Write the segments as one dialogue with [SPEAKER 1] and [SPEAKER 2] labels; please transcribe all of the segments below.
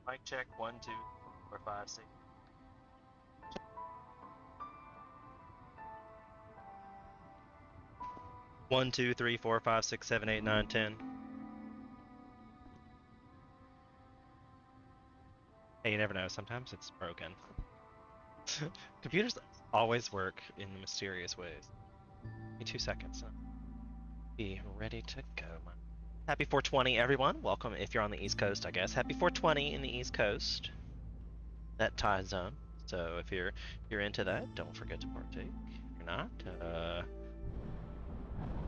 [SPEAKER 1] Mic check 1, 2, 4, 5, 6. One, two, three, four, five, six, seven, 8, 9, 10. Hey, you never know. Sometimes it's broken. Computers always work in mysterious ways. Give me 2 seconds. Be ready to go. Happy 420, everyone. Welcome if you're on the East Coast, I guess. Happy 420 in the East Coast. That time zone. So if you're into that, don't forget to partake. If you're not,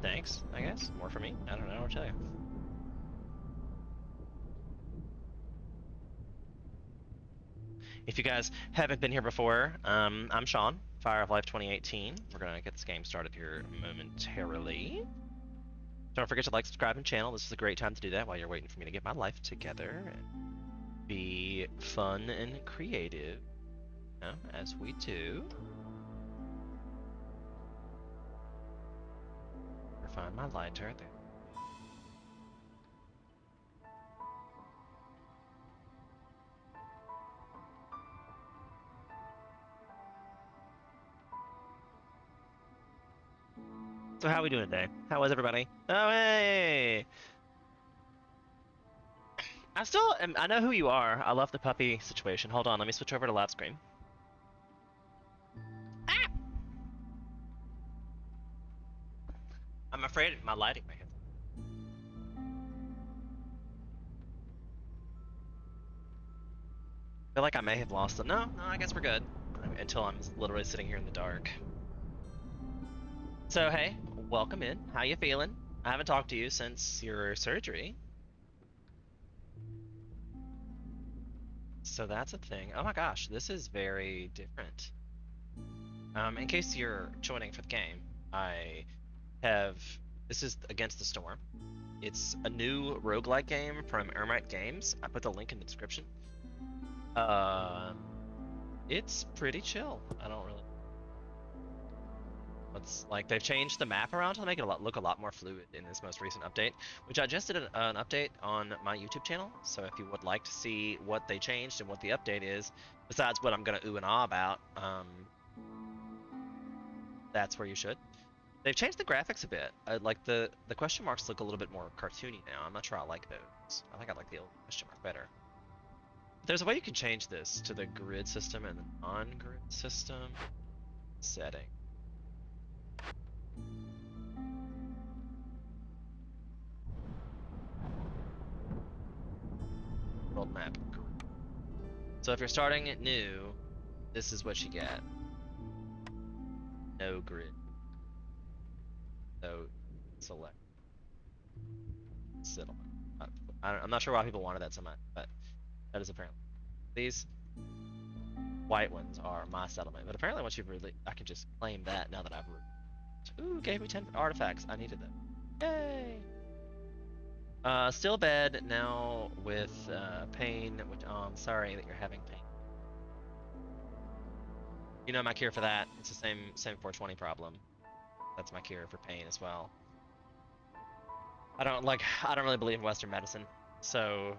[SPEAKER 1] thanks, I guess. More for me. I don't know what to tell you. If you guys haven't been here before, I'm Sean, Fire of Life 2018. We're going to get this game started here momentarily. Don't forget to like, subscribe, and channel. This is a great time to do that while you're waiting for me to get my life together and be fun and creative, you know, as we do. Find my lighter there. So how are we doing today? How is everybody? Oh, hey! I know who you are. I love the puppy situation. Hold on, let me switch over to lap screen. Ah! I'm afraid my lighting may hit. I feel like I may have lost them. No, I guess we're good. Until I'm literally sitting here in the dark. So hey, welcome in. How you feeling? I haven't talked to you since your surgery. So that's a thing. Oh my gosh, this is very different. In case you're joining for the game, I have... This is Against the Storm. It's a new roguelike game from Ermite Games. I put the link in the description. It's pretty chill. I don't really... It's like they've changed the map around to make it look a lot more fluid in this most recent update, which I just did an update on my YouTube channel. So if you would like to see what they changed and what the update is, besides what I'm gonna ooh and ah about, that's where you should. They've changed the graphics a bit. Like the question marks look a little bit more cartoony now. I'm not sure I like those. I think I like the old question mark better. But there's a way you can change this to the grid system and the non-grid system setting. World map. So if you're starting it new, this is what you get. No grid. No select. Settlement. I'm not sure why people wanted that so much, but that is apparently. These white ones are my settlement, but apparently once you've really, I can just claim that now that I've. Ooh, gave me 10 artifacts. I needed them. Yay! Still bad now with pain. Which, oh, I'm sorry that you're having pain. You know my cure for that. It's the same 420 problem. That's my cure for pain as well. I don't really believe in Western medicine, so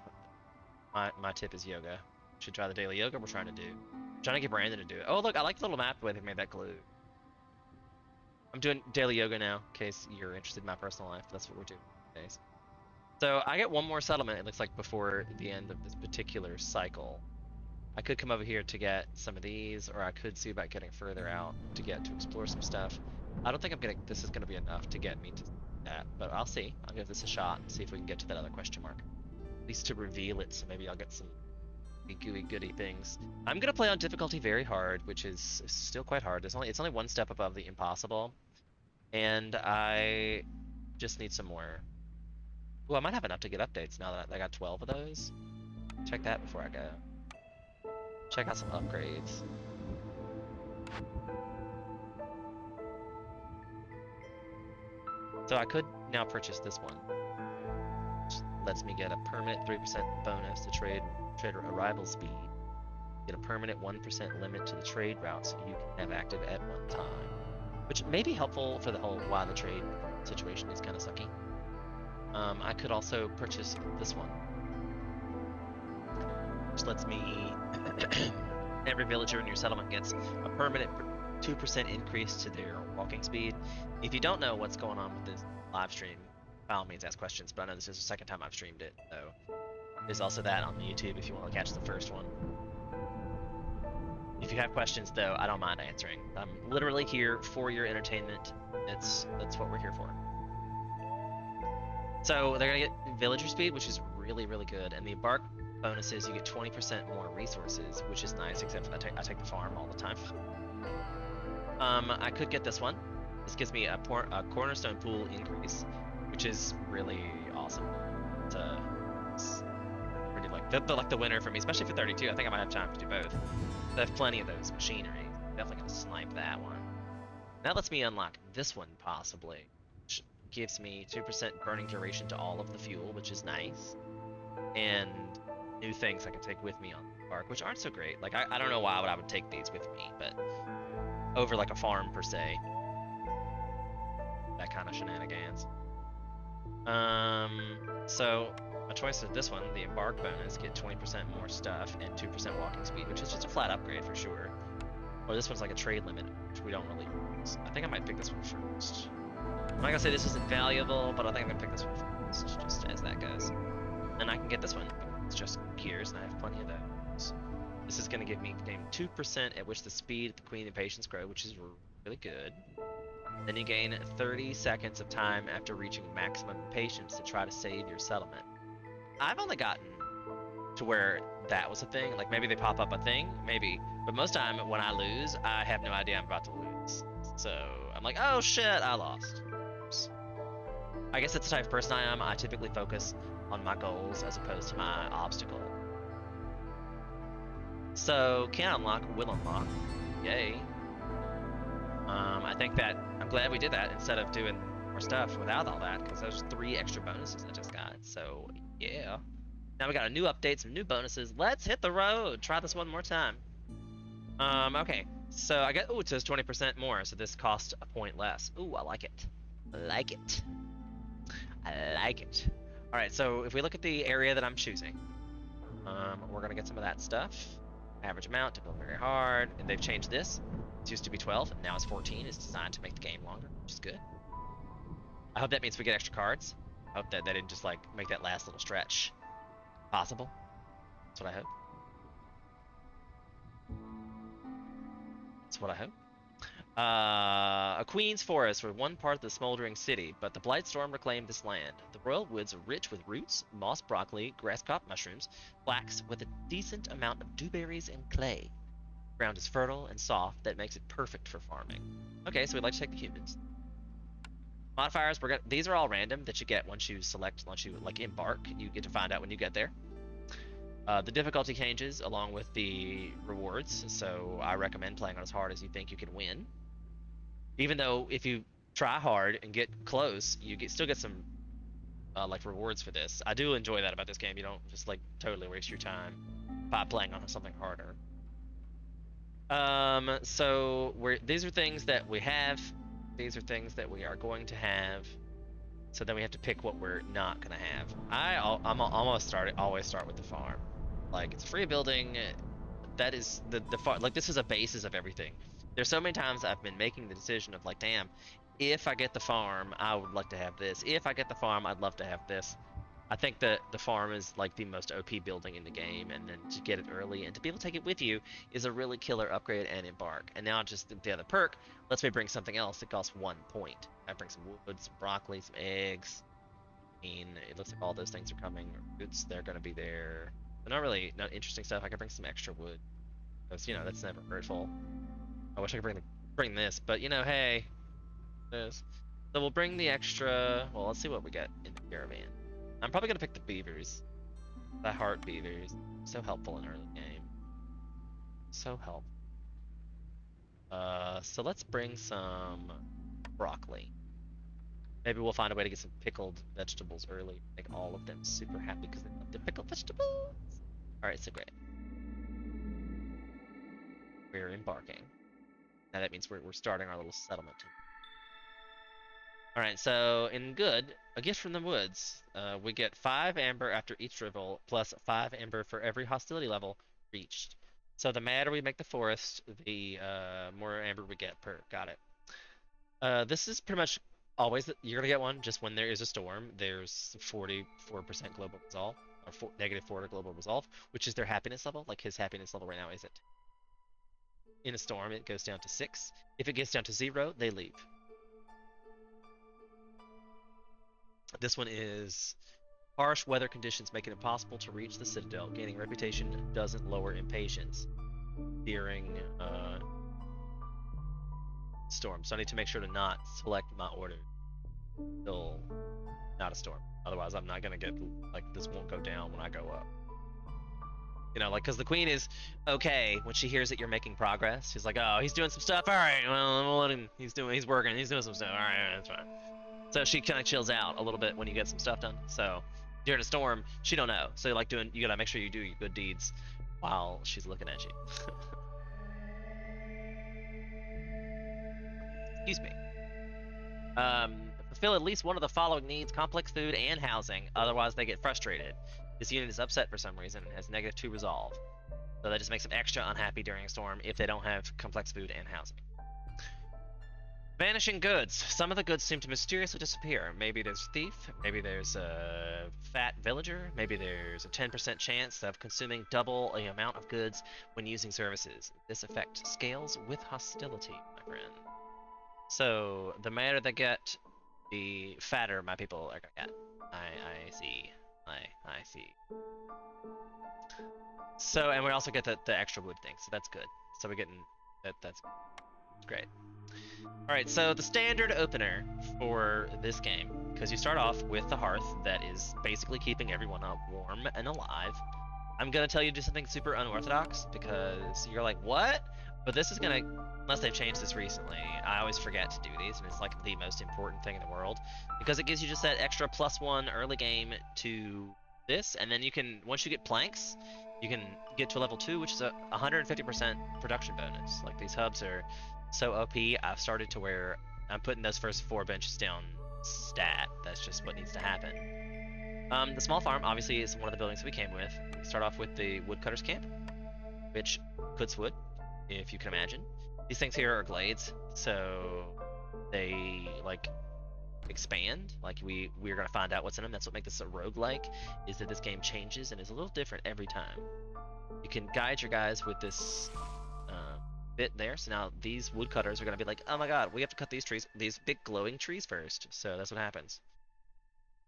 [SPEAKER 1] my tip is yoga. Should try the daily yoga we're trying to do. I'm trying to get Brandon to do it. Oh look, I like the little map the way they made that glue. I'm doing daily yoga now, in case you're interested in my personal life. That's what we're doing these days. So I get one more settlement, it looks like, before the end of this particular cycle. I could come over here to get some of these, or I could see about getting further out to explore some stuff. I don't think this is gonna be enough to get me to that, but I'll see. I'll give this a shot and see if we can get to that other question mark. At least to reveal it, so maybe I'll get some gooey goody things. I'm gonna play on difficulty very hard, which is still quite hard. It's only one step above the impossible, and I just need some more. Well, I might have enough to get updates now that I got 12 of those. Check that before I go. Check out some upgrades. So I could now purchase this one, which lets me get a permanent 3% bonus to trader arrival speed. Get a permanent 1% limit to the trade routes you can have active at one time, which may be helpful for the whole while the trade situation is kind of sucky. I could also purchase this one, which lets me every villager in your settlement gets a permanent 2% increase to their walking speed. If you don't know what's going on with this live stream, by all means ask questions, but I know this is the second time I've streamed it, so there's also that on YouTube if you want to catch the first one. If you have questions, though, I don't mind answering. I'm literally here for your entertainment. That's what we're here for. So they're gonna get villager speed, which is really, really good, and the embark bonuses, you get 20% more resources, which is nice, except for I take the farm all the time. I could get this one. This gives me a cornerstone pool increase, which is really awesome. It's pretty like the winner for me, especially for 32. I think I might have time to do both. I have plenty of those machinery. Definitely gonna snipe that one. That lets me unlock this one possibly, which gives me 2% burning duration to all of the fuel, which is nice, and new things I can take with me on the bark, which aren't so great. Like I don't know why I would take these with me, but over like a farm per se, that kind of shenanigans. So my choice is this one, the embark bonus, get 20% more stuff and 2% walking speed, which is just a flat upgrade for sure. Or this one's like a trade limit, which we don't really use. I think I might pick this one first. I'm not gonna say this isn't valuable, but I think I'm gonna pick this one first, just as that goes. And I can get this one. It's just gears, and I have plenty of those. This is gonna give me gain 2% at which the speed of the Queen and Patience grow, which is really good. Then you gain 30 seconds of time after reaching maximum patience to try to save your settlement. I've only gotten to where that was a thing. Like maybe they pop up a thing, maybe. But most time when I lose, I have no idea I'm about to lose. So I'm like, oh shit, I lost. Oops. I guess that's the type of person I am. I typically focus on my goals as opposed to my obstacle. So can unlock, will unlock. Yay. I think that I'm glad we did that instead of doing more stuff without all that, because those 3 extra bonuses I just got. So yeah. Now we got a new update, some new bonuses. Let's hit the road. Try this one more time. Okay. So I got, it says 20% more, so this costs a point less. Ooh, I like it. I like it. All right, so if we look at the area that I'm choosing, we're gonna get some of that stuff. Average amount to build very hard, and they've changed this. It used to be 12, and now it's 14. It's designed to make the game longer, which is good. I hope that means we get extra cards. I hope that they didn't just like make that last little stretch possible. That's what I hope. A queen's forest were one part of the smoldering city, but the blight storm reclaimed this land. The royal woods are rich with roots, moss broccoli, grass-crop mushrooms, flax, with a decent amount of dewberries and clay. The ground is fertile and soft, that makes it perfect for farming. Okay, so we'd like to take the humans. Modifiers, these are all random that you get once you like embark. You get to find out when you get there. The difficulty changes along with the rewards, so I recommend playing on as hard as you think you can win. Even though if you try hard and get close, you still get some like rewards for this. I do enjoy that about this game. You don't just like totally waste your time by playing on something harder. So these are things that we have. These are things that we are going to have. So then we have to pick what we're not gonna have. I'm always start with the farm. Like it's a free building. That is the farm. Like this is a basis of everything. There's so many times I've been making the decision of like, damn, if I get the farm, I would like to have this. If I get the farm, I'd love to have this. I think that the farm is like the most OP building in the game, and then to get it early and to be able to take it with you is a really killer upgrade and embark. And now just the other perk lets me bring something else that costs 1 point. I bring some wood, some broccoli, some eggs. I mean, it looks like all those things are coming. Roots, they're going to be there. But not interesting stuff. I could bring some extra wood. Because, that's never hurtful. I wish I could bring this, but, hey, this. So we'll bring the extra. Well, let's see what we get in the caravan. I'm probably gonna pick the beavers. The heart beavers. So helpful in early game. So helpful. So let's bring some broccoli. Maybe we'll find a way to get some pickled vegetables early. Make all of them super happy because they love the pickled vegetables. Alright, so great. We're embarking. Now that means we're starting our little settlement. Alright, so in good, a gift from the woods. We get 5 amber after each revolt, plus 5 amber for every hostility level reached. So the madder we make the forest, the more amber we get per. Got it. This is pretty much always, you're going to get one just when there is a storm. There's 44% global resolve, or -4 global resolve, which is their happiness level. Like his happiness level right now is at. In a storm, it goes down to 6. If it gets down to 0, they leave. This one is harsh weather conditions make it impossible to reach the citadel. Gaining reputation doesn't lower impatience during storm. So I need to make sure to not select my order until not a storm. Otherwise, I'm not gonna get this won't go down when I go up. Because the queen is okay when she hears that you're making progress. She's like, oh, he's doing some stuff. All right, well, we'll let him. He's working. He's doing some stuff. All right, that's fine. So she kind of chills out a little bit when you get some stuff done. So during a storm, she don't know. So you gotta make sure you do your good deeds while she's looking at you. Excuse me. Fulfill at least one of the following needs: complex food and housing. Otherwise, they get frustrated. This unit is upset for some reason and has -2 resolve. So that just makes them extra unhappy during a storm if they don't have complex food and housing. Vanishing goods. Some of the goods seem to mysteriously disappear. Maybe there's a thief, maybe there's a fat villager, maybe there's a 10% chance of consuming double the amount of goods when using services. This effect scales with hostility, my friend. So, the madder they get, the fatter my people are gonna get. I see. I see. So, and we also get the extra wood thing, so that's good. So we're getting, that's great. Alright, so the standard opener for this game, because you start off with the hearth that is basically keeping everyone up warm and alive. I'm going to tell you to do something super unorthodox, because you're like, what? But this is going to, unless they've changed this recently, I always forget to do these, and it's like the most important thing in the world, because it gives you just that extra +1 early game to this, and then you can, once you get planks, you can get to level 2, which is a 150% production bonus. Like, these hubs are so OP, I've started to where I'm putting those first 4 benches down stat. That's just what needs to happen. The small farm obviously is one of the buildings that we came with. We start off with the woodcutter's camp, which cuts wood, if you can imagine. These things here are glades, so they expand. We're gonna find out what's in them. That's what makes this a roguelike, is that this game changes and is a little different every time. You can guide your guys with this bit there. So now these woodcutters are going to be like, oh my god, we have to cut these trees, these big glowing trees first. So that's what happens.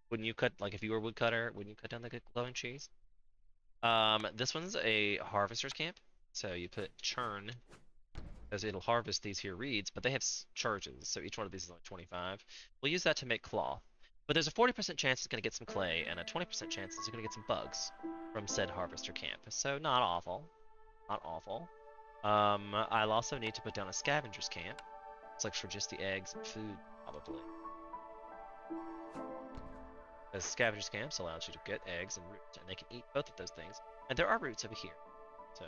[SPEAKER 1] Wouldn't you cut, if you were a woodcutter, wouldn't you cut down the glowing trees? This one's a harvester's camp. So you put churn, because it'll harvest these here reeds, but they have charges. So each one of these is like 25. We'll use that to make cloth. But there's a 40% chance it's going to get some clay, and a 20% chance it's going to get some bugs from said harvester camp. So not awful. Not awful. I'll also need to put down a scavenger's camp. It's like for just the eggs and food, probably. Because scavenger's camps allows you to get eggs and roots, and they can eat both of those things. And there are roots over here, so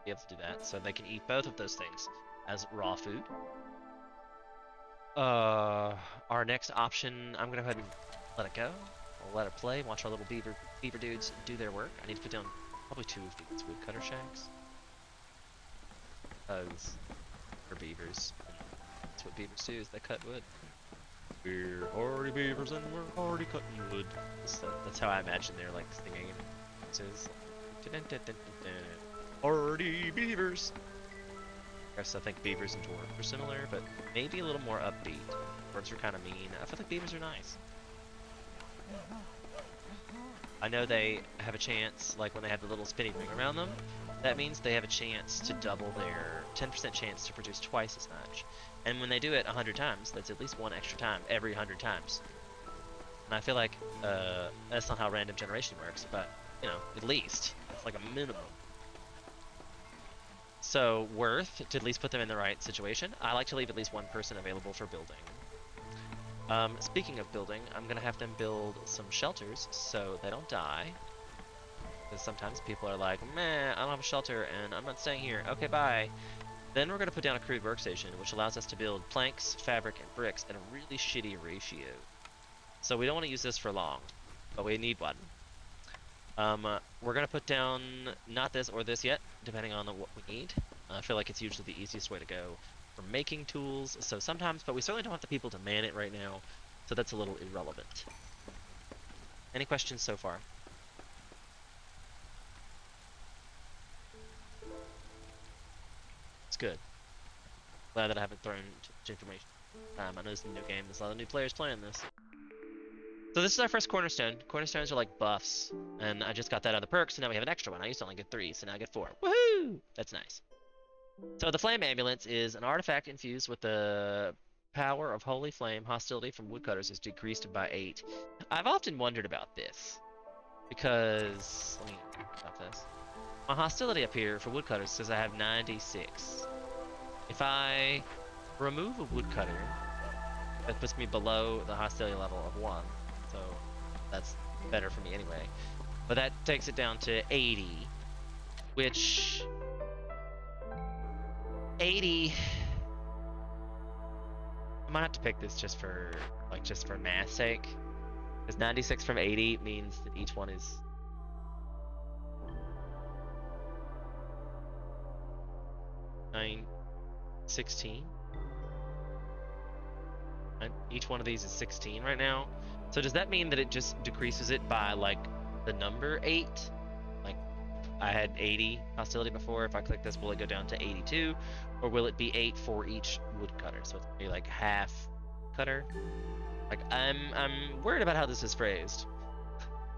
[SPEAKER 1] you have to do that. So they can eat both of those things as raw food. Our next option, I'm gonna go ahead and let it go. I'll let it play. Watch our little beaver dudes do their work. I need to put down probably 2 of these woodcutter shacks. Because they're beavers. That's what beavers do, is they cut wood. We're hardy beavers and we're hardy cutting wood. So that's how I imagine they're like singing. Hardy beavers. I guess I think beavers and dwarves are similar, but maybe a little more upbeat. Dwarves are kind of mean. I feel like beavers are nice. I know they have a chance, like when they have the little spinning ring around them, that means they have a chance to double their 10% chance to produce twice as much. And when they do it 100 times, that's at least one extra time every 100 times. And I feel like that's not how random generation works, but, you know, at least. It's like a minimum. So, worth, to at least put them in the right situation, I like to leave at least one person available for building. Speaking of building, I'm going to have them build some shelters so they don't die. Because sometimes people are like, meh, I don't have a shelter and I'm not staying here. Okay, bye. Then we're going to put down a crude workstation, which allows us to build planks, fabric, and bricks at a really shitty ratio. So we don't want to use this for long, but we need one. We're going to put down not this or this yet, depending on what we need. I feel like it's usually the easiest way to go for making tools, so sometimes, but we certainly don't have the people to man it right now, so that's a little irrelevant. Any questions so far? It's good. Glad that I haven't thrown too much information. I know this is a new game, there's a lot of new players playing this. So this is our first cornerstone. Cornerstones are like buffs, and I just got that out of the perk, so now we have an extra one. I used to only get 3, so now I get 4. Woohoo! That's nice. So the Flame Ambulance is an artifact infused with the power of Holy Flame. Hostility from woodcutters is decreased by 8. I've often wondered about this, because... let me stop this. My hostility up here for woodcutters says I have 96. If I remove a woodcutter, that puts me below the hostility level of 1. So that's better for me anyway. But that takes it down to 80, which... 80... I might have to pick this just for math's sake. Because 96 from 80 means that each one is... 16. And each one of these is 16 right now. So does that mean that it just decreases it by like the number 8? Like I had 80 hostility before. If I click this, will it go down to 82? Or will it be 8 for each woodcutter? So it's gonna be like half cutter. Like I'm worried about how this is phrased.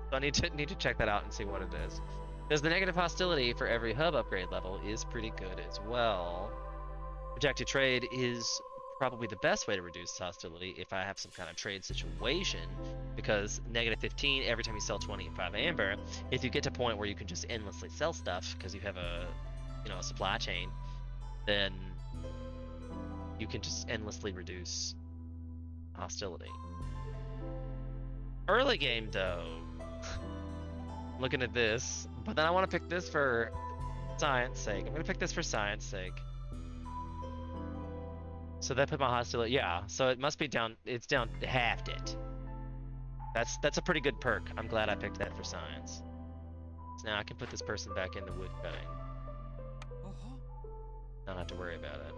[SPEAKER 1] So I need to check that out and see what it is. Because the negative hostility for every hub upgrade level is pretty good as well. Projected trade is probably the best way to reduce hostility if I have some kind of trade situation, because negative 15 every time you sell 20 and 5 amber. If you get to a point where you can just endlessly sell stuff because you have a supply chain, then you can just endlessly reduce hostility. Early game though, looking at this, but then I want to pick this for science sake. I'm gonna pick this for science sake. So that put my hostility, yeah, so it must be down, it's down, halved it. That's a pretty good perk. I'm glad I picked that for science. So now I can put this person back in the wood cutting. Don't have to worry about it.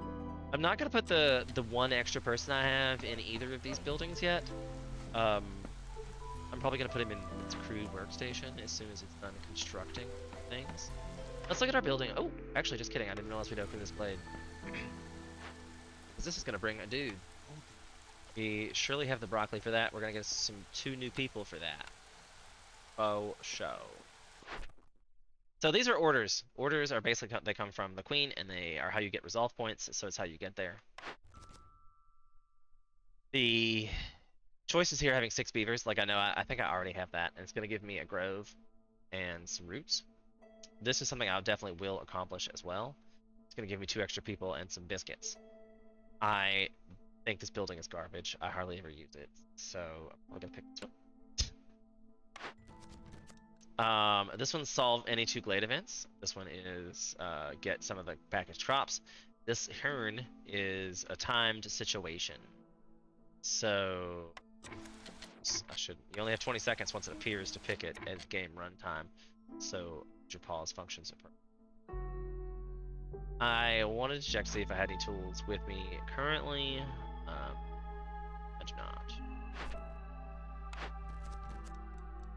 [SPEAKER 1] I'm not gonna put the one extra person I have in either of these buildings yet. I'm probably gonna put him in its crude workstation as soon as it's done constructing things. Let's look at our building. Oh, actually, just kidding. I didn't realize we'd open this blade. This is gonna bring a dude. We surely have the broccoli for that. We're gonna get some 2 new people for that. Oh, show. So these are orders. Orders are basically, they come from the queen, and they are how you get resolve points, so it's how you get there. The choices here having 6 beavers, like I think I already have that, and it's gonna give me a grove and some roots. This is something I definitely will accomplish as well. It's gonna give me 2 extra people and some biscuits. I think this building is garbage. I hardly ever use it, so I'm gonna pick this one. This one's solve any 2 glade events. This one is get some of the packaged crops. This Hearn is a timed situation. So you only have 20 seconds once it appears to pick it as game runtime. So your pause functions are perfect. I wanted to check to see if I had any tools with me currently. I do not.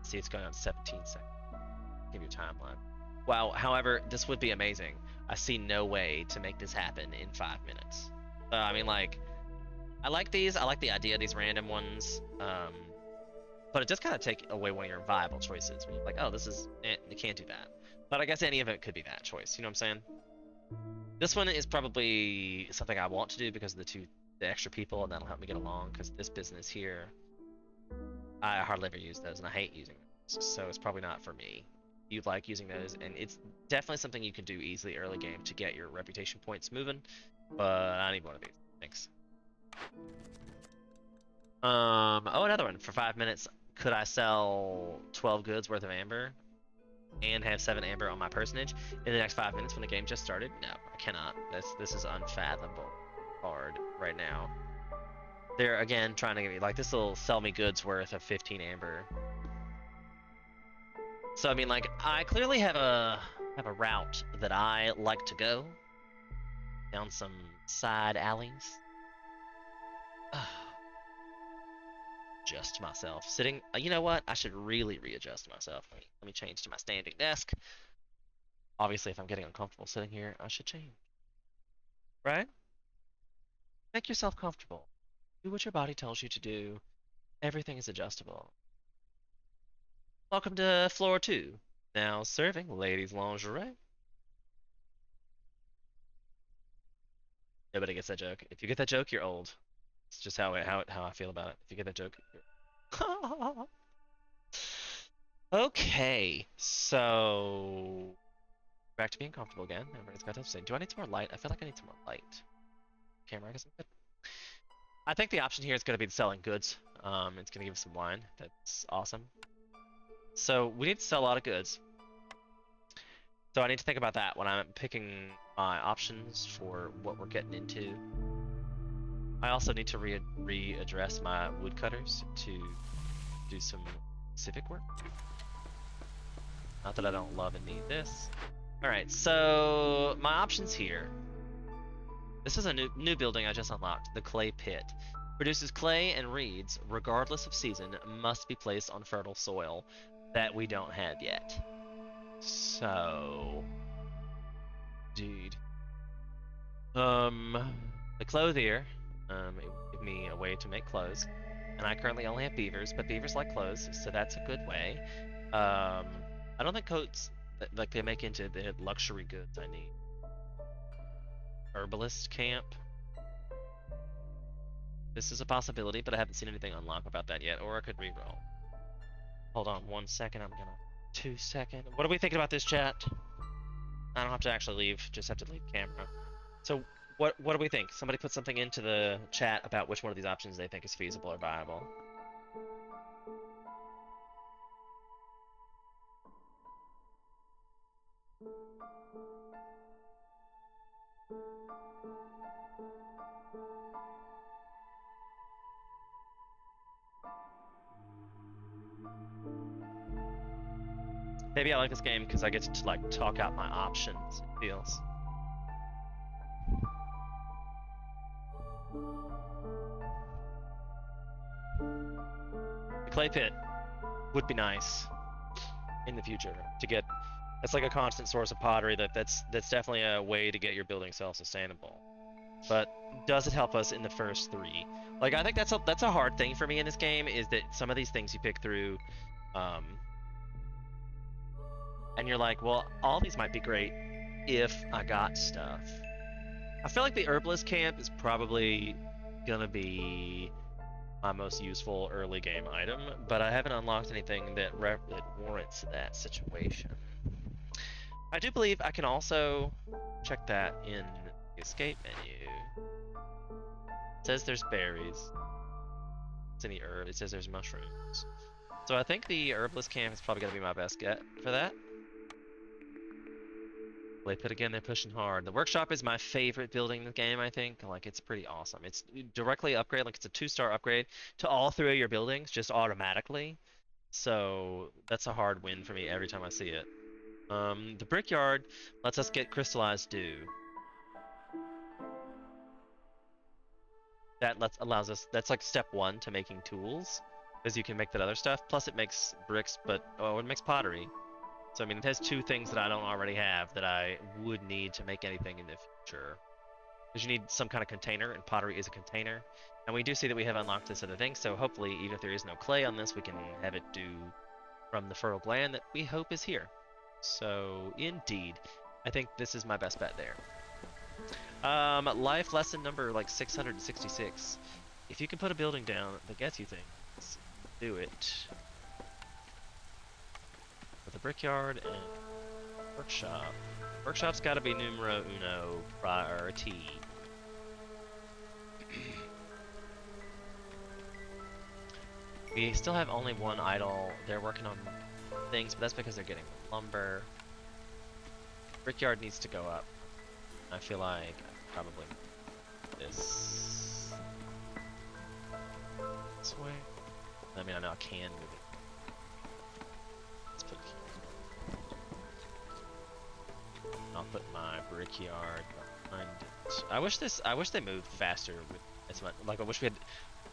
[SPEAKER 1] See, it's going on 17 seconds. Give you a timeline. Wow, however, this would be amazing. I see no way to make this happen in 5 minutes. I mean, like, I like these. I like the idea of these random ones. But it does kind of take away one of your viable choices. When you're like, oh, this is, you can't do that. But I guess any of it could be that choice. You know what I'm saying? This one is probably something I want to do because of the extra people, and that'll help me get along. Because this business here, I hardly ever use those, and I hate using those. So it's probably not for me. You like using those, and it's definitely something you can do easily early game to get your reputation points moving. But I need one of these. Thanks. Oh, another one. For 5 minutes, could I sell 12 goods worth of amber and have 7 amber on my personage in the next 5 minutes when the game just started? No, I cannot. This is unfathomable hard right now. They're again trying to get me, like, this will sell me goods worth of 15 amber. So I mean, like, I clearly have a route that I like to go down some side alleys. Adjust myself. Sitting, you know what? I should really readjust myself. Let me change to my standing desk. Obviously, if I'm getting uncomfortable sitting here, I should change. Right? Make yourself comfortable. Do what your body tells you to do. Everything is adjustable. Welcome to floor 2. Now serving ladies' lingerie. Nobody gets that joke. If you get that joke, you're old. It's just how I feel about it. If you get that joke, okay, so back to being comfortable again. Everybody's got to say, do I need some more light? I feel like I need some more light. Camera, I guess I'm good. I think the option here is going to be selling goods. It's going to give us some wine. That's awesome. So we need to sell a lot of goods. So I need to think about that when I'm picking my options for what we're getting into. I also need to readdress my woodcutters to do some civic work. Not that I don't love and need this. Alright, so my options here. This is a new building I just unlocked, the clay pit. Produces clay and reeds, regardless of season, must be placed on fertile soil that we don't have yet. So, dude. The clothier, it will give me a way to make clothes. And I currently only have beavers, but beavers like clothes, so that's a good way. I don't think coats, like, they make into the luxury goods I need. Herbalist camp. This is a possibility, but I haven't seen anything unlock about that yet, or I could reroll. Hold on 1 second, I'm gonna... 2 seconds. What are we thinking about this, chat? I don't have to actually leave, just have to leave camera. So, what do we think? Somebody put something into the chat about which one of these options they think is feasible or viable. Maybe I like this game because I get to, like, talk out my options, it feels. The clay pit would be nice in the future to get. It's like a constant source of pottery that's definitely a way to get your building self-sustainable. But does it help us in the first 3? Like, I think that's a hard thing for me in this game, is that some of these things you pick through, and you're like, well, all these might be great if I got stuff. I feel like the herbalist camp is probably gonna be my most useful early game item, but I haven't unlocked anything that warrants that situation. I do believe I can also check that in the escape menu. It says there's berries. It's any herb. It says there's mushrooms. So I think the herbalist camp is probably gonna be my best get for that. Clay pit again, they're pushing hard. The workshop is my favorite building in the game, I think. Like, it's pretty awesome. It's directly upgrade, like, it's a 2-star upgrade to all 3 of your buildings, just automatically. So that's a hard win for me every time I see it. The brickyard lets us get crystallized dew. that allows us. That's like step one to making tools, because you can make that other stuff. Plus, it makes bricks, but oh, it makes pottery. So I mean, it has two things that I don't already have that I would need to make anything in the future. Because you need some kind of container, and pottery is a container. And we do see that we have unlocked this other thing, so hopefully, even if there is no clay on this, we can have it do from the fertile gland that we hope is here. So, indeed, I think this is my best bet there. Life lesson number like 666. If you can put a building down that gets you things, do it. With a brickyard and workshop. Workshop's got to be numero uno priority. We still have only one idle. They're working on things, but that's because they're getting lumber. Brickyard needs to go up. I feel like probably this way. I mean, I know I can move it. Let's put it here. I'll put my brickyard behind it. I wish they moved faster with as much. Like I wish we had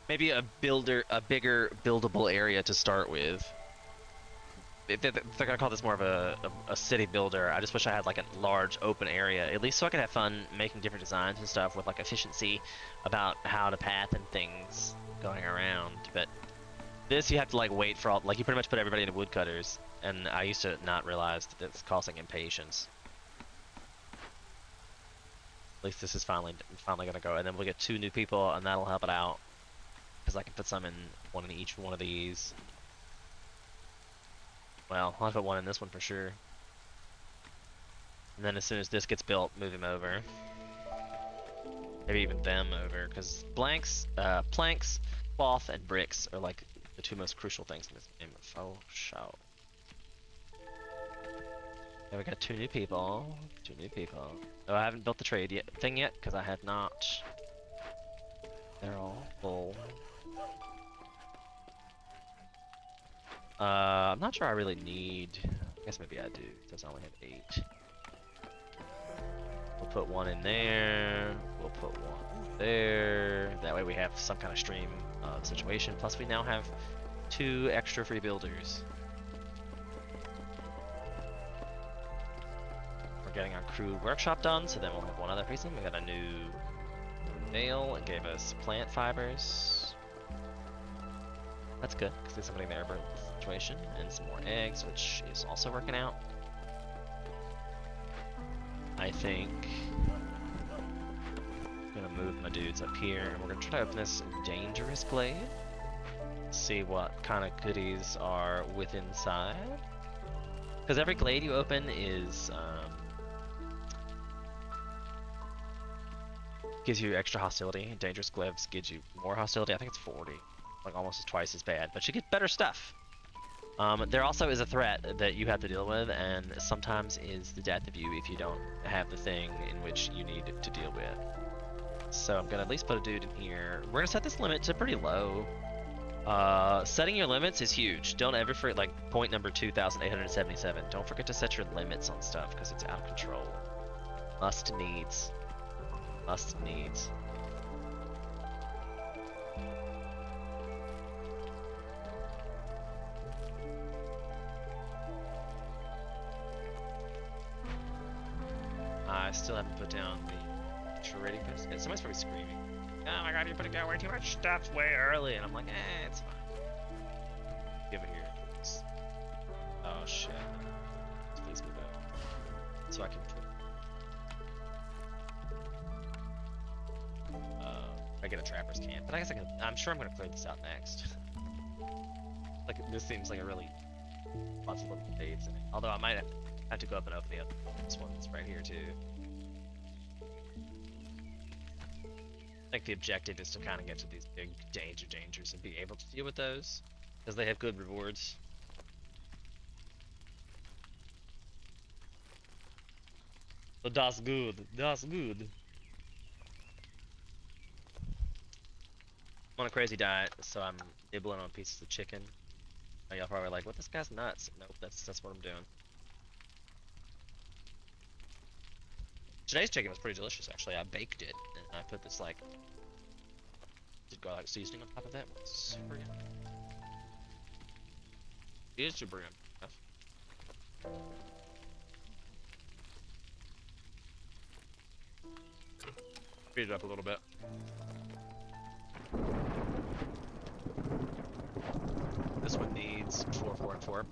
[SPEAKER 1] maybe a bigger buildable area to start with. If they're gonna call this more of a city builder, I just wish I had like a large open area, at least so I could have fun making different designs and stuff with like efficiency about how to path and things going around. But this you have to like wait for all, like you pretty much put everybody into woodcutters, and I used to not realize that it's causing impatience. At least this is finally gonna go, and then we'll get 2 new people, and that'll help it out because I can put some in one in each one of these. Well, I'll put one in this one for sure. And then as soon as this gets built, move him over. Maybe even them over, because planks, cloth, and bricks are like the 2 most crucial things in this game. Oh, show. Yeah, we got 2 new people. 2 new people. Oh, I haven't built the trade thing yet, because I have not. They're all full. I'm not sure I really need. I guess maybe I do, since I only have 8. We'll put 1 in there. We'll put 1 there. That way we have some kind of stream situation. Plus, we now have 2 extra free builders. We're getting our crude workshop done, so then we'll have 1 other person. We got a new nail. It gave us plant fibers. That's good, because there's somebody there for the situation. And some more eggs, which is also working out. I think I'm gonna move my dudes up here, and we're gonna try to open this dangerous glade. See what kind of goodies are within inside. Because every glade you open is gives you extra hostility. Dangerous glaives gives you more hostility. I think it's 40, like almost twice as bad. But you get better stuff. There also is a threat that you have to deal with, and sometimes is the death of you if you don't have the thing in which you need to deal with. So I'm gonna at least put a dude in here. We're gonna set this limit to pretty low. Setting your limits is huge. Don't ever forget, like point number 2877. Don't forget to set your limits on stuff because it's out of control. Must needs. Must needs. I still haven't put down the trading post. Somebody's probably screaming. Oh my god, you're putting down way too much stuff way early. And I'm like, it's fine. Give it here. Oh shit. Please move out. So I can put. I get a trapper's camp. But I guess I'm sure I'm gonna clear this out next. Like, this seems like a really. Lots of little caves in it. Although I might have to go up and open the other. This one's right here too. I think the objective is to kind of get to these big dangers and be able to deal with those, because they have good rewards. So that's good. That's good. I'm on a crazy diet, so I'm nibbling on pieces of chicken. Y'all probably like, what? This guy's nuts. Nope, that's what I'm doing. Today's chicken was pretty delicious, actually. I baked it, and I put this, like, Did garlic seasoning on top of that. Super yum. It is super yum. Speed it up a little bit. This one needs 4, 4, and 4.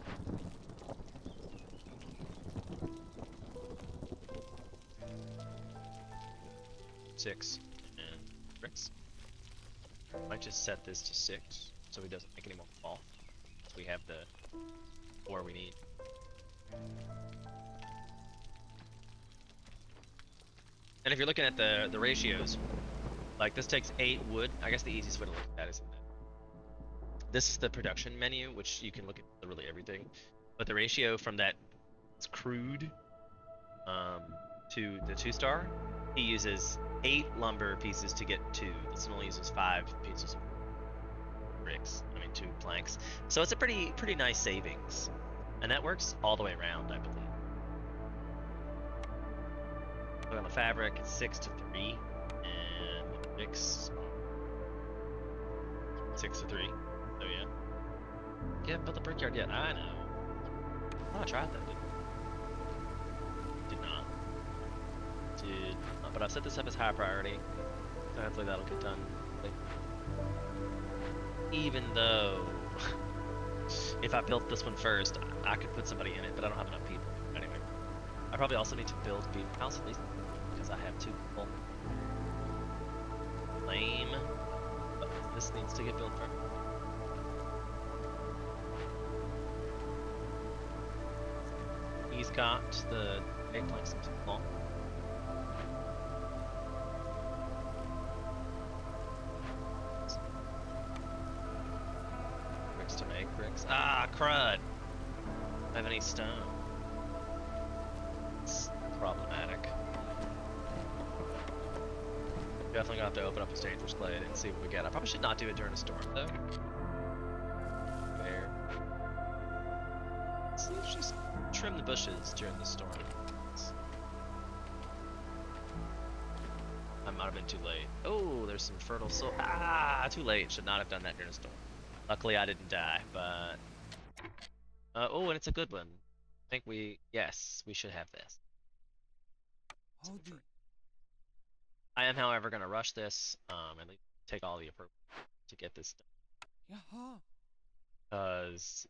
[SPEAKER 1] Six and bricks. Might just set this to 6 so he doesn't make any more fall. So we have the 4 we need. And if you're looking at the ratios, like this takes 8 wood. I guess the easiest way to look at that is in this is the production menu, which you can look at literally everything. But the ratio from that crude to the 2-star, he uses 8 lumber pieces to get 2. This one only uses 5 pieces of bricks. I mean 2 planks. So it's a pretty nice savings, and that works all the way around, I believe. Look on the fabric, it's 6 to 3, and the bricks 6 to 3. So yeah. Can't build the brickyard yet. I know. Oh, I tried that. Did not. But I've set this up as high priority. So hopefully that'll get done. Even though if I built this one first, I could put somebody in it, but I don't have enough people. Anyway, I probably also need to build a beaver house at least because I have 2 people. Lame. But this needs to get built first. He's got the 8 planks long. Bricks to make bricks. Ah, crud! I have any stone. It's problematic. Definitely gonna have to open up a dangerous glade and see what we get. I probably should not do it during a storm though. There. Let's just trim the bushes during the storm. I might have been too late. Oh, there's some fertile soil. Ah, too late. Should not have done that during a storm. Luckily, I didn't die, but... oh, and it's a good one. I think yes, we should have this. I am, however, going to rush this, and take all the appropriate to get this done. Because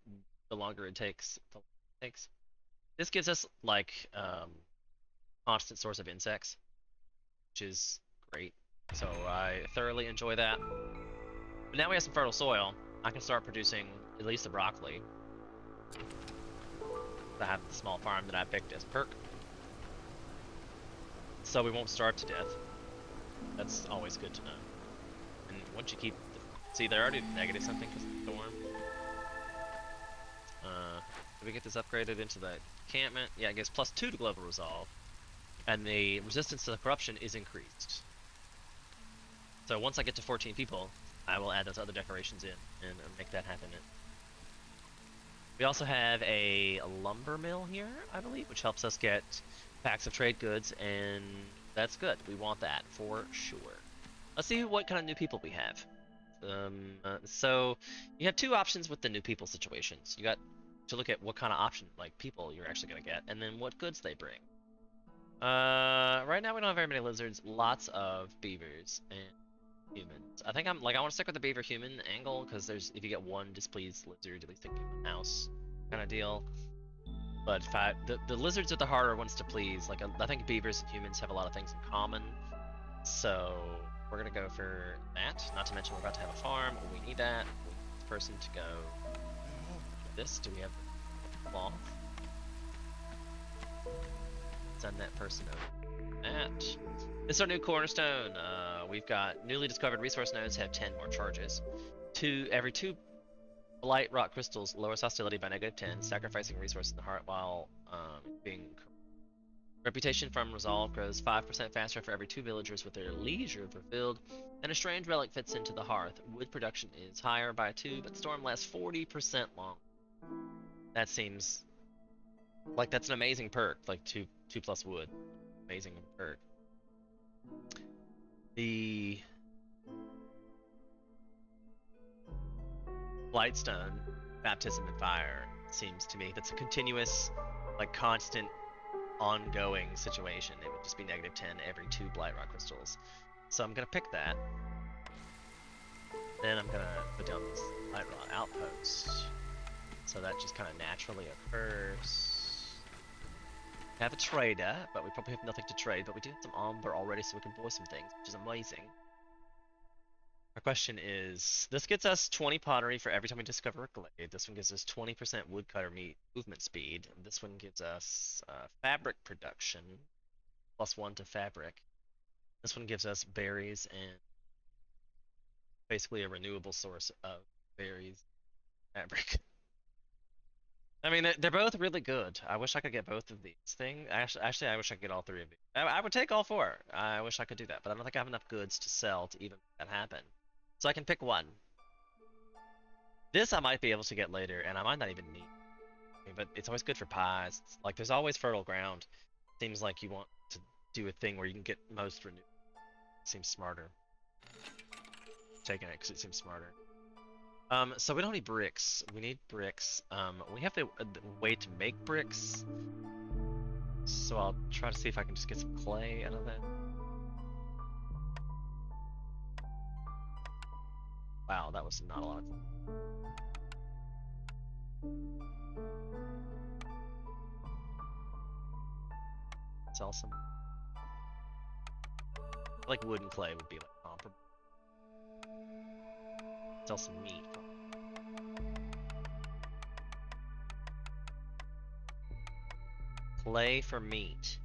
[SPEAKER 1] the longer it takes, the longer it takes. This gives us, like, constant source of insects, which is great. So I thoroughly enjoy that. But now we have some fertile soil. I can start producing at least the broccoli. I have the small farm that I picked as perk. So we won't starve to death. That's always good to know. And once you keep... See, they're already negative something because of the storm. Did we get this upgraded into the encampment? Yeah, it gives +2 to global resolve. And the resistance to the corruption is increased. So once I get to 14 people, I will add those other decorations in and make that happen. We also have a lumber mill here, I believe, which helps us get packs of trade goods, and that's good. We want that for sure. Let's see what kind of new people we have. So you have 2 options with the new people situations. You got to look at what kind of option, like people you're actually going to get, and then what goods they bring. Right now we don't have very many lizards, lots of beavers and humans. I think I want to stick with the beaver human angle because if you get 1 displeased lizard, at least they can keep a house kind of deal. But the lizards are the harder ones to please. Like I think beavers and humans have a lot of things in common, so we're gonna go for that. Not to mention we're about to have a farm. We need that. We need this person to go. This. Do we have cloth? Send that person over. That. This is our new cornerstone. We've got newly discovered resource nodes have 10 more charges. Every 2 blight rock crystals lowers hostility by -10, sacrificing resources in the heart while being. Reputation from resolve grows 5% faster for every 2 villagers with their leisure fulfilled, and a strange relic fits into the hearth. Wood production is higher by 2, but storm lasts 40% long. That seems like that's an amazing perk, like 2 plus wood. Amazing perk. Blightstone, Baptism in Fire, seems to me that's a continuous, like constant, ongoing situation. It would just be -10 every 2 Blightrock crystals. So I'm gonna pick that. Then I'm gonna put down this Blightrock outpost. So that just kind of naturally occurs. We have a trader, but we probably have nothing to trade, but we do have some Amber already, so we can buy some things, which is amazing. Our question is, this gets us 20 pottery for every time we discover a glade. This one gives us 20% woodcutter movement speed. This one gives us fabric production, +1 to fabric. This one gives us berries and basically a renewable source of berries, fabric. I mean, they're both really good. I wish I could get both of these things. Actually, I wish I could get all 3 of these. I would take all 4. I wish I could do that, but I don't think I have enough goods to sell to even make that happen. So I can pick one. This I might be able to get later, and I might not even need it. But it's always good for pies. Like, there's always fertile ground. Seems like you want to do a thing where you can get most renewed. Seems smarter. Taking it because it seems smarter. So we don't need bricks. We need bricks. We have the way to make bricks. So I'll try to see if I can just get some clay out of that. Wow, that was not a lot of fun. Sell some. Like wood and clay would be like comparable. Sell some meat. Clay for meat.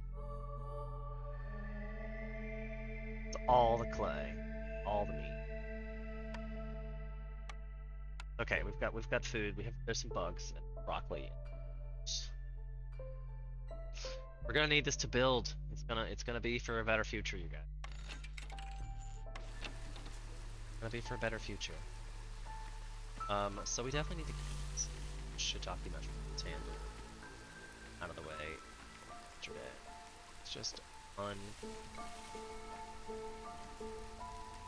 [SPEAKER 1] It's all the clay, all the meat. Okay, we've got food. There's some bugs and broccoli. We're gonna need this to build. It's gonna be for a better future, you guys. It's gonna be for a better future. So we definitely need to get this shiitake mushroom handle out of the way. It's just fun.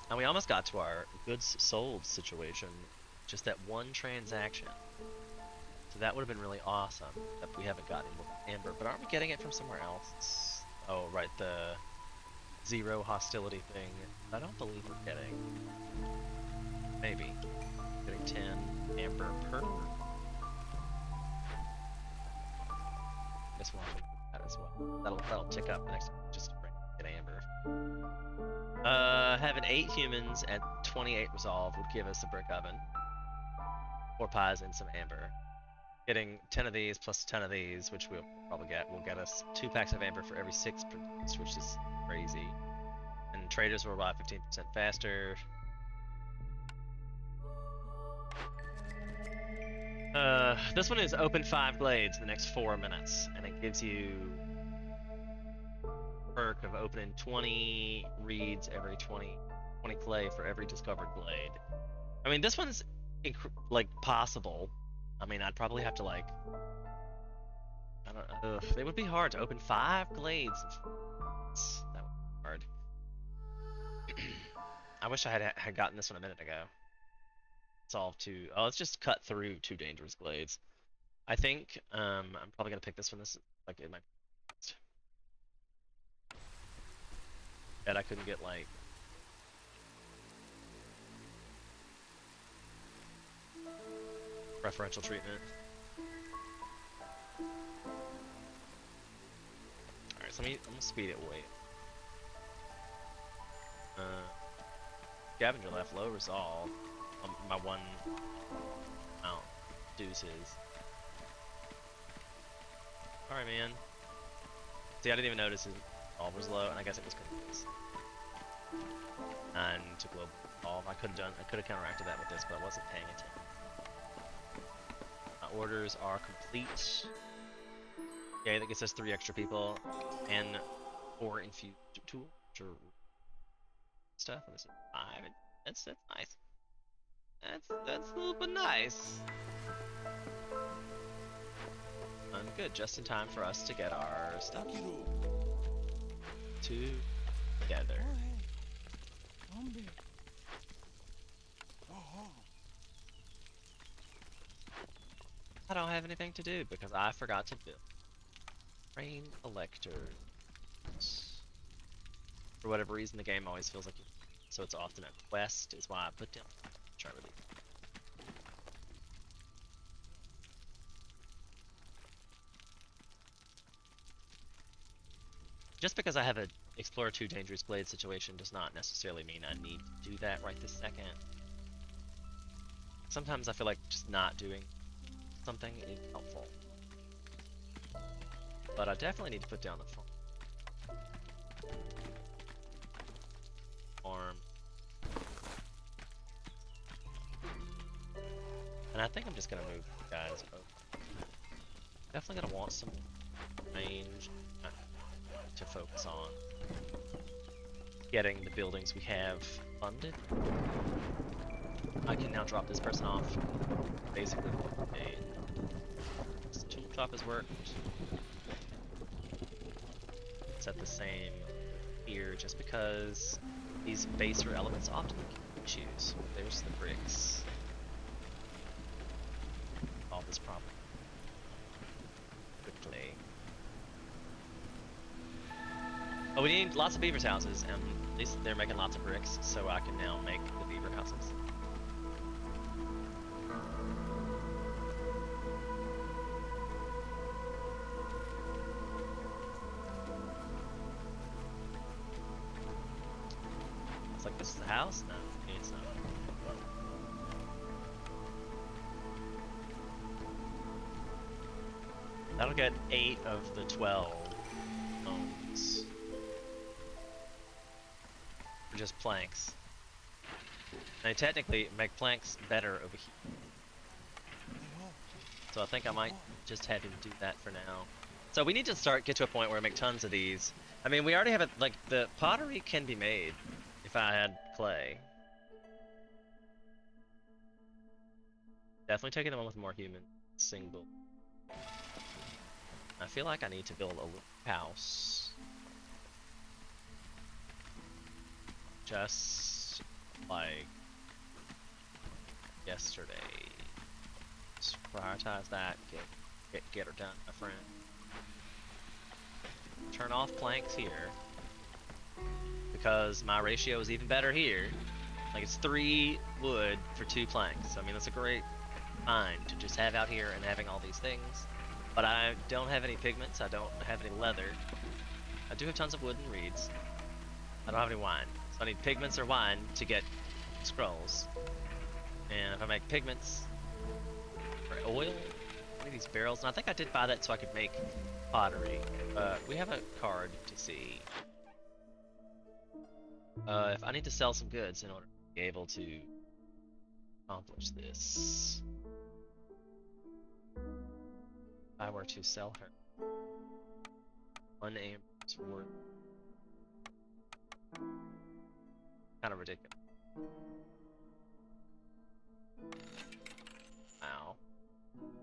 [SPEAKER 1] And we almost got to our goods sold situation. Just that one transaction. So that would have been really awesome if we haven't gotten Amber. But aren't we getting it from somewhere else? Oh, right, the 0 hostility thing. I don't believe we're getting. Maybe. Getting 10 Amber per. Guess we'll have to do that as well. That'll tick up the next time just to get Amber. Having 8 humans at 28 resolve would give us a brick oven. 4 pies and some amber. Getting 10 of these plus 10 of these, which we'll probably get, will get us 2 packs of amber for every 6 produced, which is crazy. And traders will arrive 15% faster. This one is open 5 glades in the next 4 minutes, and it gives you perk of opening 20 reeds every 20 clay for every discovered glade. I mean, this one's like possible. I mean, I'd probably have to like, I don't know. It would be hard to open 5 glades. That would be hard. I wish I had gotten this one a minute ago. Solve 2. Oh, let's just cut through 2 dangerous glades. I think I'm probably gonna pick this one. This like it might. Bet I couldn't get like. Preferential treatment. Alright, so I'm gonna speed it way. Scavenger left, low resolve. My one mount deuces. Alright, man. See, I didn't even notice his resolve was low, and I guess it was because of this. 9 to global resolve. I could have counteracted that with this, but I wasn't paying attention. Orders are complete. Okay, that gets us 3 extra people and 4 infused tools or stuff. And this is 5. That's nice. That's a little bit nice. Good, just in time for us to get our stuff together. I don't have anything to do because I forgot to build. Rain collectors. For whatever reason, the game always feels like you. So it's often a quest, is why I put down. Try really. Just because I have a Explorer 2 Dangerous Blade situation does not necessarily mean I need to do that right this second. Sometimes I feel like just not doing something is helpful. But I definitely need to put down the farm. And I think I'm just gonna move guys over. Definitely gonna want some range to focus on getting the buildings we have funded. I can now drop this person off. Basically, this tool drop has worked. Set the same here, just because these baser elements often give issues. There's the bricks. Solve this problem quickly. Oh, we need lots of beavers' houses, and at least they're making lots of bricks, so I can now make the beaver houses. It's like, this is the house? No, it's not. That'll get 8 of the 12 homes. For just planks. And I technically make planks better over here. So I think I might just have him do that for now. So we need to get to a point where we make tons of these. I mean, we already have it, like, the pottery can be made if I had clay. Definitely taking the one with more human single. I feel like I need to build a little house. Just like yesterday. Just prioritize that. Get her done, my friend. Turn off planks here because my ratio is even better here. Like, it's 3 wood for 2 planks. I mean, that's a great find to just have out here and having all these things. But I don't have any pigments. I don't have any leather. I do have tons of wood and reeds. I don't have any wine. So I need pigments or wine to get scrolls. And if I make pigments or oil, I need these barrels. And I think I did buy that so I could make pottery. We have a card to see. If I need to sell some goods in order to be able to accomplish this. If I were to sell her 1 amber's worth. Kind of ridiculous. Wow.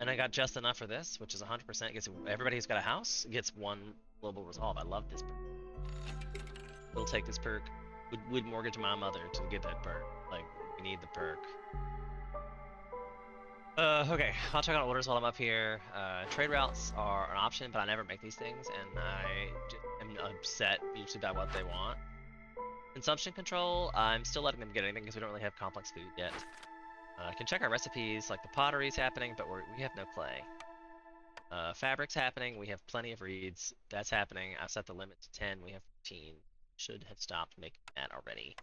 [SPEAKER 1] And I got just enough for this, which is 100%. Gets everybody who's got a house gets 1 global resolve. I love this perk. We'll take this perk. Would mortgage my mother to get that perk. Like, we need the perk. Okay, I'll check on orders while I'm up here. Trade routes are an option, but I never make these things, and I just am upset usually by what they want. Consumption control, I'm still letting them get anything because we don't really have complex food yet. I can check our recipes, like the pottery's happening, but we have no clay. Fabric's happening, we have plenty of reeds. That's happening. I set the limit to 10, we have 15. Should have stopped making that already.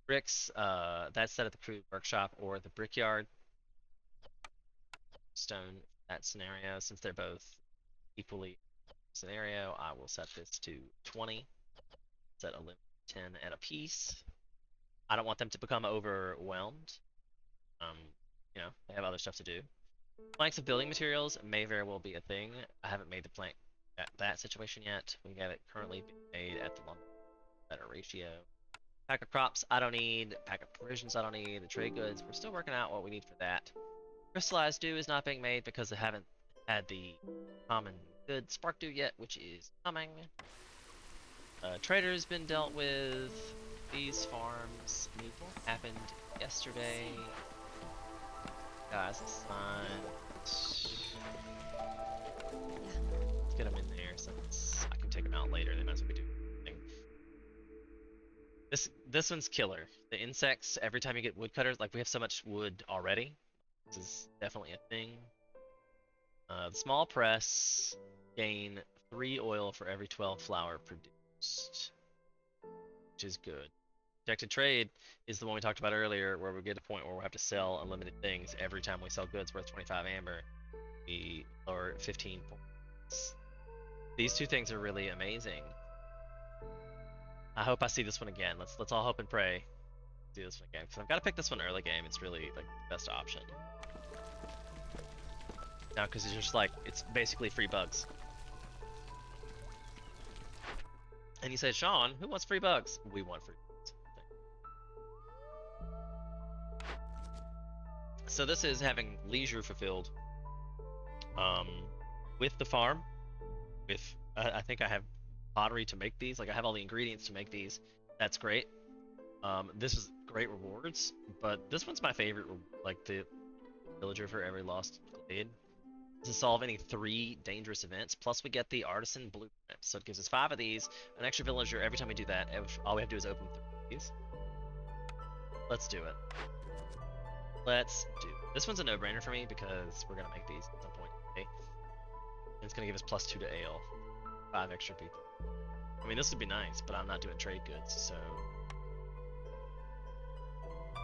[SPEAKER 1] Bricks, that's set at the crude workshop or the brickyard. Stone, that scenario, since they're both equally scenario, I will set this to 20. Set a limit of 10 at a piece. I don't want them to become overwhelmed. You know, they have other stuff to do. Planks of building materials may very well be a thing. I haven't made the plank at that situation yet. We have it currently made at the better ratio. Pack of crops I don't need. Pack of provisions I don't need. The trade goods, we're still working out what we need for that. Crystallized dew is not being made because I haven't had the common good spark dew yet, which is coming. Trader's been dealt with. These farms happened yesterday. Guys, assigned. This one's killer. The insects, every time you get woodcutters, like we have so much wood already. This is definitely a thing. The small press gain 3 oil for every 12 flour produced, which is good. Projected trade is the one we talked about earlier, where we get to a point where we'll have to sell unlimited things every time we sell goods worth 25 amber. We lower 15 points. These two things are really amazing. I hope I see this one again. Let's all hope and pray. See this one again, because I've got to pick this one early game. It's really like the best option. Now, because it's just like it's basically free bugs. And you say, Sean, who wants free bugs? We want free bugs. So this is having leisure fulfilled. With the farm, with I think I have pottery to make these. Like I have all the ingredients to make these. That's great. This is great rewards, but this one's my favorite. Like the villager for every lost glade. To solve any 3 dangerous events, plus we get the artisan blueprint. So it gives us 5 of these, an extra villager every time we do that. All we have to do is open 3 of these. Let's do it. Let's do it. This one's a no-brainer for me because we're gonna make these at some point today. And it's gonna give us +2 to ale. 5 extra people. I mean, this would be nice, but I'm not doing trade goods, so...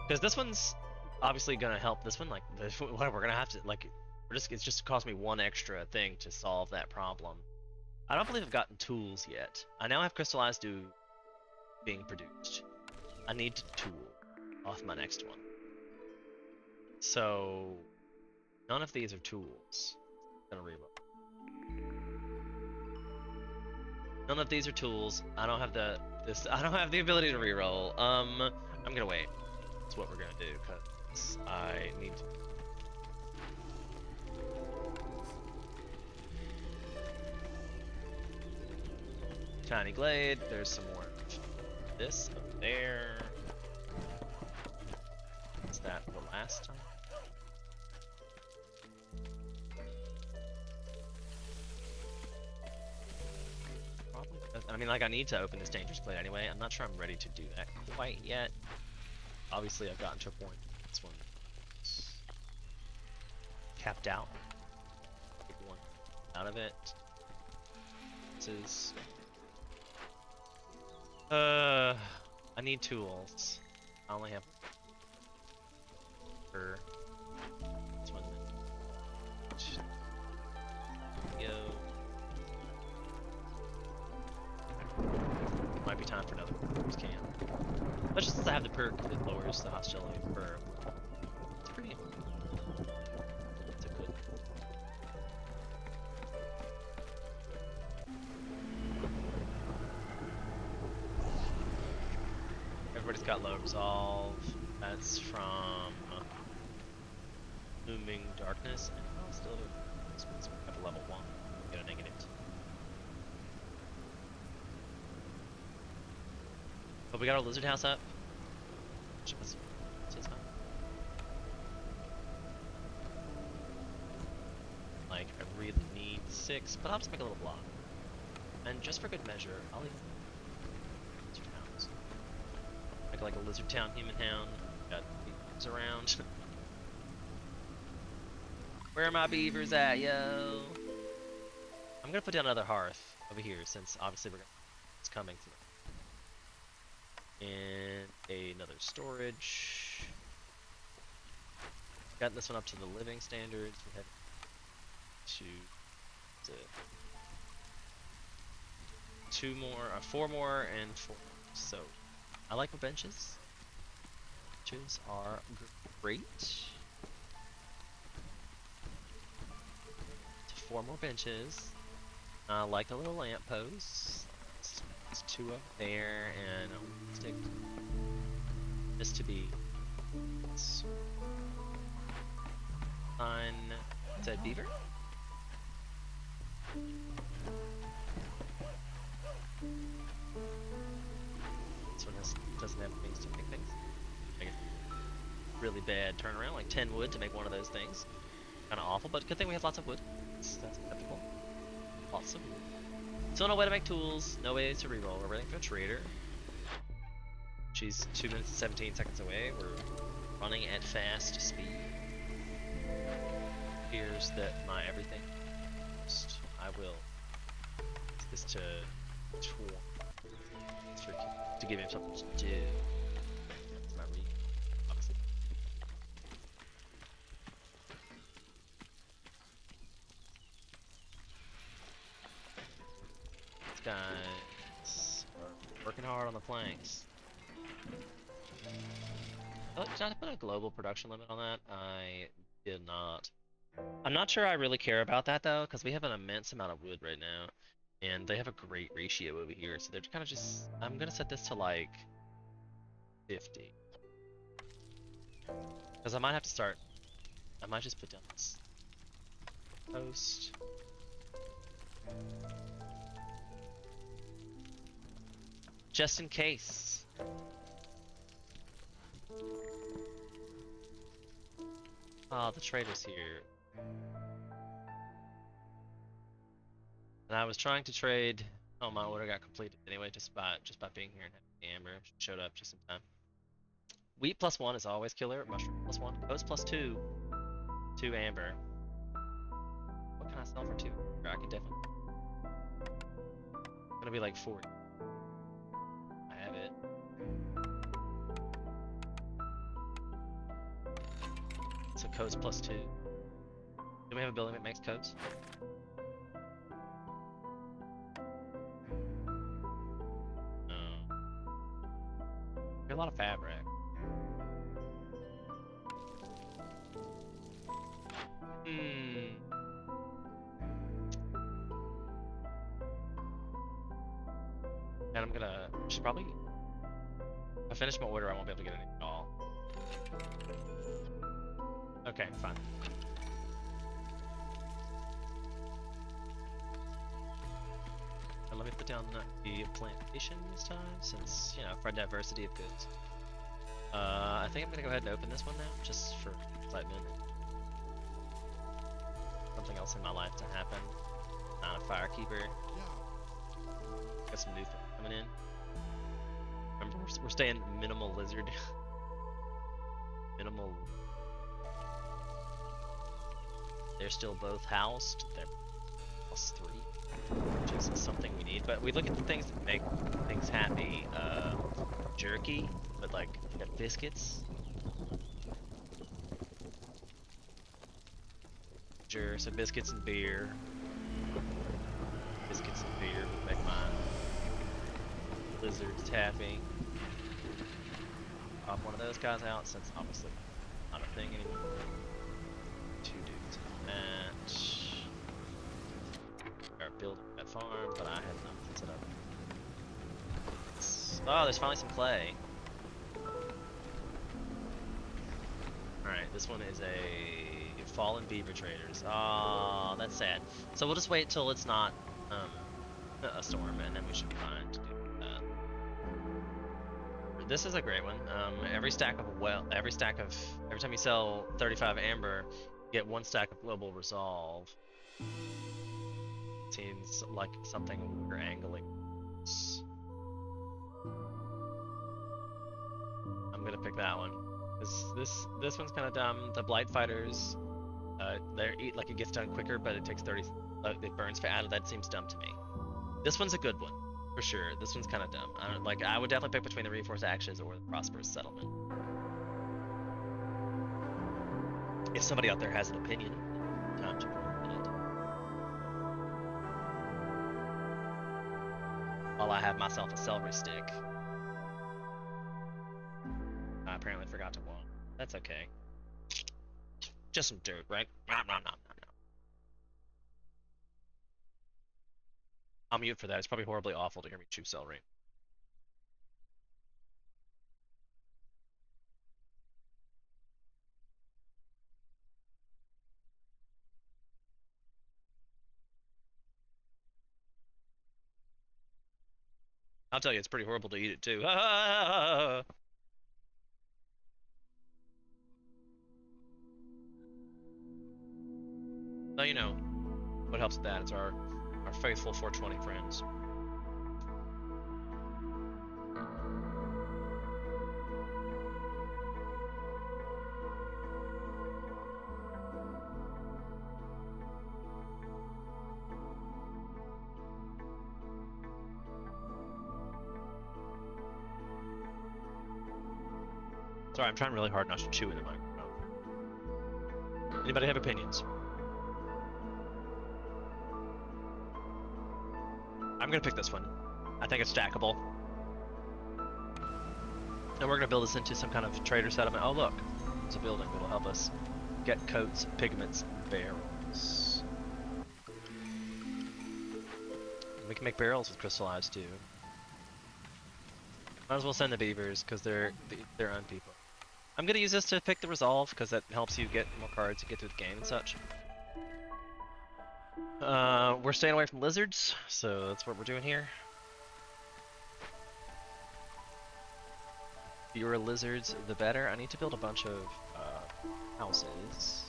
[SPEAKER 1] Because this one's obviously gonna help this one, like, we're gonna have to, like... It's just cost me 1 extra thing to solve that problem. I don't believe I've gotten tools yet. I now have crystallized dew being produced. I need to tool off my next one. So none of these are tools. I'm gonna reload. None of these are tools. I don't have I don't have the ability to reroll. I'm gonna wait. That's what we're gonna do because I need to. Tiny glade, there's some more of this up there. Is that the last time? Probably. I mean, like, I need to open this dangerous glade anyway. I'm not sure I'm ready to do that quite yet. Obviously, I've gotten to a point. This one's capped out. Take one out of it. This is. I need tools. I only have for this one. Go. Might be time for another can. But just since I have the perk that lowers the hostility for it's pretty. It's a good. Everybody's got low resolve. That's from Looming Darkness, and I'll still do this one's at level 1. Get a negative. But we got our lizard house up. Which was fun. Like, I really need 6, but I'll just make a little block. And just for good measure, I'll even lizard hounds. Make like a lizard town human hound. Got beavers around. Where are my beavers at, yo? I'm gonna put down another hearth over here since obviously it's coming through. And another storage. Got this one up to the living standards. We have two more, 4 more, and 4. So I like my benches. Benches are great. 4 more benches. I like the little lamp posts. There's 2 up there, and I'll stick this to be on said beaver. This one doesn't have things to make things. Make a really bad turnaround, like 10 wood to make one of those things. Kind of awful, but good thing we have lots of wood. That's acceptable. Lots of wood. Still no way to make tools, no way to reroll. We're waiting for a trader. She's 2 minutes and 17 seconds away. We're running at fast speed. Here's that my everything. I will use this to give him something to do. That's my read, obviously. These guys are working hard on the planks. Oh, did I put a global production limit on that? I did not. I'm not sure I really care about that though, because we have an immense amount of wood right now, and they have a great ratio over here, so they're kind of just. I'm gonna set this to like 50, because I might have to start. I might just put down this post. Just in case. Oh, the trader's here. And I was trying to trade. Oh, my order got completed anyway, just by being here and having Amber showed up just in time. Wheat +1 is always killer. Mushroom +1. Coast +2. 2 Amber. What can I sell for 2? I can definitely. It's gonna be like 40. I have it. So codes +2. Do we have a building that makes codes? No. There's a lot of fabric. And I'm gonna should probably. If I finish my order, I won't be able to get anything at all. Okay, fine. And let me put down the plantation this time, since, you know, for diversity of goods. I think I'm gonna go ahead and open this one now, just for excitement. Something else in my life to happen. Not a firekeeper. Got some new things coming in. Remember, we're staying minimal lizard. Minimal. They're still both housed. They're +3, which is something we need. But we look at the things that make things happy. Jerky, but like biscuits. Sure, so biscuits and beer. Biscuits and beer would make my lizards happy. Pop one of those guys out, since obviously not a thing anymore. 2 dudes in a match. Start building that farm, but I have nothing set up. Oh, there's finally some clay. Alright, this one is a fallen beaver traders. Oh, that's sad. So we'll just wait till it's not a storm, and then we should be fine to do that. This is a great one. Every time you sell 35 amber, you get 1 stack of global resolve. Seems like something we're angling. I'm gonna pick that one. This one's kind of dumb. The blight fighters, they eat like it gets done quicker, but it takes 30. It burns fat. That seems dumb to me. This one's a good one, for sure. This one's kind of dumb. I would definitely pick between the reinforced ashes or the prosperous settlement. If somebody out there has an opinion, time to put it. While I have myself a celery stick. I apparently forgot to walk. That's okay. Just some dirt, right? Nom, nom, nom, nom, nom. I'll mute for that. It's probably horribly awful to hear me chew celery. I'll tell you, it's pretty horrible to eat it too. So you know, what helps with that is our faithful 420 friends. Sorry, I'm trying really hard not to chew in the microphone. Anybody have opinions? I'm gonna pick this one. I think it's stackable. And we're gonna build this into some kind of trader settlement. Oh look, it's a building that'll help us get coats, pigments, barrels. We can make barrels with crystallized too. Might as well send the beavers because they're their own people. I'm gonna use this to pick the resolve because that helps you get more cards to get through the game and such. We're staying away from lizards, so that's what we're doing here. Fewer lizards, the better. I need to build a bunch of houses.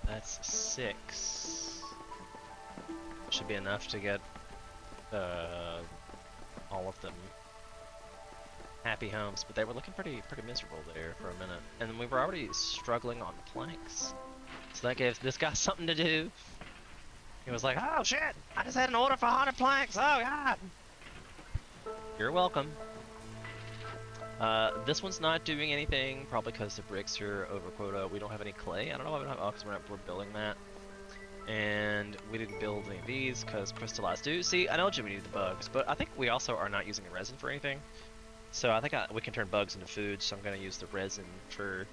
[SPEAKER 1] That's 6. Should be enough to get all of them happy homes, but they were looking pretty miserable there for a minute. And we were already struggling on planks. So that gave this guy something to do. He was like, oh shit, I just had an order for 100 planks, oh god! You're welcome. This one's not doing anything, probably because the bricks are over quota. We don't have any clay. I don't know why we don't have, oh, because we're building that. And we didn't build any of these because crystallized do. See, I know we need the bugs, but I think we also are not using the resin for anything. So I think we can turn bugs into food, so I'm going to use the resin for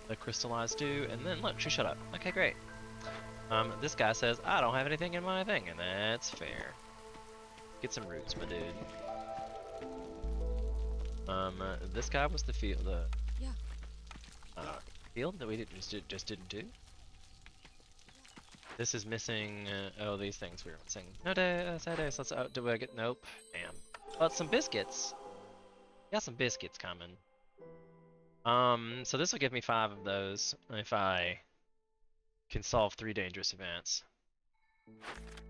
[SPEAKER 1] the crystallized do. And then look, she shut up. Okay, great. This guy says, I don't have anything in my thing, and that's fair. Get some roots, my dude. This guy was the field, field that we just didn't do. This is missing, oh, these things we were missing. No days, let's, do I get, nope, damn. But some biscuits. Got some biscuits coming. So this will give me 5 of those if I can solve 3 dangerous events.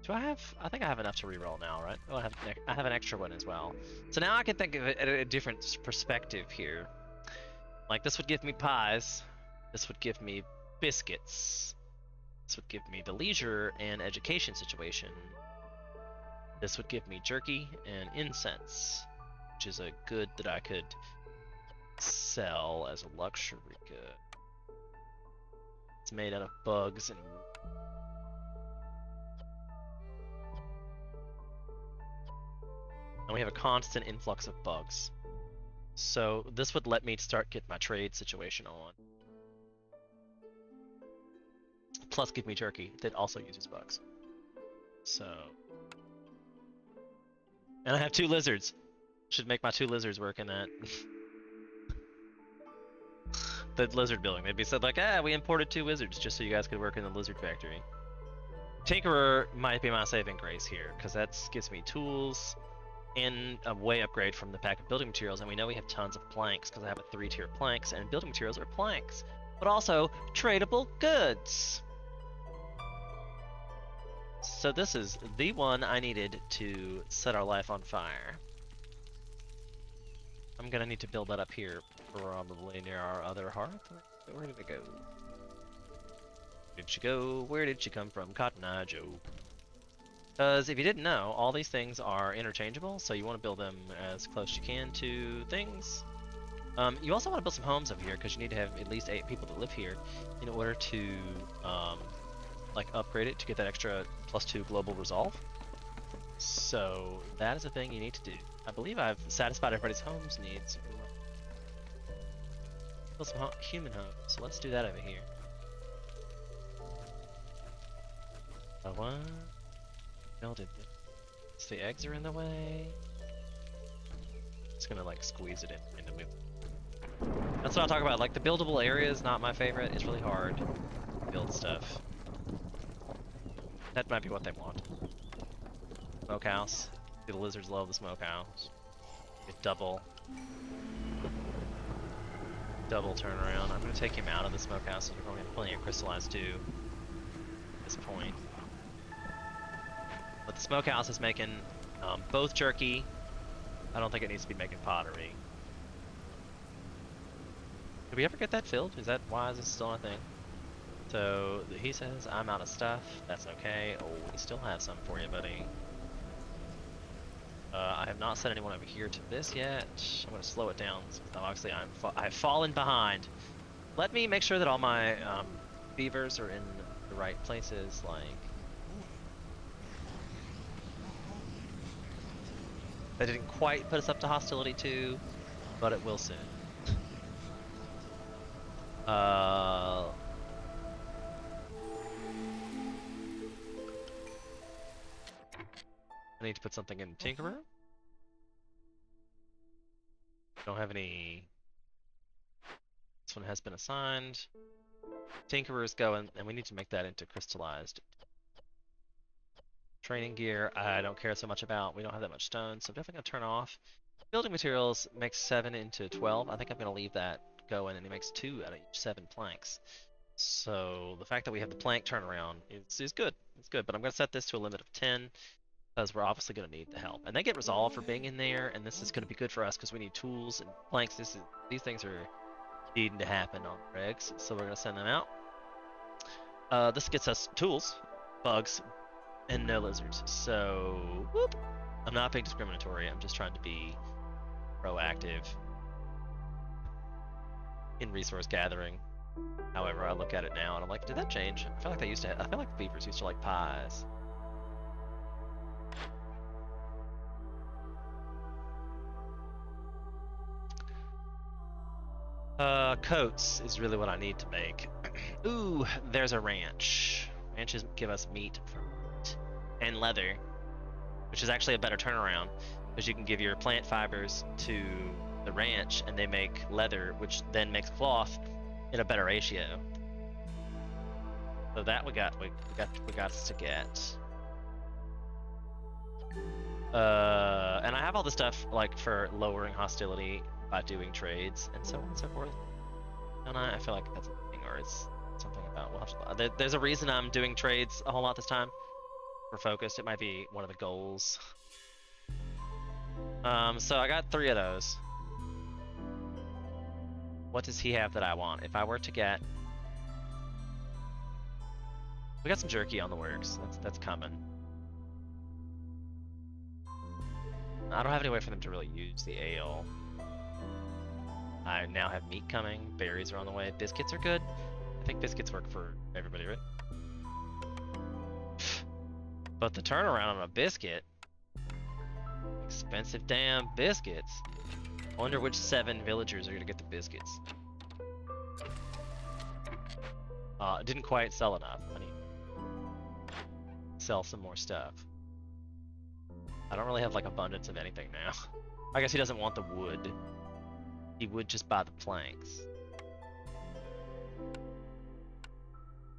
[SPEAKER 1] Do I have, I think I have enough to reroll now, right? Oh, I have an extra one as well. So now I can think of it at a different perspective here. Like this would give me pies. This would give me biscuits. This would give me the leisure and education situation. This would give me jerky and incense, which is a good that I could sell as a luxury good. It's made out of bugs and we have a constant influx of bugs. So this would let me start get my trade situation on. Plus give me jerky that also uses bugs. So, and I have 2 lizards. Should make my 2 lizards work in that. The lizard building. They'd be said like, ah, we imported 2 lizards just so you guys could work in the lizard factory. Tinkerer might be my saving grace here, because that gives me tools and a way upgrade from the pack of building materials, and we know we have tons of planks because I have a 3-tier planks, and building materials are planks, but also tradable goods. So this is the one I needed to set our life on fire. I'm gonna need to build that up here, probably near our other hearth. Where did it go? Where did she go? Where did she come from? Cotton Eye Joe. Because if you didn't know, all these things are interchangeable, so you want to build them as close as you can to things. You also want to build some homes over here because you need to have at least 8 people that live here in order to like upgrade it to get that extra +2 global resolve. So that is a thing you need to do. I believe I've satisfied everybody's homes needs. Build some human homes, so let's do that over here. What? Build it. So the eggs are in the way. Just gonna like squeeze it in into move. That's what I'll talk about. Like the buildable area is not my favorite. It's really hard to build stuff. That might be what they want. Smokehouse. The lizards love the smokehouse. Get double turnaround. I'm gonna take him out of the smokehouse so we're going to have plenty of crystallized too at this point. But the smokehouse is making both jerky. I don't think it needs to be making pottery. Did we ever get that filled? Why is this still a thing? So he says I'm out of stuff. That's okay. Oh, we still have some for you, buddy. I have not sent anyone over here to this yet. I'm going to slow it down. So obviously, I've fallen behind. Let me make sure that all my beavers are in the right places. Like, they didn't quite put us up to hostility 2, but it will soon. I need to put something in Tinkerer. Don't have any. This one has been assigned. Tinkerer is going, and we need to make that into crystallized. Training gear, I don't care so much about. We don't have that much stone, so I'm definitely going to turn off. Building materials makes 7 into 12. I think I'm going to leave that going, and it makes 2 out of each 7 planks. So the fact that we have the plank turnaround is good. It's good, but I'm going to set this to a limit of 10 because we're obviously going to need the help. And they get resolved for being in there, and this is going to be good for us because we need tools and planks. These things are needing to happen on regs, so we're going to send them out. This gets us tools, bugs, and no lizards. So, whoop. I'm not being discriminatory. I'm just trying to be proactive in resource gathering. However, I look at it now and I'm like, did that change? I feel like I feel like beavers used to like pies. Coats is really what I need to make. Ooh, there's a ranch. Ranches give us meat and leather, which is actually a better turnaround because you can give your plant fibers to the ranch and they make leather, which then makes cloth in a better ratio. So that we got to get. And I have all the stuff like for lowering hostility by doing trades and so on and so forth. And I feel like that's a thing, or it's something about there's a reason I'm doing trades a whole lot this time. We're focused. It might be one of the goals. So I got 3 of those. What does he have that I want? If I were to get, we got some jerky on the works. That's coming. I don't have any way for them to really use the ale. I now have meat coming. Berries are on the way. Biscuits are good. I think biscuits work for everybody, right? But the turnaround on a biscuit, expensive damn biscuits. I wonder which 7 villagers are gonna get the biscuits. Didn't quite sell enough. I need to sell some more stuff. I don't really have like abundance of anything now. I guess he doesn't want the wood. He would just buy the planks.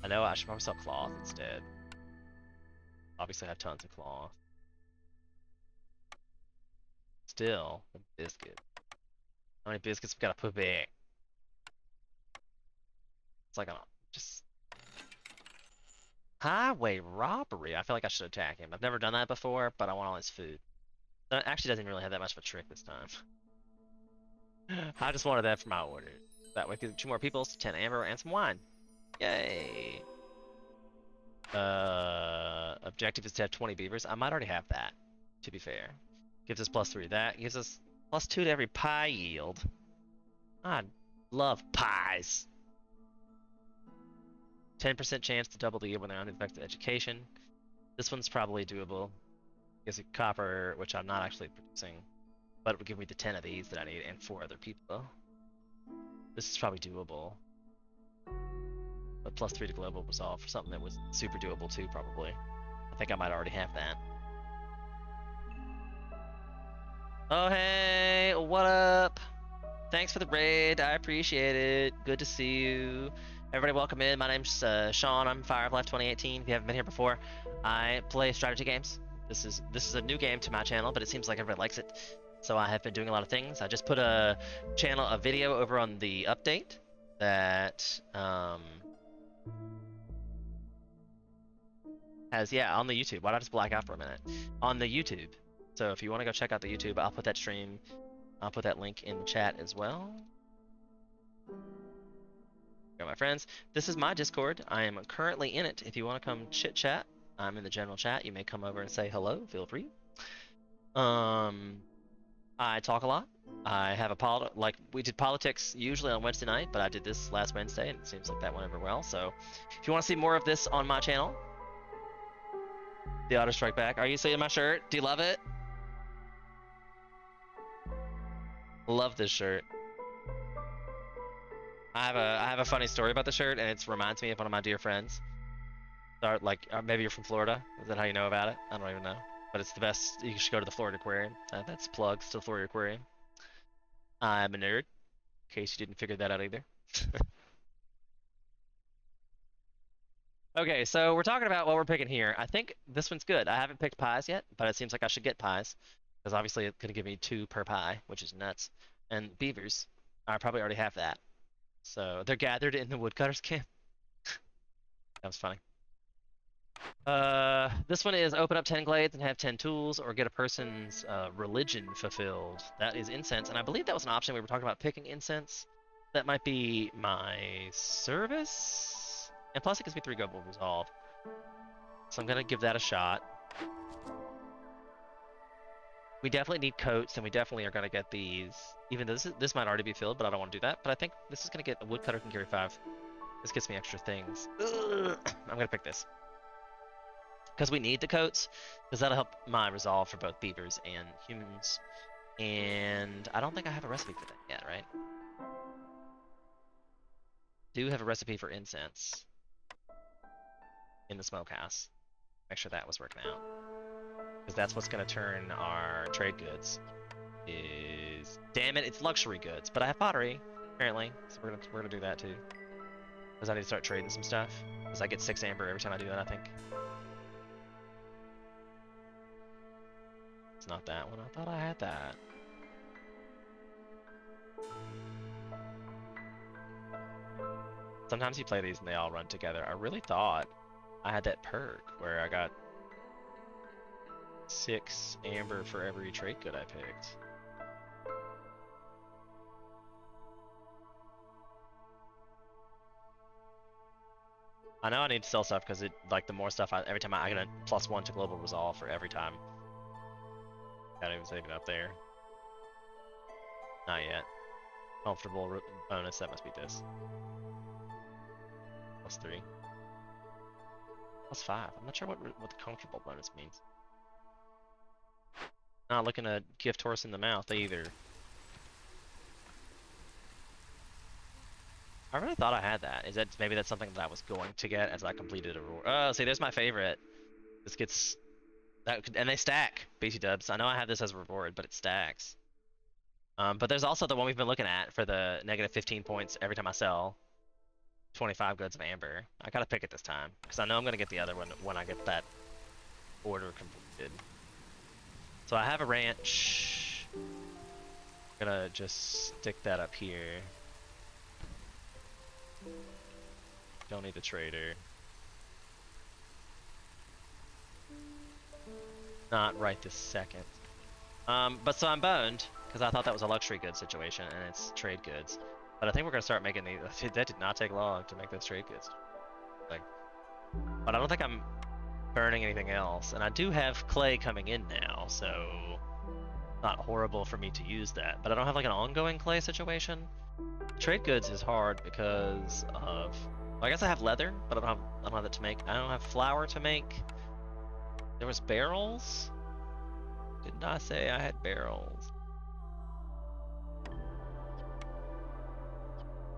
[SPEAKER 1] I know I should probably sell cloth instead. Obviously I have tons of cloth. Still, a biscuit. How many biscuits we gotta put back? It's like just highway robbery. I feel like I should attack him. I've never done that before, but I want all his food. That actually doesn't really have that much of a trick this time. I just wanted that for my order. That way, 2 more people, 10 amber, and some wine. Yay! Objective is to have 20 beavers. I might already have that, to be fair. Gives us +3. That gives us +2 to every pie yield. I love pies. 10% chance to double the year when they're unaffected education. This one's probably doable. Gives you copper, which I'm not actually producing, but it would give me the 10 of these that I need and 4 other people. This is probably doable. But +3 to global resolve for something that was super doable too, probably. I think I might already have that. Oh hey, what up? Thanks for the raid, I appreciate it. Good to see you. Everybody welcome in. My name's Sean, I'm Fire of Life 2018. If you haven't been here before, I play strategy games. This is a new game to my channel, but it seems like everybody likes it. So I have been doing a lot of things. I just put a video over on the update that has, yeah, on the YouTube. Why not just black out for a minute? On the YouTube. So if you want to go check out the YouTube, I'll put that stream, I'll put that link in the chat as well. Go, my friends. This is my Discord. I am currently in it. If you want to come chit chat, I'm in the general chat. You may come over and say hello. Feel free. I talk a lot. I have a like we did politics usually on Wednesday night, but I did this last Wednesday, and it seems like that went over well. So, if you want to see more of this on my channel, the Auto Strike Back. Are you seeing my shirt? Do you love it? Love this shirt. I have a funny story about the shirt, and it reminds me of one of my dear friends. Like maybe you're from Florida. Is that how you know about it? I don't even know. But it's the best. You should go to the Florida Aquarium. That's plugs to the Florida Aquarium. I'm a nerd, in case you didn't figure that out either. Okay, so we're talking about what we're picking here. I think this one's good. I haven't picked pies yet, but it seems like I should get pies. Because obviously it's going to give me 2 per pie, which is nuts. And beavers, I probably already have that. So they're gathered in the woodcutter's camp. That was funny. This one is open up 10 glades and have 10 tools, or get a person's religion fulfilled. That is incense, and I believe that was an option. We were talking about picking incense. That might be my service. And plus it gives me 3 global resolve. So I'm gonna give that a shot. We definitely need coats, and we definitely are gonna get these. Even though this might already be filled, but I don't want to do that. But I think this is gonna get a woodcutter can carry 5. This gets me extra things. Ugh. I'm gonna pick this. Because we need the coats, because that'll help my resolve for both beavers and humans. And I don't think I have a recipe for that yet, right? Do have a recipe for incense in the smokehouse. Make sure that was working out. Because that's what's going to turn our trade goods. Damn it, it's luxury goods. But I have pottery, apparently. So we're gonna do that too. Because I need to start trading some stuff. Because I get 6 amber every time I do that, I think. It's not that one. I thought I had that. Sometimes you play these and they all run together. I really thought I had that perk where I got 6 amber for every trade good I picked. I know I need to sell stuff because it, like, the more stuff every time I get a +1 to global resolve for every time. Not even saving up there. Not yet. Comfortable bonus, that must be this. +3. +5. I'm not sure what the comfortable bonus means. Not looking to gift horse in the mouth either. I really thought I had that. Is that maybe that's something that I was going to get as I completed a reward? Oh, see, there's my favorite. This gets that, and they stack. BT dubs. I know I have this as a reward, but it stacks. But there's also the one we've been looking at for the negative 15 points every time I sell 25 goods of amber. I gotta pick it this time because I know I'm gonna get the other one when I get that order completed. So I have a ranch. I'm gonna just stick that up here. Don't need the trader. Not right this second. But so I'm boned because I thought that was a luxury goods situation and it's trade goods. But I think we're gonna start making these. That did not take long to make those trade goods. Like, but I don't think I'm burning anything else, and I do have clay coming in now, so not horrible for me to use that. But I don't have like an ongoing clay situation. Trade goods is hard because of. Well, I guess I have leather, but I don't have that to make. I don't have flour to make. There was barrels. Did not say I had barrels.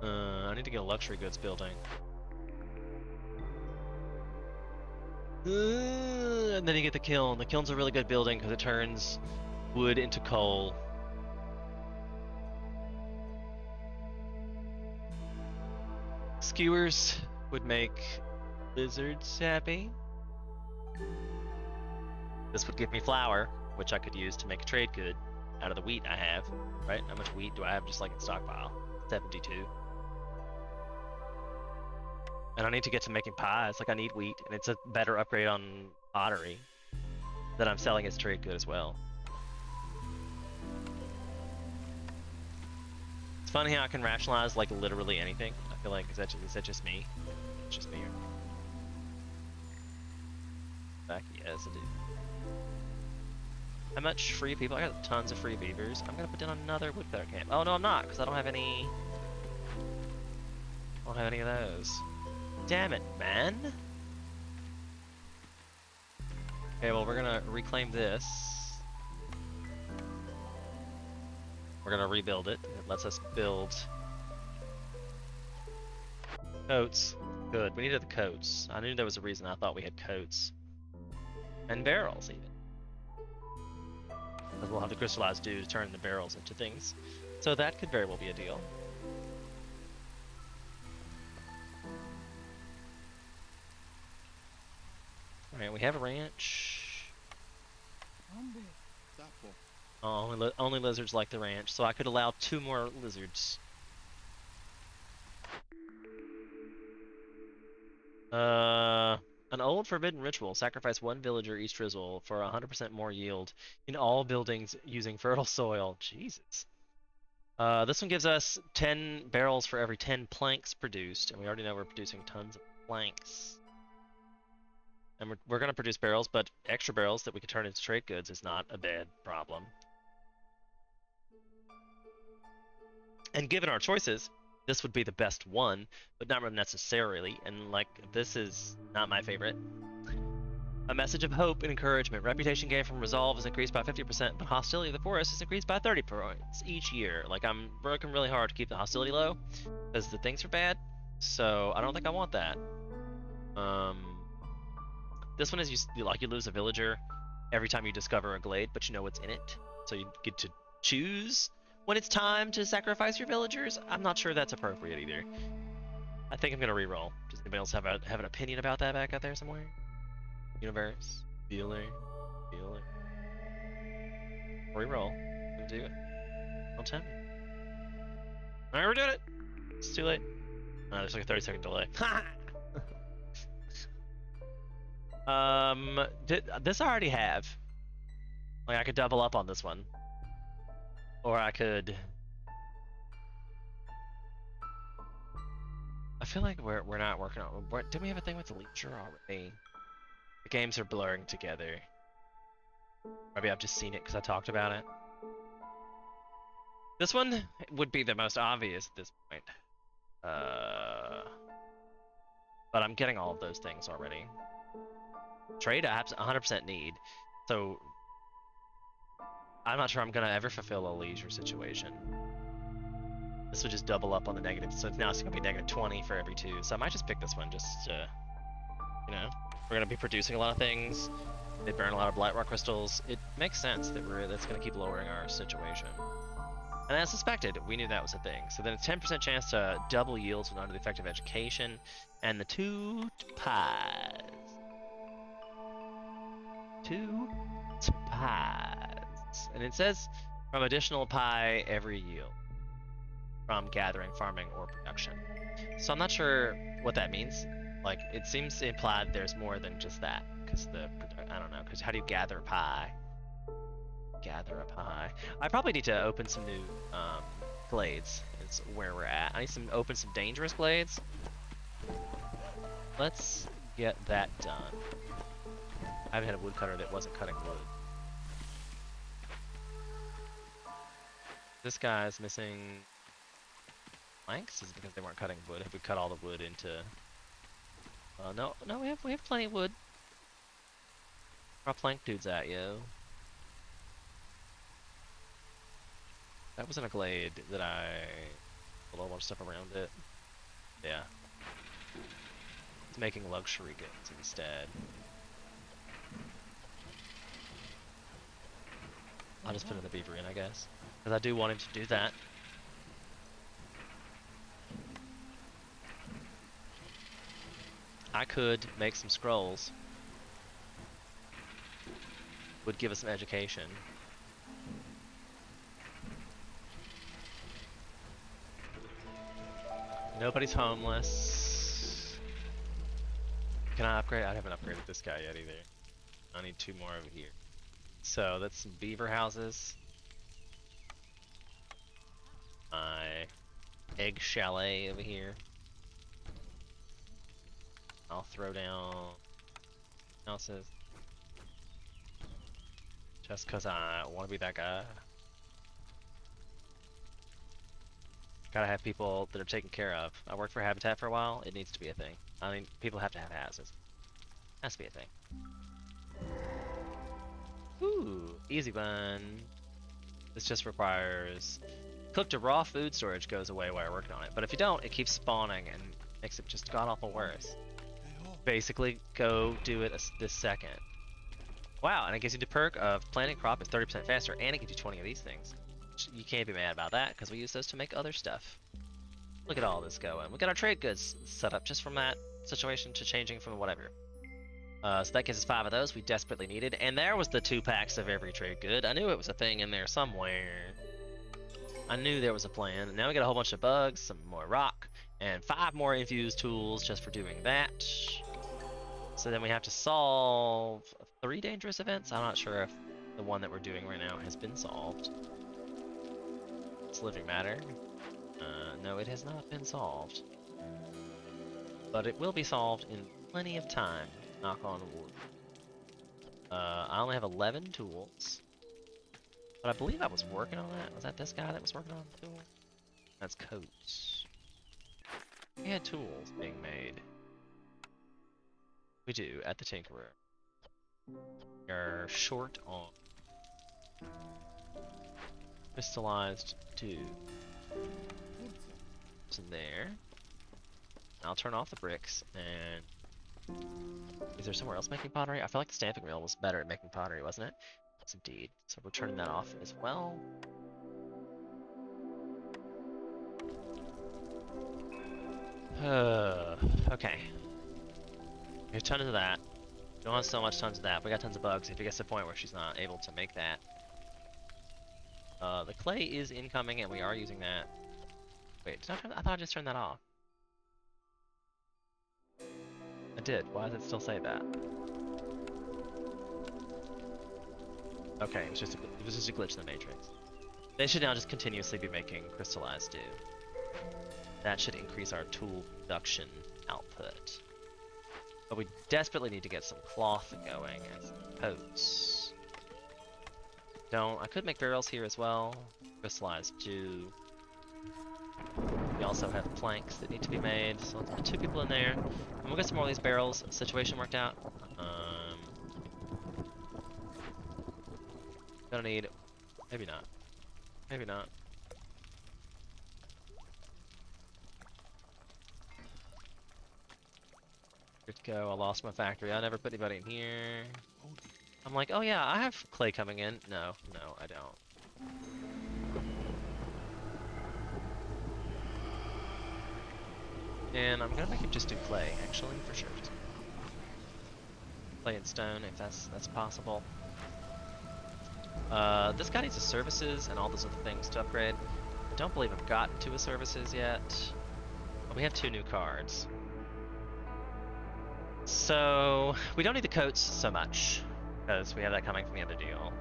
[SPEAKER 1] I need to get a luxury goods building. And then you get the kiln. The kiln's a really good building because it turns wood into coal. Skewers would make lizards happy. This would give me flour, which I could use to make a trade good out of the wheat I have, right? How much wheat do I have just like in stockpile? 72. And I need to get to making pies. Like, I need wheat, and it's a better upgrade on pottery that I'm selling as trade good as well. It's funny how I can rationalize like literally anything. I feel like is that just me? It's just me. Back, yes, I do. How much free people? I got tons of free beavers. I'm gonna put in another woodcutter camp. Oh no, I'm not, because I don't have any. I don't have any of those. Damn it, man. Okay, well we're gonna reclaim this. We're gonna rebuild it. It lets us build coats. Good. We needed the coats. I knew there was a reason I thought we had coats. And barrels, even. Because we'll have the crystallized dew to turn the barrels into things. So that could very well be a deal. Alright, we have a ranch. Oh, only lizards like the ranch, so I could allow 2 more lizards. An old forbidden ritual. Sacrifice 1 villager each drizzle for 100% more yield in all buildings using fertile soil. Jesus. This one gives us 10 barrels for every 10 planks produced, and we already know we're producing tons of planks. And we're going to produce barrels, but extra barrels that we can turn into trade goods is not a bad problem. And given our choices, this would be the best one, but not necessarily, and like, this is not my favorite. A message of hope and encouragement. Reputation gain from resolve is increased by 50%, but hostility of the forest is increased by 30 points each year. Like, I'm working really hard to keep the hostility low, because the things are bad, so I don't think I want that. This one is you lose a villager every time you discover a glade, but you know what's in it, so you get to choose when it's time to sacrifice your villagers. I'm not sure that's appropriate either. I think I'm gonna reroll. Does anybody else have an opinion about that back out there somewhere? Universe, feeler. Reroll. Gonna do it. Don't tell me. Alright, we're doing it. It's too late. There's like a 30-second delay. This I already have. Like, I could double up on this one. Or I could... I feel like we're not working on... Didn't we have a thing with the leisure already? The games are blurring together. Maybe I've just seen it because I talked about it. This one would be the most obvious at this point. But I'm getting all of those things already. Trade, I 100% need. So, I'm not sure I'm going to ever fulfill a leisure situation. This would just double up on the negative, so now it's going to be negative 20 for every 2. So I might just pick this one just to, you know, we're going to be producing a lot of things. They burn a lot of blight rock crystals. It makes sense that that's going to keep lowering our situation. And as suspected, we knew that was a thing. So then it's 10% chance to double yields when under the effect of education, and the 2 pies. 2 pies. And it says from additional pie every yield. From gathering, farming, or production. So I'm not sure what that means. Like, it seems implied there's more than just that. Because I don't know, because how do you gather a pie? Gather a pie. I probably need to open some new glades. It's where we're at. I need to open some dangerous glades. Let's get that done. I haven't had a woodcutter that wasn't cutting wood. This guy's missing planks. Is it because they weren't cutting wood? Have we cut all the wood into? No, we have plenty of wood. Where our plank dudes at, yo? That wasn't a glade that I put a whole bunch of stuff around it. Yeah. It's making luxury goods instead. I'll just put in the beaver in, I guess. Because I do want him to do that. I could make some scrolls. Would give us some education. Nobody's homeless. Can I upgrade? I haven't upgraded this guy yet either. I need 2 more over here. So that's some beaver houses. My egg chalet over here. I'll throw down houses. Just because I want to be that guy. Gotta have people that are taken care of. I worked for Habitat for a while. It needs to be a thing. I mean, people have to have houses. Has to be a thing. Ooh, easy one. This just requires cooked to raw food storage goes away while you're working on it. But if you don't, it keeps spawning and makes it just god awful worse. Basically, go do it this second. Wow, and it gives you the perk of planting crop is 30% faster, and it gives you 20 of these things. You can't be mad about that because we use those to make other stuff. Look at all this going. We got our trade goods set up just from that situation to changing from whatever. So that gives us 5 of those we desperately needed, and there was the 2 packs of every trade good. I knew it was a thing in there somewhere. I knew there was a plan. And now we got a whole bunch of bugs, some more rock, and 5 more infused tools just for doing that. So then we have to solve 3 dangerous events. I'm not sure if the one that we're doing right now has been solved. It's living matter. No, it has not been solved. But it will be solved in plenty of time. Knock on wood. I only have 11 tools. But I believe I was working on that. Was that this guy that was working on the tool? That's coats. We had tools being made. We do, at the Tinkerer. We are short on crystallized 2. It's in there. I'll turn off the bricks, and is there somewhere else making pottery? I feel like the stamping wheel was better at making pottery, wasn't it? Yes, indeed. So we're turning that off as well. Okay. We have tons of that. We don't have so much tons of that. We got tons of bugs. If it gets to the point where she's not able to make that. The clay is incoming, and we are using that. Wait, I thought I just turned that off. I did. Why does it still say that? Okay, it was just a glitch in the matrix. They should now just continuously be making crystallized dew. That should increase our tool production output. But we desperately need to get some cloth going and some coats. I could make barrels here as well. Crystallized dew. We also have planks that need to be made, so let's put 2 people in there. And we'll get some more of these barrels. Situation worked out. Gonna need... Maybe not. Maybe not. Good to go. I lost my factory. I never put anybody in here. I'm like, oh yeah, I have clay coming in. No, I don't. And I'm gonna make him just do clay, actually, for sure. Just clay and stone, if that's possible. This guy needs his services and all those other things to upgrade. I don't believe I've gotten to his services yet. But we have 2 new cards. So, we don't need the coats so much, because we have that coming from the other deal.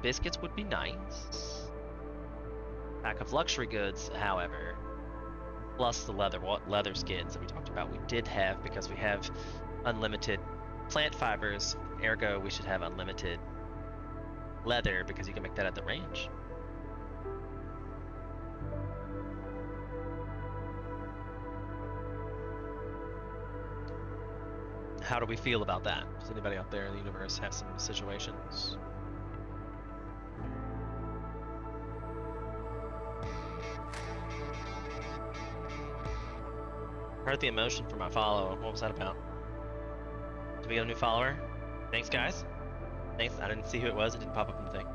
[SPEAKER 1] Biscuits would be nice. Pack of luxury goods, however, plus the leather skins that we talked about, we did have because we have unlimited plant fibers, ergo we should have unlimited leather because you can make that at the range. How do we feel about that? Does anybody out there in the universe have some situations? Heard the emotion for my follow. What was that about? Did we get a new follower? Thanks, guys. Thanks. I didn't see who it was. It didn't pop up in the thing.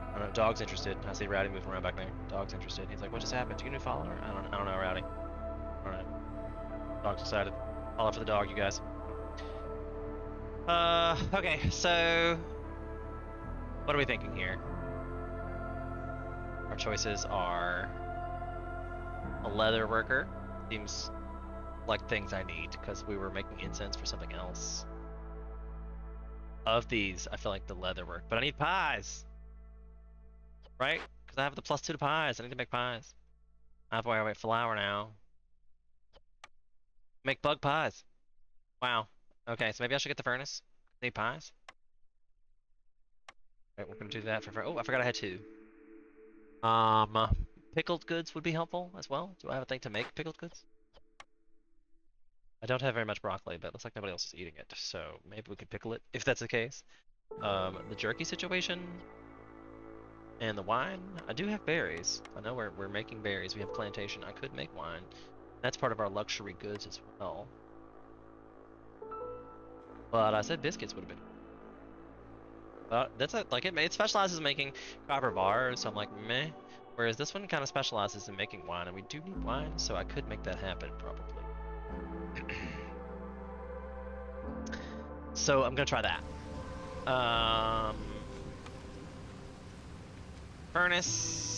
[SPEAKER 1] I don't know. Dog's interested. I see Rowdy moving around back there. Dog's interested. He's like, what just happened? Do you get a new follower? I don't know, Rowdy. Alright. Dog's excited. Follow for the dog, you guys. Okay, so... What are we thinking here? Our choices are... A leather worker. Seems like things I need, because we were making incense for something else. Of these, I feel like the leather work. But I need pies! Right? Because I have the +2 to pies. I need to make pies. I have to wait flour now. Make bug pies. Wow. Okay, so maybe I should get the furnace. Need pies. Right, we're gonna do that for. Oh, I forgot I had two. Pickled goods would be helpful as well. Do I have a thing to make pickled goods? I don't have very much broccoli, but it looks like nobody else is eating it, so maybe we could pickle it if that's the case. The jerky situation and the wine. I do have berries. I know we're making berries. We have plantation. I could make wine. That's part of our luxury goods as well. But I said biscuits would have been. But that's it. Like it specializes in making copper bars, so I'm like meh. Whereas this one kind of specializes in making wine, and we do need wine, so I could make that happen probably. So I'm gonna try that. Furnace.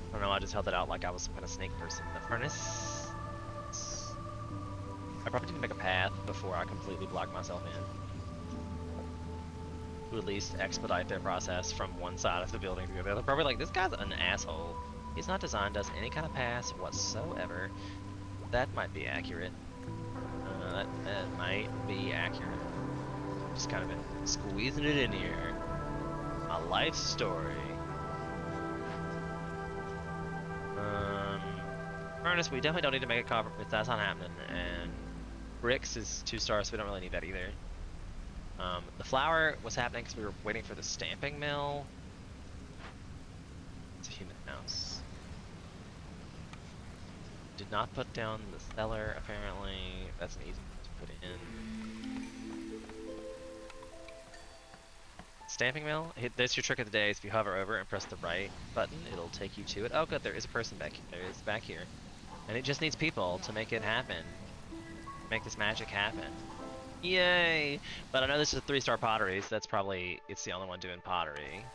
[SPEAKER 1] I don't know. I just held it out like I was some kind of snake person. The furnace. I probably need to make a path before I completely block myself in. To at least expedite their process from one side of the building to the other. They're probably like, this guy's an asshole. He's not designed us any kind of pass whatsoever. That might be accurate. That might be accurate. Just kind of been squeezing it in here. My life story. Furnace, we definitely don't need to make a copper, but that's not happening. And bricks is 2 stars, so we don't really need that either. The flour was happening because we were waiting for the stamping mill. It's a human house. Did not put down the cellar, apparently. That's an easy one to put in. Stamping mill? That's your trick of the day, is if you hover over and press the right button, it'll take you to it. Oh good, there is a person back here. There is back here. And it just needs people to make it happen. Make this magic happen. Yay! But I know this is a 3-star pottery, so that's probably, it's the only one doing pottery.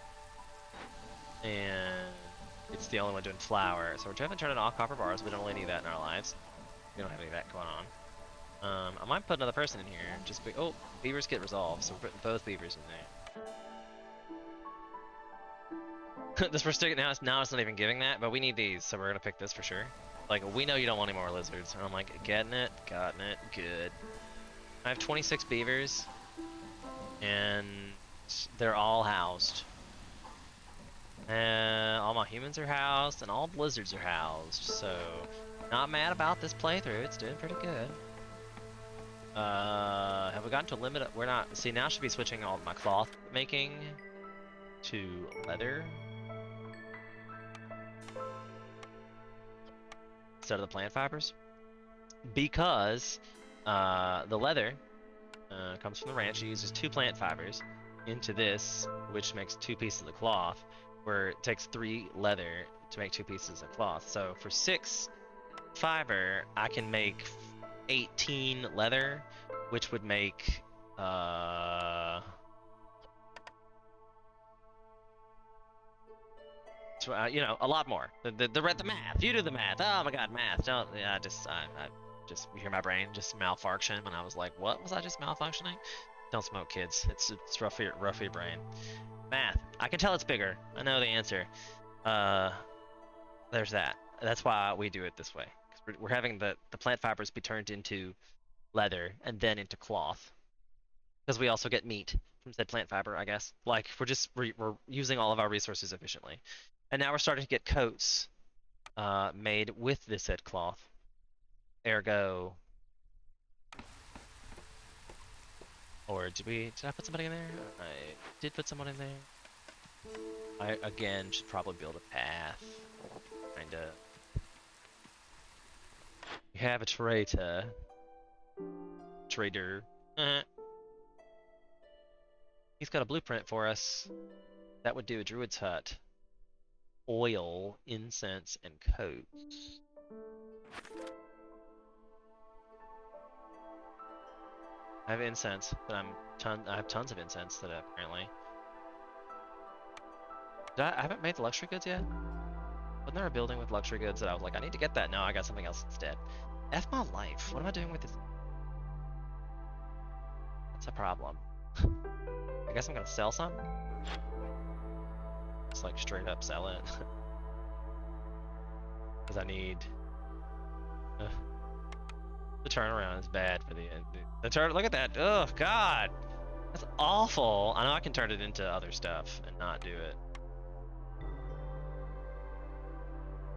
[SPEAKER 1] And it's the only one doing flour. So we're trying to turn it off copper bars. We don't really need that in our lives. We don't have any of that going on. I might put another person in here. Just be, oh, beavers get resolved, so we're putting both beavers in there. This we're sticking now. Now it's not even giving that, but we need these, so we're gonna pick this for sure. Like we know you don't want any more lizards, and I'm like, getting it, gotten it, good. I have 26 beavers, and they're all housed. All my humans are housed, and all the lizards are housed, so not mad about this playthrough. It's doing pretty good. Have we gotten to a limit? We're not. See, now I should be switching all my cloth making to leather instead of the plant fibers, because the leather comes from the ranch. It uses 2 plant fibers into this, which makes 2 pieces of cloth, where it takes 3 leather to make 2 pieces of cloth. So for 6 fiber, I can make 18 leather, which would make you know, a lot more. The math. You do the math. Oh my god, math. Don't. Yeah, I just you hear my brain just malfunction when I was like, what was I just malfunctioning? Don't smoke, kids. It's rough for your brain. Math. I can tell it's bigger. I know the answer. There's that. That's why we do it this way. Because we're having the plant fibers be turned into leather and then into cloth. Because we also get meat from said plant fiber, I guess. Like we're using all of our resources efficiently. And now we're starting to get coats made with this said cloth. Ergo. Or did I put somebody in there? I did put someone in there. I again should probably build a path. Kinda. We have a traitor. Trader. He's got a blueprint for us. That would do a druid's hut. Oil, incense, and coats. I have incense, but I have tons of incense that apparently. I haven't made the luxury goods yet? Wasn't there a building with luxury goods that I was like, I need to get that? No, I got something else instead. F my life. What am I doing with this? That's a problem. I guess I'm gonna sell some? Just like straight up sell it. Because I need Ugh. The turnaround is bad for the end. The turn. Look at that. Oh God, that's awful. I know I can turn it into other stuff and not do it.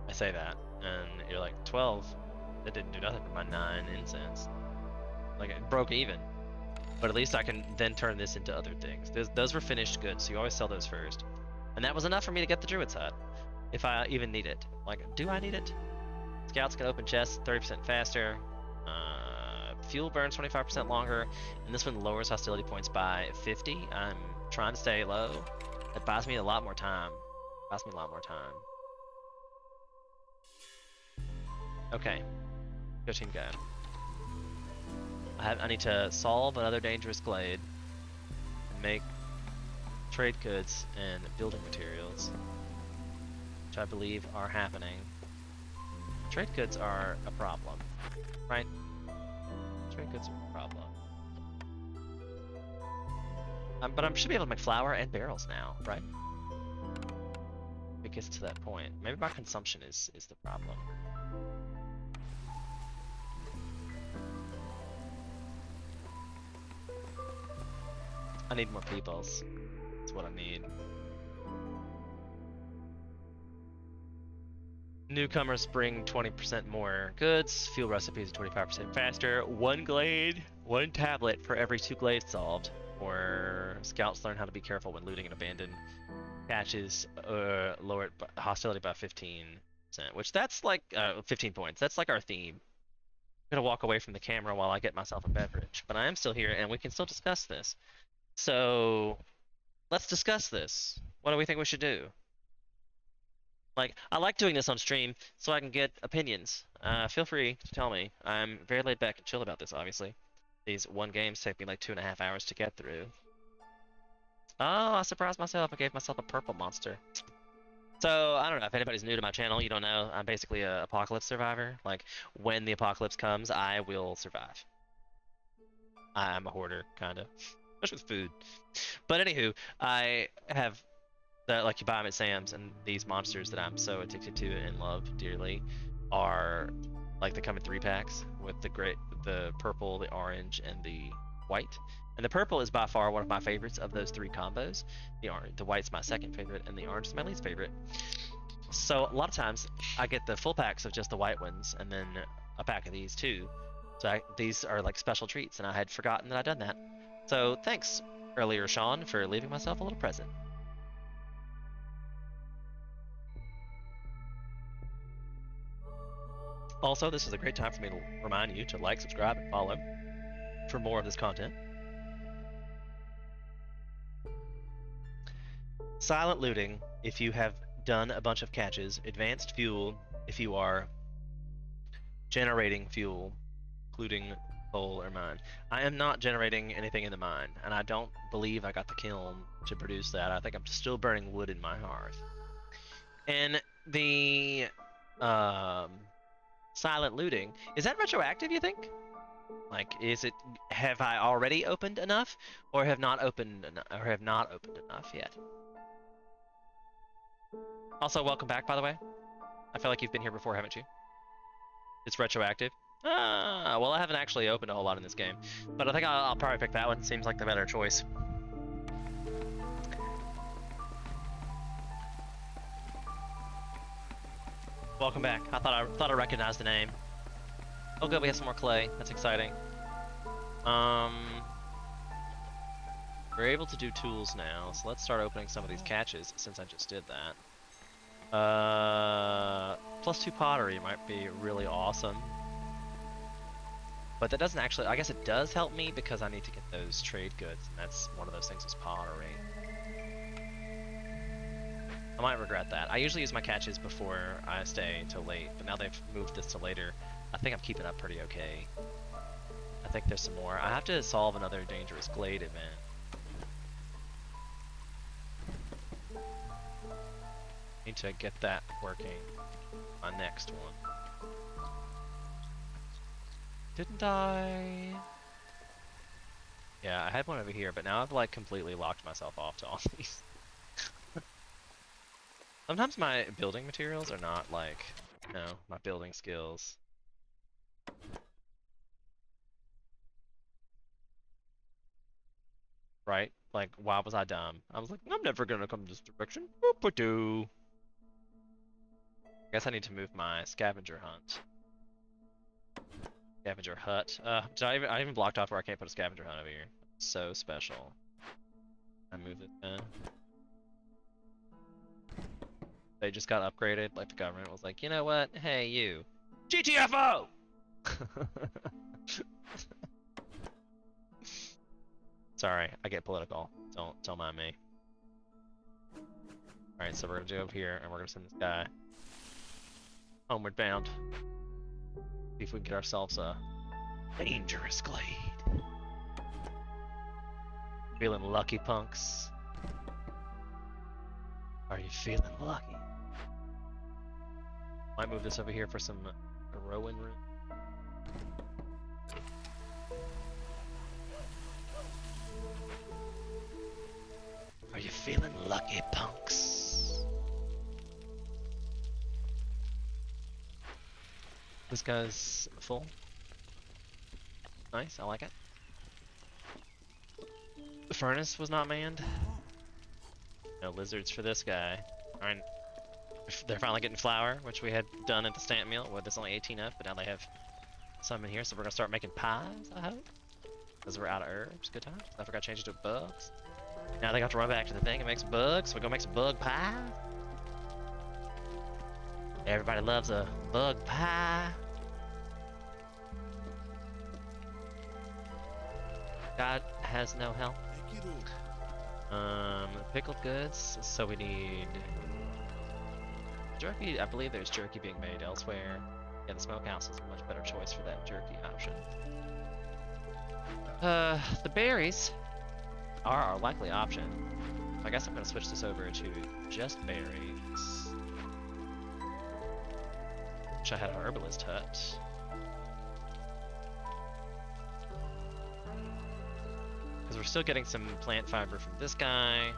[SPEAKER 1] I say that, and you're like 12. That didn't do nothing for my 9 incense. Like it broke even. But at least I can then turn this into other things. Those were finished goods, so you always sell those first. And that was enough for me to get the Druid's Hut. If I even need it. Like, do I need it? Scouts can open chests 30% faster. Fuel burns 25% longer. And this one lowers hostility points by 50. I'm trying to stay low. That buys me a lot more time. Buys me a lot more time. Okay. Go team go. I need to solve another dangerous glade and make trade goods and building materials, which I believe are happening. Trade goods are a problem, right? Trade goods are a problem. But I should be able to make flour and barrels now, right? If it gets to that point. Maybe my consumption is the problem. I need more peoples. That's what I need. Newcomers bring 20% more goods. Fuel recipes 25% faster. 1 glade, 1 tablet for every 2 glades solved. Or scouts learn how to be careful when looting and abandoned caches. Lower hostility by 15%. Which that's like 15 points. That's like our theme. I'm gonna walk away from the camera while I get myself a beverage. But I am still here and we can still discuss this. So let's discuss this. What do we think we should do? Like, I like doing this on stream so I can get opinions. Feel free to tell me. I'm very laid back and chill about this, obviously. These 1 games take me like 2.5 hours to get through. Oh, I surprised myself. I gave myself a purple monster. So, I don't know if anybody's new to my channel, you don't know. I'm basically a apocalypse survivor. Like, when the apocalypse comes, I will survive. I'm a hoarder, kinda. Especially with food. But anywho, I have like you buy them at Sam's, and these monsters that I'm so addicted to and love dearly are like they come in 3 packs with the purple, the orange, and the white. And the purple is by far one of my favorites of those 3 combos. The white's my second favorite, and the orange is my least favorite. So a lot of times I get the full packs of just the white ones, and then a pack of these too. So these are like special treats, and I had forgotten that I'd done that. So thanks earlier, Sean, for leaving myself a little present. Also, this is a great time for me to remind you to like, subscribe, and follow for more of this content. Silent looting if you have done a bunch of catches. Advanced fuel if you are generating fuel, including coal or mine. I am not generating anything in the mine, and I don't believe I got the kiln to produce that. I think I'm still burning wood in my hearth. And the silent looting, is that retroactive, you think? Like, have I already opened enough, or have not opened enough yet? Also, welcome back, by the way. I feel like you've been here before, haven't you? It's retroactive. Ah, well, I haven't actually opened a whole lot in this game, but I think I'll probably pick that one. Seems like the better choice. Welcome back. I thought I recognized the name. Oh, good, we have some more clay. That's exciting. We're able to do tools now, so let's start opening some of these catches since I just did that. +2 pottery might be really awesome. But that doesn't actually, I guess it does help me because I need to get those trade goods, and that's one of those things is pottery. I might regret that. I usually use my catches before I stay until late, but now they've moved this to later. I think I'm keeping up pretty okay. I think there's some more. I have to solve another dangerous glade event. Need to get that working. My next one. Didn't I? Yeah, I had one over here, but now I've like completely locked myself off to all these. Sometimes my building materials are not like, you know, my building skills. Right? Like, why was I dumb? I was like, I'm never gonna come this direction. Boop-a-doo. Guess I need to move my scavenger hunt. Scavenger hut. I even blocked off where I can't put a scavenger hunt over here. So special. I move it in. They just got upgraded. Like the government was like, you know what? Hey, you. GTFO! Sorry, I get political. Don't mind me. Alright, so we're gonna do over here and we're gonna send this guy homeward bound. See if we can get ourselves a dangerous glade. Feeling lucky, punks? Are you feeling lucky? Might move this over here for some Rowan room. Are you feeling lucky, punks? This guy's full. Nice, I like it. The furnace was not manned. No lizards for this guy. Alright. They're finally getting flour, which we had done at the stamp meal. Well, there's only 18 of, but now they have some in here, so we're gonna start making pies, I hope. Because we're out of herbs. Good times. I forgot to change it to bugs. Now they have to run back to the thing and make some bugs, so we're gonna make some bug pie. Everybody loves a bug pie. God has no help. Pickled goods, so we need jerky. I believe there's jerky being made elsewhere. Yeah, the smokehouse is a much better choice for that jerky option. The berries are our likely option. So I guess I'm gonna switch this over to just berries. Wish I had an herbalist hut. Because we're still getting some plant fiber from this guy.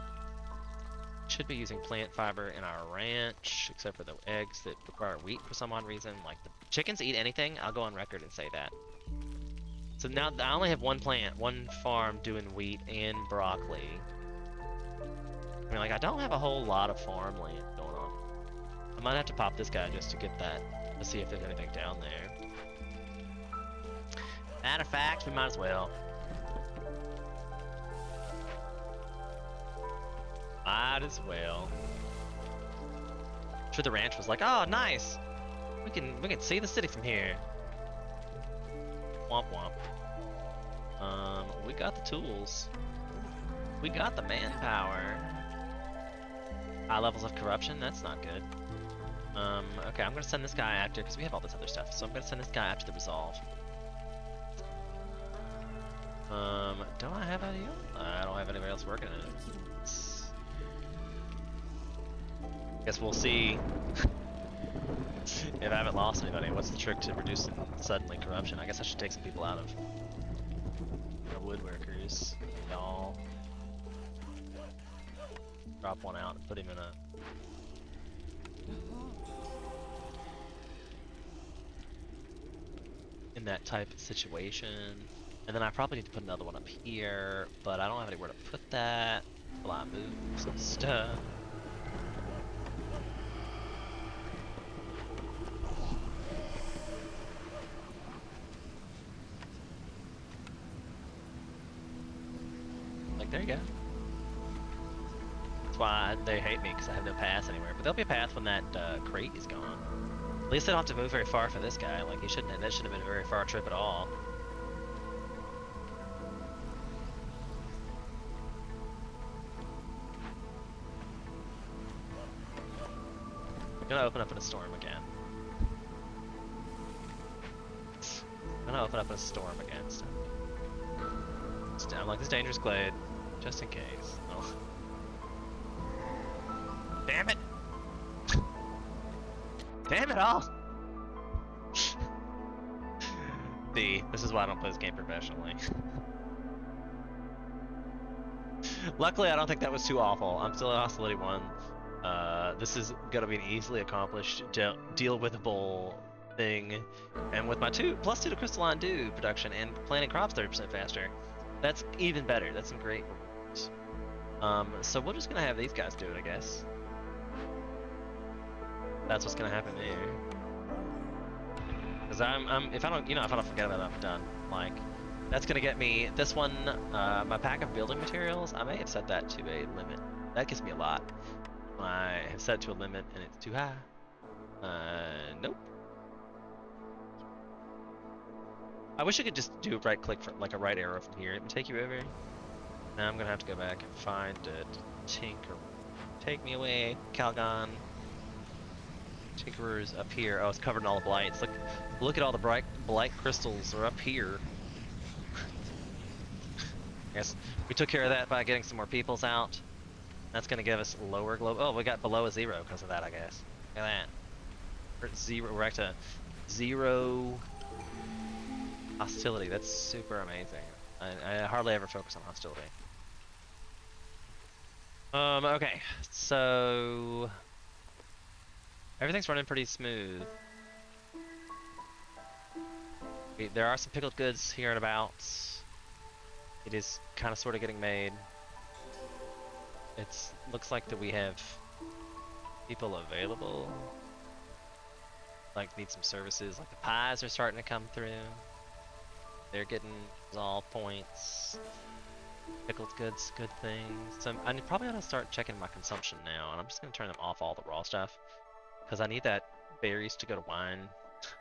[SPEAKER 1] Should be using plant fiber in our ranch, except for the eggs that require wheat for some odd reason. Like, the chickens eat anything, I'll go on record and say that. So now I only have one farm doing wheat and broccoli. I mean, like, I don't have a whole lot of farmland going on. I might have to pop this guy just to get that, to see if there's anything down there. Matter of fact, we might as well. Might as well. I'm sure the ranch was like, oh, nice. We can see the city from here. Womp womp. We got the tools. We got the manpower. High levels of corruption, that's not good. Okay, I'm gonna send this guy after, because we have all this other stuff, so I'm gonna send this guy after the resolve. Do I have any? I don't have anybody else working on it. Guess we'll see if I haven't lost anybody. What's the trick to reducing suddenly corruption? I guess I should take some people out of the woodworkers. Y'all. Drop one out and put him in a... in that type of situation. And then I probably need to put another one up here, but I don't have anywhere to put that. Will I move some stuff? Like, there you go. That's why they hate me, because I have no path anywhere. But there'll be a path when that crate is gone. At least I don't have to move very far for this guy. Like, that shouldn't have been a very far trip at all. I'm gonna open up in a storm again. I'm gonna open up in a storm again. So I'm like, this dangerous glade, just in case. Oh. Damn it! Damn it all! See, this is why I don't play this game professionally. Luckily, I don't think that was too awful. I'm still at hostility 1. This is gonna be an easily accomplished, deal-withable thing, and with my +2 to crystalline dew production and planting crops 30% faster, that's even better. That's some great rewards. So we're just gonna have these guys do it, I guess. That's what's gonna happen there. Cause if I don't forget about it, I'm done. Like, that's gonna get me this one. My pack of building materials, I may have set that to a limit. That gives me a lot. I have set it to a limit and it's too high. Nope. I wish I could just do a right click for like a right arrow from here. It would take you over. Now I'm gonna have to go back and find it. Tinker. Take me away, Calgon. Tinkerer's up here. Oh, it's covered in all the blights. Look at all the bright blight crystals are up here. Yes, we took care of that by getting some more peoples out. That's gonna give us lower globe. Oh, we got below a 0 because of that, I guess. Look at that. We're at 0. We're back to 0 hostility. That's super amazing. I hardly ever focus on hostility. Okay, so everything's running pretty smooth. There are some pickled goods here and about. It is kind of sort of getting made. It looks like that we have people available. Like, need some services. Like the pies are starting to come through. They're getting all points. Pickled goods, good things. So I probably ought to start checking my consumption now, and I'm just gonna turn them off all the raw stuff because I need that berries to go to wine.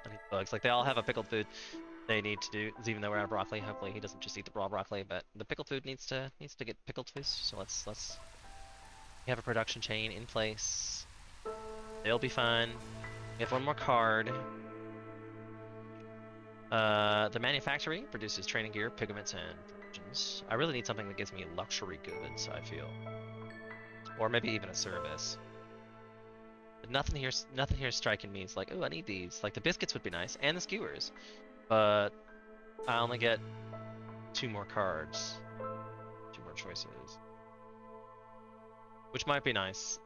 [SPEAKER 1] I need bugs. Like, they all have a pickled food they need to do. Even though we're out of broccoli, hopefully he doesn't just eat the raw broccoli, but the pickled food needs to get pickled fish. So let's we have a production chain in place. They'll be fine. We have one more card. The manufactory produces training gear, pigments, and provisions. I really need something that gives me luxury goods, I feel. Or maybe even a service. But nothing here is striking me. It's like, oh, I need these. Like, the biscuits would be nice, and the skewers. But I only get 2 more cards. 2 more choices. Which might be nice.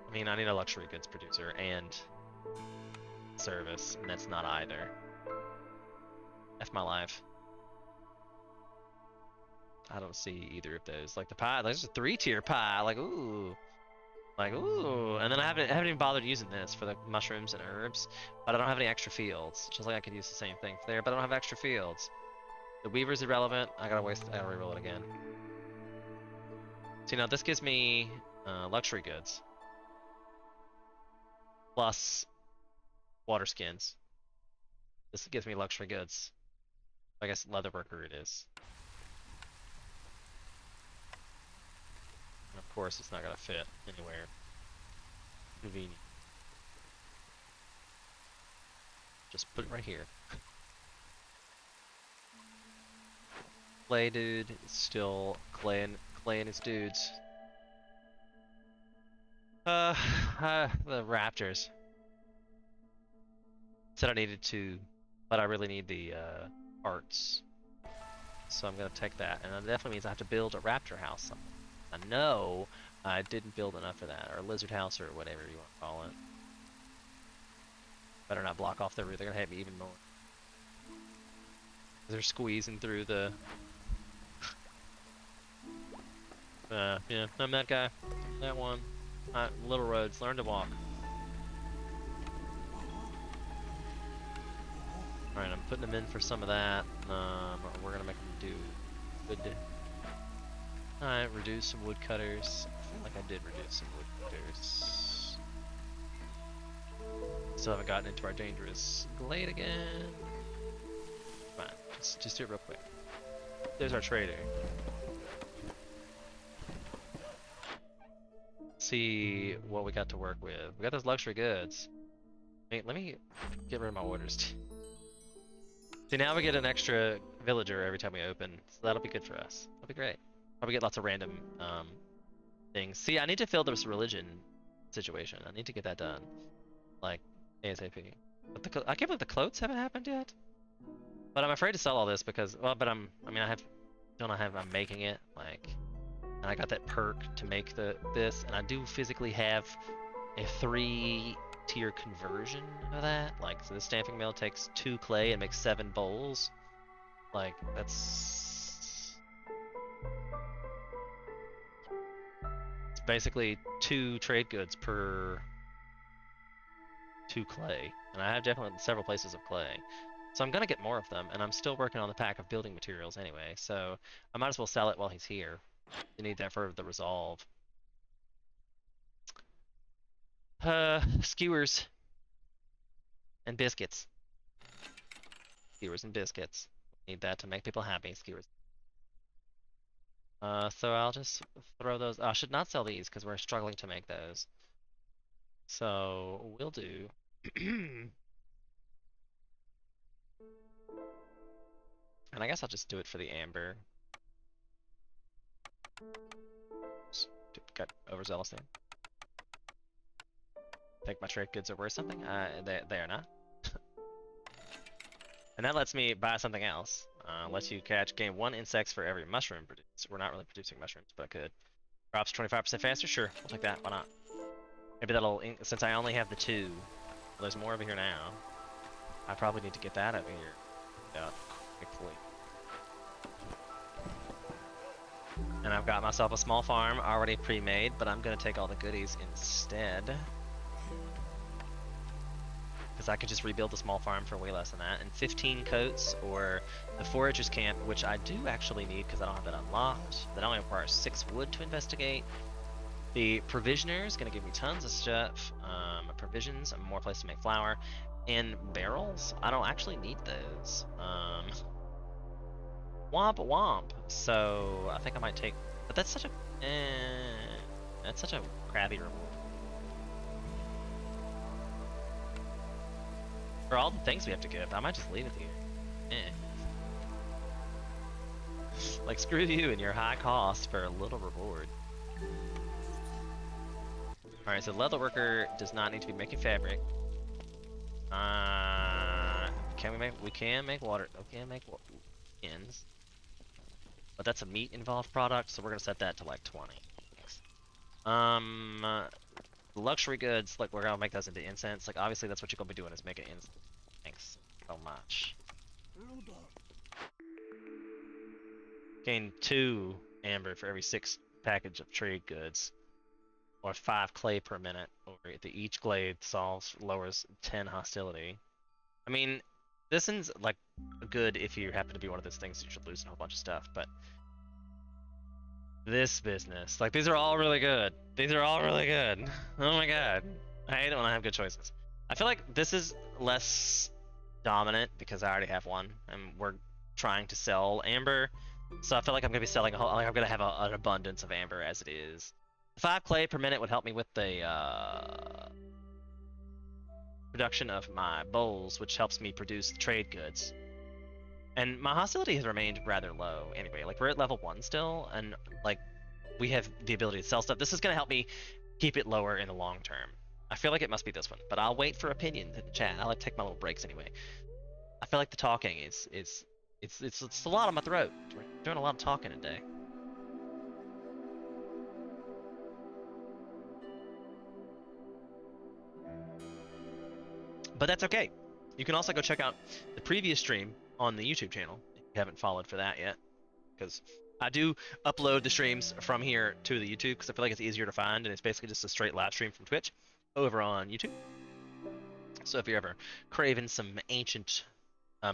[SPEAKER 1] I mean, I need a luxury goods producer and service, and that's not either. F my life. I don't see either of those. Like the pie, there's a 3-tier pie. Like, ooh. Like, ooh. And then I haven't even bothered using this for the mushrooms and herbs, but I don't have any extra fields. Just like I could use the same thing there, but I don't have extra fields. The weaver's irrelevant. I gotta reroll it again. See, now this gives me luxury goods. Plus water skins. This gives me luxury goods. I guess leather worker it is. And of course it's not gonna fit anywhere. Convenient. Just put it right here. Clay dude is still Clay and his dudes. The raptors. Said I needed to, but I really need the parts. So I'm gonna take that, and that definitely means I have to build a raptor house somewhere. I know I didn't build enough for that, or a lizard house, or whatever you want to call it. Better not block off the roof, they're gonna hate me even more. They're squeezing through the... yeah, I'm that guy. That one. Little roads, learn to walk. Alright, I'm putting them in for some of that. We're gonna make them do wood. Alright, reduce some woodcutters. I feel like I did reduce some woodcutters. Still haven't gotten into our dangerous glade again. Come on, just do it real quick. There's our trader. See what we got to work with. We got those luxury goods. Let me get rid of my orders. See, now we get an extra villager every time we open, so that'll be good for us. That'll be great. Probably get lots of random things. See, I need to fill this religion situation. I need to get that done, like ASAP. But I can't believe the clothes haven't happened yet. But I'm afraid to sell all this because, well, but I'm making it, like, and I got that perk to make this, and I do physically have a 3 tier conversion of that. Like, so the stamping mill takes 2 clay and makes 7 bowls. Like, that's... It's basically 2 trade goods per 2 clay. And I have definitely several places of clay. So I'm gonna get more of them, and I'm still working on the pack of building materials anyway, so I might as well sell it while he's here. You need that for the resolve. Skewers and biscuits. Skewers and biscuits. Need that to make people happy, skewers. So I'll just throw those. I should not sell these because we're struggling to make those. So we'll do. And I guess I'll just do it for the amber. Got overzealous there. Think my trade goods are worth something? They are not. And that lets me buy something else. Lets you gain 1 insects for every mushroom produced. We're not really producing mushrooms, but I could. Drops 25% faster? Sure, we'll take that. Why not? Maybe that'll, since I only have the 2, well, there's more over here now. I probably need to get that over here. Yeah, quickly. And I've got myself a small farm already pre-made, but I'm gonna take all the goodies instead. Because I could just rebuild the small farm for way less than that. And 15 coats, or the foragers camp, which I do actually need because I don't have that unlocked. That only requires 6 wood to investigate. The provisioner is going to give me tons of stuff. Provisions, more place to make flour. And barrels, I don't actually need those. Womp womp. So I think I might take, but that's such a crappy reward. For all the things we have to give, I might just leave it here. Like, screw you and your high cost for a little reward. Alright, so leather worker does not need to be making fabric. We can make water, skins. But that's a meat involved product, so we're gonna set that to like 20. Luxury goods, like we're gonna make those into incense. Like obviously that's what you're gonna be doing is making incense. Thanks so much. Gain 2 amber for every 6 package of trade goods. Or 5 clay per minute. Or each glade lowers 10 hostility. I mean, this is like good if you happen to be one of those things you should lose a whole bunch of stuff, but this business, like these are all really good. These are all really good. Oh my god. I hate it when I have good choices. I feel like this is less dominant because I already have one and we're trying to sell amber. So I feel like I'm gonna be selling I'm gonna have an abundance of amber as it is. 5 clay per minute would help me with the production of my bowls, which helps me produce the trade goods. And my hostility has remained rather low anyway. Like we're at level 1 still, and like we have the ability to sell stuff. This is gonna help me keep it lower in the long term. I feel like it must be this one, but I'll wait for opinions in the chat. I like to take my little breaks anyway. I feel like the talking it's a lot on my throat. We're doing a lot of talking today. But that's okay. You can also go check out the previous stream on the YouTube channel if you haven't followed for that yet. Because I do upload the streams from here to the YouTube because I feel like it's easier to find, and it's basically just a straight live stream from Twitch over on YouTube. So if you're ever craving some ancient,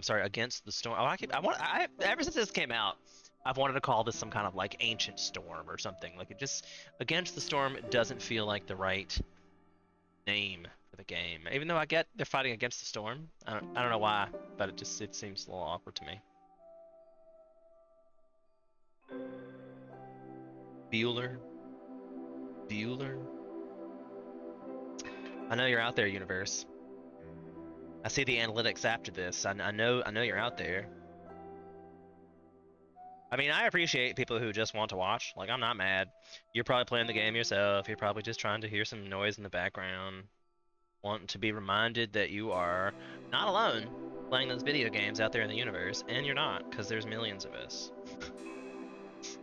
[SPEAKER 1] Against the Storm. Ever since this came out, I've wanted to call this some kind of like ancient storm or something. Like it just Against the Storm doesn't feel like the right name for the game. Even though I get they're fighting against the storm, I don't know why, but it seems a little awkward to me. Bueller. I know you're out there, universe. I see the analytics after this. I know you're out there. I mean, I appreciate people who just want to watch. Like, I'm not mad. You're probably playing the game yourself. You're probably just trying to hear some noise in the background. Want to be reminded that you are not alone playing those video games out there in the universe, and you're not, because there's millions of us.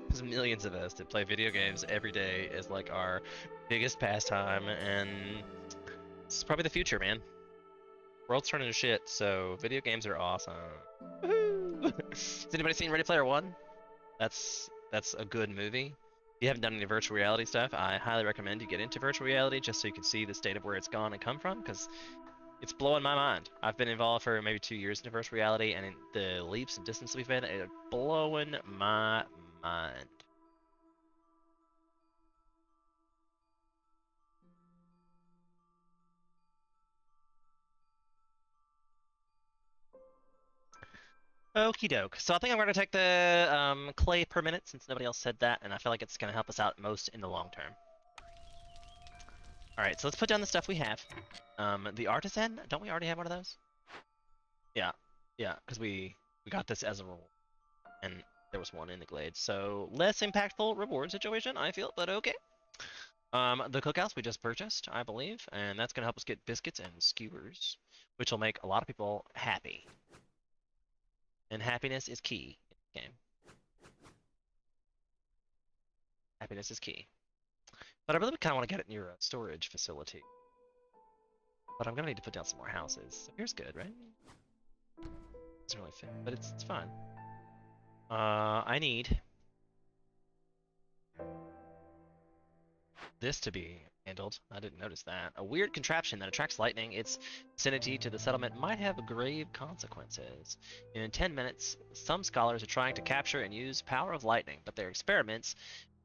[SPEAKER 1] There's millions of us that play video games every day as like our biggest pastime, and It's probably the future, man. World's turning to shit, so video games are awesome. Woohoo! Has anybody seen Ready Player One? That's a good movie. If you haven't done any virtual reality stuff, I highly recommend you get into virtual reality just so you can see the state of where it's gone and come from, because it's blowing my mind. I've been involved for maybe 2 years into virtual reality, and the leaps and distance we've made are blowing my mind. Okie doke. So I think I'm going to take the clay per minute since nobody else said that, and I feel like it's going to help us out most in the long term. Alright, so let's put down the stuff we have. The artisan, don't we already have one of those? Yeah, yeah, because we got this as a rule, and there was one in the glade. So less impactful reward situation, I feel, but okay. The cookhouse we just purchased, I believe, and that's going to help us get biscuits and skewers, which will make a lot of people happy. And happiness is key in the game. Happiness is key. But I really kind of want to get it near a storage facility. But I'm going to need to put down some more houses. So here's good, right? Doesn't really fit, but it's fine. I need this to be handled. I didn't notice that. A weird contraption that attracts lightning. Its vicinity to the settlement might have grave consequences. In 10 minutes, some scholars are trying to capture and use power of lightning, but their experiments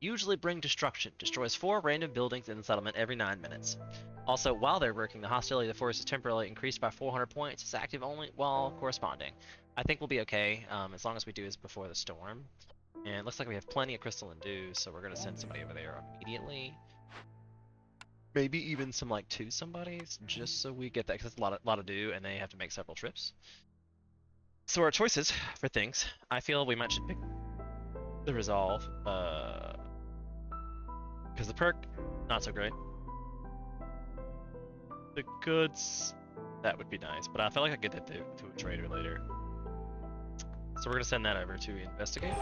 [SPEAKER 1] usually bring destruction. Destroys 4 random buildings in the settlement every 9 minutes. Also, while they're working, the hostility of the force is temporarily increased by 400 points. It's active only while corresponding. I think we'll be okay, as long as we do this before the storm. And it looks like we have plenty of crystalline dew, so we're going to send somebody over there immediately. Maybe even some like 2 somebodies, just so we get that, because it's a lot of dew, and they have to make several trips. So our choices for things, I feel we might should pick the resolve, because the perk, not so great. The goods, that would be nice, but I feel like I could get that to a trader later. So we're gonna send that over to investigate.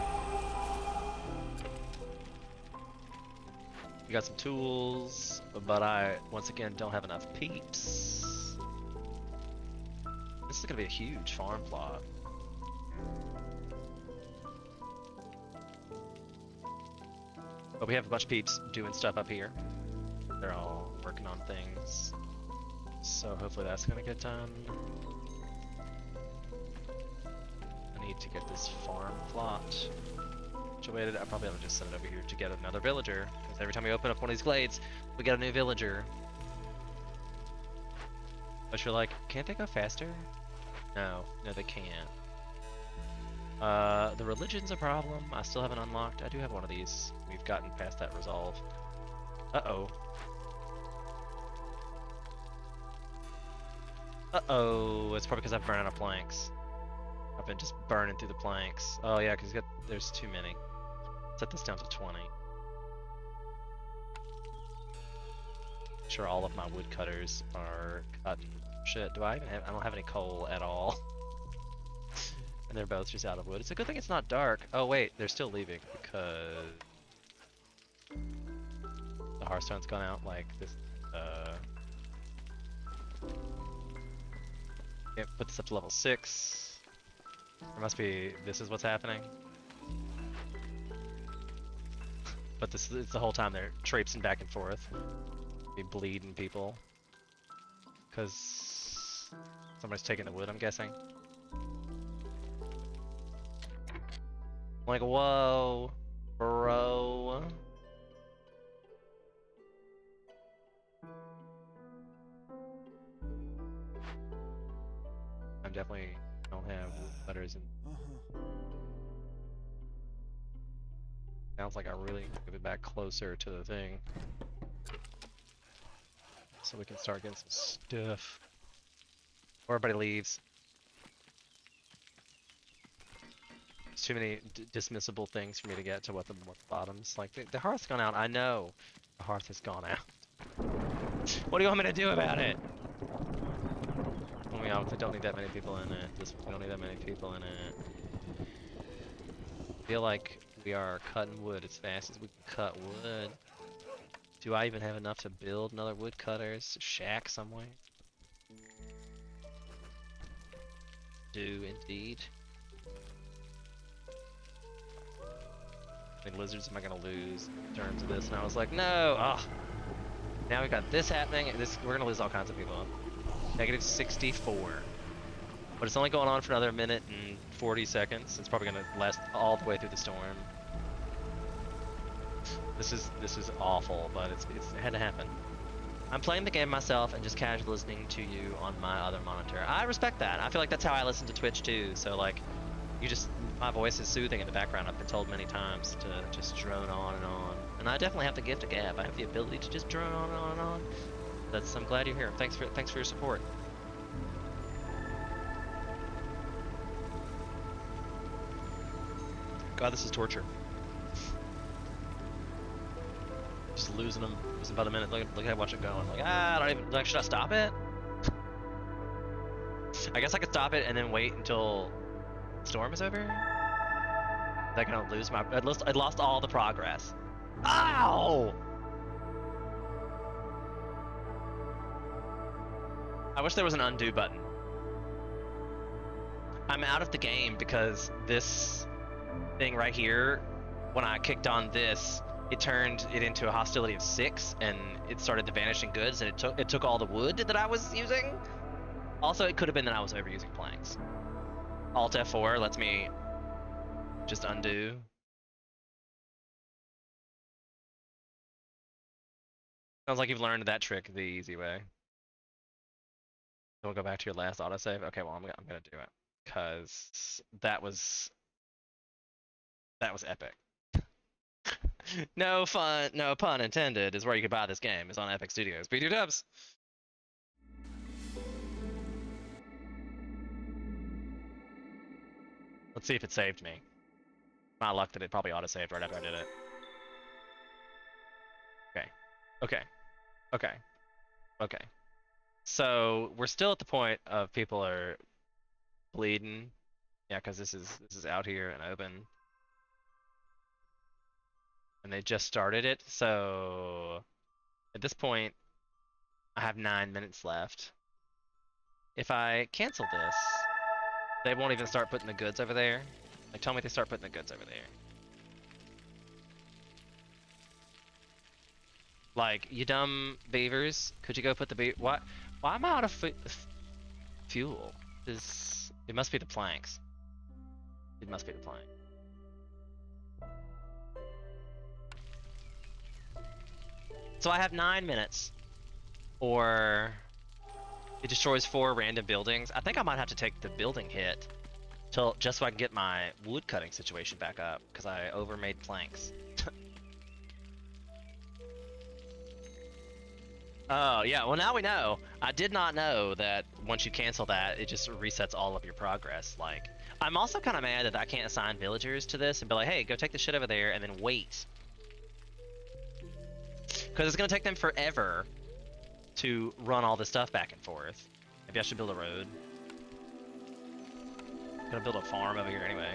[SPEAKER 1] We got some tools, but I, once again, don't have enough peeps. This is gonna be a huge farm plot. But we have a bunch of peeps doing stuff up here. They're all working on things. So hopefully that's gonna get done. I need to get this farm plot situated. I probably ought to just send it over here to get another villager, because every time we open up one of these glades, we get a new villager. But you're like, can't they go faster? No, they can't. The religion's a problem. I still haven't unlocked. I do have one of these. We've gotten past that resolve. Uh-oh. Uh-oh, it's probably because I've burned out of planks. I've been just burning through the planks. Oh yeah, because there's too many. Set this down to 20. Make sure all of my woodcutters are cutting. Shit, do I even have, I don't have any coal at all. And they're both just out of wood. It's a good thing it's not dark. Oh wait, they're still leaving because the hearthstone's gone out like this. Can't put this up to level 6. There must be, this is what's happening. But this is the whole time they're traipsing back and forth. Be bleeding people. Because somebody's taking the wood, I'm guessing. Like, whoa, bro. I definitely don't have letters in. Sounds like I really need to move it back closer to the thing. So we can start getting some stuff. Or everybody leaves. There's too many dismissible things for me to get to what the bottoms. Like, the hearth's gone out. I know the hearth has gone out. What do you want me to do about it? We obviously don't need that many people in it. We don't need that many people in it. I feel like we are cutting wood as fast as we can cut wood. Do I even have enough to build another woodcutter's shack somewhere? Do indeed. How many lizards am I gonna lose in terms of this? And I was like, no! Oh. Now we got this happening, and we're gonna lose all kinds of people. Negative 64. But it's only going on for another minute and 40 seconds. It's probably gonna last all the way through the storm. This is awful, but it had to happen. I'm playing the game myself and just casually listening to you on my other monitor. I respect that. I feel like that's how I listen to Twitch too. So like, my voice is soothing in the background. I've been told many times to just drone on and on. And I definitely have the gift of gab. I have the ability to just drone on and on and on. I'm glad you're here. Thanks for your support. God, this is torture. Just losing them by the minute. Look at how watch it going. Like, I don't even, like, should I stop it? I guess I could stop it and then wait until the storm is over. That gonna lose my, I lost all the progress. Ow! I wish there was an undo button. I'm out of the game because this thing right here, when I kicked on this, it turned it into a hostility of 6, and it started the vanishing goods, and it took all the wood that I was using. Also, it could have been that I was overusing planks. Alt F4 lets me just undo. Sounds like you've learned that trick the easy way. We'll go back to your last autosave. Okay, well I'm gonna do it because that was epic. No pun intended, is where you could buy this game. It's on Epic Studios. Be2 dubs. Let's see if it saved me. My luck that it probably auto-saved right after I did it. Okay. So we're still at the point of people are bleeding. Yeah, because this is out here and open. And they just started it, so at this point, I have 9 minutes left. If I cancel this, they won't even start putting the goods over there. Like, tell me they start putting the goods over there. Like, you dumb beavers, could you go put the why am I out of fuel? It must be the planks. It must be the plank. So I have 9 minutes, or it destroys 4 random buildings. I think I might have to take the building hit just so I can get my wood cutting situation back up, because I overmade planks. Oh, yeah, well now we know. I did not know that once you cancel that, it just resets all of your progress. Like, I'm also kind of mad that I can't assign villagers to this and be like, hey, go take the shit over there, and then wait. Because it's going to take them forever to run all this stuff back and forth. Maybe I should build a road. I'm going to build a farm over here anyway.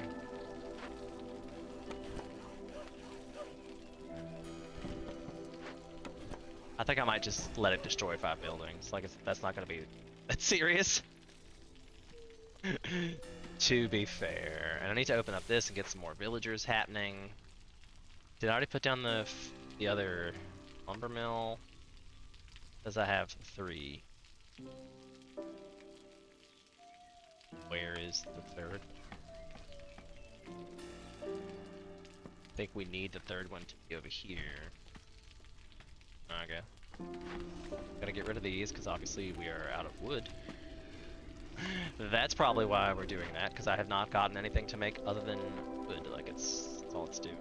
[SPEAKER 1] I think I might just let it destroy 5 buildings. Like, that's not going to be that serious. To be fair. And I need to open up this and get some more villagers happening. Did I already put down the other lumber mill? Because I have 3. Where is the 3rd? I think we need the 3rd one to be over here. Okay. Gotta get rid of these because obviously we are out of wood. That's probably why we're doing that, because I have not gotten anything to make other than wood. Like, that's all it's due.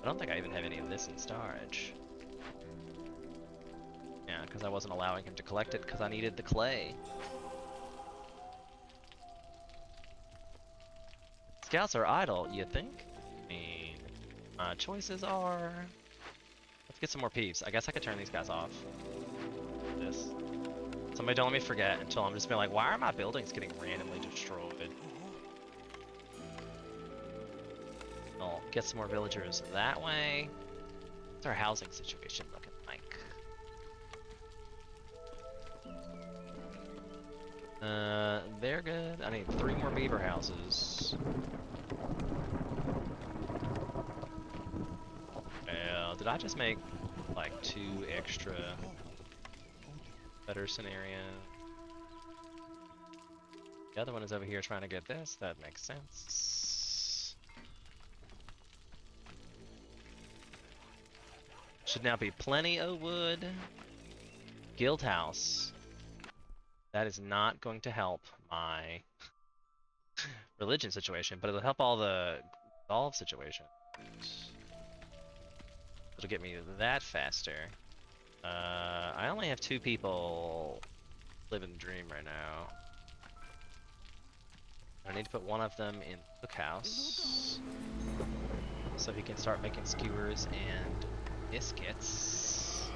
[SPEAKER 1] I don't think I even have any of this in storage. Yeah, because I wasn't allowing him to collect it because I needed the clay. Scouts are idle, you think? I mean, my choices are... Let's get some more peeps. I guess I could turn these guys off. This. Somebody don't let me forget until I'm just being like, why are my buildings getting randomly destroyed? I'll get some more villagers that way. What's our housing situation looking like? They're good. I need 3 more beaver houses. Well, did I just make like 2 extra better scenario? The other one is over here trying to get this. That makes sense. Should now be plenty of wood. Guild house. That is not going to help my religion situation, but it'll help all the golf situation. It'll get me that faster. I only have 2 people living the dream right now. I need to put one of them in the cookhouse so he can start making skewers and biscuits.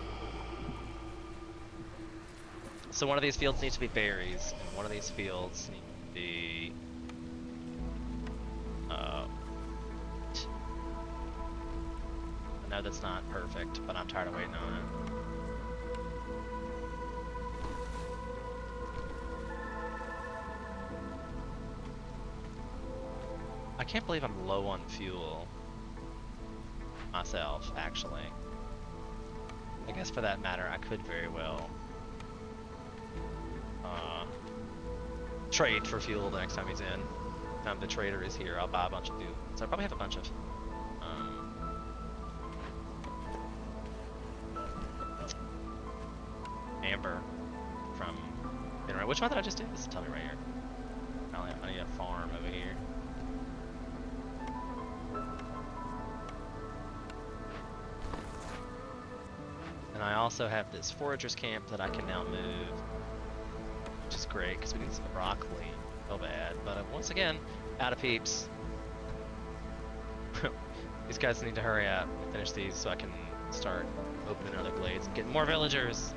[SPEAKER 1] So one of these fields needs to be berries, and one of these fields needs to be I know that's not perfect, but I'm tired of waiting on it. I can't believe I'm low on fuel myself, actually. I guess for that matter, I could very well trade for fuel the next time he's in. Time the trader is here, I'll buy a bunch of fuel. So I probably have a bunch of amber from which one did I just do? This tell me right here. I need a farm over here. And I also have this forager's camp that I can now move, which is great because we need some broccoli. So bad, but once again, out of peeps. These guys need to hurry up and finish these so I can start opening other glades and getting more villagers.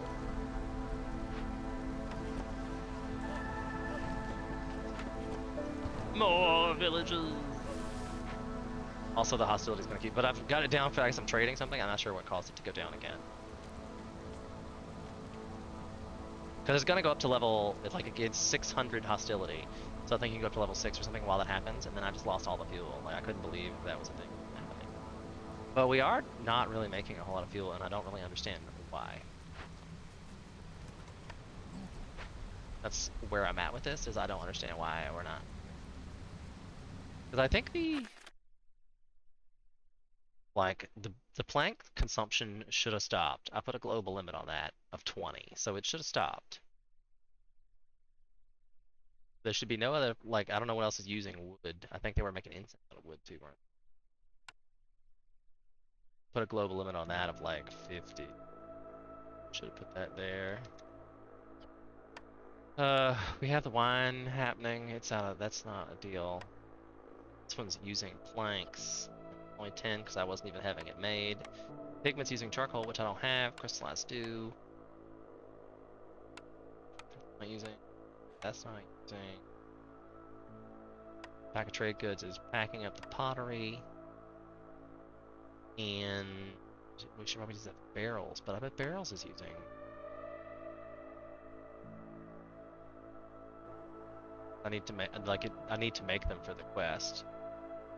[SPEAKER 1] More villagers. Also, the hostility's gonna keep, but I've got it down for I guess I'm trading something. I'm not sure what caused it to go down again. Because it's gonna go up to level, it's like it gets 600 hostility. So I think you can go up to level 6 or something while that happens, and then I just lost all the fuel. Like, I couldn't believe that was a thing happening. But we are not really making a whole lot of fuel, and I don't really understand why. That's where I'm at with this, is I don't understand why we're not. Because I think the plank consumption should have stopped. I put a global limit on that of 20, so it should have stopped. There should be no other, like, I don't know what else is using wood. I think they were making incense out of wood too, weren't they? Put a global limit on that of like 50. Should have put that there. We have the wine happening. It's out of, that's not a deal. This one's using planks. Only 10 because I wasn't even having it made. Pigment's using charcoal, which I don't have. Crystallized dew. Not using. That's not using. Pack of trade goods is packing up the pottery. And we should probably use that for barrels, but I bet barrels is using. I need to make I need to make them for the quest.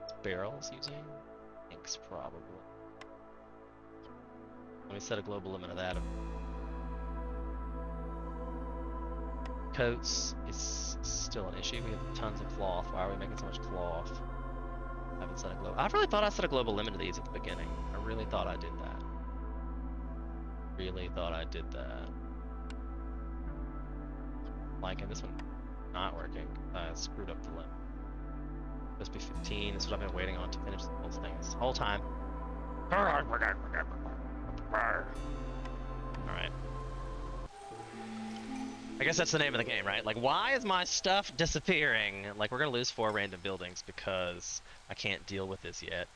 [SPEAKER 1] Is barrels using? Thanks, probably. Let me set a global limit of that. Coats is still an issue. We have tons of cloth. Why are we making so much cloth? I haven't set a global. I really thought I set a global limit to these at the beginning. I really thought I did that. Really thought I did that. Like, and this one not working. I screwed up the limit. This be 15. This is what I've been waiting on to finish the whole thing this whole time. Alright. I guess that's the name of the game, right? Like, why is my stuff disappearing? Like, we're gonna lose 4 random buildings because I can't deal with this yet.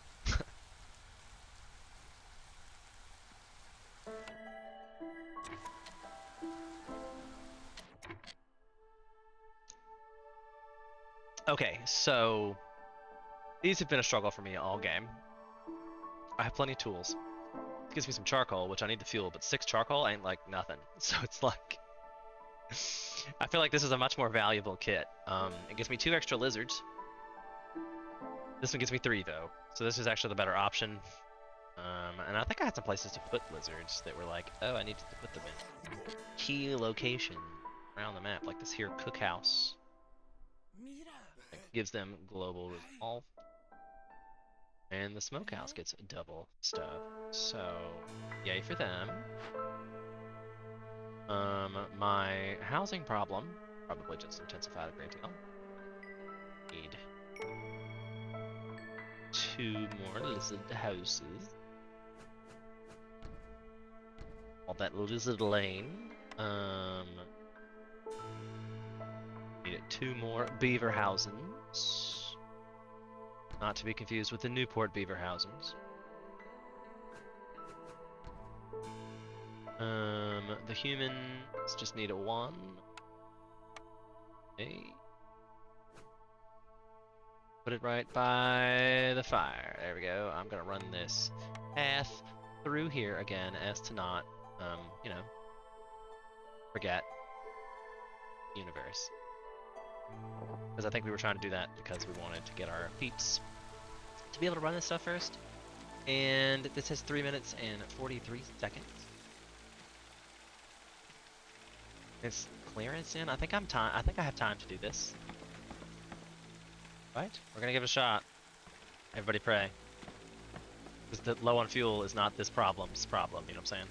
[SPEAKER 1] Okay, so these have been a struggle for me all game. I have plenty of tools. It gives me some charcoal, which I need to fuel, but 6 charcoal ain't like nothing. So it's like I feel like this is a much more valuable kit. It gives me 2 extra lizards. This one gives me 3 though, so this is actually the better option. And I think I had some places to put lizards that were like, oh, I need to put them in key location around the map, like this here cookhouse. It gives them global resolve. And the smokehouse gets double stuff. So, yay for them. My housing problem probably just intensified a great deal. Need 2 more lizard houses. All that lizard lane. Need 2 more beaver housings. Not to be confused with the Newport beaver housings. The humans just need a 1. Okay. Put it right by the fire. There we go. I'm gonna run this path through here again as to not, you know, forget universe. Because I think we were trying to do that because we wanted to get our peeps to be able to run this stuff first. And this has 3 minutes and 43 seconds. Is clearance in? I think I have time to do this. Right? We're gonna give it a shot. Everybody pray. Because the low on fuel is not this problem's problem, you know what I'm saying?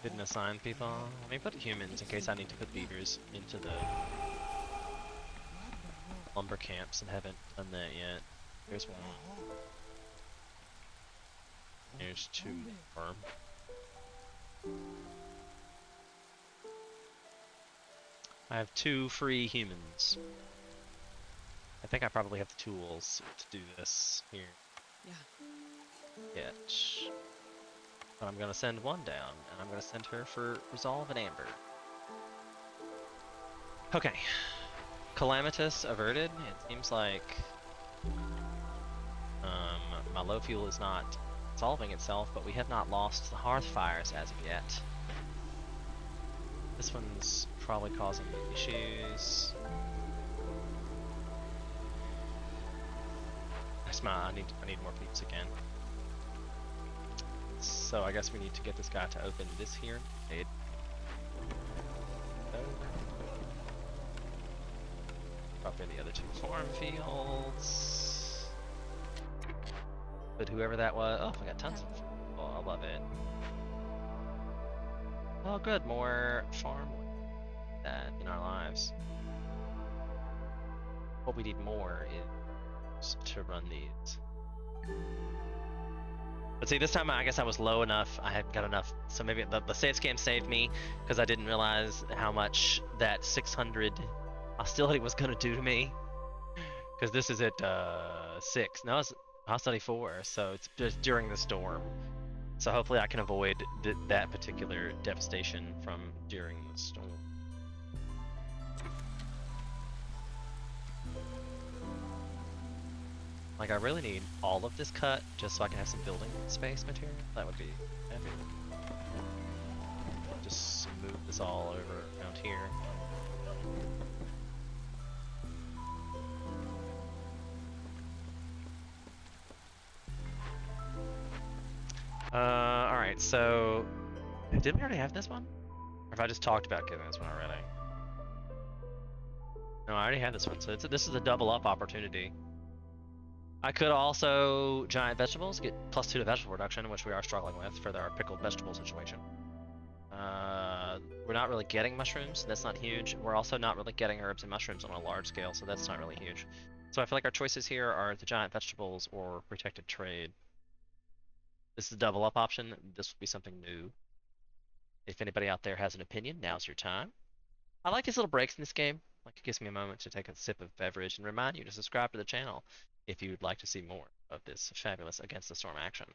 [SPEAKER 1] Didn't assign people. Let me put humans in case I need to put beavers into the lumber camps and haven't done that yet. Here's 1. Here's 2 more. I have 2 free humans. I think I probably have the tools to do this here. Yet. But I'm gonna send 1 down, and I'm gonna send her for Resolve and Amber. Okay. Calamitous averted. It seems like my low fuel is not solving itself, but we have not lost the hearth fires as of yet. This one's probably causing me issues. I need more peeps again. So I guess we need to get this guy to open this here. Drop in the other 2 farm fields. But whoever that was, oh, I got tons of. Oh, I love it. Oh, good, more farm that in our lives. What we need more is to run these. But see, this time I guess I was low enough. I hadn't got enough, so maybe the save scam saved me because I didn't realize how much that 600 hostility was gonna do to me. Because this is at 6. No, it's hostility 4, so it's just during the storm. So hopefully I can avoid that particular devastation from during the storm. Like, I really need all of this cut just so I can have some building space material. That would be epic. Just move this all over around here. Alright, so didn't we already have this one? Or have I just talked about getting this one already? No, I already had this one, so this is a double up opportunity. I could also giant vegetables, get +2 to vegetable reduction, which we are struggling with for our pickled vegetable situation. We're not really getting mushrooms, so that's not huge. We're also not really getting herbs and mushrooms on a large scale, so that's not really huge. So I feel like our choices here are the giant vegetables or protected trade. This is a double up option. This would be something new. If anybody out there has an opinion, now's your time. I like these little breaks in this game. Like, it gives me a moment to take a sip of beverage and remind you to subscribe to the channel if you would like to see more of this fabulous Against the Storm action.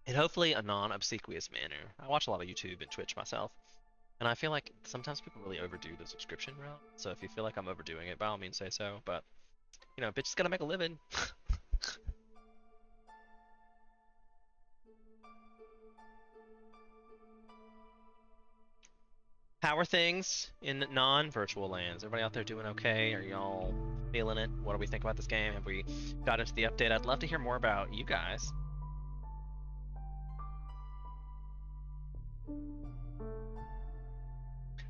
[SPEAKER 1] In hopefully a non-obsequious manner. I watch a lot of YouTube and Twitch myself, and I feel like sometimes people really overdo the subscription route. So if you feel like I'm overdoing it, by all means say so. But, you know, bitches gotta make a living. How are things in non-virtual lands? Everybody out there doing okay? Are y'all feeling it? What do we think about this game? Have we got into the update? I'd love to hear more about you guys.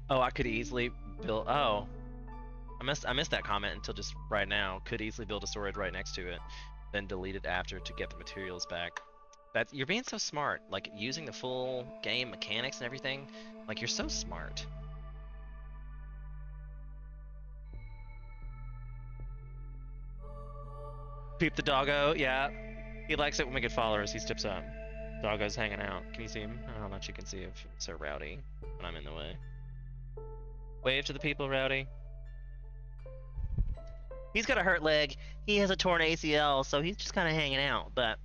[SPEAKER 1] Oh, I could easily build. Oh, I missed that comment until just right now. Could easily build a storage right next to it, then delete it after to get the materials back. That's you're being so smart. Like using the full game mechanics and everything. Like you're so smart. Peep the doggo. Yeah, he likes it when we get followers. He steps up. Doggo's hanging out. Can you see him? I don't know how much you can see if it's so rowdy when I'm in the way. Wave to the people, Rowdy. He's got a hurt leg. He has a torn ACL, so he's just kind of hanging out. But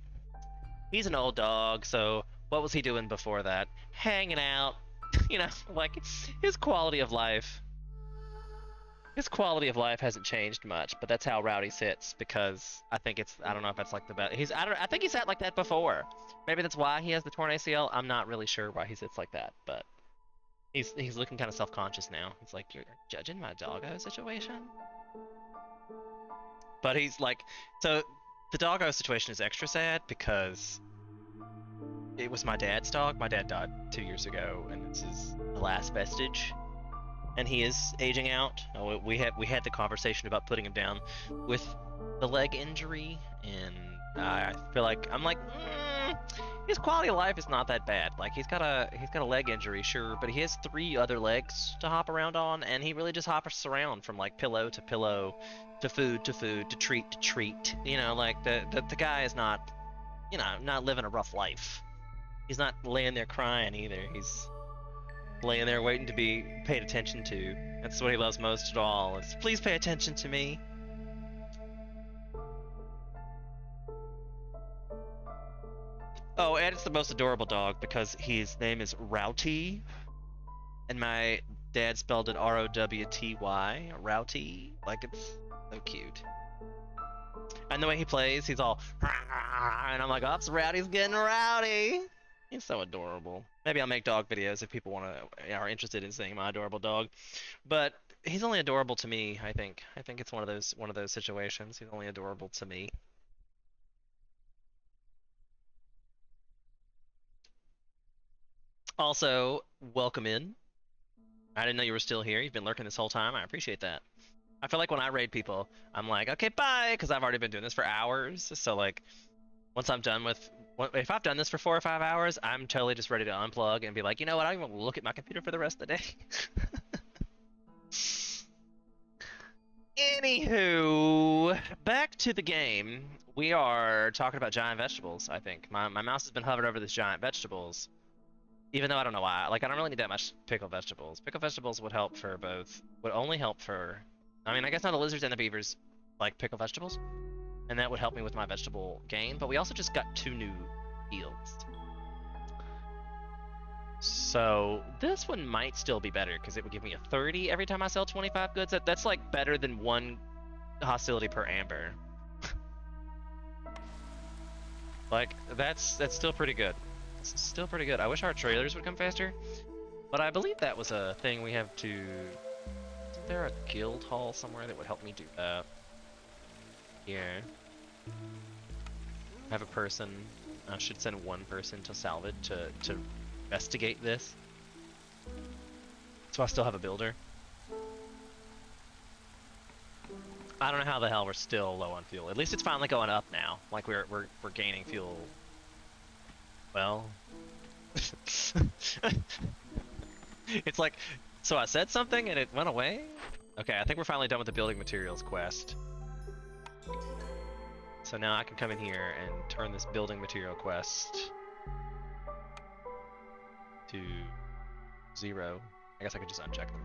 [SPEAKER 1] he's an old dog, so what was he doing before that? Hanging out. You know, like his quality of life. His quality of life hasn't changed much, but that's how Rowdy sits because I don't know if that's like the best. I think he sat like that before. Maybe that's why he has the torn ACL. I'm not really sure why he sits like that, but he's looking kind of self-conscious now. He's like, you're judging my doggo situation? But he's like, so the doggo situation is extra sad because it was my dad's dog. My dad died 2 years ago, and this is the last vestige. And he is aging out. We had the conversation about putting him down with the leg injury, and I feel like his quality of life is not that bad. Like he's got a leg injury, sure, but he has 3 other legs to hop around on, and he really just hops around from like pillow to pillow, to food to food, to treat. You know, like the guy is not, not living a rough life. He's not laying there crying either. He's laying there waiting to be paid attention to. That's what he loves most at all. Is please pay attention to me. Oh, and it's the most adorable dog because his name is Rowty, and my dad spelled it Rowty, Rowty. Like it's so cute. And the way he plays, he's all, and I'm like, oops, Rowdy's getting rowdy. He's so adorable. Maybe I'll make dog videos if people are interested in seeing my adorable dog. But he's only adorable to me, I think. I think it's one of those situations. He's only adorable to me. Also, welcome in. I didn't know you were still here. You've been lurking this whole time. I appreciate that. I feel like when I raid people, I'm like, okay, bye, because I've already been doing this for hours. So like, once I'm done with, if I've done this for 4 or 5 hours, I'm totally just ready to unplug and be like, you know what? I don't even look at my computer for the rest of the day. Anywho, back to the game. We are talking about giant vegetables, I think. My mouse has been hovering over these giant vegetables. Even though I don't know why. Like, I don't really need that much pickled vegetables. Pickled vegetables would help for both. Would only help for... I mean, I guess not the lizards and the beavers like pickled vegetables. And that would help me with my vegetable gain. But we also just got 2 new fields. So this one might still be better because it would give me a 30 every time I sell 25 goods. That's like better than 1 hostility per amber. Like that's still pretty good. It's still pretty good. I wish our trailers would come faster, but I believe that was a thing we have to. Isn't there a guild hall somewhere that would help me do that? Here. Have a person. I should send 1 person to salvage to investigate this. So I still have a builder. I don't know how the hell we're still low on fuel. At least it's finally going up now. Like we're gaining fuel. Well, it's like, so I said something and it went away? Okay, I think we're finally done with the building materials quest. So now I can come in here and turn this building material quest to 0. I guess I could just uncheck them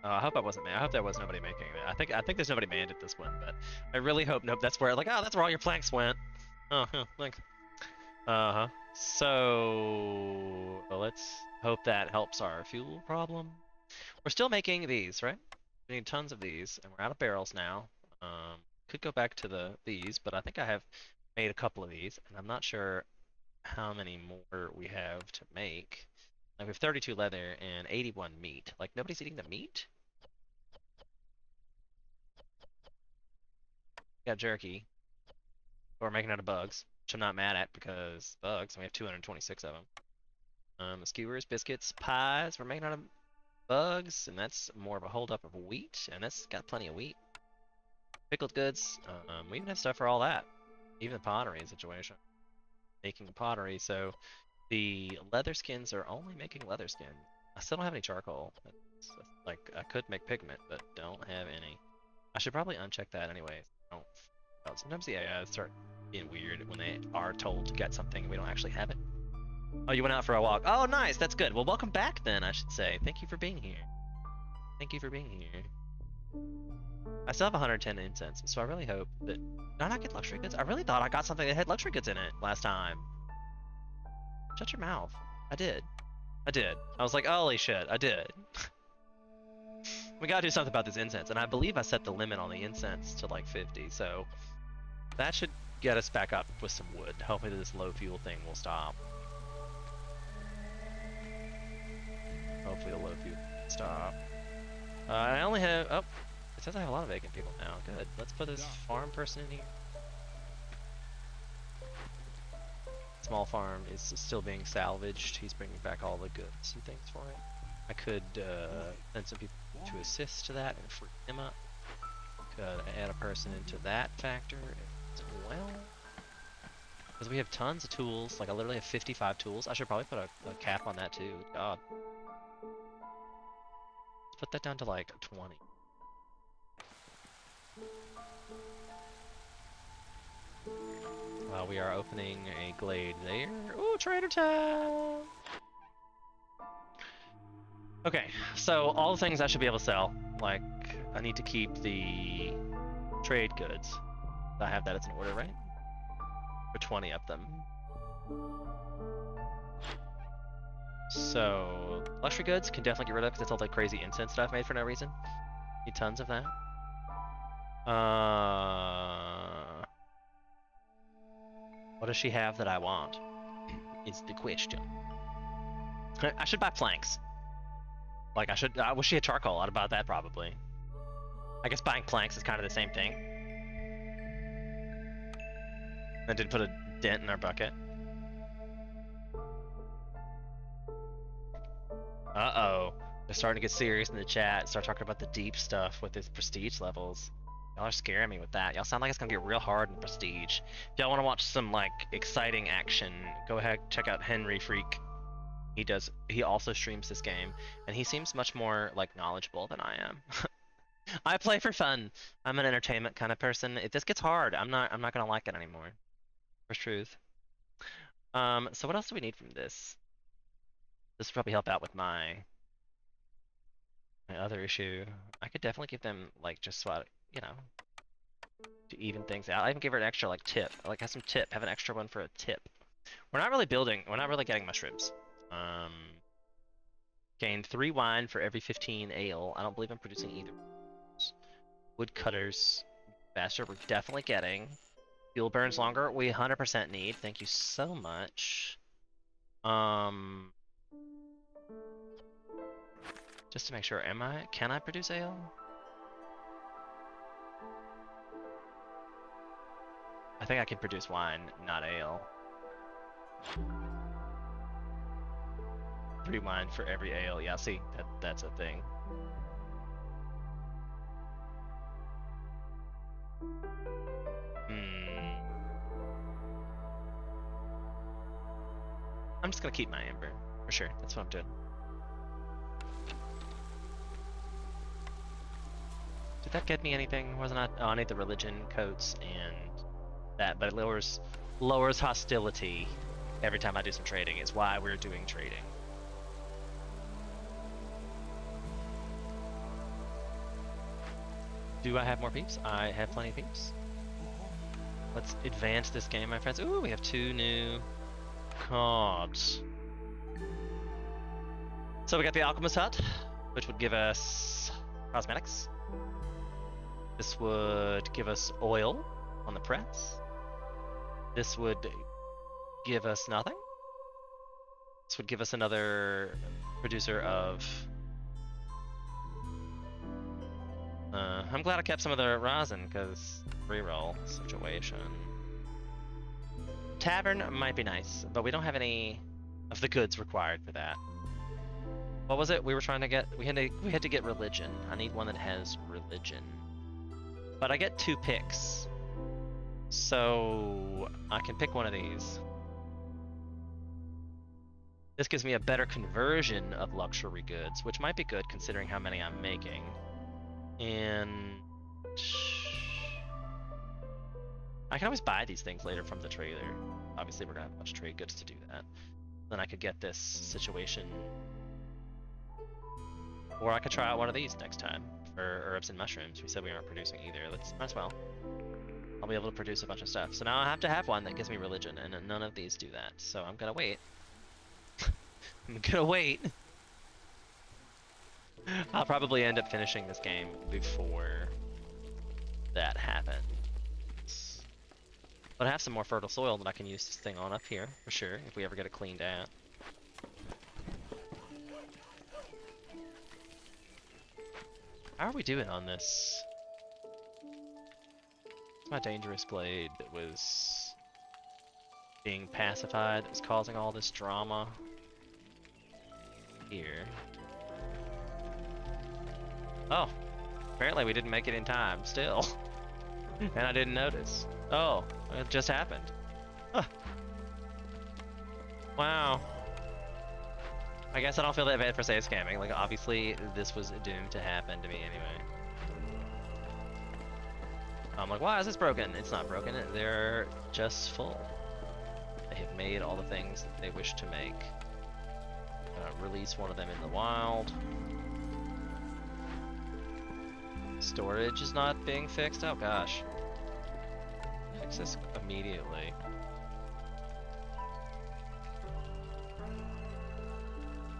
[SPEAKER 1] though. I hope I wasn't I hope there was nobody making it. I think there's nobody manned at this one, but I really hope nope. That's where like that's where all your planks went. Oh, thanks. Uh-huh. So let's hope that helps our fuel problem. We're still making these, right? We need tons of these, and we're out of barrels now. Could go back to these, but I think I have made a couple of these, and I'm not sure how many more we have to make. Like we have 32 leather and 81 meat. Like nobody's eating the meat? Got jerky. But we're making out of bugs, which I'm not mad at because bugs, and we have 226 of them. Skewers, biscuits, pies, we're making out of bugs, and that's more of a holdup of wheat, and that's got plenty of wheat. Pickled goods, we even have stuff for all that. Even the pottery situation. Making pottery, so the leather skins are only making leather skins. I still don't have any charcoal. Like, I could make pigment, but don't have any. I should probably uncheck that anyway. Don't. Sometimes the AIs start being weird when they are told to get something and we don't actually have it. Oh, you went out for a walk. Oh, nice. That's good. Well, welcome back then, I should say. Thank you for being here. Thank you for being here. I still have 110 incense, so I really hope that... Did I not get luxury goods? I really thought I got something that had luxury goods in it last time. Shut your mouth. I did. I did. I was like, holy shit, I did. We gotta do something about this incense, and I believe I set the limit on the incense to like 50, so that should get us back up with some wood. Hopefully this low fuel thing will stop. Hopefully the low fuel will stop. I only have... Oh, it says I have a lot of vacant people now. Good. Let's put this farm person in here. Small farm is still being salvaged. He's bringing back all the goods and things for it. I could send some people to assist to that and free him up. Could add a person into that factor as well. Because we have tons of tools. Like I literally have 55 tools. I should probably put a cap on that too. God. Let's put that down to like 20. We are opening a glade there. Ooh, Trader Town! Okay, so all the things I should be able to sell. Like, I need to keep the trade goods. I have that as an order, right? For 20 of them. So, luxury goods can definitely get rid of because it's all that crazy incense stuff made for no reason. Need tons of that. What does she have that I want? Is the question. I should buy planks. Like I wish she had charcoal. I'd buy that probably. I guess buying planks is kind of the same thing. I did put a dent in our bucket. Uh-oh. They're starting to get serious in the chat. Start talking about the deep stuff with his prestige levels. Y'all are scaring me with that. Y'all sound like it's gonna get real hard in prestige. If y'all want to watch some like exciting action, go ahead check out Henry Freak. He also streams this game, and he seems much more like knowledgeable than I am. I play for fun. I'm an entertainment kind of person. If this gets hard, I'm not gonna like it anymore. For truth. So what else do we need from this? This will probably help out with my other issue. I could definitely give them like just so I, you know, to even things out. I even give her an extra like tip. Like have some tip. Have an extra one for a tip. We're not really building. We're not really getting mushrooms. Gain 3 wine for every 15 ale. I don't believe I'm producing either. Woodcutters faster. We're definitely getting. Fuel burns longer. We 100% need. Thank you so much. Just to make sure, can I produce ale? I think I can produce wine, not ale. 3 wine for every ale. Yeah, see, that's a thing. I'm just gonna keep my amber, for sure. That's what I'm doing. Did that get me anything? Wasn't I? Oh, I need the religion coats and that, but it lowers hostility every time I do some trading. Is why we're doing trading. Do I have more peeps? I have plenty of peeps. Let's advance this game, my friends. Ooh, we have 2 new cards. So we got the Alchemist Hut, which would give us cosmetics. This would give us oil on the press. This would give us nothing. This would give us another producer of... I'm glad I kept some of the rosin, because reroll situation. Tavern might be nice, but we don't have any of the goods required for that. What was it we were trying to get? We had to get religion. I need one that has religion. But I get 2 picks. So I can pick one of these. This gives me a better conversion of luxury goods, which might be good considering how many I'm making. And I can always buy these things later from the trader. Obviously, we're gonna have a bunch of trade goods to do that. Then I could get this situation, or I could try out one of these next time for herbs and mushrooms. We said we aren't producing either. Might as well. I'll be able to produce a bunch of stuff. So now I have to have one that gives me religion, and none of these do that. So I'm gonna wait. I'm gonna wait. I'll probably end up finishing this game before that happens. But I have some more fertile soil that I can use this thing on up here, for sure, if we ever get it cleaned out. How are we doing on this? My dangerous blade that was being pacified, that was causing all this drama here. Oh, apparently we didn't make it in time, still. And I didn't notice. Oh, it just happened. Huh. Wow. I guess I don't feel that bad for save scamming. Like, obviously, this was doomed to happen to me anyway. I'm like, why is this broken? It's not broken. They're just full. They have made all the things that they wish to make. Release one of them in the wild. Storage is not being fixed? Oh gosh. Fix this immediately.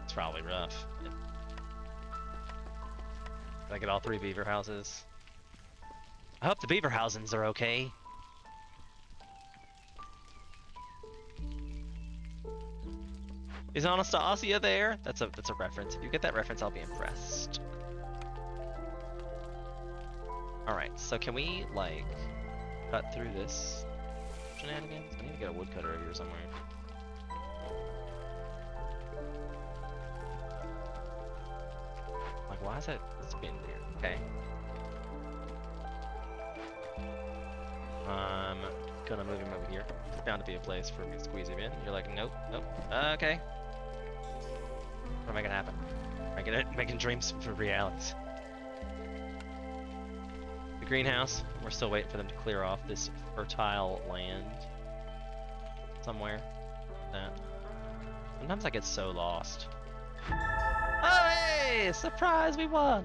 [SPEAKER 1] It's probably rough. Did I get all 3 beaver houses? I hope the beaver housings are okay. Is Anastasia there? That's a reference. If you get that reference, I'll be impressed. Alright, so can we, like, cut through this shenanigans? I need to get a woodcutter over here somewhere. Like, why is it? It's being weird. Okay. I'm gonna move him over here. There's bound to be a place for me to squeeze him in. You're like, nope, nope. Okay. We're making it happen. Making dreams for realities. The greenhouse. We're still waiting for them to clear off this fertile land somewhere. That. Sometimes I get so lost. Oh hey! Surprise! We won.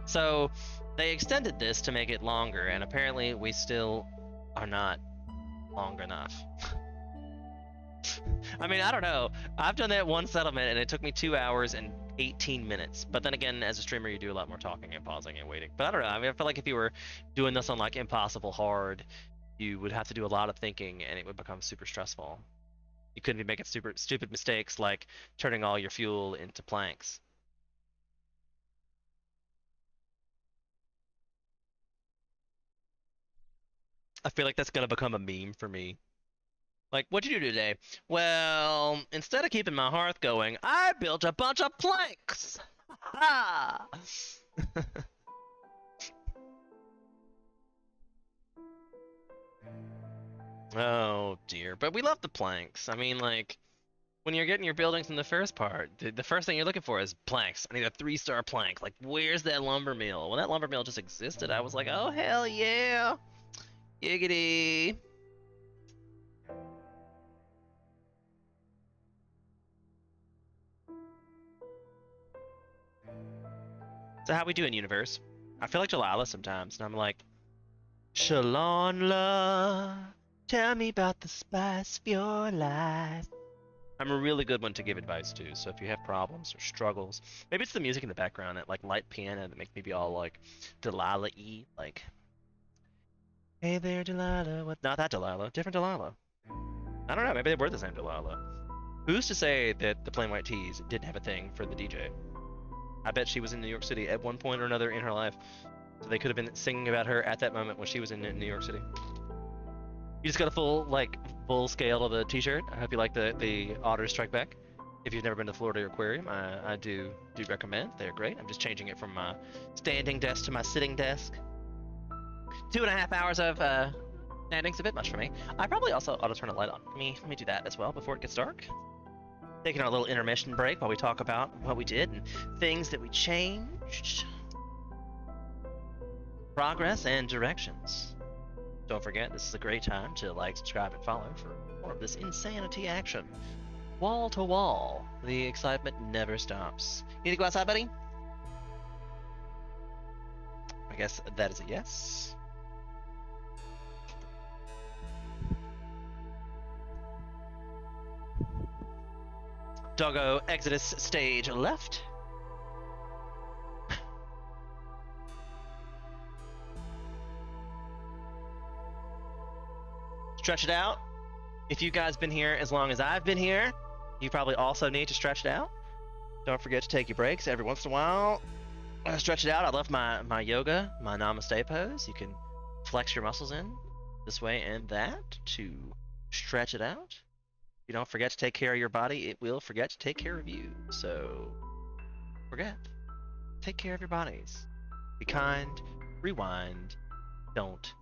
[SPEAKER 1] So they extended this to make it longer, and apparently we still are not long enough. I mean, I don't know. I've done that one settlement and it took me 2 hours and 18 minutes. But then again, as a streamer, you do a lot more talking and pausing and waiting. But I don't know. I mean, I feel like if you were doing this on like impossible hard, you would have to do a lot of thinking and it would become super stressful. You couldn't be making super stupid mistakes like turning all your fuel into planks. I feel like that's gonna become a meme for me. Like, what'd you do today? Well, instead of keeping my hearth going, I built a bunch of planks! Ha! Oh dear, but we love the planks. I mean, like, when you're getting your buildings in the first part, the first thing you're looking for is planks. I need a 3-star plank. Like, where's that lumber mill? When that lumber mill just existed, I was like, oh hell yeah! Giggity! So how we doing, universe? I feel like Delilah sometimes, and I'm like, Shalonla, tell me about the spice of your life. I'm a really good one to give advice to, so if you have problems or struggles, maybe it's the music in the background, that like light piano that makes me be all like Delilah-y, like, hey there, Delilah. What? Not that Delilah, different Delilah. I don't know, maybe they were the same Delilah. Who's to say that the Plain White Tees didn't have a thing for the DJ? I bet she was in New York City at one point or another in her life. So they could have been singing about her at that moment when she was in New York City. You just got a full scale of the t-shirt. I hope you like the Otter Strike Back. If you've never been to the Florida Aquarium, I do recommend. They're great. I'm just changing it from my standing desk to my sitting desk. 2.5 hours of standing's a bit much for me. I probably also ought to turn a light on. Let me do that as well before it gets dark. Taking our little intermission break while we talk about what we did and things that we changed. Progress and directions. Don't forget, this is a great time to like, subscribe, and follow for more of this insanity action. Wall to wall, the excitement never stops. Need to go outside, buddy? I guess that is a yes. Doggo Exodus stage left. Stretch it out. If you guys been here as long as I've been here, you probably also need to stretch it out. Don't forget to take your breaks every once in a while. Stretch it out. I love my yoga, my namaste pose. You can flex your muscles in this way and that to stretch it out. If you don't forget to take care of your body, it will forget to take care of you. So forget. Take care of your bodies. Be kind. Rewind. Don't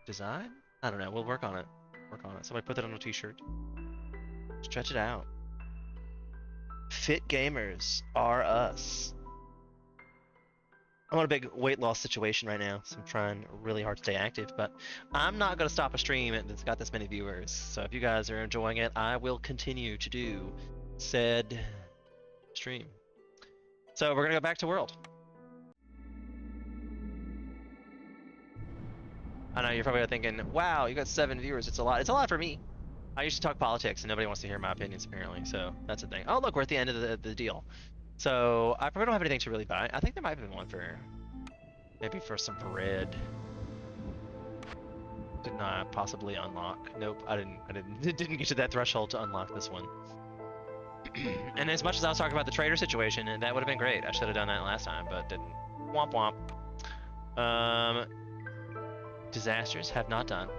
[SPEAKER 1] design. I don't know. We'll work on it. Work on it. Somebody put that on a t-shirt. Stretch it out. Fit gamers are us. I'm on a big weight loss situation right now, so I'm trying really hard to stay active, but I'm not going to stop a stream that's got this many viewers. So if you guys are enjoying it, I will continue to do said stream. So we're going to go back to World. I know you're probably thinking, wow, you got 7 viewers. It's a lot. It's a lot for me. I used to talk politics, and nobody wants to hear my opinions, apparently. So that's the thing. Oh, look, we're at the end of the deal. So I probably don't have anything to really buy. I think there might have been one for, maybe for some bread. Didn't I possibly unlock? Nope, I didn't get to that threshold to unlock this one. And as much as I was talking about the trader situation, and that would have been great. I should have done that last time, but didn't. Womp womp. Disasters have not done.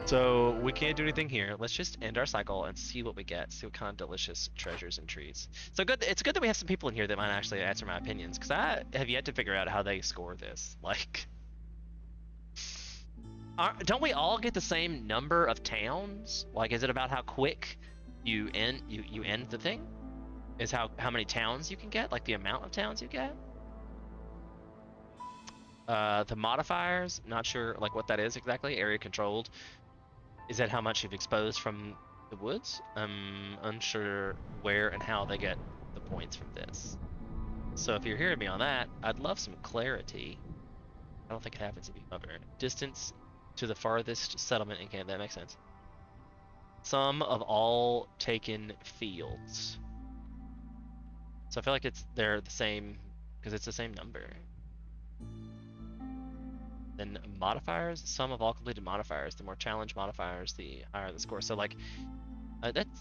[SPEAKER 1] So we can't do anything here. Let's just end our cycle and see what we get. See what kind of delicious treasures and treats. So good. It's good that we have some people in here that might actually answer my opinions, because I have yet to figure out how they score this. Like, don't we all get the same number of towns? Like, is it about how quick you end the thing? Is how many towns you can get? Like the amount of towns you get? The modifiers, not sure like what that is exactly. Area controlled. Is that how much you've exposed from the woods? I'm unsure where and how they get the points from this. So if you're hearing me on that, I'd love some clarity. I don't think it happens if you hover. Distance to the farthest settlement in Canada. That makes sense. Sum of all taken fields. So I feel like they're the same because it's the same number. Then modifiers, sum of all completed modifiers. The more challenge modifiers, the higher the score. So like, that's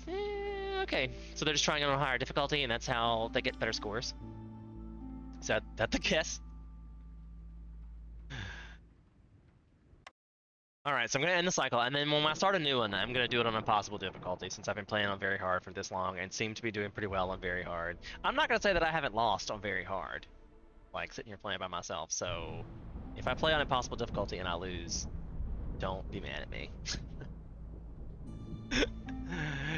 [SPEAKER 1] okay. So they're just trying on a higher difficulty, and that's how they get better scores. Is that the guess? All right, so I'm gonna end the cycle, and then when I start a new one, I'm gonna do it on impossible difficulty since I've been playing on very hard for this long and seem to be doing pretty well on very hard. I'm not gonna say that I haven't lost on very hard, like sitting here playing by myself. So if I play on impossible difficulty and I lose, don't be mad at me.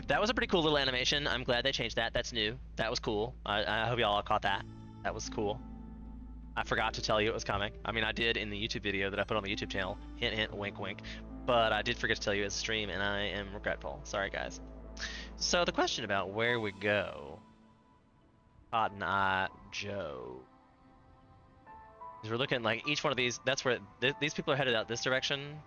[SPEAKER 1] That was a pretty cool little animation. I'm glad they changed that. That's new. That was cool. I hope y'all caught that. That was cool. I forgot to tell you it was coming. I mean, I did in the YouTube video that I put on the YouTube channel. Hint, hint, wink, wink. But I did forget to tell you as a stream, and I am regretful. Sorry, guys. So the question about where we go, Cotton Eye Joe. We're looking like each one of these. That's where these people are headed out this direction.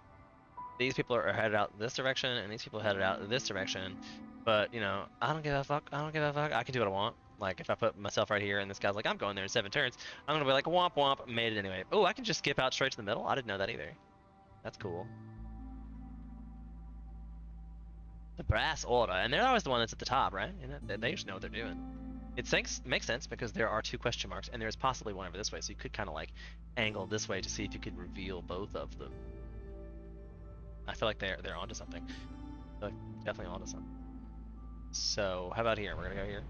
[SPEAKER 1] These people are headed out this direction, and these people are headed out this direction. But you know, I don't give a fuck. I don't give a fuck. I can do what I want. Like if I put myself right here, and this guy's like, I'm going there in 7 turns. I'm gonna be like, womp womp, made it anyway. Oh, I can just skip out straight to the middle. I didn't know that either. That's cool. The Brass Order, and they're always the one that's at the top, right? You know, they usually know what they're doing. It makes sense because there are 2 question marks, and there's possibly one over this way, so you could kind of like angle this way to see if you could reveal both of them. I feel like they're onto something. Like, definitely onto something. So how about here? We're gonna go here.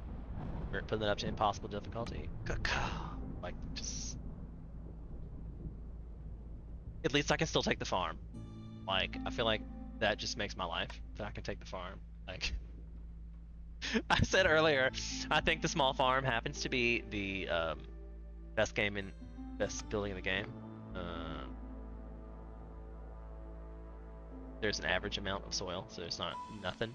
[SPEAKER 1] We're putting it up to impossible difficulty. Like, just at least I can still take the farm. Like, I feel like that just makes my life that I can take the farm. Like, I said earlier, I think the small farm happens to be the best building in the game. There's an average amount of soil, so there's not nothing.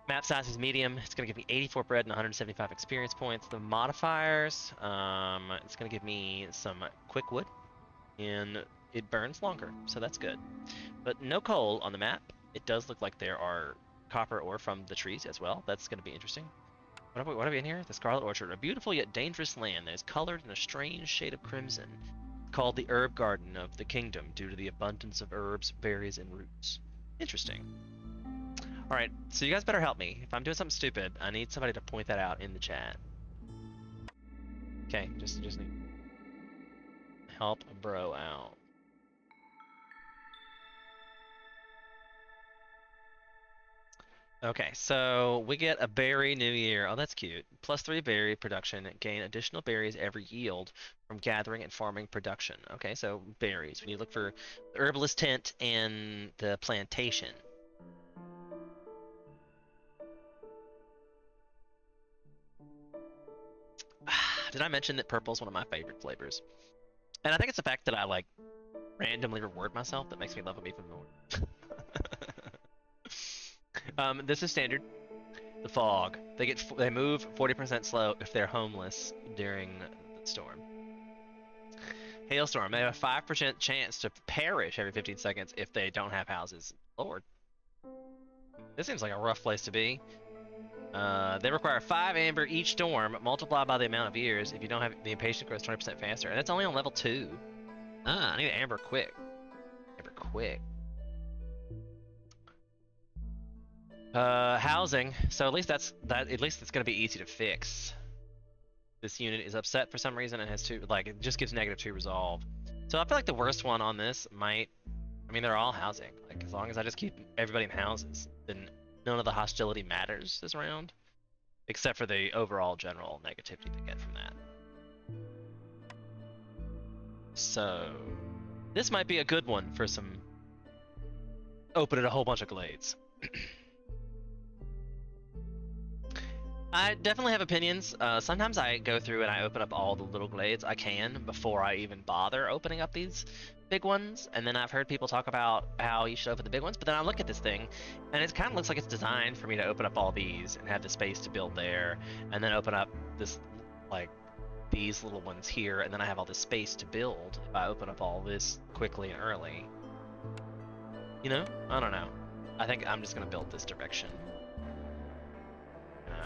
[SPEAKER 1] Map size is medium. It's gonna give me 84 bread and 175 experience points. The modifiers, it's gonna give me some quick wood, and it burns longer, so that's good. But no coal on the map. It does look like there are copper ore from the trees as well. That's gonna be interesting. What are we in here? The Scarlet Orchard, a beautiful yet dangerous land that is colored in a strange shade of crimson, called the Herb Garden of the Kingdom due to the abundance of herbs, berries, and roots. Interesting. Alright, so you guys better help me. If I'm doing something stupid, I need somebody to point that out in the chat. Okay, just need help a bro out. Okay, so we get a berry new year. Oh, that's cute. +3 berry production. Gain additional berries every yield from gathering and farming production. Okay, so berries. We need to look for the herbalist tent and the plantation. Did I mention that purple is one of my favorite flavors? And I think it's the fact that I like randomly reward myself that makes me love them even more. This is standard. The fog. They move 40% slow if they're homeless during the storm. Hailstorm. They have a 5% chance to perish every 15 seconds if they don't have houses. Lord. This seems like a rough place to be. They require 5 amber each storm, multiplied by the amount of years. If you don't have the impatience grows 20% faster, and it's only on level 2. I need amber quick. Amber quick. Housing. So at least at least it's gonna be easy to fix. This unit is upset for some reason and has 2, like, it just gives -2 resolve. So I feel like the worst one on this I mean, they're all housing. Like, as long as I just keep everybody in houses, then none of the hostility matters this round. Except for the overall general negativity they get from that. So, this might be a good one for some opening a whole bunch of glades. I definitely have opinions. Sometimes I go through and I open up all the little glades I can before I even bother opening up these big ones. And then I've heard people talk about how you should open the big ones, but then I look at this thing and it kind of looks like it's designed for me to open up all these and have the space to build there, and then open up this, like, these little ones here, and then I have all this space to build if I open up all this quickly and early. You know? I don't know. I think I'm just gonna build this direction.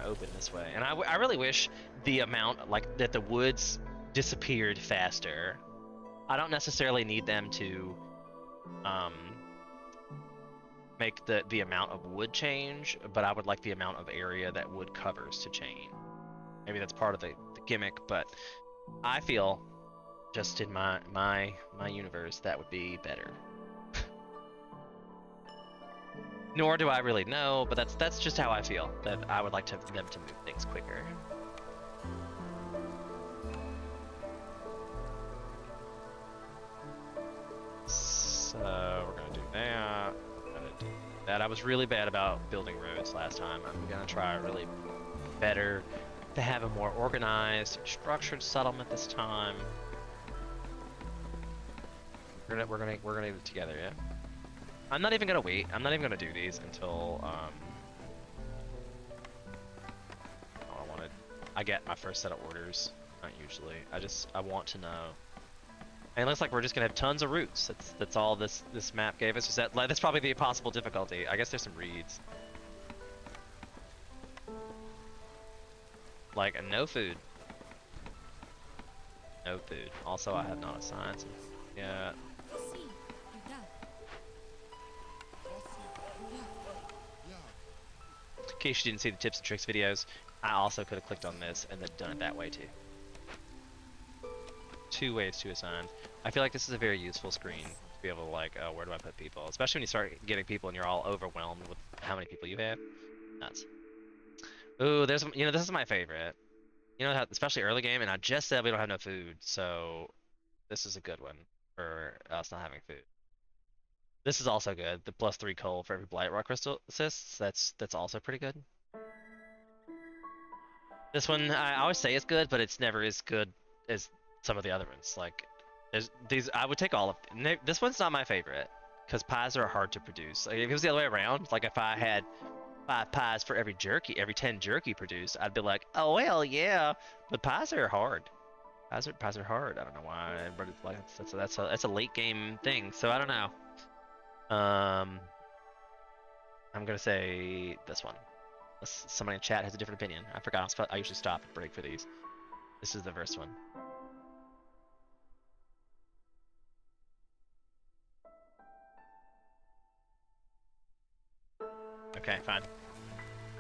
[SPEAKER 1] Open this way, and I really wish the amount, like, that the woods disappeared faster. I don't necessarily need them to make the amount of wood change, but I would like the amount of area that wood covers to change. Maybe that's part of the gimmick, but I feel just in my universe that would be better. Nor do I really know, but that's just how I feel. That I would like them to move things quicker. So we're gonna do that. We're gonna do that. I was really bad about building roads last time. I'm gonna try really better to have a more organized, structured settlement this time. We're gonna do it together, yeah. I'm not even gonna wait. I'm not even gonna do these until I get my first set of orders. Not usually. I want to know. And it looks like we're just gonna have tons of roots. That's all this map gave us. That's probably the impossible difficulty. I guess there's some reeds. Like, no food. No food. Also, I have not assigned some. Yeah. case you didn't see the tips and tricks videos, I also could have clicked on this and then done it that way too. 2 ways to assign. I feel like this is a very useful screen to be able to like, oh, where do I put people? Especially when you start getting people and you're all overwhelmed with how many people you have. Nuts. Ooh, there's, you know, this is my favorite. You know how, especially early game, and I just said we don't have no food, so this is a good one for us not having food. This is also good. The +3 coal for every blight rock crystal assists. That's also pretty good. This one I always say is good, but it's never as good as some of the other ones. Like there's these, I would take all of this one's not my favorite because pies are hard to produce. Like, if it was the other way around, like if I had 5 pies for every 10 jerky produced, I'd be like, oh well, yeah. But pies are hard. Pies are hard. I don't know why everybody's like that's a late game thing. So I don't know. I'm gonna say this one. Unless somebody in chat has a different opinion. I forgot. I usually stop and break for these. This is the first one. Okay, fine.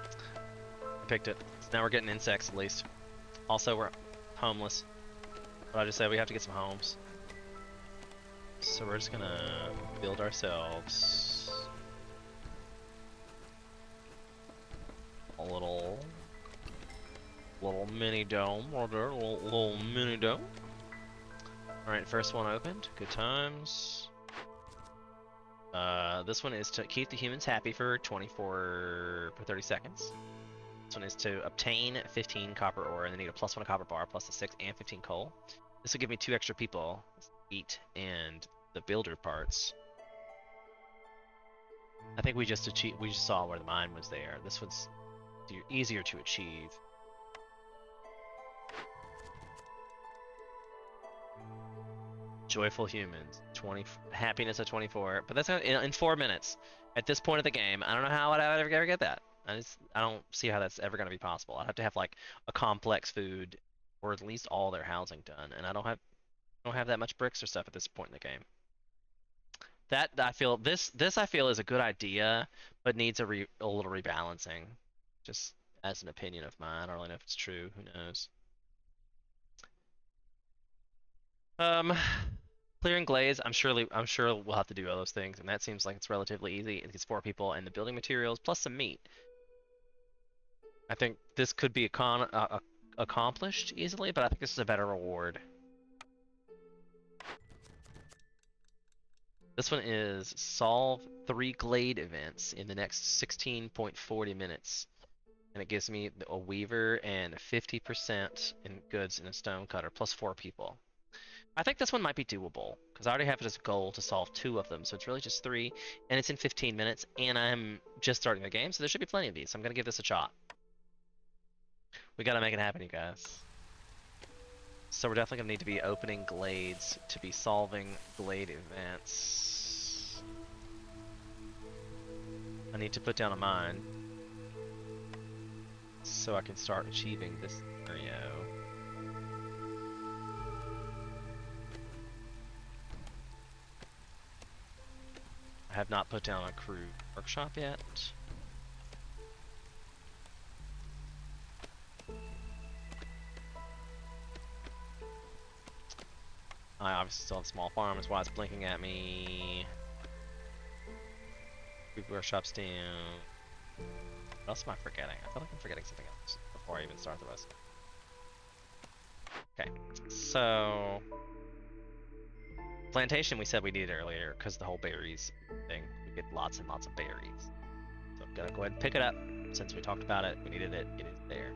[SPEAKER 1] I picked it. So now we're getting insects at least. Also, we're homeless. But I just said we have to get some homes. So we're just gonna build ourselves a little mini dome. Little mini dome. Alright, first one opened. Good times. This one is to keep the humans happy for 30 seconds. This one is to obtain 15 copper ore, and they need a +1 copper bar, plus a 6 and 15 coal. This will give me 2 extra people, wheat and the builder parts. I think we just saw where the mine was there. This one's easier to achieve. Joyful humans, happiness at 24, but that's in 4 minutes. At this point of the game, I don't know how I'd ever get that. I don't see how that's ever going to be possible. I'd have to have like a complex food, or at least all their housing done, and I don't have that much bricks or stuff at this point in the game. That I feel this I feel is a good idea, but needs a little rebalancing. Just as an opinion of mine, I don't really know if it's true. Who knows? Clearing glaze, I'm sure we'll have to do all those things, and that seems like it's relatively easy. It gets 4 people and the building materials plus some meat. I think this could be accomplished easily, but I think this is a better reward. This one is solve 3 glade events in the next 16.40 minutes. And it gives me a weaver and 50% in goods in a stone cutter, plus 4 people. I think this one might be doable, because I already have it as a goal to solve 2 of them, so it's really just 3, and it's in 15 minutes, and I'm just starting the game, so there should be plenty of these, so I'm going to give this a shot. We gotta make it happen, you guys. So we're definitely going to need to be opening glades to be solving glade events. I need to put down a mine so I can start achieving this scenario. I have not put down a crew workshop yet. I obviously still have small farms. Why it's blinking at me. Crew workshops down. What else am I forgetting? I feel like I'm forgetting something else before I even start the rest. Okay, so plantation we said we needed earlier because the whole berries thing. We get lots and lots of berries. So I'm gonna go ahead and pick it up since we talked about it. We needed it. It is there.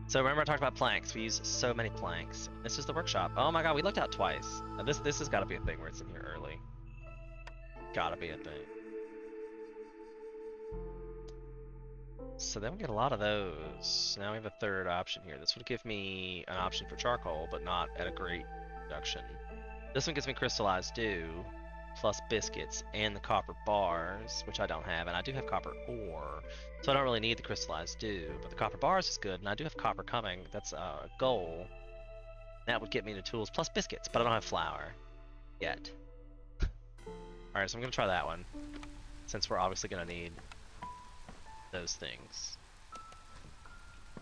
[SPEAKER 1] So remember I talked about planks. We use so many planks. This is the workshop. Oh my god, we looked out twice. Now this has got to be a thing where it's in here early. Gotta be a thing. So then we get a lot of those. Now we have a third option here. This would give me an option for charcoal, but not at a great reduction. This one gives me crystallized dew, plus biscuits, and the copper bars, which I don't have, and I do have copper ore, so I don't really need the crystallized dew, but the copper bars is good, and I do have copper coming. That's a goal. That would get me the tools, plus biscuits, but I don't have flour yet. Alright, so I'm going to try that one, since we're obviously going to need those things.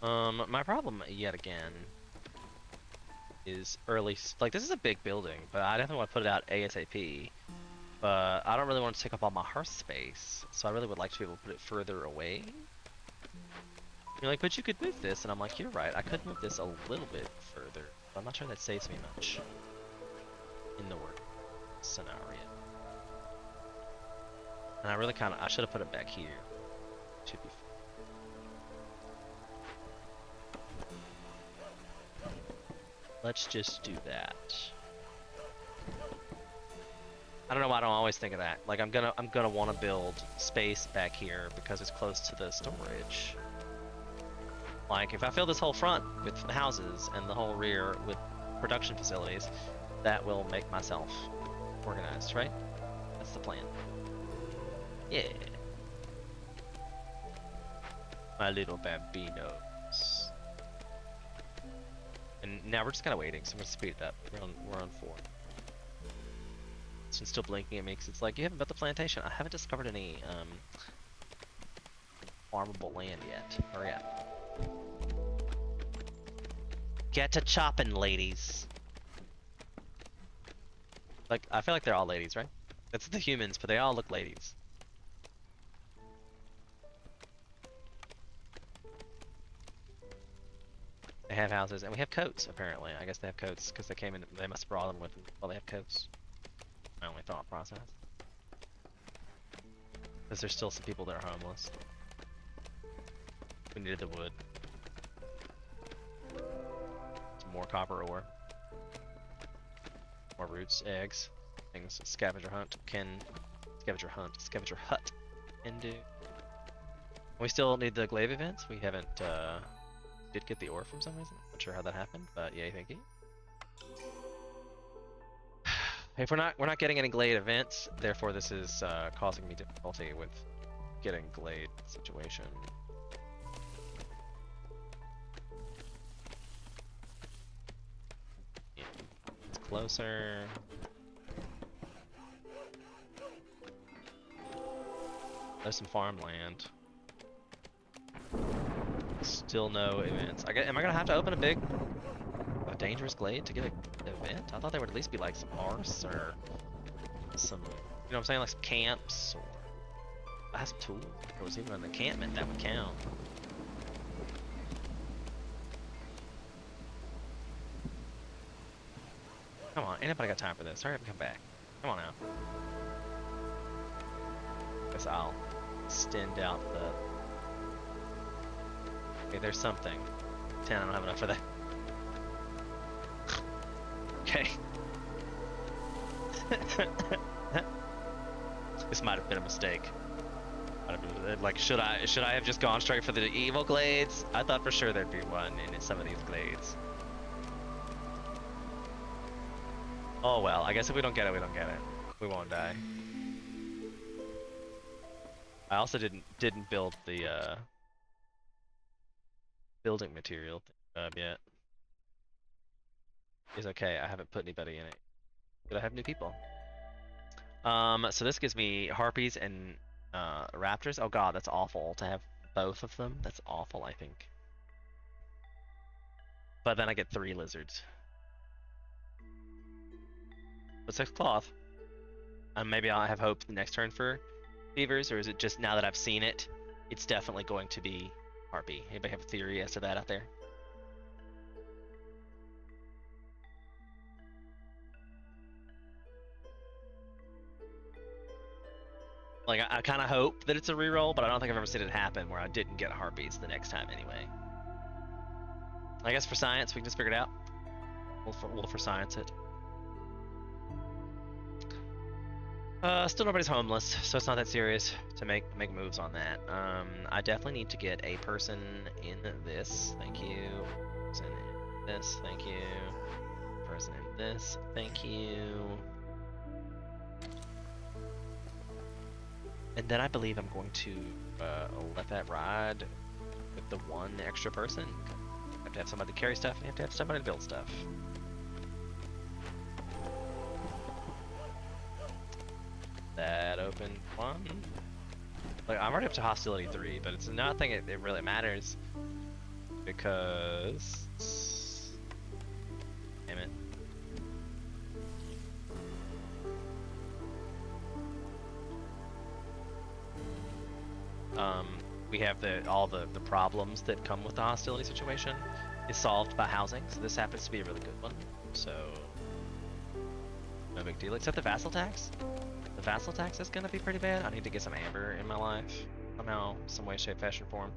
[SPEAKER 1] My problem yet again is like this is a big building, but I definitely want to put it out ASAP. But I don't really want to take up all my hearth space, so I really would like to be able to put it further away. You're like, but you could move this, and I'm like, you're right, I could move this a little bit further, but I'm not sure that saves me much in the work scenario. And I should have put it back here. Should be. Let's just do that. I don't know why I don't always think of that. Like I'm gonna want to build space back here because it's close to the storage. Like if I fill this whole front with houses and the whole rear with production facilities, that will make myself organized, right? That's the plan. Yeah. My little bambinos. And now we're just kind of waiting, so I'm gonna speed it up. We're on 4. It's still blinking at me because it's like, you haven't built the plantation. I haven't discovered any farmable land yet. Hurry up. Get to chopping, ladies. Like, I feel like they're all ladies, right? It's the humans, but they all look ladies. They have houses, and we have coats, apparently. I guess they have coats because they came in, they must have brought them with them. Well, they have coats. My only thought process. Because there's still some people that are homeless. We needed the wood. Some more copper ore. More roots, eggs, things. Scavenger hut scavenger hut can do. We still need the glaive events. We haven't did get the ore from some reason. Not sure how that happened, but yay, thank you. If we're not getting any glade events, therefore this is causing me difficulty with getting glade situation. Yeah, it's closer. There's some farmland. Still no events. Am I gonna have to open a dangerous glade to get an event? I thought there would at least be like some arse or some, you know what I'm saying, like some camps or I have some tools. There was even an encampment that would count. Come on, ain't nobody got time for this. Hurry up and come back. Come on now. Guess I'll extend out the. Okay, there's something. 10, I don't have enough for that. Okay. This might have been a mistake. Like, should I have just gone straight for the evil glades? I thought for sure there'd be one in some of these glades. Oh well, I guess if we don't get it, we don't get it. We won't die. I also didn't build the building material yet. It's okay, I haven't put anybody in it. But I have new people. So this gives me harpies and raptors. Oh god, that's awful to have both of them. That's awful, I think. But then I get 3 lizards. But 6 cloth. Maybe I'll have hope the next turn for beavers, or is it just now that I've seen it, it's definitely going to be harpy? Anybody have a theory as to that out there? Like, I kind of hope that it's a reroll, but I don't think I've ever seen it happen where I didn't get harpies the next time anyway. I guess for science, we can just figure it out. We'll for science it. Still nobody's homeless, so it's not that serious to make moves on that. I definitely need to get a person in this. Thank you. Person in this. Thank you. Person in this. Thank you. And then I believe I'm going to let that ride with the 1 extra person. You have to have somebody to carry stuff, and you have to have somebody to build stuff. That open 1. Like, I'm already up to hostility 3, but it's nothing. It really matters. because... Damn it. We have all the problems that come with the hostility situation is solved by housing, so this happens to be a really good one. So, no big deal, except the vassal tax. The vassal tax is gonna be pretty bad. I need to get some amber in my life somehow, some way, shape, fashion, form.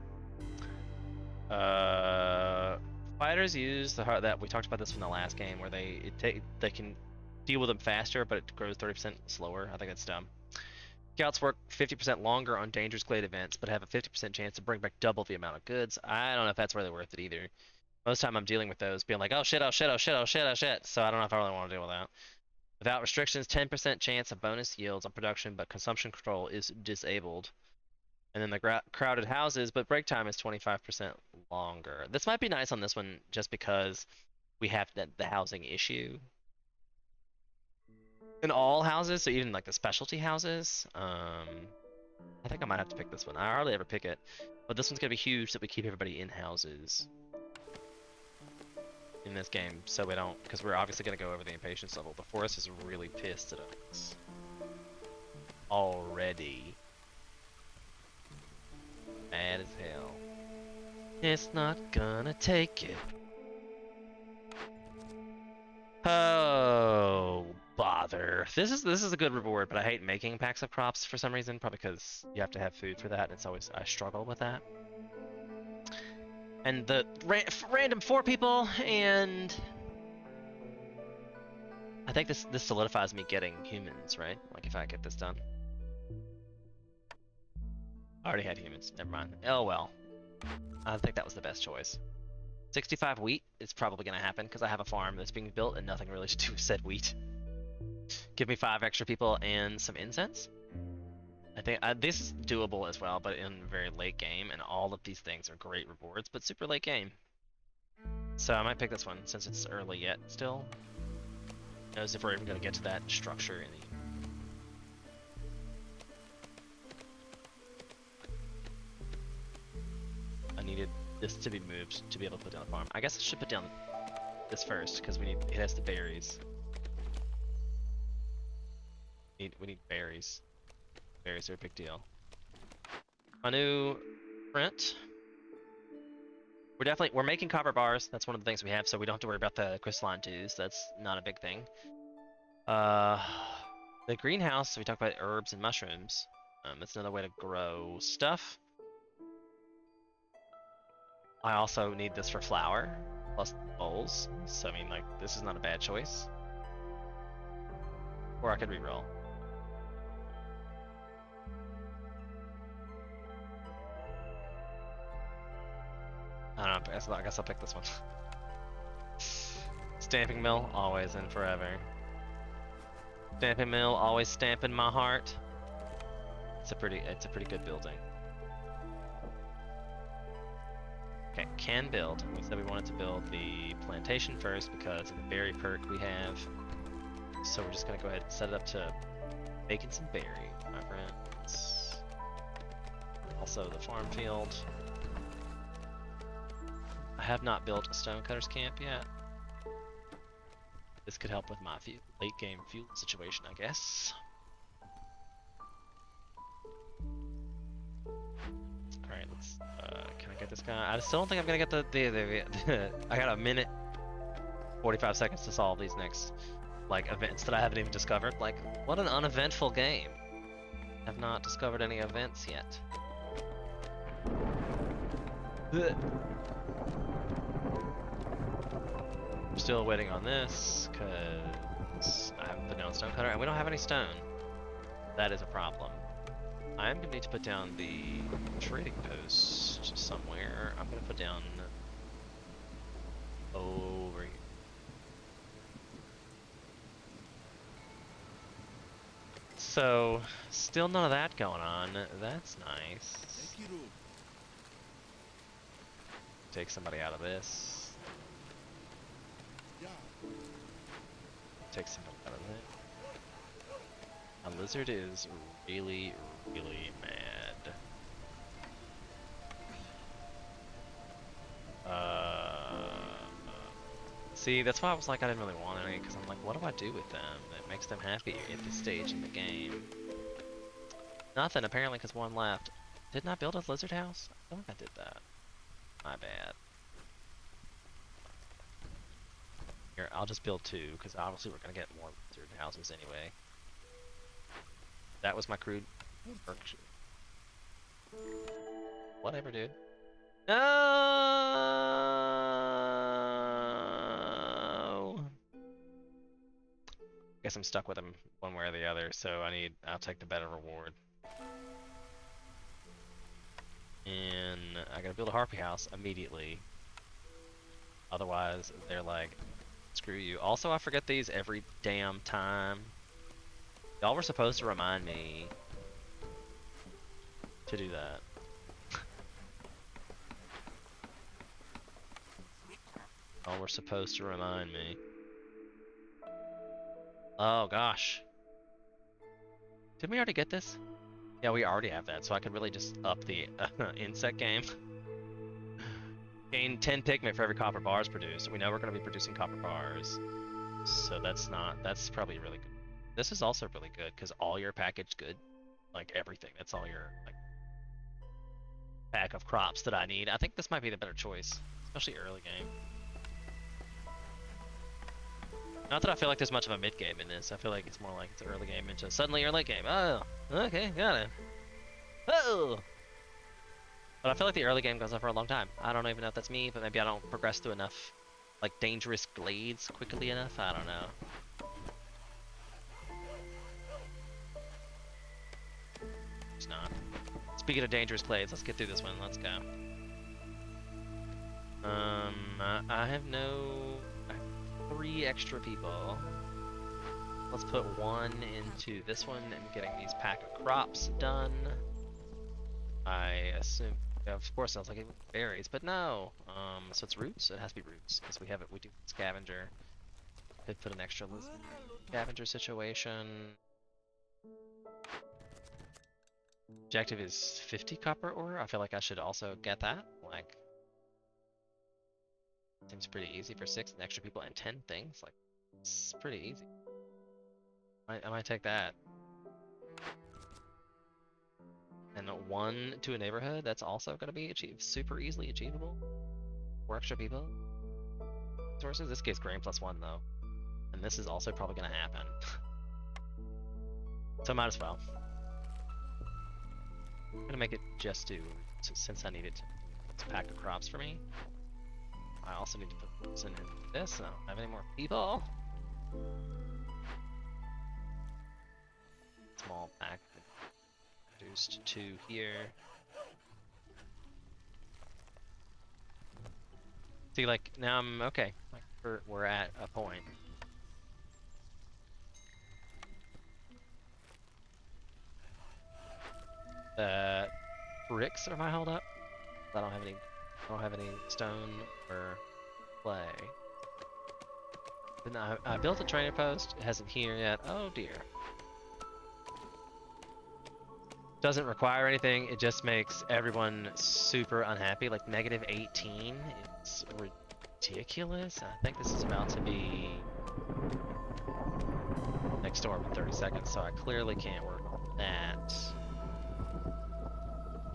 [SPEAKER 1] Fighters use the heart that we talked about this from the last game, where they can deal with them faster, but it grows 30% slower. I think that's dumb. Scouts work 50% longer on dangerous glade events, but have a 50% chance to bring back double the amount of goods. I don't know if that's really worth it either. Most of the time I'm dealing with those being like, oh shit, oh shit, oh shit, oh shit, oh shit. So I don't know if I really want to deal with that. Without restrictions, 10% chance of bonus yields on production, but consumption control is disabled. And then the crowded houses, but break time is 25% longer. This might be nice on this one just because we have the housing issue in all houses, so even like the specialty houses. I think I might have to pick this one. I hardly ever pick it, but this one's gonna be huge that we keep everybody in houses in this game, so we don't, because we're obviously gonna go over the impatience level. The forest is really pissed at us already. Mad as hell. It's not gonna take it. Oh, bother. This is a good reward, but I hate making packs of crops for some reason, probably because you have to have food for that. It's always, I struggle with that. And the random 4 people, and I think this solidifies me getting humans, right? Like if I get this done. I already had humans, never mind. Oh well. I think that was the best choice. 65 wheat is probably going to happen because I have a farm that's being built and nothing really to do with said wheat. Give me 5 extra people and some incense. I think this is doable as well, but in very late game, and all of these things are great rewards, but super late game. So I might pick this one since it's early yet still. Knows if we're even going to get to that structure in the... I needed this to be moved to be able to put down the farm. I guess I should put down this first because it has the berries. We need berries. Berries are a big deal. My new print. We're making copper bars. That's one of the things we have, so we don't have to worry about the crystalline twos. That's not a big thing. The greenhouse, we talked about herbs and mushrooms. It's another way to grow stuff. I also need this for flour, plus bowls. So I mean, like, this is not a bad choice. Or I could reroll. I don't know, I guess I'll pick this one. Stamping mill, always and forever. Stamping mill, always stamping my heart. It's a pretty good building. Okay, can build. We said we wanted to build the plantation first because of the berry perk we have. So we're just gonna go ahead and set it up to making some berry, my friends. Also the farm field. I have not built a stonecutter's camp yet. This could help with my late game fuel situation, I guess. Alright, let's, can I get this guy? I still don't think I'm gonna get the I got a minute, 45 seconds to solve these next, like, events that I haven't even discovered. Like, what an uneventful game. Have not discovered any events yet. Ugh. I'm still waiting on this, because I haven't put down stonecutter, and we don't have any stone. That is a problem. I am going to need to put down the trading post somewhere. I'm going to put down over here. So, still none of that going on. That's nice. Take somebody out of this. Take somebody out of it. A lizard is really, really mad. See, that's why I was like, I didn't really want any, because I'm like, what do I do with them that makes them happy at this stage in the game? Nothing, apparently, because one left. Didn't I build a lizard house? I feel like I did that. My bad. Here, I'll just build two, because obviously we're going to get more lizard houses anyway. That was my crude work. Whatever, dude. No! Guess I'm stuck with him one way or the other, so I'll take the better reward. And I gotta build a harpy house immediately. Otherwise, they're like, screw you. Also, I forget these every damn time. Y'all were supposed to remind me to do that. Y'all were supposed to remind me. Oh gosh. Didn't we already get this? Yeah, we already have that, so I could really just up the insect game. Gain 10 pigment for every copper bars produced. We know we're going to be producing copper bars, so that's probably really good. This is also really good because all your packaged good, like everything, that's all your like pack of crops that I need. I think this might be the better choice, especially early game. Not that I feel like there's much of a mid game in this. I feel like it's more like it's early game into suddenly your late game. Oh, okay, got it. Oh. But I feel like the early game goes on for a long time. I don't even know if that's me, but maybe I don't progress through enough, like, dangerous glades quickly enough. I don't know. It's not. Speaking of dangerous glades, let's get through this one. Let's go. I have 3 extra people. Let's put 1 into this one and getting these pack of crops done. I assume, of course, I was like berries, but no. So it's roots. It has to be roots because we do scavenger. Could put an extra scavenger situation. Objective is 50 copper ore. I feel like I should also get that. Like, seems pretty easy for 6 extra people and 10 things. Like, it's pretty easy. I might take that. And 1 to a neighborhood, that's also going to be super easily achievable. 4 extra people. Sources, this gives grain +1 though. And this is also probably going to happen. So might as well. I'm going to make it just do, since I need it to pack of crops for me. I also need to put this in this, so I don't have any more people. Small pack. Reduced 2 here. See, like, now I'm okay. Like, we're at a point. Bricks are my hold up. I don't have any stone or clay. But no, I built a trainer post. It hasn't here yet. Oh dear. Doesn't require anything. It just makes everyone super unhappy. Like -18. It's ridiculous. I think this is about to be next storm in 30 seconds, so I clearly can't work on that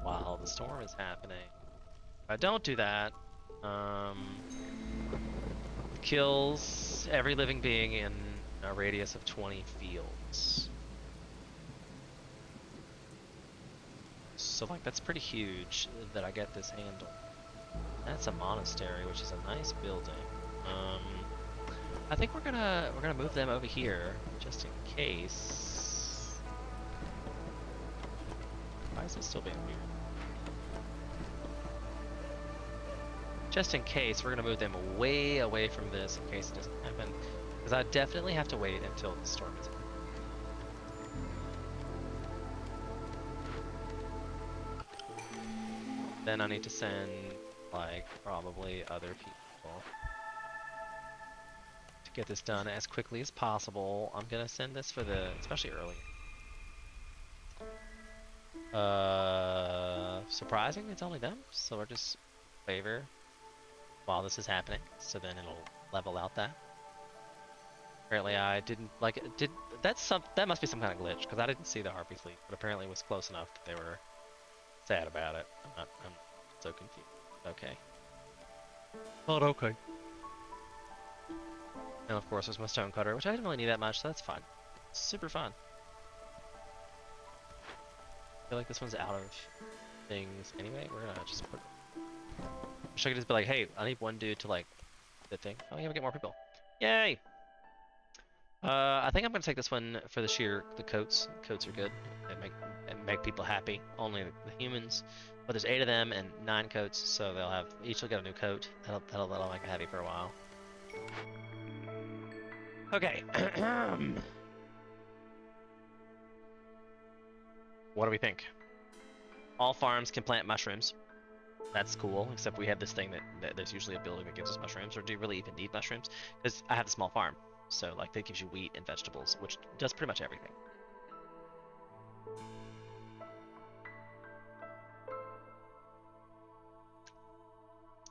[SPEAKER 1] while the storm is happening. If I don't do that, it kills every living being in a radius of 20 fields. So like that's pretty huge that I get this handle. That's a monastery, which is a nice building. I think we're gonna move them over here just in case. Why is it still being weird? Just in case, we're gonna move them way away from this in case it doesn't happen. Because I definitely have to wait until the storm is over. Then I need to send, like, probably other people to get this done as quickly as possible. I'm gonna send this for especially early. Surprising, it's only them, so we're just favor while this is happening, so then it'll level out that. Apparently I didn't like it. That must be some kind of glitch because I didn't see the harpy fleet, but apparently it was close enough that they were sad about it. I'm so confused. Okay. Not okay. And of course there's my stone cutter, which I didn't really need that much, so that's fine. Super fun. I feel like this one's out of things anyway. We're gonna just put. Wish I could just be like, hey, I need one dude to like the thing. Oh yeah, we get more people. Yay! I think I'm gonna take this one for the coats. Coats are good. They make people happy. Only the humans, but there's 8 of them and 9 coats, so they'll have each will get a new coat. That'll make it happy for a while. Okay. What do we think? All farms can plant mushrooms. That's cool, except we have this thing that there's usually a building that gives us mushrooms, or do you really even need mushrooms? Because I have a small farm, so like that gives you wheat and vegetables, which does pretty much everything.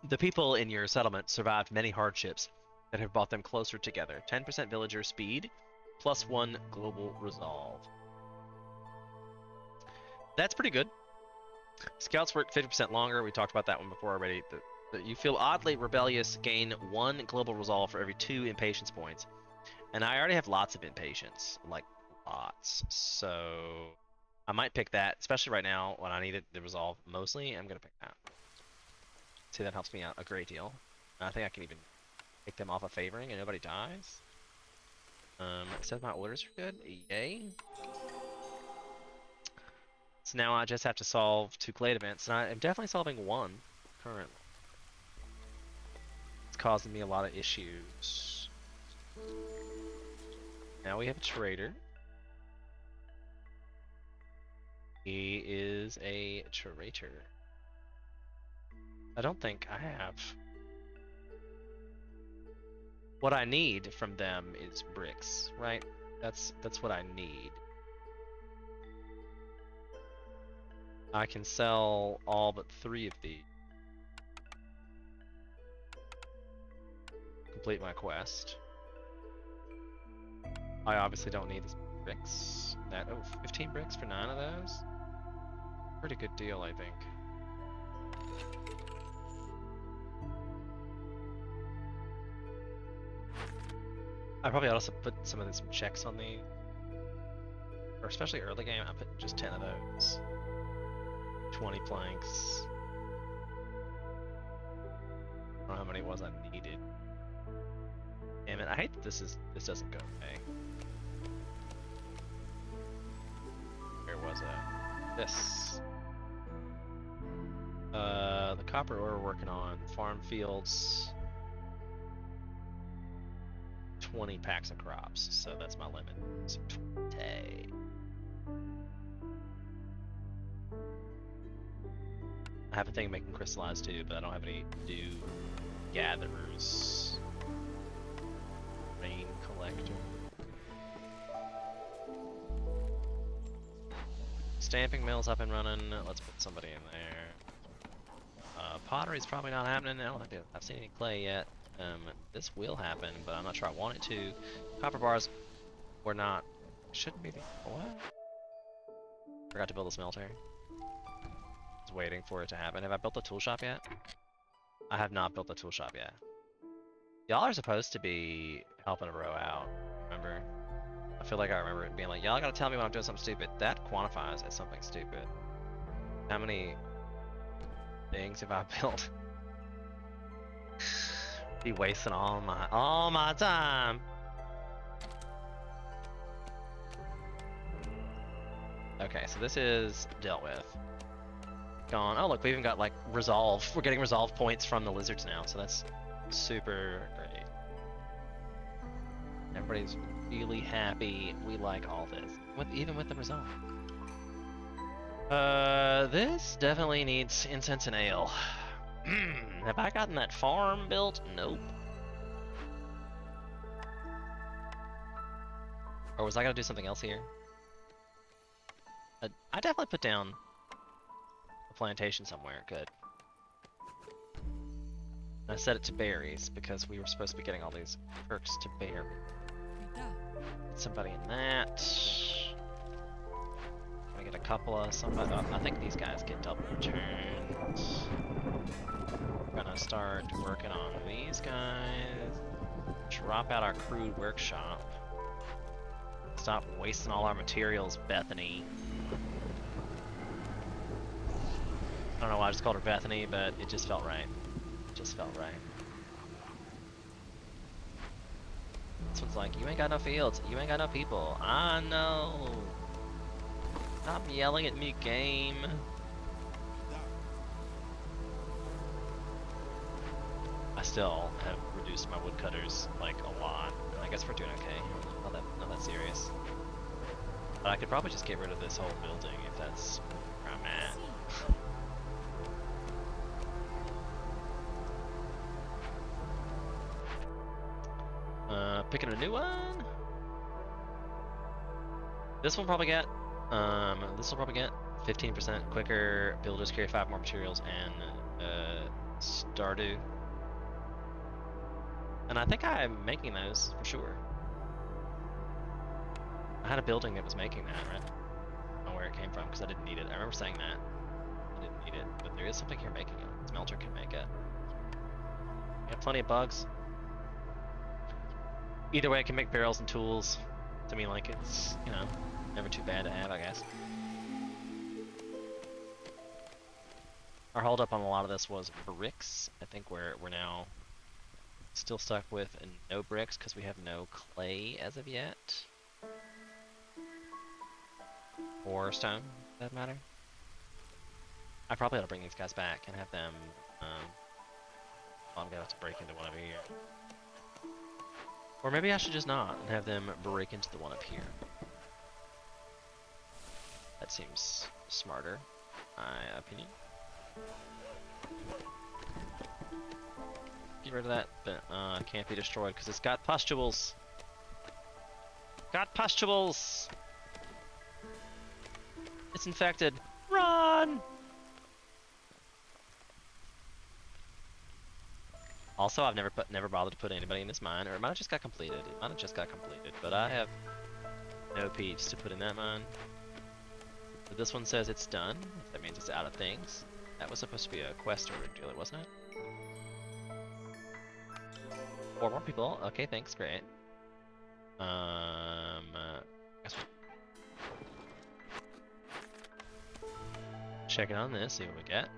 [SPEAKER 1] The people in your settlement survived many hardships that have brought them closer together. 10% villager speed, +1 global resolve. That's pretty good. Scouts work 50% longer. We talked about that one before already. You feel oddly rebellious, gain 1 global resolve for every 2 impatience points. And I already have lots of impatience, like lots. So I might pick that, especially right now when I need it to resolve mostly. I'm going to pick that. See, that helps me out a great deal. I think I can even pick them off of favoring and nobody dies. It says my orders are good. Yay. So now I just have to solve 2 Glade events, and I'm definitely solving 1 currently. It's causing me a lot of issues. Now we have a trader. He is a traitor. I don't think I have. What I need from them is bricks, right? That's what I need. I can sell all but 3 of these. Complete my quest. I obviously don't need this bricks. 15 bricks for 9 of those? Pretty good deal, I think. I probably ought to put some of these checks on these. Or especially early game, I put just 10 of those. 20 planks. I don't know how many it was I needed. Damn it, I hate that this doesn't go away. Where was it? This. The copper ore we're working on. Farm fields. 20 packs of crops, so that's my limit. So 20. I have a thing making crystallized too, but I don't have any dew gatherers. Rain collector. Stamping mill's up and running. Let's put somebody in there. Pottery's probably not happening. I don't think I've seen any clay yet. This will happen, but I'm not sure I want it to. Copper bars were not. Shouldn't be. What? Forgot to build a smelter. Was waiting for it to happen. Have I built the tool shop yet? I have not built the tool shop yet. Y'all are supposed to be helping a row out. Remember? I feel like I remember it being like, y'all gotta tell me when I'm doing something stupid. That quantifies as something stupid. How many things have I built? Be wasting all my time. Okay, so this is dealt with. Gone. Oh look, we even got like resolve. We're getting resolve points from the lizards now, so that's super great. Everybody's really happy. We like all this, even with the resolve. This definitely needs incense and ale. Have I gotten that farm built? Nope. Or was I gonna do something else here? I definitely put down a plantation somewhere. Good. I set it to berries because we were supposed to be getting all these perks to berry. Get somebody in that. Gonna get a couple of somebody. I think these guys get double turns. Gonna start working on these guys. Drop out our crude workshop. Stop wasting all our materials, Bethany. I don't know why I just called her Bethany, but it just felt right. It just felt right. This one's like, you ain't got no fields, you ain't got no people. I know. Stop yelling at me, game. I still have reduced my woodcutters like a lot. I guess we're doing okay. Not that serious. But I could probably just get rid of this whole building if that's where I'm at. Picking a new one. This will probably get 15% quicker. Builders carry 5 more materials and Stardew. And I think I'm making those for sure. I had a building that was making that, right? I don't know where it came from because I didn't need it. I remember saying that. I didn't need it, but there is something here making it. Smelter can make it. We have plenty of bugs. Either way, I can make barrels and tools. To me, like, it's, you know, never too bad to have, I guess. Our holdup on a lot of this was bricks. I think we're now still stuck with no bricks because we have no clay as of yet. Or stone, for that matter. I probably ought to bring these guys back and have them, well, I'm gonna have to break into one over here. Or maybe I should just not and have them break into the one up here. That seems smarter, my opinion. Get rid of that, but can't be destroyed because it's got pustules. Got pustules! It's infected. Run! Also, I've never bothered to put anybody in this mine, or it might have just got completed. It might have just got completed, but I have no peeps to put in that mine. So this one says it's done. That means it's out of things. That was supposed to be a quest order dealer, wasn't it? 4 more people. Okay, thanks. Great. Checking on this, see what we get.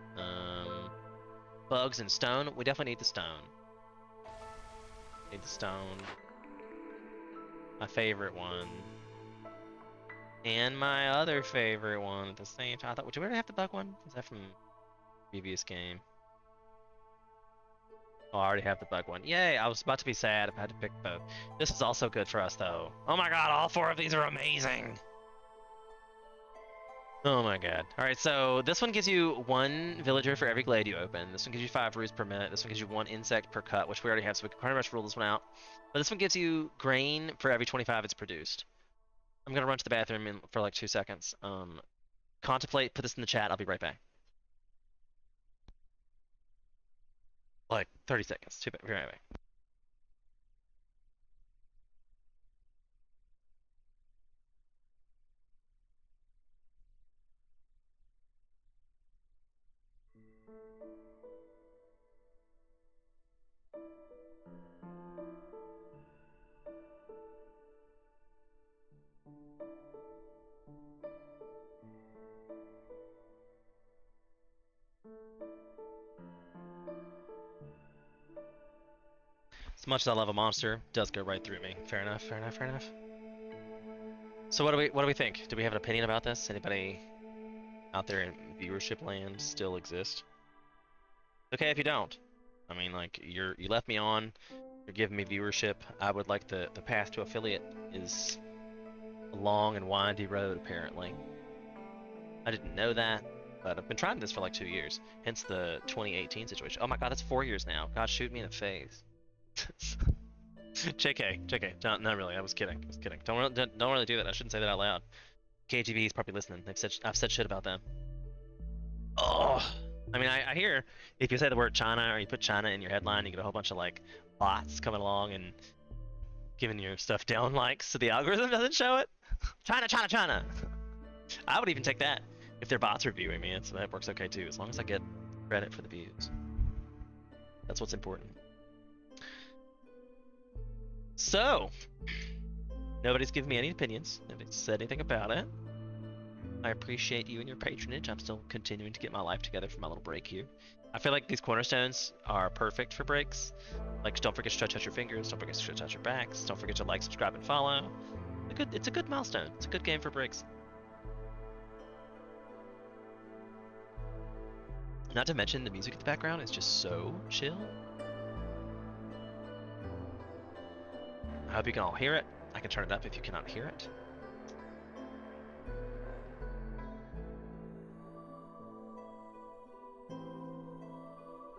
[SPEAKER 1] Bugs and stone. We definitely need the stone. Need the stone. My favorite one. And my other favorite one at the same time. I thought, did we already have the bug one? Is that from previous game? Oh, I already have the bug one. Yay! I was about to be sad if I had to pick both. This is also good for us, though. Oh my god, all 4 of these are amazing! Oh my god. Alright, so this one gives you 1 villager for every glade you open. This one gives you 5 roots per minute. This one gives you 1 insect per cut, which we already have, so we can pretty much rule this one out. But this one gives you grain for every 25 it's produced. I'm gonna run to the bathroom for like 2 seconds. Contemplate, put this in the chat, I'll be right back. Like 30 seconds. Be right back. As much as I love a monster, it does go right through me. Fair enough, fair enough, fair enough. So what do we think? Do we have an opinion about this? Anybody out there in viewership land still exist? It's okay if you don't. I mean, like, you left me on, you're giving me viewership. I would like the path to affiliate is a long and windy road, apparently. I didn't know that, but I've been trying this for like 2 years. Hence the 2018 situation. Oh my god, that's 4 years now. God, shoot me in the face. JK, not really. I was kidding. Don't really do that. I shouldn't say that out loud. KGB is probably listening. I've said shit about them. Oh, I mean, I hear if you say the word China or you put China in your headline, you get a whole bunch of like bots coming along and giving your stuff down likes so the algorithm doesn't show it. China, China, China. I would even take that if their bots are viewing me. So that works okay too, as long as I get credit for the views. That's what's important. So, nobody's given me any opinions. Nobody's said anything about it. I appreciate you and your patronage. I'm still continuing to get my life together for my little break here. I feel like these cornerstones are perfect for breaks. Like, don't forget to touch your fingers. Don't forget to touch your backs. Don't forget to like, subscribe, and follow. It's a good milestone. It's a good game for breaks. Not to mention the music in the background is just so chill. I hope you can all hear it. I can turn it up if you cannot hear it.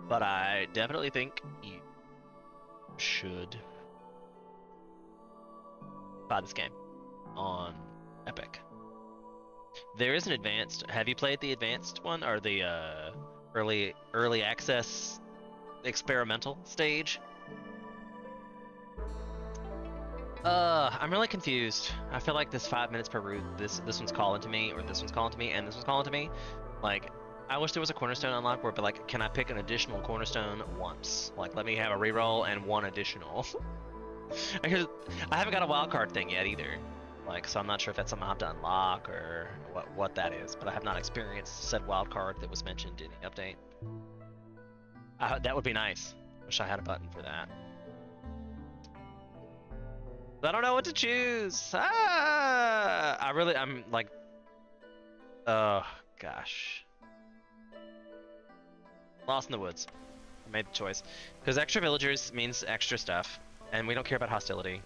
[SPEAKER 1] But I definitely think you should buy this game on Epic. There is an advanced. Have you played the advanced one or the early access experimental stage? I'm really confused. I feel like this 5 minutes per route, this one's calling to me, or this one's calling to me, and this one's calling to me. Like, I wish there was a cornerstone unlock where it'd be like, can I pick an additional cornerstone once? Like, let me have a reroll and one additional. Because I haven't got a wildcard thing yet either. Like, so I'm not sure if that's something I have to unlock or what that is, but I have not experienced said wildcard that was mentioned in the update. That would be nice. Wish I had a button for that. I don't know what to choose. I'm like, oh gosh, lost in the woods. I made the choice because extra villagers means extra stuff, and we don't care about hostility.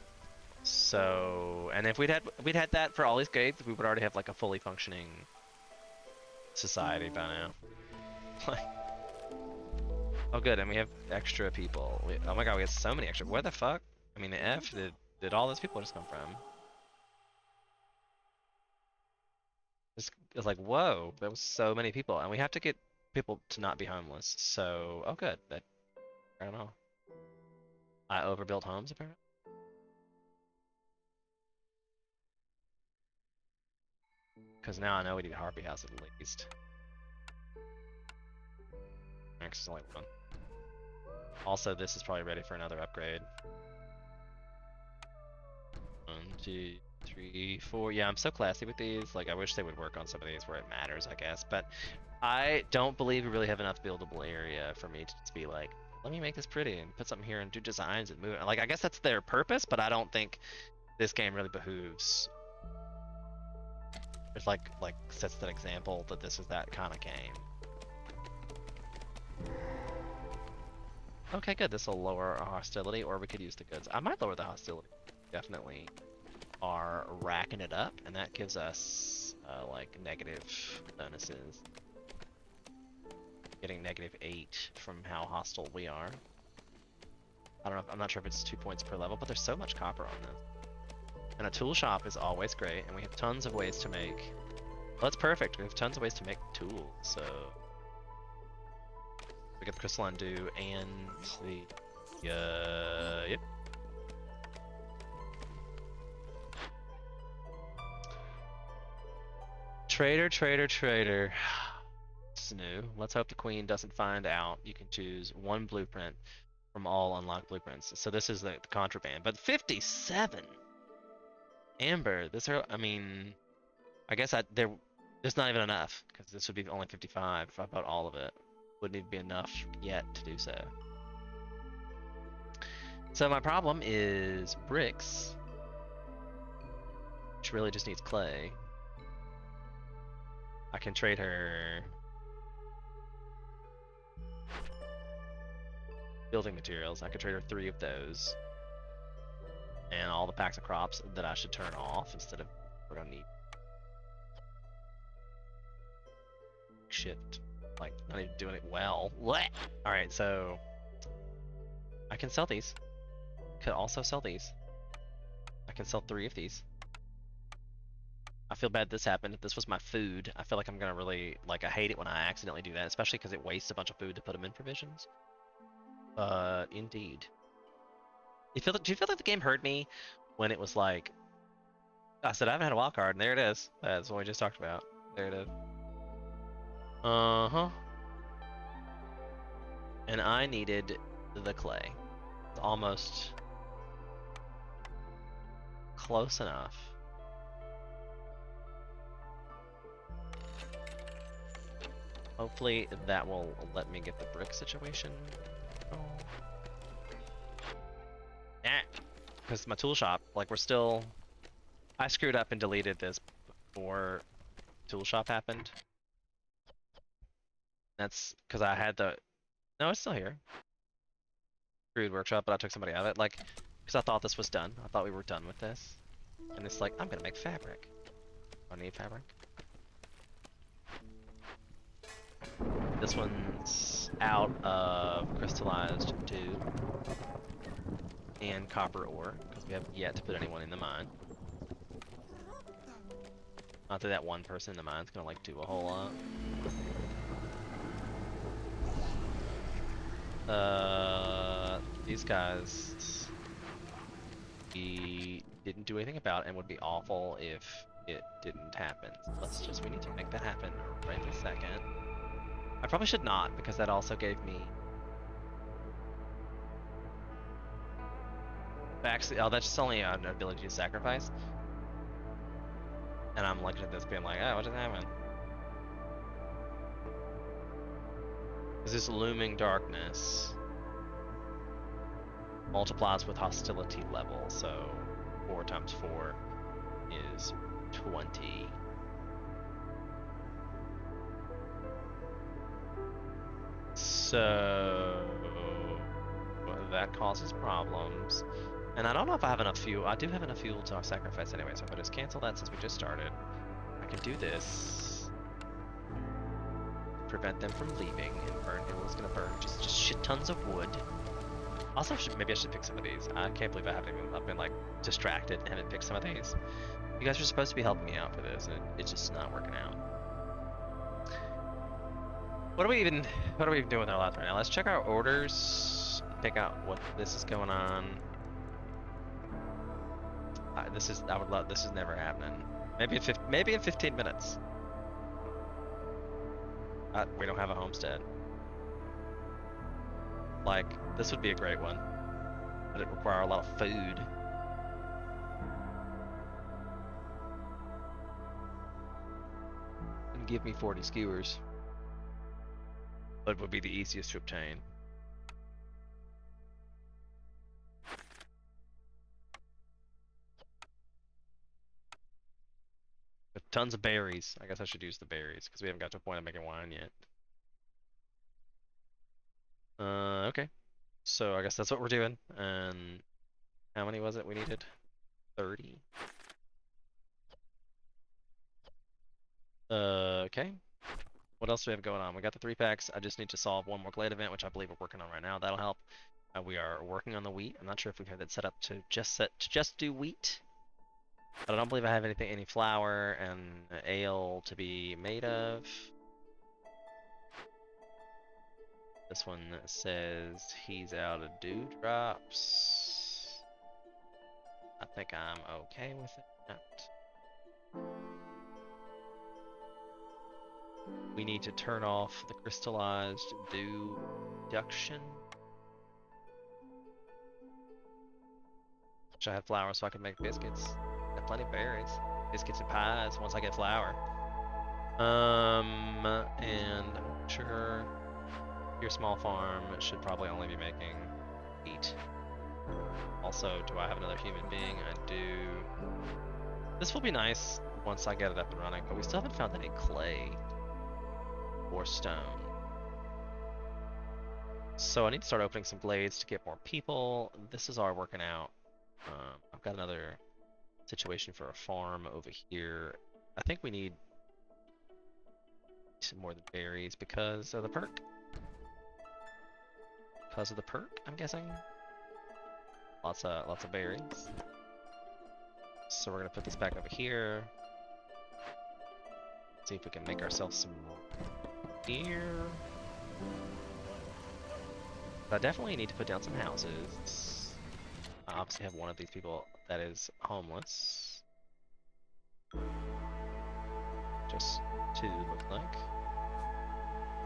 [SPEAKER 1] So, and if we'd had that for all these gates, we would already have like a fully functioning society by now. Like, oh good, and we have extra people. Oh my god, we have so many extra. Where the fuck? I mean, the F did all those people just come from? It's like, whoa, there was so many people, and we have to get people to not be homeless. So, oh good, I don't know. I overbuilt homes apparently. Because now I know we need a Harpy House at least. Max is only one. Also, this is probably ready for another upgrade. 1, 2, 3, 4. Yeah, I'm so classy with these. Like, I wish they would work on some of these where it matters, I guess. But I don't believe we really have enough buildable area for me to just be like, let me make this pretty and put something here and do designs and move it. Like, I guess that's their purpose, but I don't think this game really behooves. It's like sets that example that this is that kind of game. Okay, good. This will lower our hostility, or we could use the goods. I might lower the hostility. Definitely are racking it up, and that gives us like negative bonuses. Getting -8 from how hostile we are. I don't know. I'm not sure if it's 2 points per level, but there's so much copper on this. And a tool shop is always great, and we have tons of ways to make. Well, that's perfect. We have tons of ways to make tools, so we get the crystalline dew and the yep. Trader. This is new. Let's hope the queen doesn't find out. You can choose one blueprint from all unlocked blueprints. So this is the contraband, but 57. Amber, I mean, I guess there's not even enough, because this would be only 55 if I bought all of it. Wouldn't even be enough yet to do so. So my problem is bricks, which really just needs clay. I can trade her building materials. I could trade her 3 of those. And all the packs of crops that I should turn off instead of we're gonna need shit, like not even doing it well. What? All right, so I can sell these. Could also sell these. I can sell 3 of these. I feel bad this happened. If this was my food, I feel like I'm gonna really, like, I hate it when I accidentally do that, especially because it wastes a bunch of food to put them in provisions. But, indeed. Do you feel like the game heard me when it was like, I said I haven't had a wild card, and there it is. That's what we just talked about. There it is. Uh-huh. And I needed the clay. It's almost close enough. Hopefully that will let me get the brick situation. Oh. Nah. Because my tool shop, like, we're still... I screwed up and deleted this before tool shop happened. That's because I had the... No, it's still here. Screwed workshop, but I took somebody out of it. Like, because I thought this was done. I thought we were done with this. And it's like, I'm gonna make fabric. I need fabric. This one's out of crystallized dew and copper ore, because we haven't yet to put anyone in the mine. Not that that one person in the mine's gonna, like, do a whole lot. These guys, we didn't do anything about and would be awful if it didn't happen. So we need to make that happen right this second. I probably should not, because that also gave me... Actually, oh, that's just only an ability to sacrifice. And I'm looking at this being like, oh, what just happened? Because this looming darkness multiplies with hostility level, so 4 times 4 is 20. So that causes problems. And I don't know if I have enough fuel. I do have enough fuel to sacrifice anyway, so if I just cancel that since we just started, I can do this. Prevent them from leaving and burn. It was gonna burn just shit tons of wood. Also, maybe I should pick some of these. I can't believe I've been like distracted and haven't picked some of these. You guys are supposed to be helping me out for this, and it's just not working out. What are we even doing with our lives right now? Let's check our orders, pick out what this is going on. This is never happening. Maybe in 15 minutes. We don't have a homestead. Like, this would be a great one, but it require a lot of food. And give me 40 skewers. But would be the easiest to obtain. With tons of berries. I guess I should use the berries, because we haven't got to a point of making wine yet. Okay. So I guess that's what we're doing. And how many was it we needed? 30. Okay. What else do we have going on? We got the 3 packs. I just need to solve one more Glade event, which I believe we're working on right now. That'll help. We are working on the wheat. I'm not sure if we have that set up to just do wheat. But I don't believe I have any flour and ale to be made of. This one says he's out of dewdrops. I think I'm okay with that. We need to turn off the crystallized dew reduction. Wish I had flour so I could make biscuits. Got plenty of berries. Biscuits and pies once I get flour. And sugar. Your small farm should probably only be making 8. Also, do I have another human being? I do. This will be nice once I get it up and running, but we still haven't found any clay or stone. So I need to start opening some glades to get more people. This is all working out. I've got another situation for a farm over here. I think we need some more than berries because of the perk. Because of the perk, I'm guessing. Lots of berries. So we're gonna put this back over here. see if we can make ourselves some here. I definitely need to put down some houses. I obviously have one of these people that is homeless. Just two, looks like.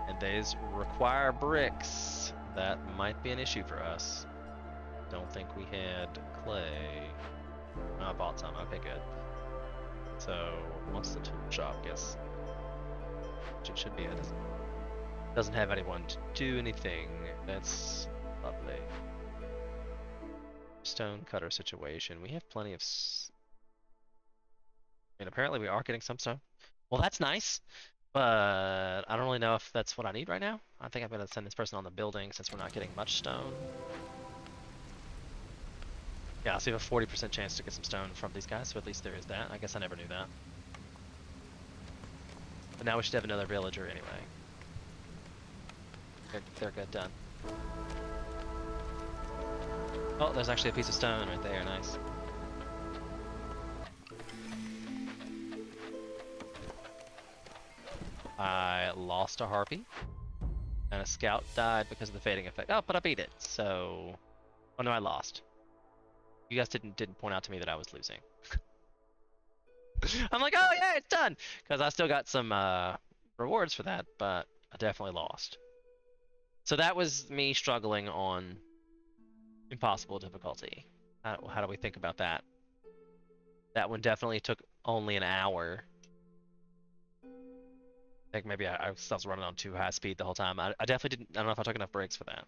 [SPEAKER 1] And these require bricks. That might be an issue for us. Don't think we had clay. Oh, I bought some. Okay, good. So once the tool shop gets, which it should be, it doesn't have anyone to do anything. That's lovely. Stone cutter situation. We have plenty of. And apparently we are getting some stone. Well, that's nice, but I don't really know if that's what I need right now. I think I'm gonna send this person on the building since we're not getting much stone. Yeah, so we have a 40% chance to get some stone from these guys, so at least there is that. I guess I never knew that. But now we should have another villager anyway. They're good, done. Oh, there's actually a piece of stone right there, nice. I lost a harpy, and a scout died because of the fading effect. Oh, but I beat it, so... Oh no, I lost. You guys didn't point out to me that I was losing. I'm like, oh yeah, it's done! Because I still got some rewards for that, but I definitely lost. So that was me struggling on impossible difficulty. How do we think about that? That one definitely took only an hour. I think maybe I was running on too high speed the whole time. I definitely didn't. I don't know if I took enough breaks for that.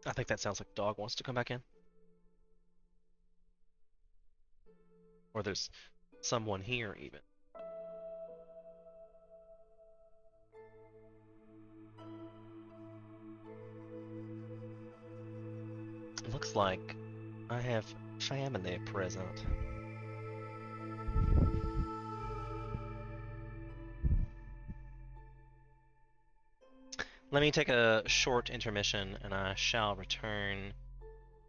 [SPEAKER 1] I think that sounds like dog wants to come back in. Or there's someone here even. It looks like I have family present. Let me take a short intermission and I shall return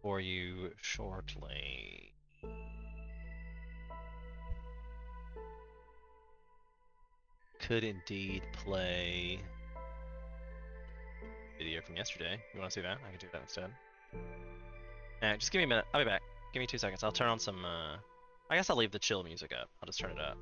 [SPEAKER 1] for you shortly. Could indeed play video from yesterday. You want to see that? I could do that instead. Alright, just give me a minute. I'll be back. Give me 2 seconds. I'll turn on some, I guess I'll leave the chill music up. I'll just turn it up.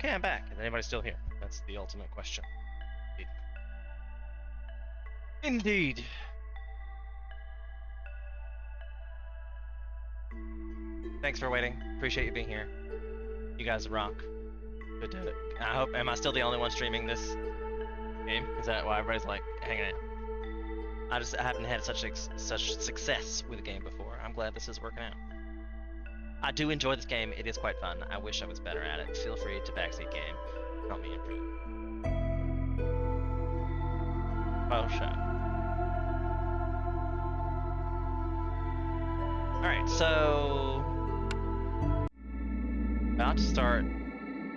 [SPEAKER 1] Okay, I'm back. Is anybody still here? That's the ultimate question. Indeed. Thanks for waiting. Appreciate you being here. You guys rock. Good to. I hope. Am I still the only one streaming this game? Is that why everybody's like hanging out? I haven't had such success with a game before. I'm glad this is working out. I do enjoy this game. It is quite fun. I wish I was better at it. Feel free to backseat game. Help me improve. Oh, shut. Alright, so about to start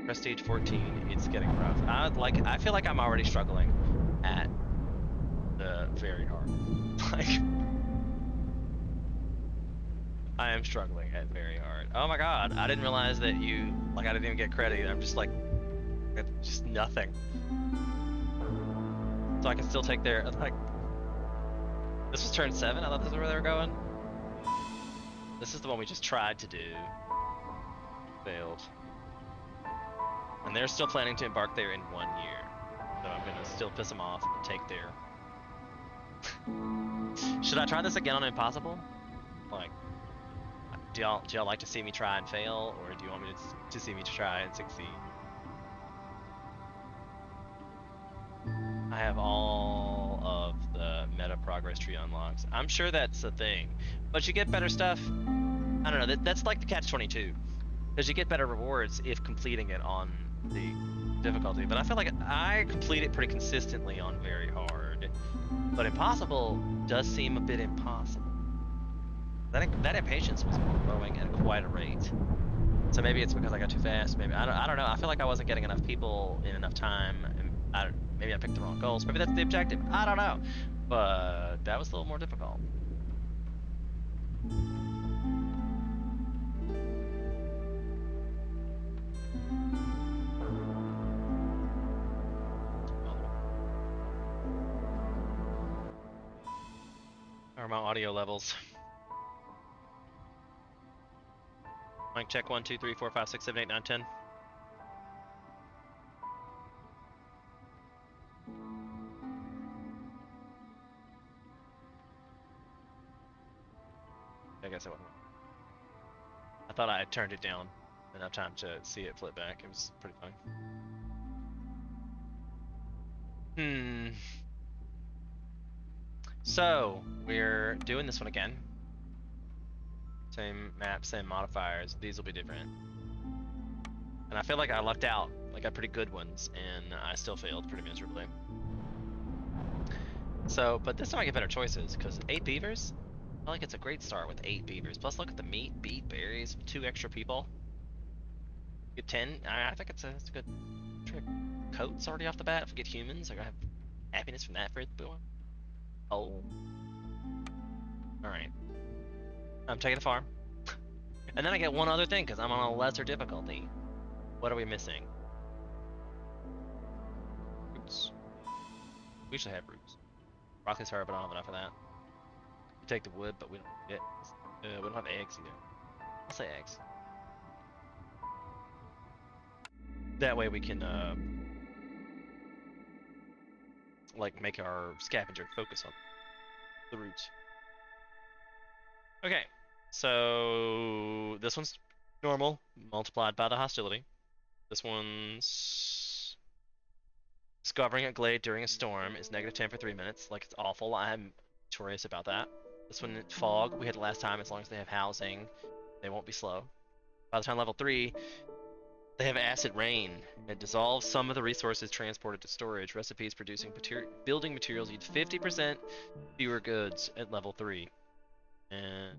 [SPEAKER 1] Prestige 14. It's getting rough. I feel like I'm already struggling at the very hard. Like I am struggling at very hard. Oh my god, I didn't realize that I didn't even get credit. I'm just like just nothing. So I can still take their like this was turn 7? I thought this is where they were going. This is the one we just tried to do. Failed. And they're still planning to embark there in 1 year. So I'm gonna still piss them off and take their... Should I try this again on Impossible? Like, do y'all like to see me try and fail, or do you want me to see me try and succeed? I have all of the meta progress tree unlocks. I'm sure that's a thing, but you get better stuff. I don't know. That's like the catch-22, because you get better rewards if completing it on the difficulty. But I feel like I complete it pretty consistently on very hard, but Impossible does seem a bit impossible. That impatience was growing at quite a rate. So maybe it's because I got too fast. Maybe I don't know. I feel like I wasn't getting enough people in enough time. And maybe I picked the wrong goals. Maybe that's the objective. I don't know. But that was a little more difficult. How are my audio levels? Mic check 1, 2, 3, 4, 5, 6, 7, 8, 9, 10. I guess it wasn't. I thought I had turned it down enough time to see it flip back. It was pretty fun. So, we're doing this one again. Same map, same modifiers. These will be different. And I feel like I lucked out. I got pretty good ones, and I still failed pretty miserably. So, but this time I get better choices, because 8 beavers? I feel like it's a great start with 8 beavers. Plus, look at the meat, beet, berries, 2 extra people. Get 10. I think it's a good trick. Coats already off the bat. If we get humans, I gotta have happiness from that for it. Oh. Alright. I'm taking a farm. And then I get one other thing, because I'm on a lesser difficulty. What are we missing? Roots. We should have roots. Broccoli's hard, but I don't have enough of that. We take the wood, but we don't get. We don't have eggs either. I'll say eggs. That way we can, like, make our scavenger focus on the roots. Okay, so this one's normal, multiplied by the hostility. This one's discovering a glade during a storm is -10 for 3 minutes. Like, it's awful. I'm notorious about that. This one, fog, we had it last time. As long as they have housing, they won't be slow. By the time level 3, they have acid rain. It dissolves some of the resources transported to storage. Recipes producing building materials use 50% fewer goods at level 3. And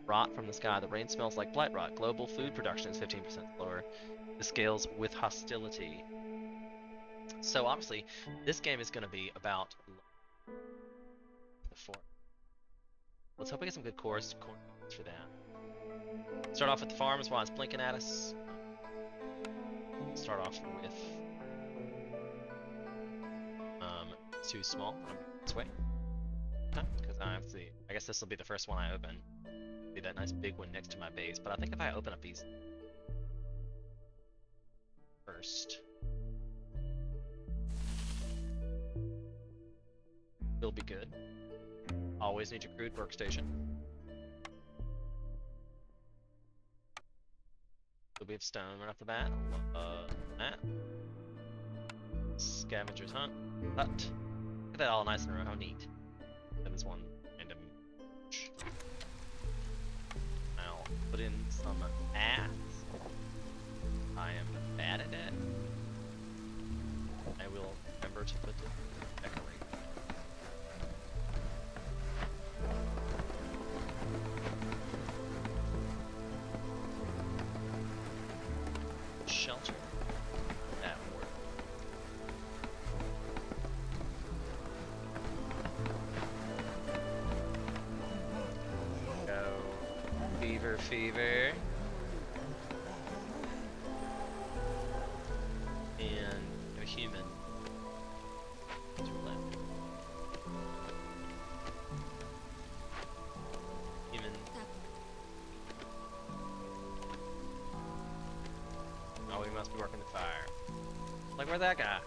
[SPEAKER 1] rot from the sky. The rain smells like blight rot. Global food production is 15% slower. The scales with hostility. So obviously, this game is going to be about the form. Let's hope we get some good cores for that. Start off with the farms while it's blinking at us. Start off with too small. This way. Because I guess this will be the first one I open. Be that nice big one next to my base. But I think if I open up these first, first. Will be good. Always need your crude workstation. So we have stone right off the bat. That. Scavenger's hunt. Hut. Look at that all nice in a row. How neat. That is one random. I'll put in some ass. I am bad at it. I will remember to put decorate. Shelter. That work. Go. Fever. And a human. Human. Oh, we must be working the fire. Like, where'd that guy?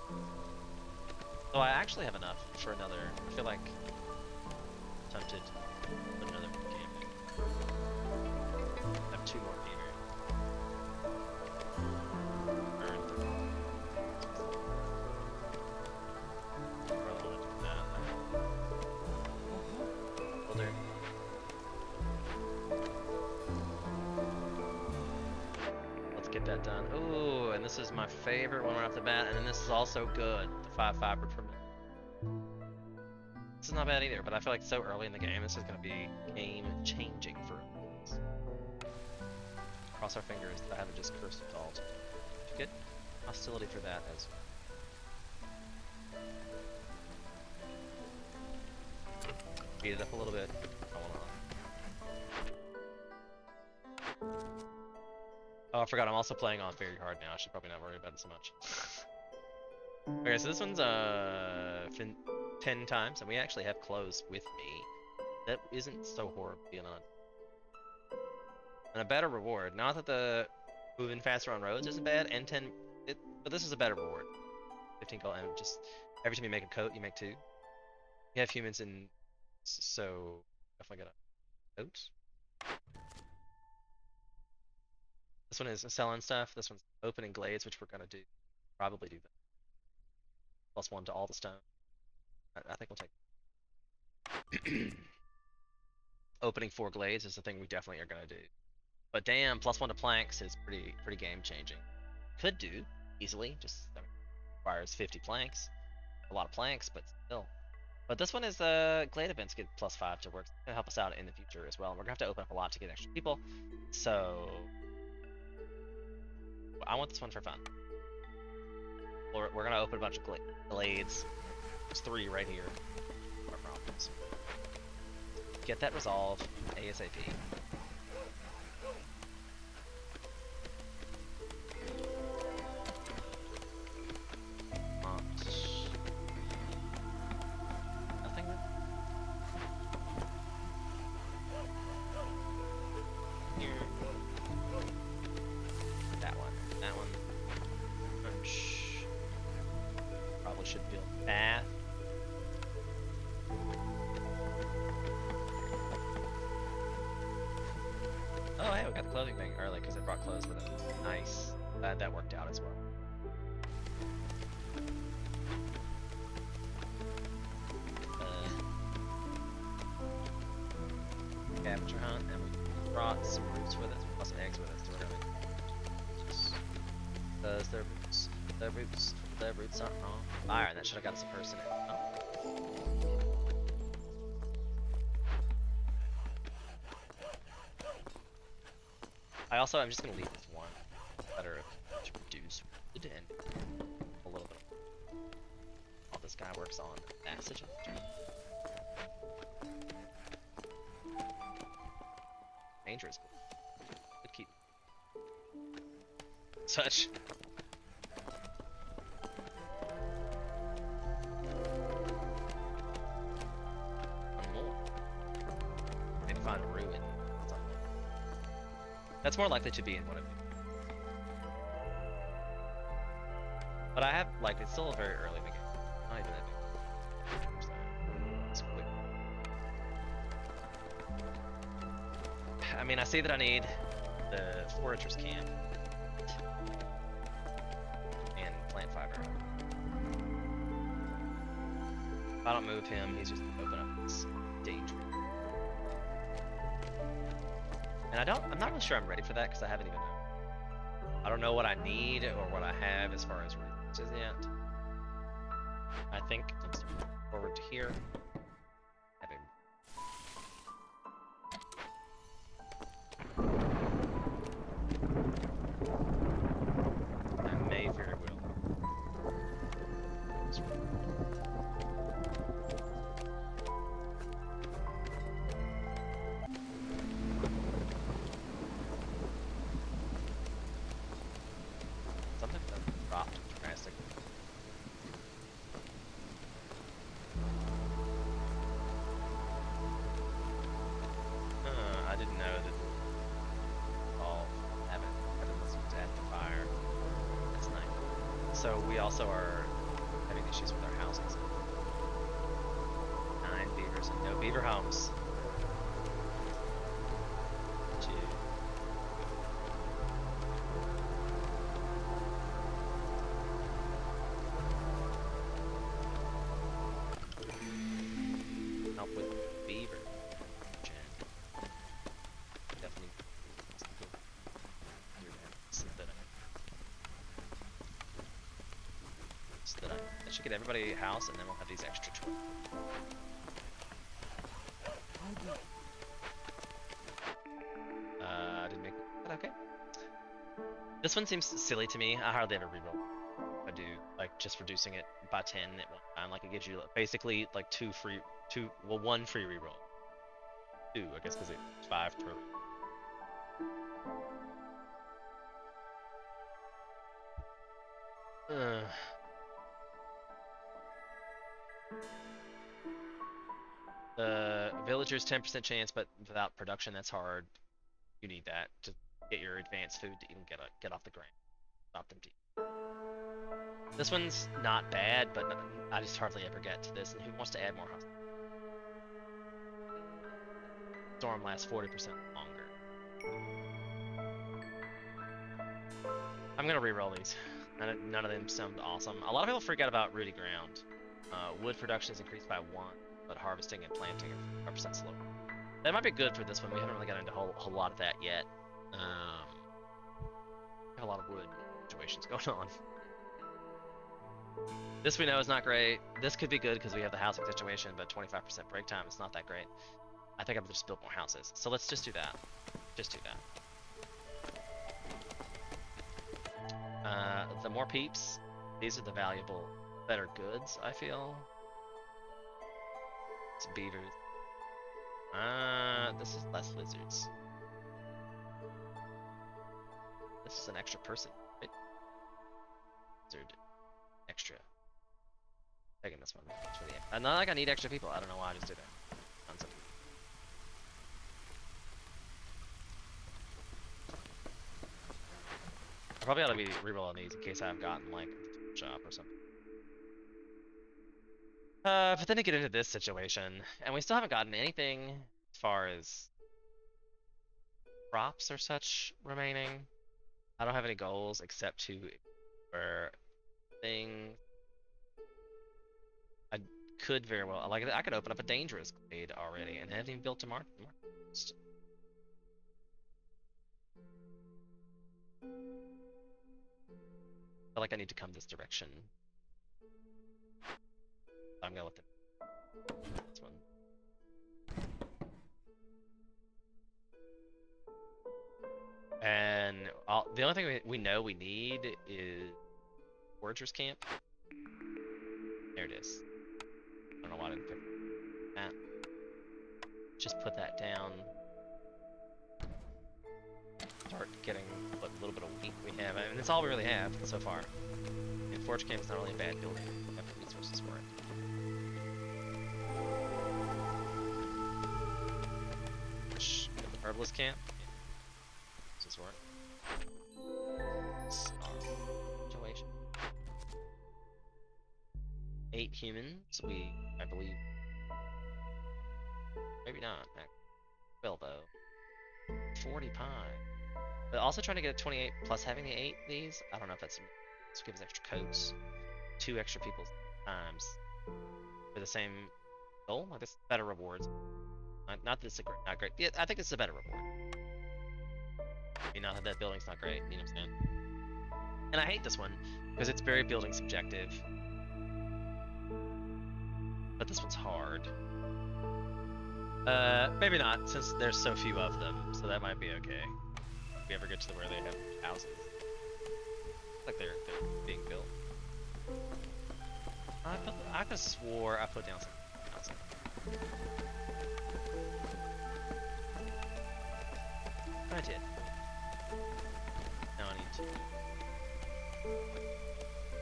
[SPEAKER 1] So I actually have enough for another. I feel like I'm tempted to put another camping. I have 2 more fever. Let's get that done. Ooh, and this is my favorite one right off the bat, and then this is also good. The 5 fiber per minute. This is not bad either, but I feel like so early in the game, this is going to be game-changing for us. Cross our fingers that I haven't just cursed it all. Get hostility for that as well. Speed it up a little bit. Oh, I forgot, I'm also playing on very hard now. I should probably not worry about it so much. Okay, so this one's 10 times, and we actually have clothes with me. That isn't so horrible, being on. And a better reward. Not that the moving faster on roads isn't bad, and 10, but this is a better reward. 15 gold, and just every time you make a coat, you make 2. You have humans in, so definitely get a coat. This one is selling stuff. This one's opening glades, which we're gonna do. Probably do that. +1 to all the stone. I think we'll take. Opening 4 glades is the thing we definitely are gonna do. But damn, +1 to planks is pretty game changing. Could do easily. Just requires 50 planks. A lot of planks, but still. But this one is glade events get +5 to work. It's gonna help us out in the future as well. We're gonna have to open up a lot to get extra people. So I want this one for fun. We're gonna open a bunch of glades. There's 3 right here. Our problems. Get that resolved ASAP. Nothing. Here. That one. That one. Probably should build path. Oh, hey, we got the clothing thing early because it brought clothes with it. Nice. Glad that worked out as well. Scavenger hunt, and we brought some roots with us. We brought some eggs with us. So we're gonna just because the roots aren't on fire, and that should have got us a person in. Oh. I'm just gonna leave this one. Better to reduce wood and a little bit. While this guy works on passage. Dangerous. Could keep such. One more. Maybe find a ruin. That's more likely to be in one of them. But I have, like, it's still very early in the game. Not even that big. So, it's quick. I mean, I see that I need the foragers camp and plant fiber. If I don't move him, he's just gonna open up this danger. And I'm not really sure I'm ready for that because I haven't even I don't know what I need or what I have as far as resources yet. I think I'm starting forward to here. Having I may very well. Something that dropped drastically. I didn't know that all haven't listened to after fire. That's nice. So we also are having issues with our houses. 9 beavers and no beaver homes. 2. Help with beaver. Definitely. That should get everybody a house, and then we'll have these extra choices. I didn't make that okay. This one seems silly to me. I hardly ever reroll. I do, like, just reducing it by 10 at one time. Like, it gives you basically like 1 free reroll. 2, I guess, because it's 5 per. The villager's 10% chance, but without production, that's hard. You need that to get your advanced food to even get off the ground. Stop them deep. This one's not bad, but I just hardly ever get to this. And who wants to add more hustle? Storm lasts 40% longer. I'm gonna reroll these. None of them sound awesome. A lot of people freak out about rooty ground. Wood production is increased by 1, but harvesting and planting are 5% slower. That might be good for this one. We haven't really gotten into a whole lot of that yet. We have a lot of wood situations going on. This we know is not great. This could be good because we have the housing situation, but 25% break time is not that great. I think I'm just build more houses. So let's just do that. Just do that. The more peeps, these are the valuable, better goods, I feel. It's beavers. This is less lizards. This is an extra person, right? Lizard. Extra. Taking this one. For the end. Not like I need extra people. I don't know why I just did that. Tons of people. I probably ought to be rerolling these in case I've gotten like a shop or something. But then to get into this situation, and we still haven't gotten anything as far as crops or such remaining. I don't have any goals except to explore things. I could very well, like, I could open up a dangerous glade already and haven't even built to mark. I feel like I need to come this direction. I'm gonna let them. This one. And the only thing we know we need is Foragers Camp. There it is. I don't know why I didn't pick that. Just put that down. Start getting what little bit of wheat we have. I mean, that's all we really have so far. And Forge Camp is not really a bad building. We have the resources for it. The Herbalist Camp. Does this work? Situation. humans. I believe, maybe not. Will though. 40 pine. But also trying to get a 28 plus having the 8 these. I don't know if that's to give us extra coats. 2 extra people's times for the same goal. Like this better rewards. Not that it's not great. Yeah, I think it's a better reward. I mean, not that building's not great. You know what I'm saying? And I hate this one because it's very building subjective. But this one's hard. Maybe not, since there's so few of them, so that might be okay. If we ever get to where they have houses. Like they're being built. I could have swore I put down something. I did. Now I need to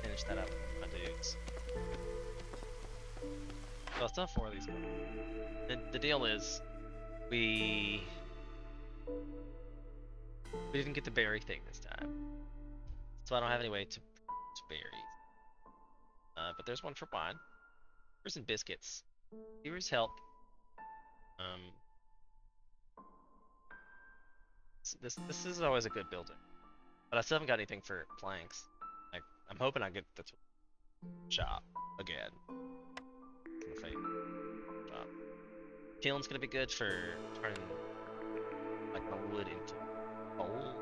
[SPEAKER 1] finish that up with my dudes. So I still have 4 of these. The deal is, we didn't get the berry thing this time, so I don't have any way to produce berries. But there's one for wine. There's some biscuits. Viewers help. This is always a good building, but I still haven't got anything for planks. Like, I'm hoping I get the shop again. Shop. Kiln's gonna be good for turning like my wood into coal.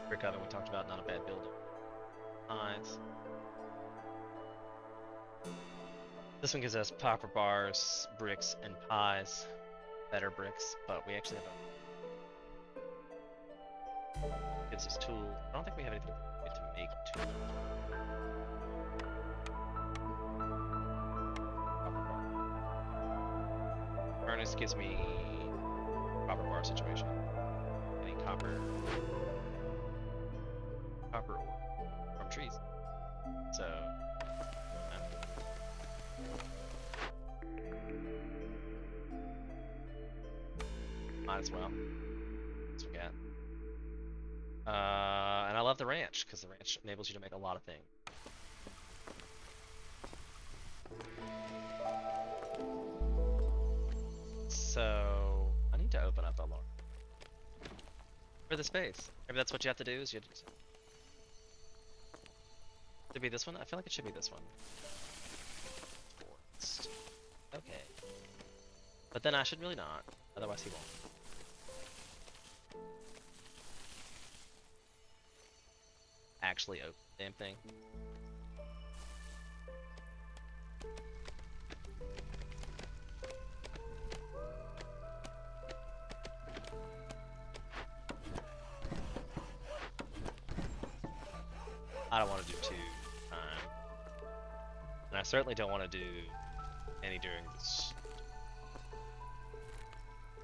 [SPEAKER 1] Brick oven we talked about, not a bad building. Nice. This one gives us popper bars, bricks, and pies. Better bricks, but we actually have gives us tools. I don't think we have anything to make tools. Furnace gives me copper bar situation. Getting copper ore from trees. So might as well. That's what we got. And I love the ranch, because the ranch enables you to make a lot of things. So I need to open up a lot for the space. Maybe that's what you have to do. Is you have to should be this one? I feel like it should be this one. Forest. Okay. But then I should really not. Otherwise he won't. Actually open the damn thing. I don't want to do 2 and I certainly don't want to do any during this.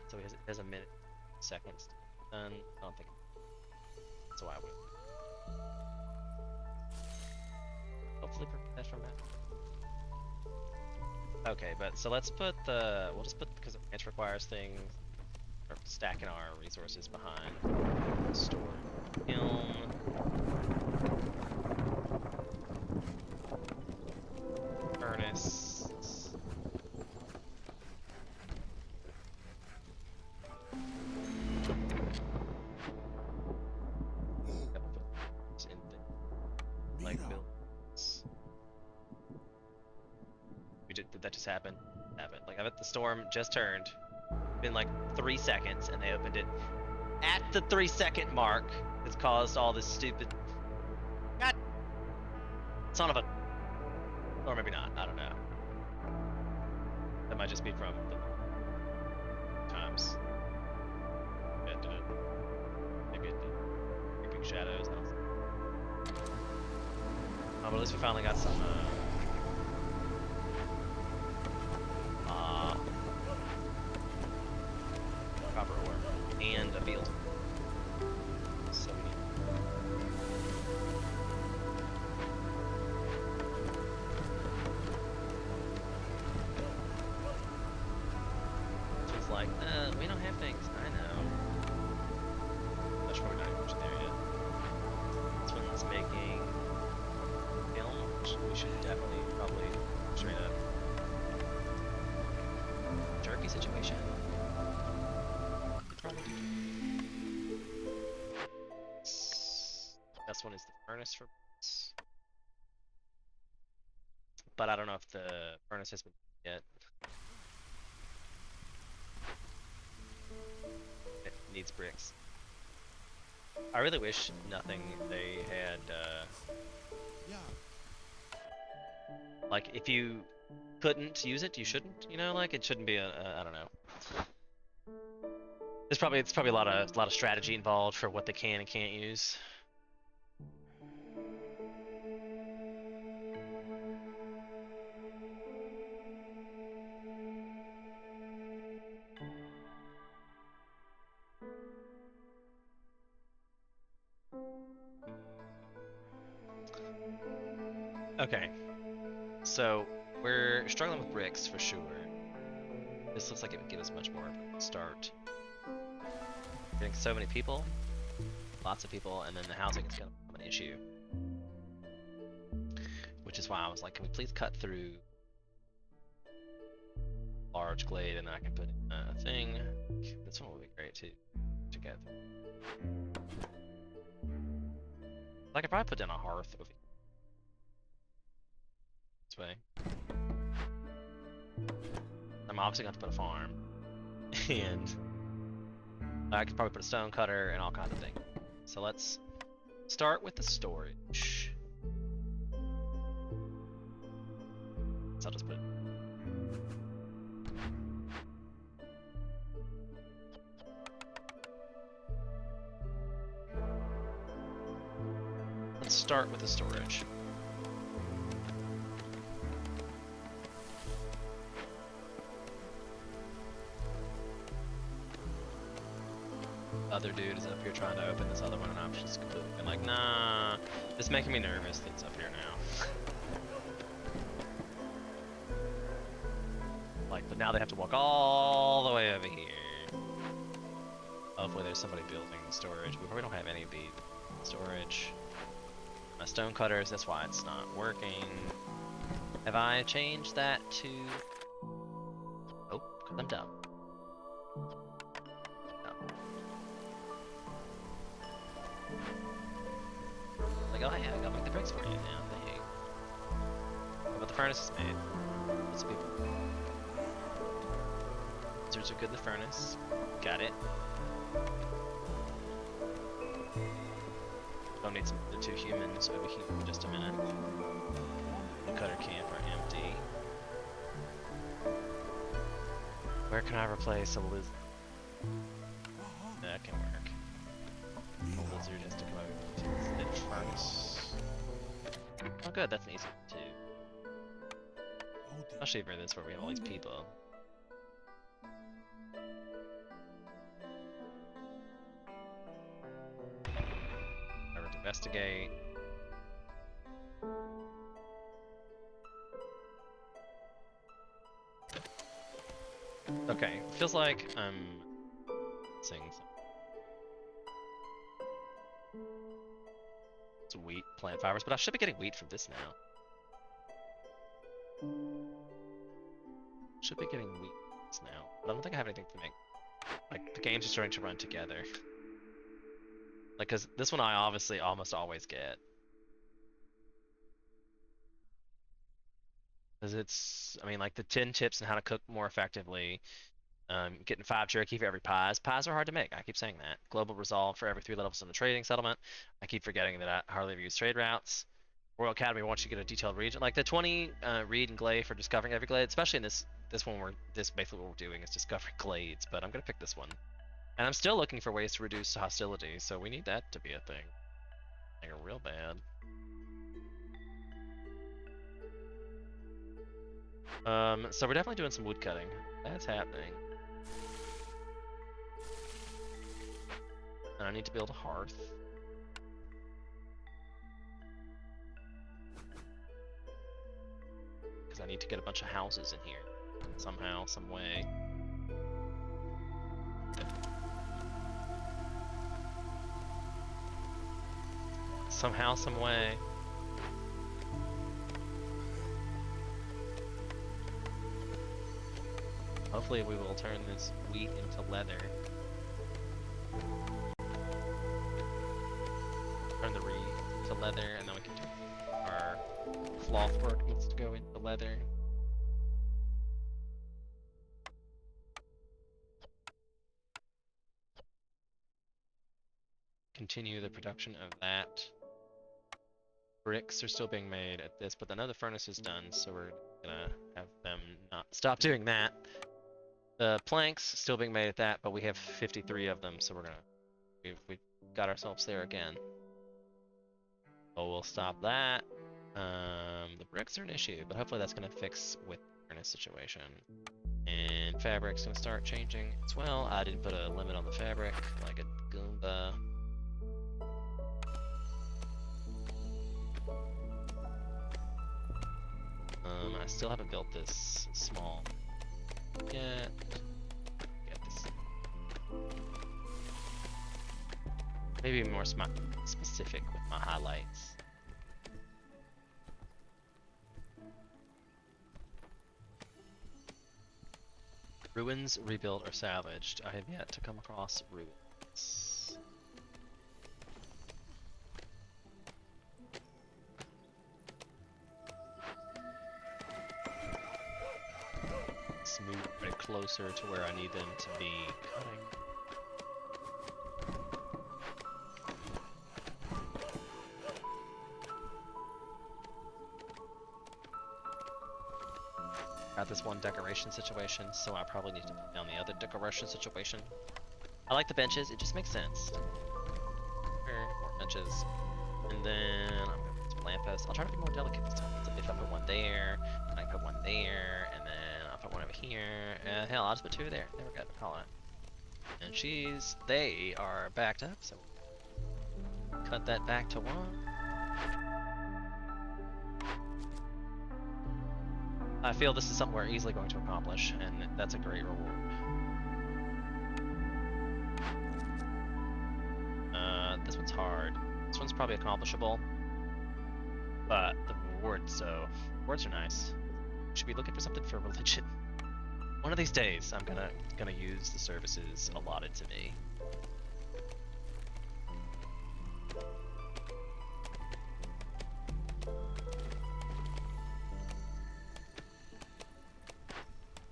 [SPEAKER 1] So he has a minute, seconds, and I don't think so. I will. Hopefully prevent that from happening. Okay, but so let's put we'll just put, because it requires things, or stacking our resources behind store kiln. Furnace. Like builds. Did that just happen? Happened. Like I bet the storm just turned. Been like 3 seconds and they opened it. At the 3-second mark, it's caused all this stupid. God. Son of a. Or maybe not. I don't know. That might just be from the times. It did. Maybe it did. Creeping shadows. I don't know. But at least we finally got some. Copper ore and a field. So we need. It's like, we don't have things. I know. That's probably not even there yet. This one's making film, which we should definitely probably straight up jerky situation. Probably do. Best one is the furnace for bricks. But I don't know if the furnace has been yet. It needs bricks. I really wish nothing they had, like, if you couldn't use it, you shouldn't, you know, like, it shouldn't be I don't know. It's probably a lot of strategy involved for what they can and can't use. Okay, so we're struggling with bricks for sure. This looks like it would give us much more of a start. Getting so many people, lots of people, and then the housing is going to become an issue. Which is why I was like, can we please cut through large glade and then I can put in a thing. This one would be great too, to get through. I could probably put down a hearth over this way. I'm obviously going to have to put a farm. And I could probably put a stone cutter and all kinds of things. So let's start with the storage. So I'll just put it. Let's start with the storage. Other dude is up here trying to open this other one, and I'm just completely been like, nah, it's making me nervous that it's up here now. Like, but now they have to walk all the way over here. Hopefully there's somebody building the storage. We probably don't have any of the storage. My stone cutters, that's why it's not working. Have I changed that to... Oh, because I'm dumb. Like, oh yeah, I gotta make the bricks for you now. Hey. How about the furnace is made? Lots of people. Wizards are good in the furnace. Got it. I'll need the 2 humans over here in just a minute. The cutter camp are empty. Where can I replace a lizard? That can work. The lizard has to come over to the furnace. Oh good, that's an easy one too. Especially for this where we have all these people. Investigate. Okay, feels like I'm seeing some. It's wheat, plant fibers, but I should be getting wheat from this now. Should be getting wheat from this now, but I don't think I have anything to make. Like, the games are starting to run together. Like, cause this one I obviously almost always get. Cause it's, I mean, like the 10 tips on how to cook more effectively. Getting 5 jerky for every pies. Pies are hard to make. I keep saying that. Global resolve for every 3 levels in the trading settlement. I keep forgetting that I hardly ever use trade routes. Royal Academy wants you to get a detailed region. Like the 20 read and glade for discovering every glade, especially in this one where this basically what we're doing is discovering glades. But I'm gonna pick this one. And I'm still looking for ways to reduce hostility, so we need that to be a thing. Like, real bad. So we're definitely doing some wood cutting. That's happening. And I need to build a hearth. Because I need to get a bunch of houses in here. Somehow, some way. Somehow, some way. Hopefully we will turn this wheat into leather. Turn the reed into leather, and then we can turn our cloth work needs to go into leather. Continue the production of that. Bricks are still being made at this, but another furnace is done, so we're gonna have them not stop doing that. The planks still being made at that, but we have 53 of them, so we got ourselves there again. So we'll stop that. The bricks are an issue, but hopefully that's gonna fix with the furnace situation. And fabric's gonna start changing as well. I didn't put a limit on the fabric like a Goomba. I still haven't built this small yet. Get this. Maybe more specific with my highlights. Ruins, rebuilt, or salvaged. I have yet to come across ruins. Let's move right closer to where I need them to be cutting. Got this one decoration situation, so I probably need to put down the other decoration situation. I like the benches, it just makes sense. More benches. And then I'm gonna put some lampposts. I'll try to be more delicate this time. So if I put one there, I put one there, and then I'll put one over here. Hell, I'll just put two there. There we go, call it. And they are backed up, so cut that back to one. I feel this is something we're easily going to accomplish, and that's a great reward. This one's hard. This one's probably accomplishable, but the rewards are nice. Should be looking for something for religion. One of these days, I'm gonna use the services allotted to me.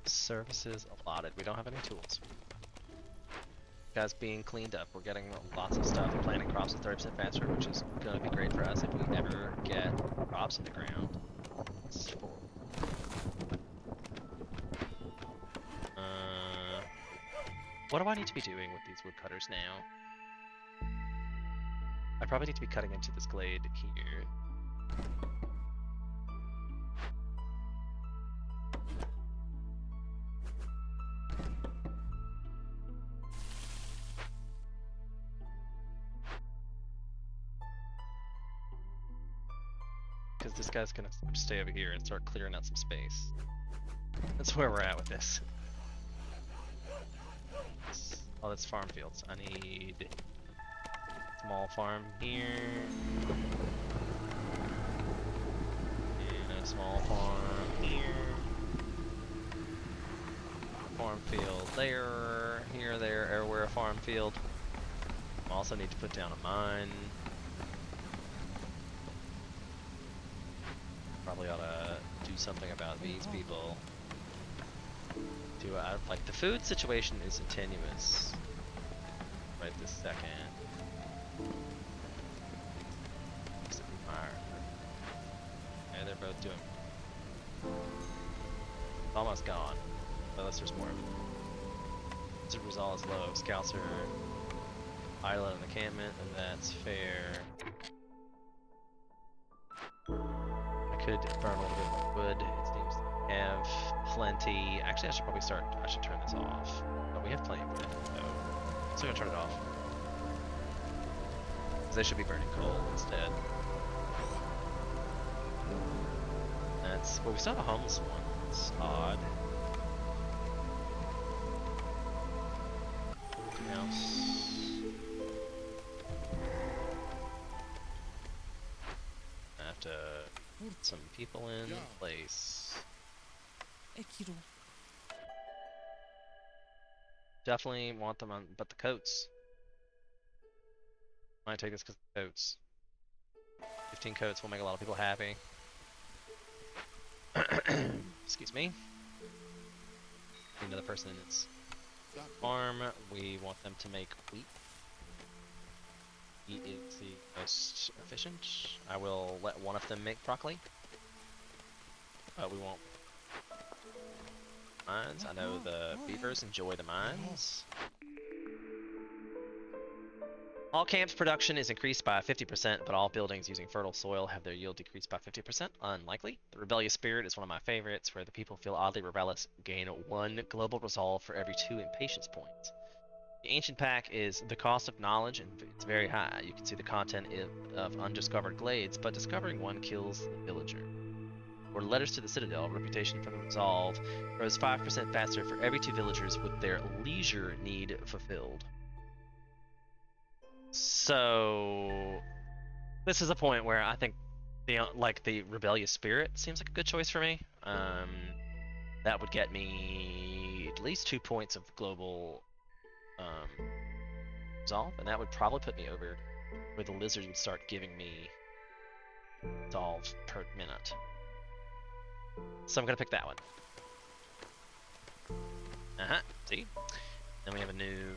[SPEAKER 1] Services allotted. We don't have any tools. Guys, being cleaned up. We're getting lots of stuff. Planting crops is 30% faster, which is gonna be great for us if we ever get crops in the ground. What do I need to be doing with these woodcutters now? I probably need to be cutting into this glade here. Because this guy's gonna stay over here and start clearing out some space. That's where we're at with this. Oh, that's farm fields. I need small farm here. And a small farm here. Farm field there. Here, there, everywhere a farm field. I also need to put down a mine. Probably ought to do something about these people. Like the food situation is tenuous right this second. Yeah, they're both doing. It's almost gone, unless there's more. Super result is low. Scouts are idle in encampment, and that's fair. I could burn a little bit more wood. It seems to have plenty. Actually, I should turn this off. But we have plenty of wood, so I'm still gonna turn it off. Because they should be burning coal instead. Well, we still have a homeless one. It's odd. House. I have to put some people in place. definitely want them on, but the coats. Might take this because of the coats. 15 coats will make a lot of people happy. Excuse me. Another person in its farm. We want them to make wheat. Wheat is the most efficient. I will let one of them make broccoli. But we won't. Mines. I know the beavers enjoy the mines. All camps' production is increased by 50%, but all buildings using fertile soil have their yield decreased by 50%. Unlikely. The rebellious spirit is one of my favorites, where the people feel oddly rebellious, gain 1 global resolve for every 2 impatience points. The ancient pack is the cost of knowledge, and it's very high. You can see the content of undiscovered glades, but discovering one kills the villager. Or letters to the citadel, reputation from the resolve grows 5% faster for every 2 villagers with their leisure need fulfilled. So this is a point where I think the rebellious spirit seems like a good choice for me. That would get me at least 2 points of global resolve, and that would probably put me over where the lizard would start giving me resolve per minute. So I'm gonna pick that one. See? Then we have a new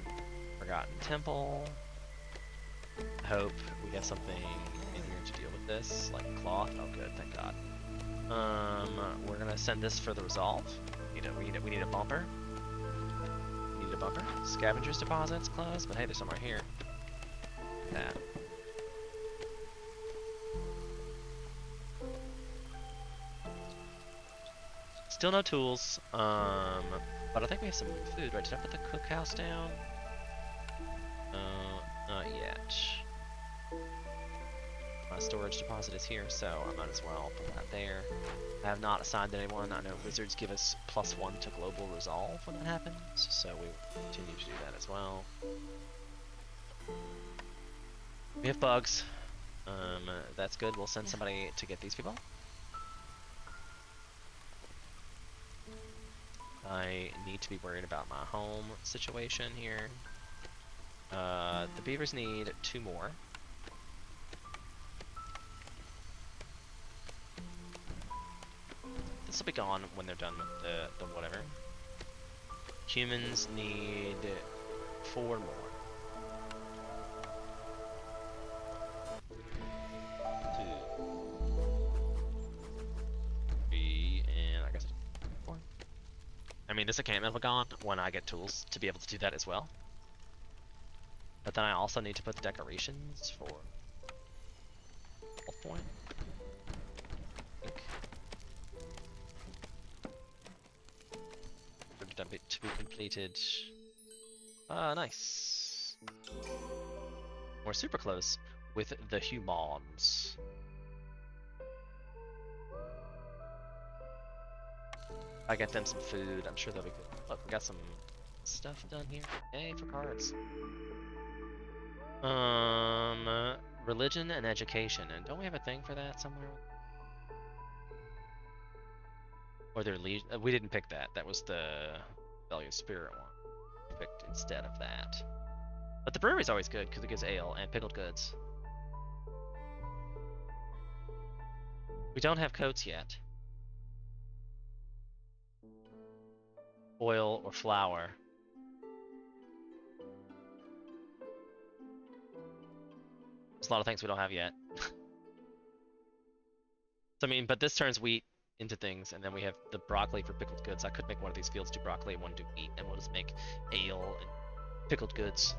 [SPEAKER 1] Forgotten Temple. I hope we have something in here to deal with this, like cloth. Oh, good, thank God. We're gonna send this for the resolve. We need a bumper. We need a bumper. Scavengers deposits closed, but hey, there's some right here. That. Still no tools. But I think we have some food, right? Did I put the cookhouse down? Not yet. My storage deposit is here, so I might as well put that there. I have not assigned anyone. I know wizards give us +1 to global resolve when that happens, so we will continue to do that as well. We have bugs. That's good. We'll send somebody to get these people. I need to be worried about my home situation here. The beavers need 2 more. This will be gone when they're done with the whatever. Humans need 4 more. 2, 3, and I guess 4. I mean, this encampment will be gone when I get tools to be able to do that as well. But then I also need to put the decorations for health point. To be completed. Nice. We're super close with the humans. I get them some food, I'm sure they'll be good. Look, we got some stuff done here. Yay for cards. Religion and education, and don't we have a thing for that somewhere? Or their we didn't pick that. That was the rebellious spirit one. We picked instead of that. But the brewery's always good because it gives ale and pickled goods. We don't have coats yet. Oil or flour. There's a lot of things we don't have yet. So, I mean, but this turns wheat into things, and then we have the broccoli for pickled goods. I could make one of these fields do broccoli and one do wheat, and we'll just make ale and pickled goods.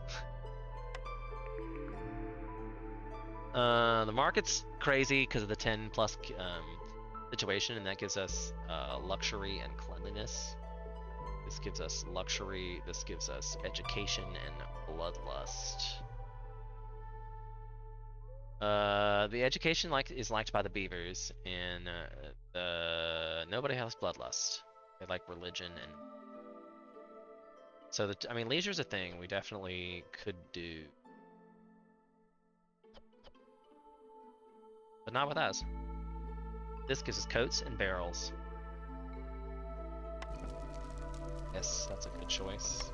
[SPEAKER 1] The market's crazy because of the 10 plus situation, and that gives us luxury and cleanliness. This gives us luxury, this gives us education and bloodlust. The education is liked by the beavers, and nobody has bloodlust. They like religion, and so I mean, leisure's a thing we definitely could do, but not with us. This gives us coats and barrels. Yes, that's a good choice.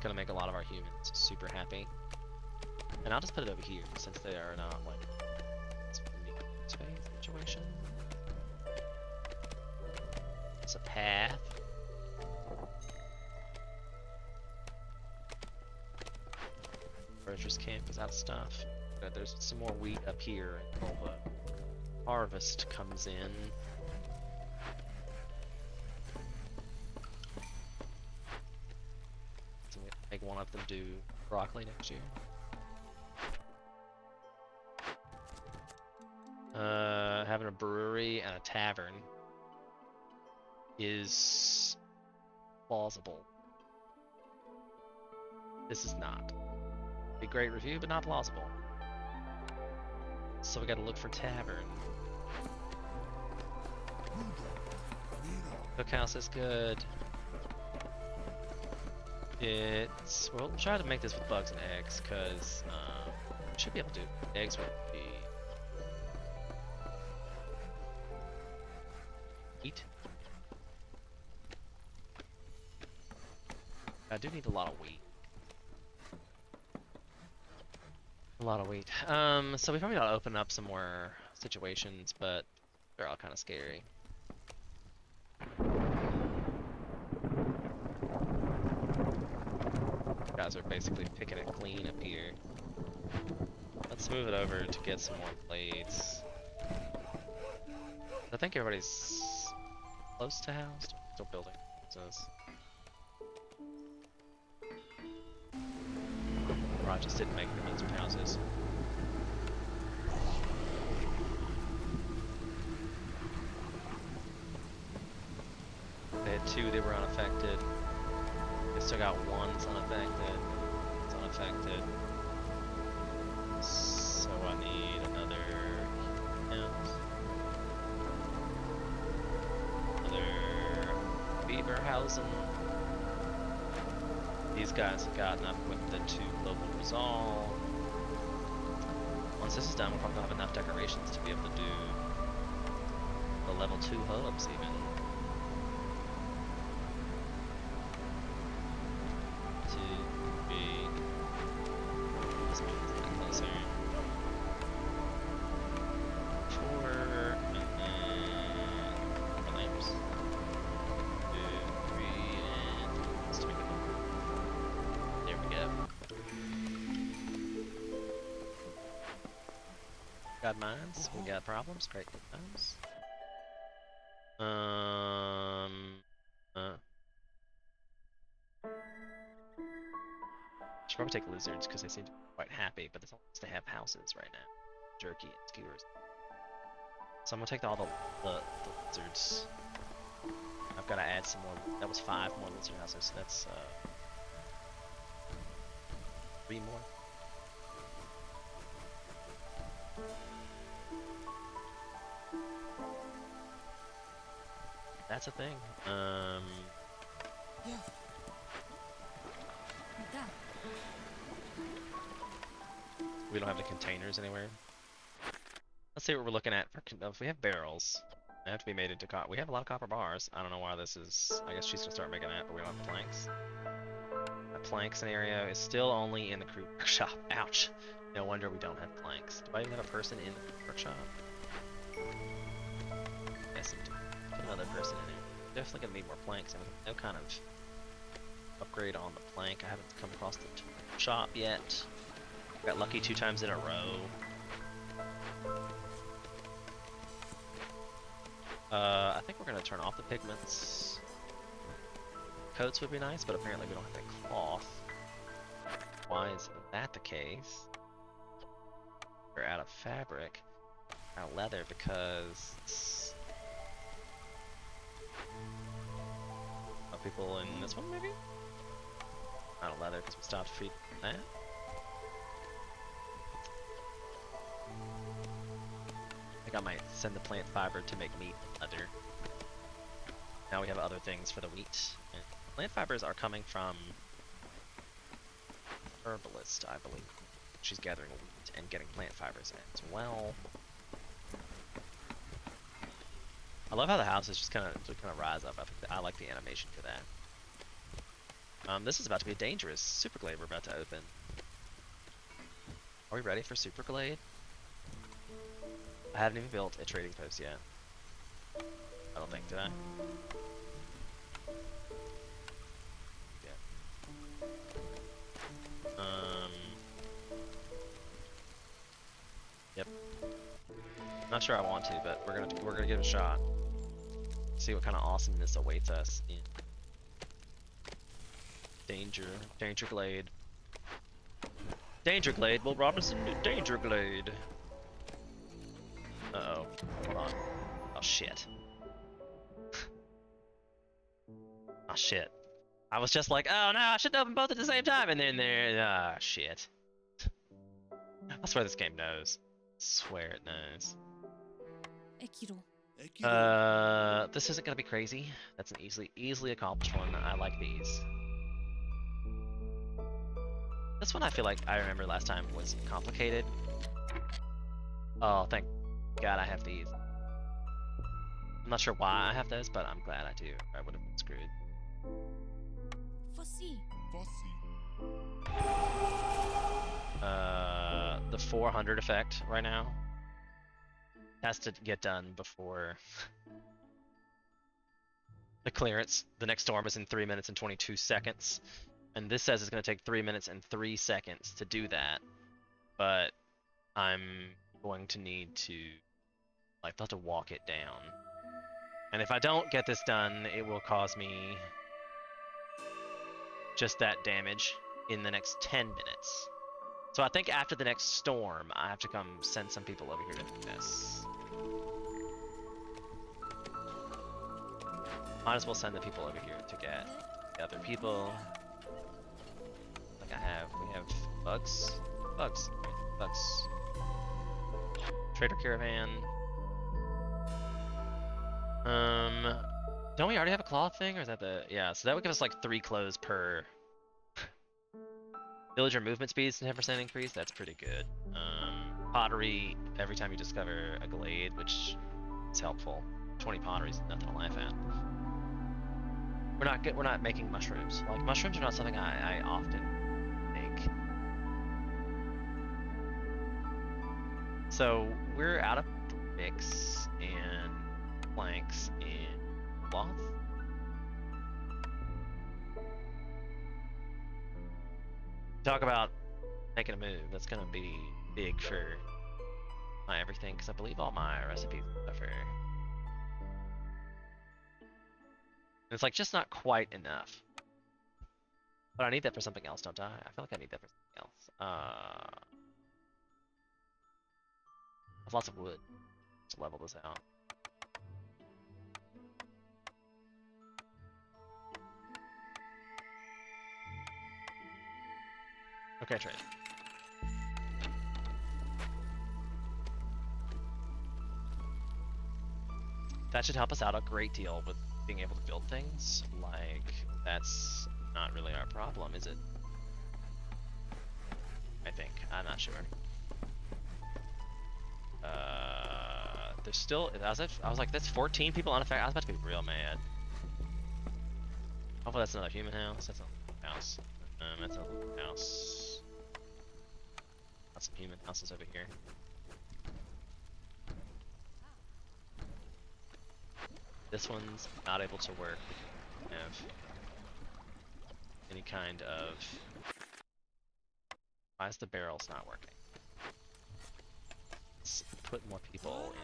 [SPEAKER 1] gonna make a lot of our humans super happy. And I'll just put it over here since they are not like space situation. It's a path. Roger's camp is out of stuff. But there's some more wheat up here until the harvest comes in. So we make one of them do broccoli next year. Having a brewery and a tavern is plausible. This is not. Be a great review, but not plausible. So we gotta look for tavern. Cookhouse is good. It's we'll try to make this with bugs and eggs, cause we should be able to do eggs would be wheat. I do need a lot of wheat. A lot of wheat. So we probably ought to open up some more situations, but they're all kind of scary. Guys are basically picking it clean up here. Let's move it over to get some more plates. I think everybody's close to housed. Still building houses. I just didn't make them into houses. They had two, they were unaffected. They still got one that's unaffected. It's unaffected. So I need another another beaver housing. These guys have gotten up with the 2 global resolve. Once this is done, we'll probably have enough decorations to be able to do the level 2 hubs even. 2, 3. This moves a bit closer. 4, and then 4 lamps. 2, 3, and let's make it. There we go. Got mines, we got problems, great times. Should probably take lizards because they seem to be quite happy, but it's only to have houses right now. Jerky and skewers. So I'm gonna take all the lizards. I've gotta add some more. That was 5 more lizard houses, so that's 3 more. That's a thing.
[SPEAKER 2] Yeah.
[SPEAKER 1] We don't have the containers anywhere. Let's see what we're looking at for. If we have barrels, they have to be made into copper. We have a lot of copper bars. I don't know why this is. I guess she's gonna start making that, but we don't have planks. That plank scenario is still only in the crew workshop. Ouch. No wonder we don't have planks. Do I even have a person in the workshop? Yes, I do. Put another person in there. Definitely gonna need more planks. I mean, no kind of upgrade on the plank. I haven't come across the shop yet. Got lucky 2 times in a row. I think we're gonna turn off the pigments. Coats would be nice, but apparently we don't have that cloth. Why is that the case? We're out of fabric, out of leather, because people in this one maybe? Out of leather because we stopped feeding that. I think I might send the plant fiber to make meat and leather. Now we have other things for the wheat. And plant fibers are coming from herbalist, I believe. She's gathering wheat and getting plant fibers as well. I love how the houses just kind of rise up. I like the animation for that. This is about to be a dangerous super glade we're about to open. Are we ready for super glade? I haven't even built a trading post yet. I don't think, did I? Yeah. Yep. Not sure I want to, but we're gonna give it a shot. See what kind of awesomeness awaits us in Danger Glade. Danger Glade, Will Robinson, Danger Glade. Uh-oh. Hold on. Oh, shit. Oh, shit. I was just like, oh no, I should open both at the same time, and then there, ah, shit. I swear this game knows. I swear it knows. This isn't gonna be crazy. That's an easily accomplished one. I like these. This one I feel like I remember last time was complicated. Oh, thank God I have these. I'm not sure why I have those, but I'm glad I do. I would have been screwed. The 400 effect right now has to get done before the clearance. The next storm is in 3 minutes and 22 seconds. And this says it's going to take 3 minutes and 3 seconds to do that. But I'm going to need to, like, I'll have to walk it down. And if I don't get this done, it will cause me just that damage in the next 10 minutes. So I think after the next storm, I have to come send some people over here to do this. Might as well send the people over here to get the other people. Like we have bugs. Trader Caravan. Don't we already have a claw thing, or is that the, yeah, so that would give us like 3 clothes per villager movement speed, 10% increase. That's pretty good. Pottery every time you discover a glade, which is helpful. 20 pottery is nothing to laugh at. We're not making mushrooms. Like, mushrooms are not something I often make. So we're out of bricks and planks and cloth. Talk about making a move. That's gonna be big for my everything, because I believe all my recipes and stuff are. It's like just not quite enough. But I need that for something else, don't I? I feel like I need that for something else. I have lots of wood to level this out. Okay, trade. That should help us out a great deal with being able to build things. Like, that's not really our problem, is it? I think. I'm not sure. There's still, I was like, that's 14 people unaffected. I was about to be real mad. Hopefully that's another human house. That's a house. That's a house. Got some human houses over here. This one's not able to work. Have any kind of. Why is the barrels not working? Let's put more people in.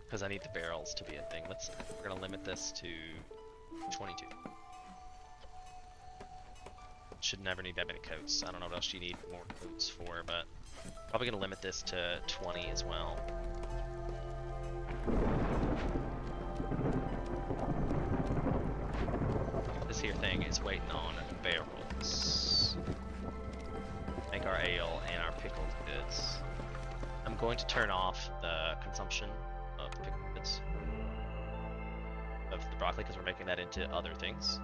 [SPEAKER 1] Because I need the barrels to be a thing. We're gonna limit this to 22. Should never need that many coats. I don't know what else you need more coats for, but probably gonna limit this to 20 as well. This here thing is waiting on barrels. Make our ale and our pickled goods. I'm going to turn off the consumption of the pickled goods of the broccoli because we're making that into other things.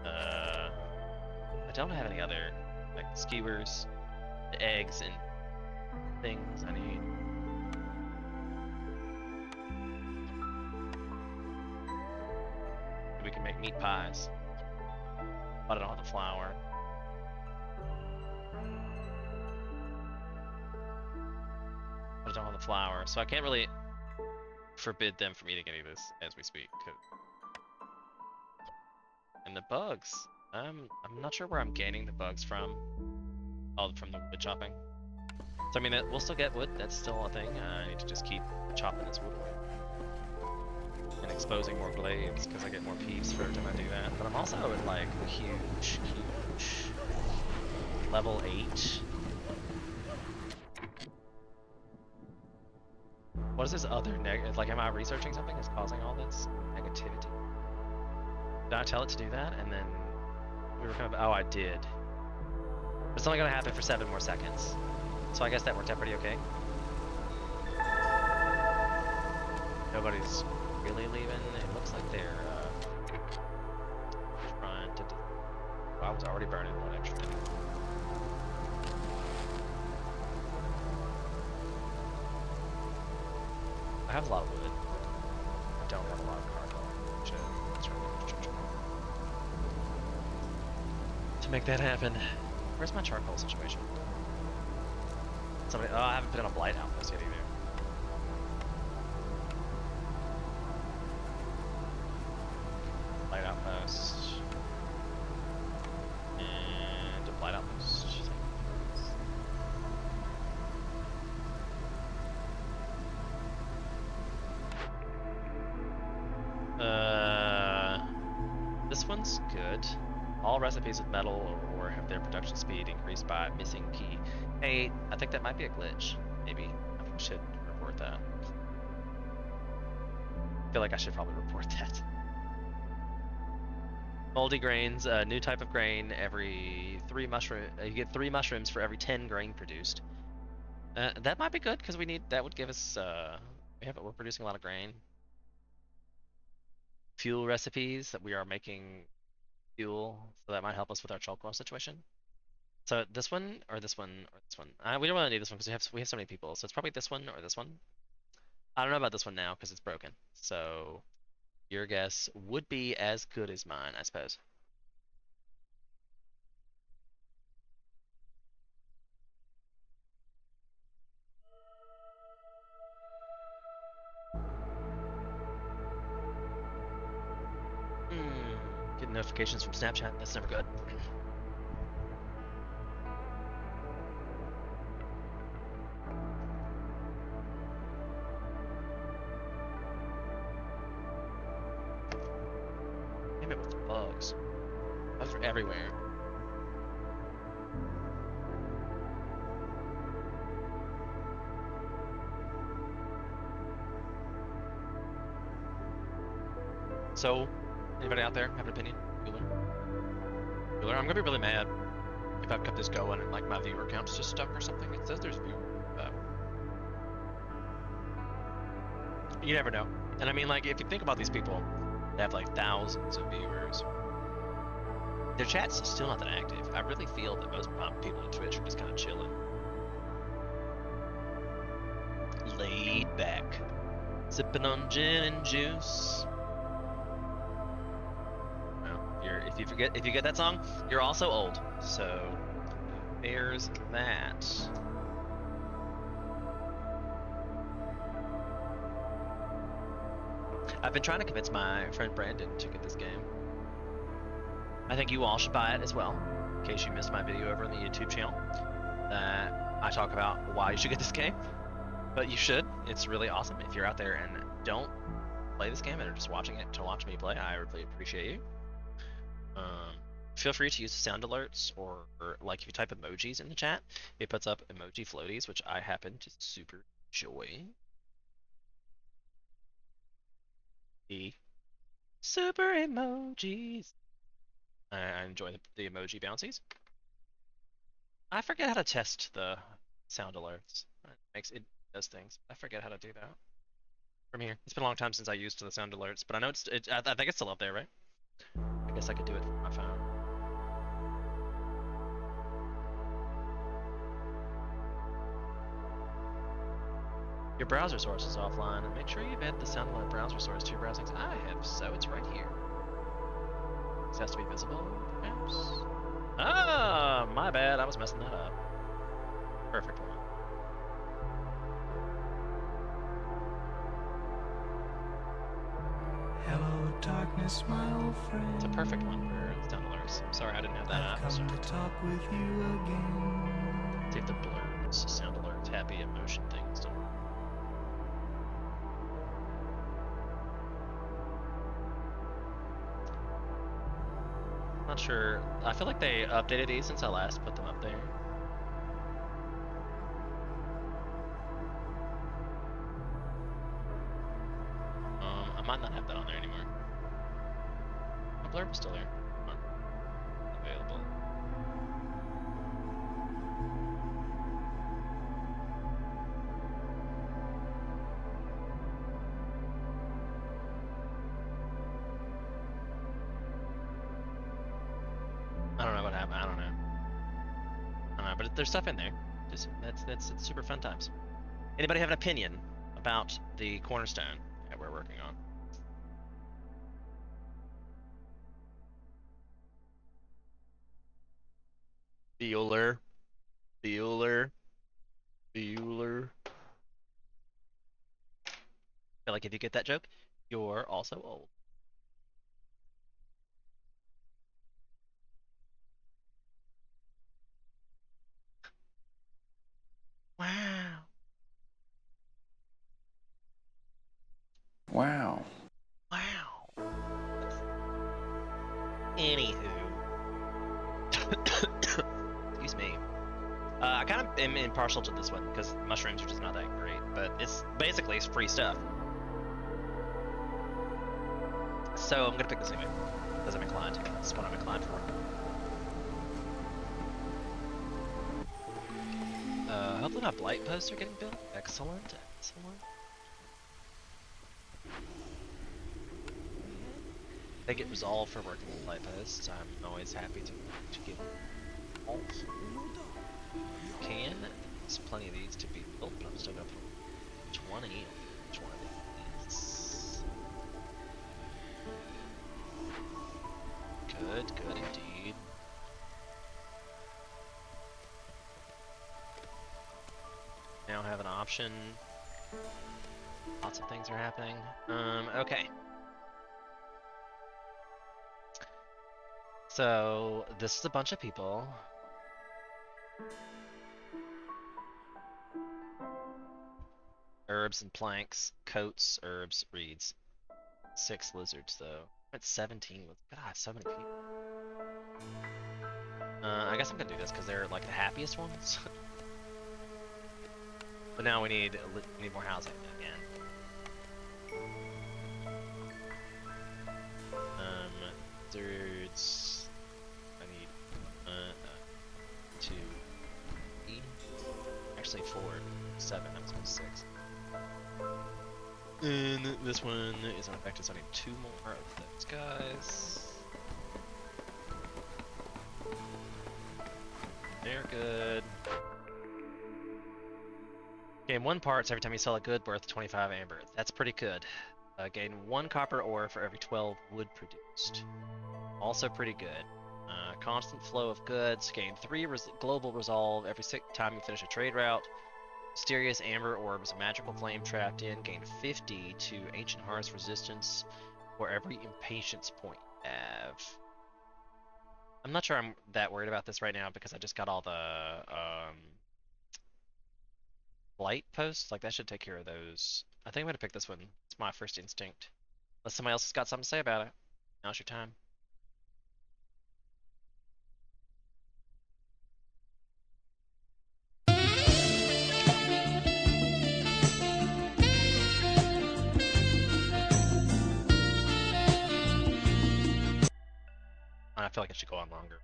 [SPEAKER 1] I don't have any other, like, the skewers, the eggs, and things I need. make meat pies. But I don't have the flour. But I don't have the flour, so I can't really forbid them from eating any of this as we speak. And the bugs. I'm not sure where I'm gaining the bugs from. Oh, from the wood chopping. So I mean, we'll still get wood. That's still a thing. I need to just keep chopping this wood away. And exposing more glades, because I get more peace for every time I do that. But I'm also at like huge level 8. What is this other like, am I researching something that's causing all this negativity? Did I tell it to do that? And then we were kind of, oh, I did. But it's only gonna happen for 7 more seconds. So I guess that worked out pretty okay. Nobody's really leaving. It looks like they're trying to. I was already burning one extra. I have a lot of wood. I don't have a lot of charcoal. To make that happen. Where's my charcoal situation? Somebody. Oh, I haven't put on a blight outpost yet either. Blight outpost. And a blight outpost. This one's good. All recipes with metal or have their production speed increased by missing key. Hey, I think that might be a glitch. Maybe I should report that. I feel like I should probably report that. Moldy grains, a new type of grain every 3 mushroom. You get 3 mushrooms for every 10 grain produced. That might be good because we need. That would give us. We're producing a lot of grain. Fuel recipes that we are making fuel, so that might help us with our charcoal situation. So this one or this one or this one. We don't really need this one because we have so many people. So it's probably this one or this one. I don't know about this one now because it's broken. So your guess would be as good as mine, I suppose. Getting notifications from Snapchat. That's never good. Damn it with the bugs. Bugs are everywhere. So, anybody out there have an opinion? Bueller? I'm gonna be really mad if I've kept this going and like my viewer count's just stuck or something. It says there's viewer. You never know. And I mean, like, if you think about these people, they have like thousands of viewers. Their chat's still not that active. I really feel that most people on Twitch are just kind of chilling. Laid back. Sipping on gin and juice. If you get that song, you're also old. So there's that. I've been trying to convince my friend Brandon to get this game. I think you all should buy it as well. In case you missed my video over on the YouTube channel, that I talk about why you should get this game. But you should. It's really awesome. If you're out there and don't play this game and are just watching it to watch me play, I really appreciate you. Feel free to use sound alerts or like if you type emojis in the chat, it puts up emoji floaties, which I happen to super enjoy. The super emojis. I enjoy the emoji bouncies. I forget how to test the sound alerts. It does things. I forget how to do that from here. It's been a long time since I used the sound alerts, but I know I think it's still up there, right? I guess I could do it from my phone. Your browser source is offline, and make sure you've added the sound alert browser source to your browsing. I have, so it's right here. This has to be visible, perhaps? Ah, my bad. I was messing that up. Perfect one.
[SPEAKER 2] Hello, darkness, my old friend.
[SPEAKER 1] It's a perfect one for sound alerts. I'm sorry I didn't have that
[SPEAKER 2] I've
[SPEAKER 1] up.
[SPEAKER 2] come to talk with you again.
[SPEAKER 1] See if the blurs, sound alerts, happy emotion things still. Not sure. I feel like they updated these since I last put them up there. I might not have that on there anymore. My blurb is still there. Available. I don't know what happened. I don't know, but there's stuff in there. Just it's super fun times. Anybody have an opinion about the cornerstone that we're working on? Bueller. I feel like if you get that joke, you're also old. Wow.
[SPEAKER 3] Wow.
[SPEAKER 1] Wow. Anywho. Excuse me. I kind of am impartial to this one because mushrooms are just not that great, but it's free stuff. So I'm gonna pick this anyway because I'm inclined. That's what I'm inclined for. Hopefully my blight posts are getting built. Excellent, excellent. They get resolved for working with blight posts. I'm always happy to give all can. There's plenty of these to be built, but I'm still gonna put 20 on each one of these. Good, good indeed. Now have an option. Lots of things are happening. Okay. So this is a bunch of people. Herbs and planks, coats, herbs, reeds. 6 lizards though. I'm at 17 with God, so many people. I guess I'm gonna do this because they're like the happiest ones. But now we need more housing again. Lizards. I need 2, 3. Actually 4, 7. I was going 6. And this one is unaffected, so I need 2 more of those guys. They're good. Gain 1 parts every time you sell a good worth 25 amber. That's pretty good. Gain 1 copper ore for every 12 wood produced. Also pretty good. Constant flow of goods. Gain 3 global resolve every time you finish a trade route. Mysterious amber orbs, magical flame trapped in. Gain 50 to ancient hearts resistance for every impatience point you have. I'm not sure I'm that worried about this right now because I just got all the blight posts. Like that should take care of those. I think I'm gonna pick this one. It's my first instinct. Unless somebody else has got something to say about it. Now's your time. I feel like it should go on longer.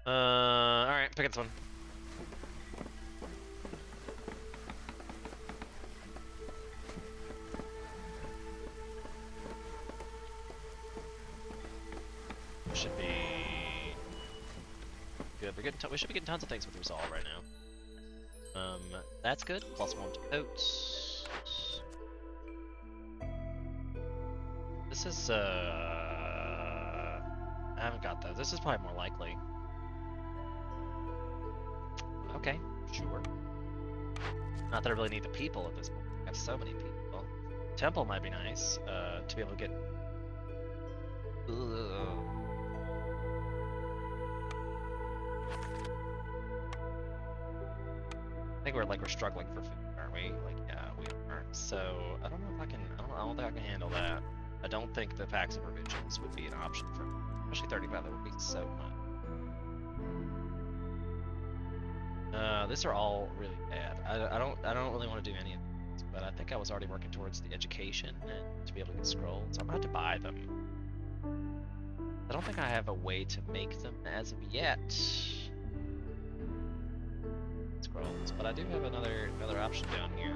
[SPEAKER 1] Alright, pick this one. Should be good. We should be getting tons of things with resolve right now. That's good. +1 to coats. This this is I haven't got those. This is probably more likely. Okay, sure. Not that I really need the people at this point. I have so many people. Temple might be nice, to be able to get. Ugh. I think we're struggling for food, aren't we? Like, yeah, we are. So I don't know if I can. I don't think I can handle that. I don't think the packs of provisions would be an option for me. Especially 35. That would be so much. These are all really bad. I don't really want to do any of these, but I think I was already working towards the education and to be able to get scrolls. I'm gonna have to buy them. I don't think I have a way to make them as of yet. Scrolls, but I do have another option down here.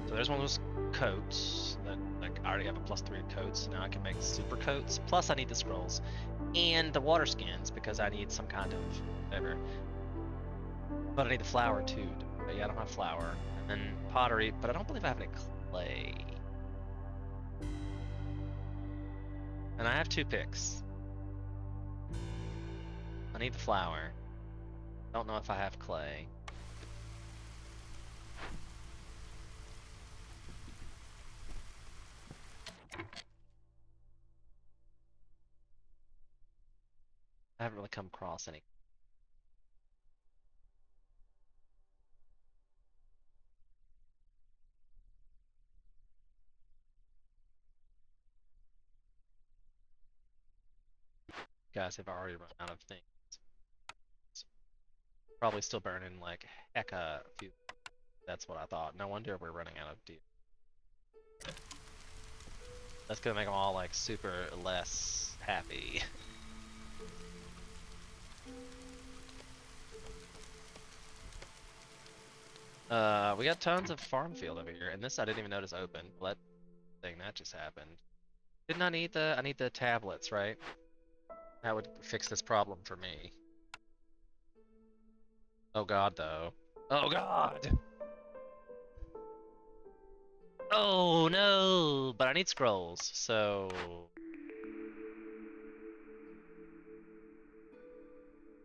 [SPEAKER 1] So there's one of those coats that like I already have a +3 coats, so now I can make super coats. Plus I need the scrolls and the water skins because I need some kind of whatever. But I need the flour too. But yeah, I don't have flour. And then pottery, but I don't believe I have any clay. And I have 2 picks. I need the flour. Don't know if I have clay. I haven't really come across any. Guys have already run out of things. Probably still burning like heck a few. That's what I thought. No wonder we're running out of deal. That's gonna make them all like super less happy. We got tons of farm field over here, and this I didn't even notice open. Well, that thing that just happened. Didn't I need the tablets, right? That would fix this problem for me. Oh god, though. Oh god! Oh no! But I need scrolls, so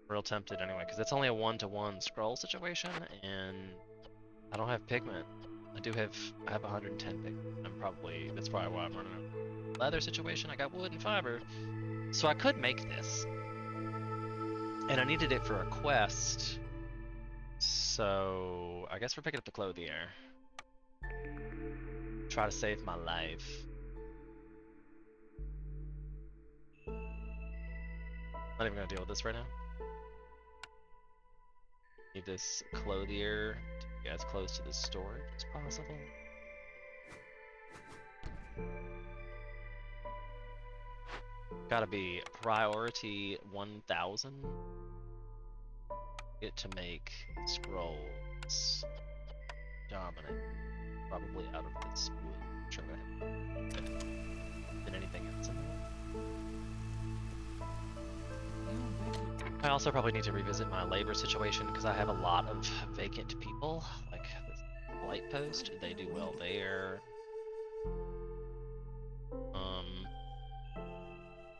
[SPEAKER 1] real tempted anyway, because it's only a 1-to-1 scroll situation, and I don't have pigment. I have 110 pigment. That's probably why I'm running out. Leather situation, I got wood and fiber. So I could make this. And I needed it for a quest. So I guess we're picking up the clothier. Try to save my life. Not even gonna deal with this right now. Need this clothier to be as close to the storage as possible. Gotta be priority 1000. Get to make scrolls dominant. Probably out of this wood. Sure, go ahead. Than anything else in there. I also probably need to revisit my labor situation because I have a lot of vacant people. Like this light post, they do well there.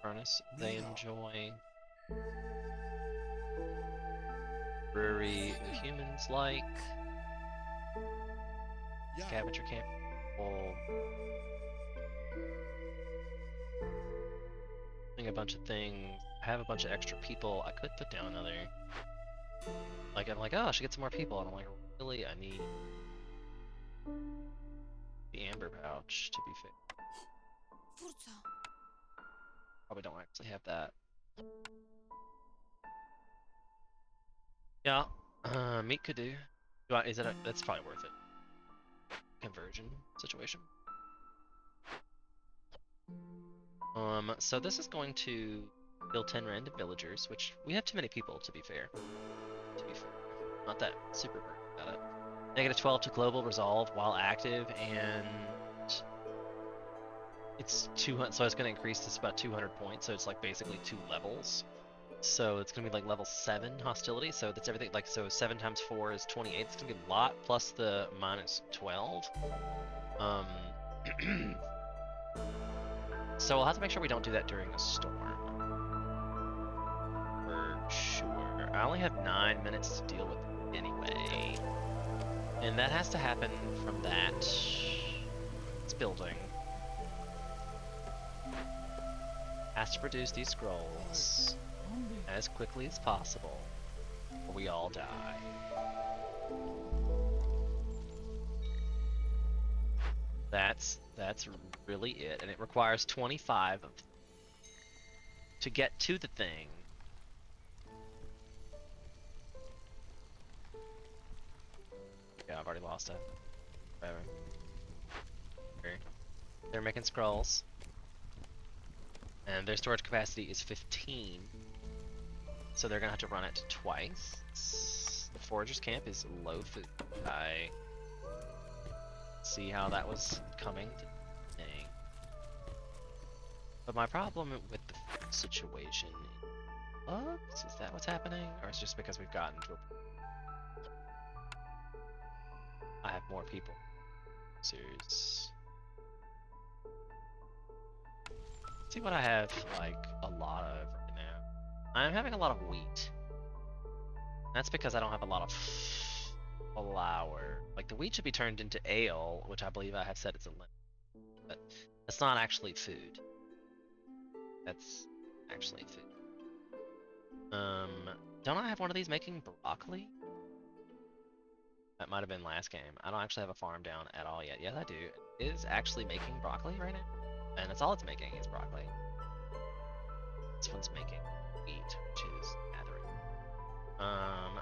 [SPEAKER 1] Furnace, they enjoy. Brewery, humans like. Scavenger camp, full. Doing a bunch of things. Have a bunch of extra people. I could put down another. Like I'm like, oh, I should get some more people, and I'm like, really, I need the amber pouch to be fixed. Probably don't actually have that. Yeah, meat could do. That's probably worth it. Conversion situation. So this is going to kill 10 random villagers, which we have too many people to be fair. Not that super worried about it. -12 to global resolve while active, and it's 200. So it's going to increase this about 200 points. So it's like basically 2 levels. So it's going to be like level 7 hostility. So that's everything. Like so, 7 times 4 is 28. It's going to be a lot plus the -12. So we'll have to make sure we don't do that during a storm. For sure. I only have 9 minutes to deal with it anyway. And that has to happen from that. It's building. Has to produce these scrolls as quickly as possible, or we all die. That's really it, and it requires 25 of to get to the thing. Yeah, I've already lost it. Whatever. They're making scrolls, and their storage capacity is 15, so they're gonna have to run it twice. The Foragers camp is low food. I see how that was coming to thing. But my problem with the situation is that what's happening? Or it's just because we've gotten to a I have more people. Serious. See what I have like a lot of right now. I'm having a lot of wheat. That's because I don't have a lot of flour. Like the wheat should be turned into ale, which I believe I have said it's a limit. But that's not actually food. That's actually food. Don't I have one of these making broccoli? That might have been last game. I don't actually have a farm down at all yet. Yes, I do. It is actually making broccoli right now. And that's all it's making is broccoli. This one's making wheat, which is gathering.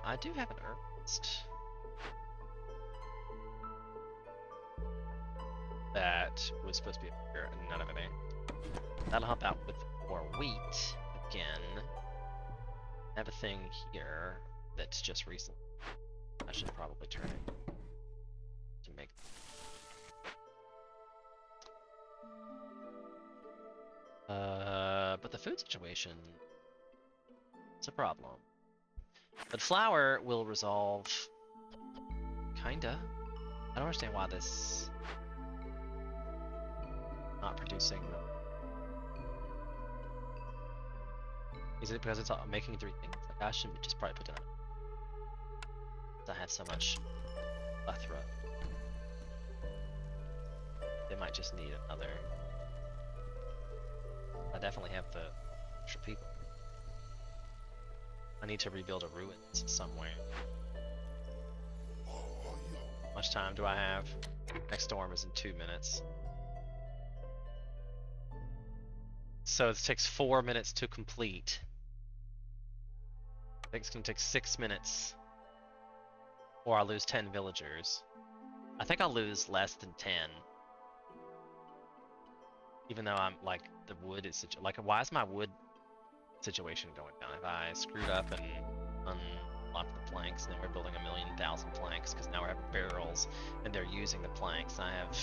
[SPEAKER 1] I do have an herbist that was supposed to be up here, and none of it ain't. That'll help out with more wheat again. I have a thing here that's just recent. I should probably turn it to make. But the food situation, it's a problem. But flour will resolve, kinda. I don't understand why this not producing. Is it because it's making 3 things? Like I should just probably put it on. I have so much plethora. They might just need another. I definitely have the extra people. I need to rebuild a ruins somewhere. How much time do I have? Next storm is in 2 minutes. So it takes 4 minutes to complete. I think it's gonna take 6 minutes. Or I'll lose 10 villagers. I think I'll lose less than 10. Even though I'm like, the wood is like, why is my wood situation going down? If I screwed up and unlocked the planks, and then we're building 1,000,000 planks because now we're having barrels and they're using the planks. I have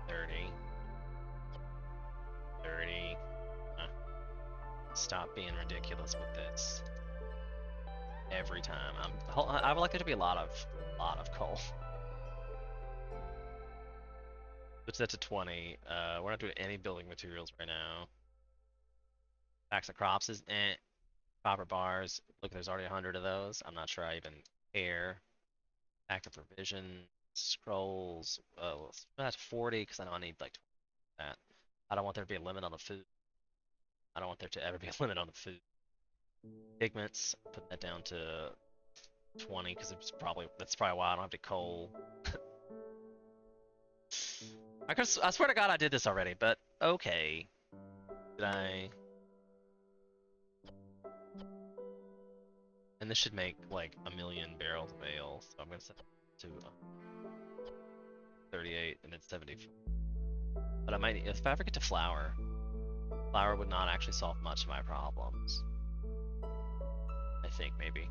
[SPEAKER 1] 30. Stop being ridiculous with this. Every time. I would like there to be a lot of coal. Which that's a 20. We're not doing any building materials right now. Packs of crops is copper bars. Look, there's already 100 of those. I'm not sure I even care. Active provision, scrolls. Oh, that's 40 because I know I need like 20 of that. I don't want there to be a limit on the food. I don't want there to ever be a limit on the food. Pigments, put that down to 20 because that's probably why I don't have to coal. I swear to God I did this already, but okay. Did I? And this should make like 1,000,000 barrels of ale, so I'm gonna set it to 38 and it's 74. But I might, if I ever get to flour would not actually solve much of my problems. I think maybe.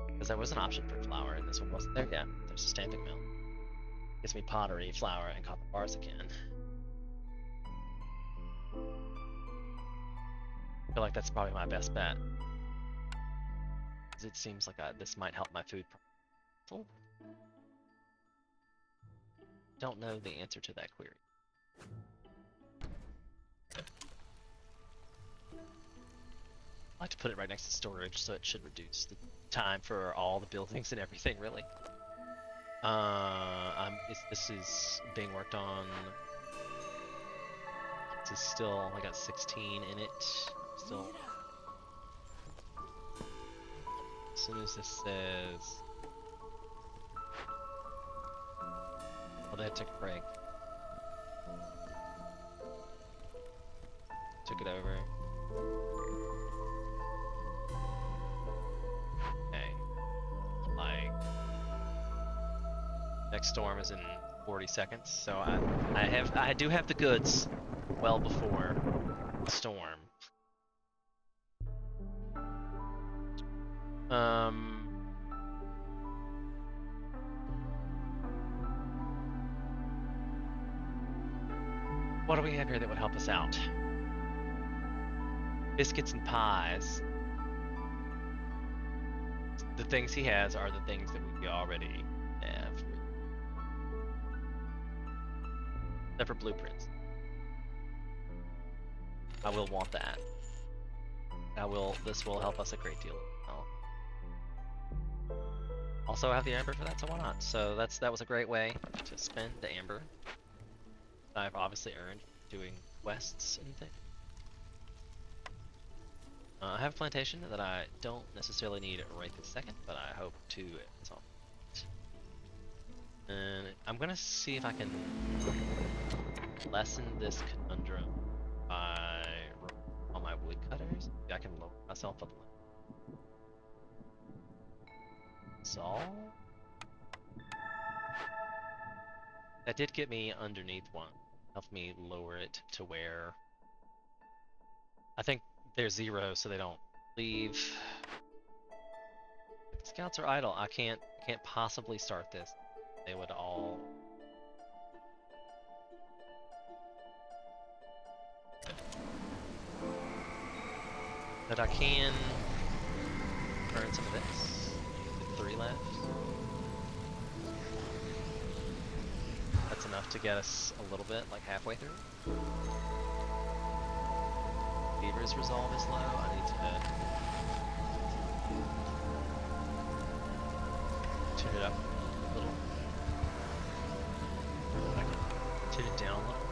[SPEAKER 1] Because there was an option for flour and this one wasn't there yet. There's a stamping mill. Gives me pottery, flour, and copper bars again. I feel like that's probably my best bet. Because it seems like this might help my food problem. don't know the answer to that query. I like to put it right next to storage, so it should reduce the time for all the buildings and everything, really. This is being worked on. This is still, I got 16 in it. Still. As soon as this says, oh, they had to take a break. Took it over. Okay. Like, next storm is in 40 seconds, so I do have the goods well before the storm. What do we have here that would help us out? Biscuits and pies. The things he has are the things that we already have. Except for blueprints. I will want that. This will help us a great deal. Also, I have the amber for that, so why not? So that was a great way to spend the amber. I've obviously earned doing quests and things. I have a plantation that I don't necessarily need right this second, but I hope to at some point. And I'm gonna see if I can lessen this conundrum by on my woodcutters. I can lower myself up. Solve. That did get me underneath one. Helped me lower it to where I think they're 0, so they don't leave. The scouts are idle. I can't possibly start this. They would all. But I can burn some of this. 3 left. That's enough to get us a little bit, like halfway through. Beaver's resolve is low. I need to tune it up a little. I can tune it down a little.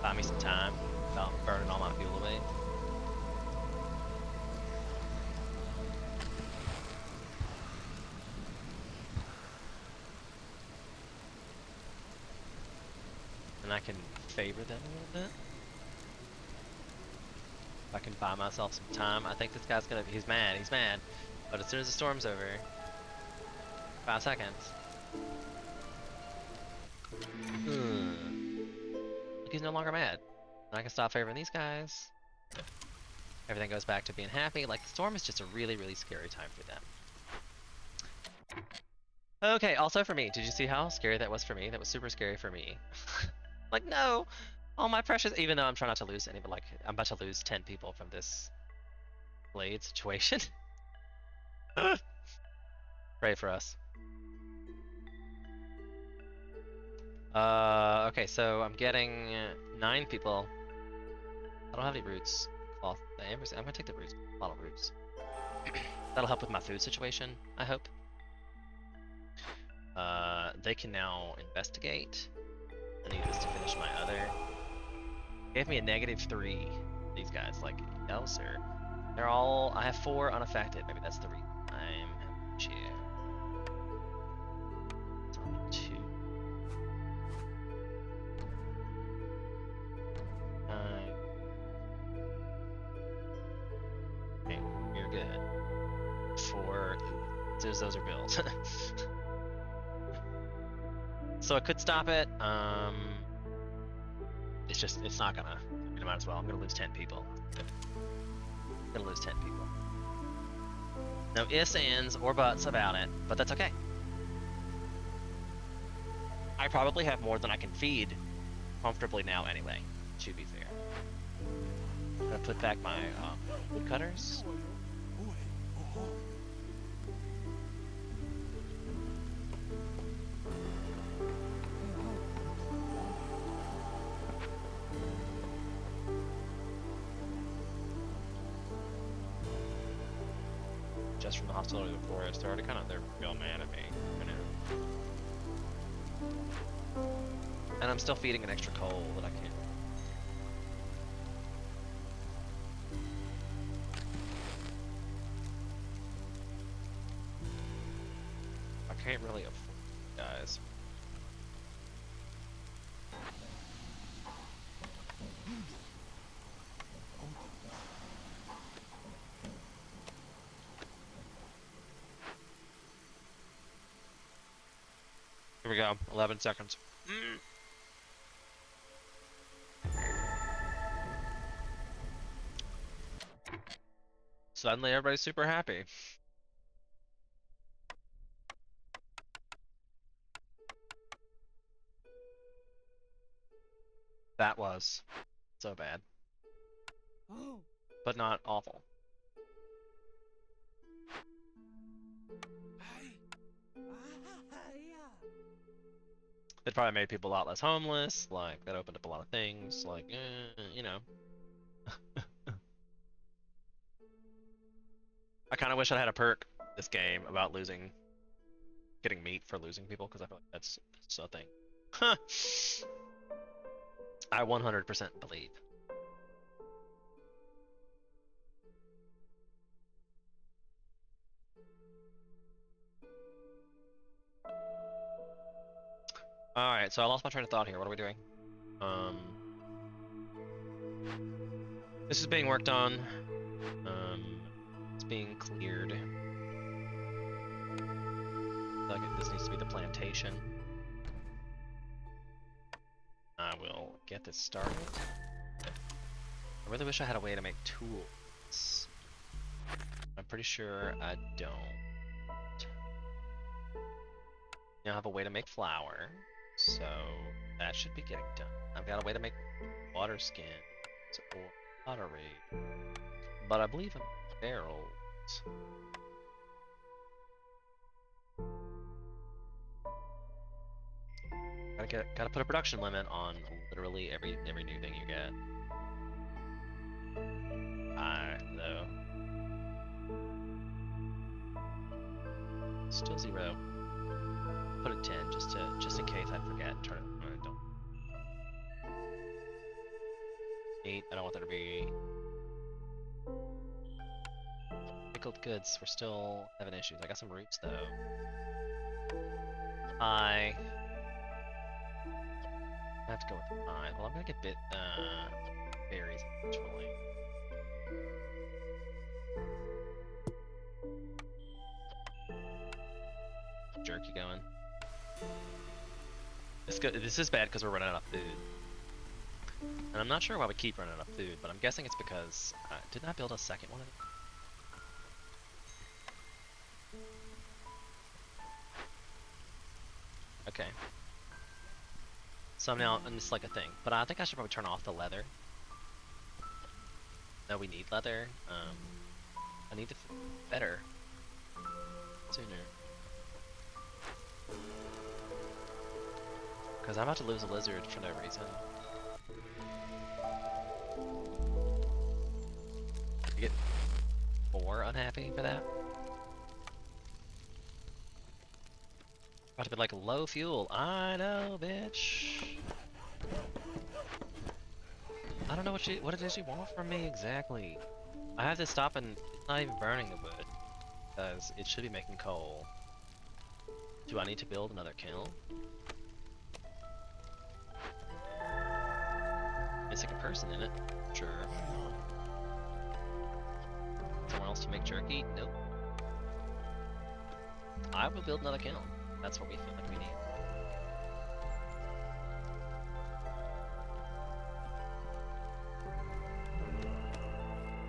[SPEAKER 1] Buy me some time without burning all my fuel away. And I can favor them a little bit. If I can buy myself some time. I think this guy's gonna be, he's mad, But as soon as the storm's over, 5 seconds. Look, he's no longer mad. And I can stop favoring these guys. Everything goes back to being happy. Like, the storm is just a really, really scary time for them. Okay, also for me, did you see how scary that was for me? That was super scary for me. Like, no! All my precious, even though I'm trying not to lose any, but like, I'm about to lose 10 people from this blade situation. Pray for us. Okay, so I'm getting 9 people. I don't have any roots. Cloth, the ambers, I'm gonna take the roots, a lot of roots. That'll help with my food situation, I hope. They can now investigate. I need this to finish my other. Gave me a -3. These guys, like, no sir. They're all, I have 4 unaffected. Maybe that's the reason I'm having to share. It's only 2. Okay, you're good. 4, those are built. So I could stop it. It's not gonna. I mean, I might as well. I'm gonna lose 10 people. I'm gonna lose 10 people. No ifs, ands, or buts about it, but that's okay. I probably have more than I can feed comfortably now anyway, to be fair. I'm gonna put back my woodcutters. just from the hostility of the forest. They're already they're real mad at me, you know. And I'm still feeding an extra coal that I can't. I can't really afford it, guys. Here we go. 11 seconds. Suddenly everybody's super happy. That was so bad. But not awful. It probably made people a lot less homeless, like, that opened up a lot of things, like, you know. I kind of wish I had a perk this game about getting meat for losing people, because I feel like that's a thing. Huh. I 100% believe. Alright, so I lost my train of thought here. What are we doing? This is being worked on. It's being cleared. This needs to be the plantation. I will get this started. I really wish I had a way to make tools. I'm pretty sure I don't. I have a way to make flour, so that should be getting done. I've got a way to make water skins or pottery, but I believe in barrels. Gotta put a production limit on literally every new thing you get. Though. Still 0. Put it 10 just in case I forget. Turn it. Don't. 8. I don't want there to be pickled goods. We're still having issues. I got some roots though. I have to go with 5. Well, I'm gonna get berries eventually. Jerky going. This is bad because we're running out of food. And I'm not sure why we keep running out of food, but I'm guessing it's because... didn't I build a second one of these? Okay. So now, and it's like a thing. But I think I should probably turn off the leather. No, we need leather. I need the better. Sooner. Because I'm about to lose a lizard for no reason. You get more unhappy for that? About to be like low fuel. I know, bitch. I don't know what it is you want from me exactly. I have to stop and it's not even burning the wood because it should be making coal. Do I need to build another kiln? Missing a person in it. Sure. Someone else to make jerky? Nope. I will build another kiln. That's what we feel like we need.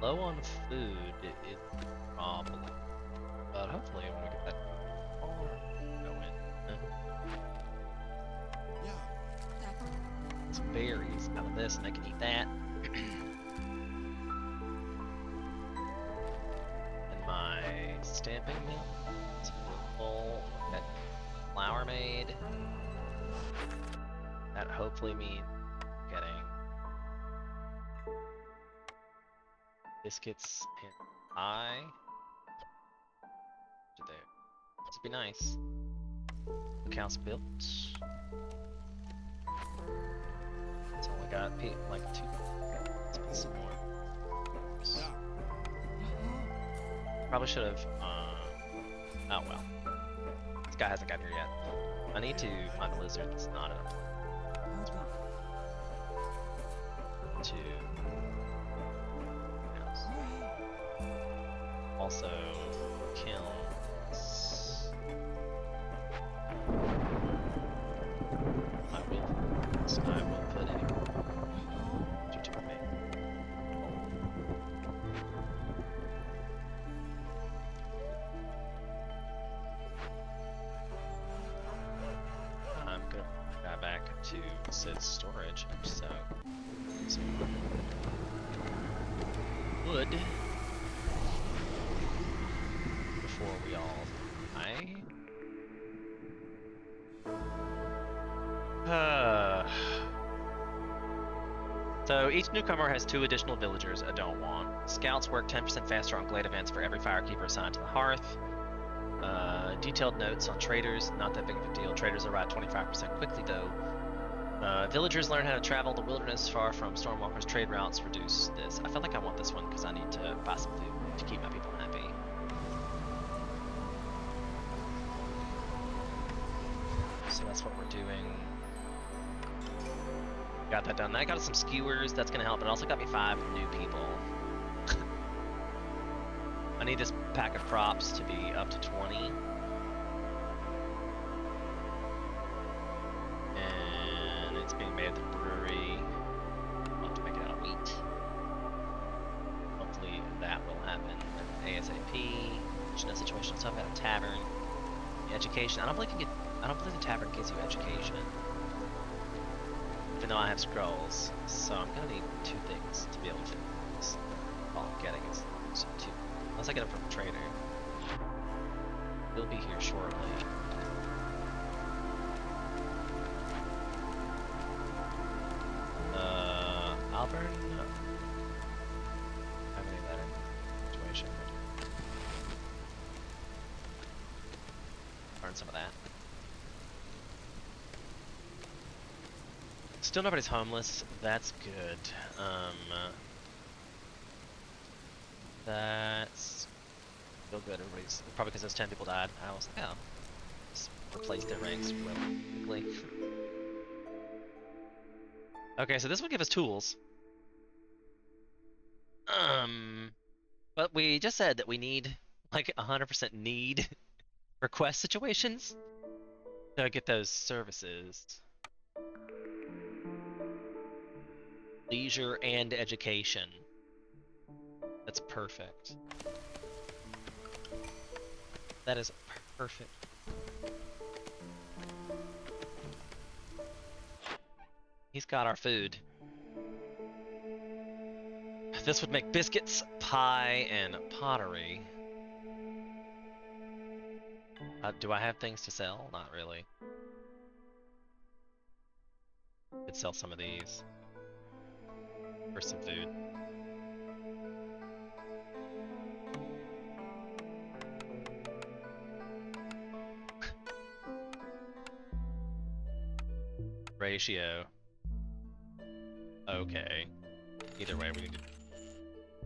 [SPEAKER 1] Low on food is the problem. But hopefully when we get that farm going. Some berries out of this and I can eat that. And my stamping mill is full. Got flour made. That hopefully means getting biscuits and pie. to there. This would be nice. Accounts built. It's only got like 2. Let's put some more. Probably should have. Oh well. This guy hasn't gotten here yet. I need to find a lizard that's not enough. To. Also, kills. I will put any to me. I'm gonna go back to Sid's storage, so wood before we all die. So each newcomer has 2 additional villagers I don't want. Scouts work 10% faster on glade events for every firekeeper assigned to the hearth. Detailed notes on traders, not that big of a deal. Traders arrive 25% quickly though. Villagers learn how to travel the wilderness far from Stormwalker's trade routes, reduce this. I feel like I want this one because I need to buy some food to keep my people happy. So that's what we're doing. Got that done. I got some skewers, that's gonna help. It also got me 5 new people. I need this pack of props to be up to 20. And it's being made at the brewery. I'll have to make it out of wheat. Hopefully that will happen ASAP. No situation. So I've got a tavern. Education. I don't believe the tavern gives you education. Even though I have scrolls, so I'm gonna need 2 things to be able to do this. All I'm getting is 2. Unless I get it from a trader. He'll be here shortly. Albert? No. Have any better situation. Learn some of that. Still nobody's homeless. That's good. That's still good. Everybody's probably because those 10 people died. I was like, oh, just replace their ranks really quickly. Okay, so this would give us tools. But we just said that we need like 100% need request situations to get those services. Leisure and education. That's perfect. That is perfect. He's got our food. This would make biscuits, pie, and pottery. Do I have things to sell? Not really. Could sell some of these for some food. Ratio. Okay. Either way, we need to.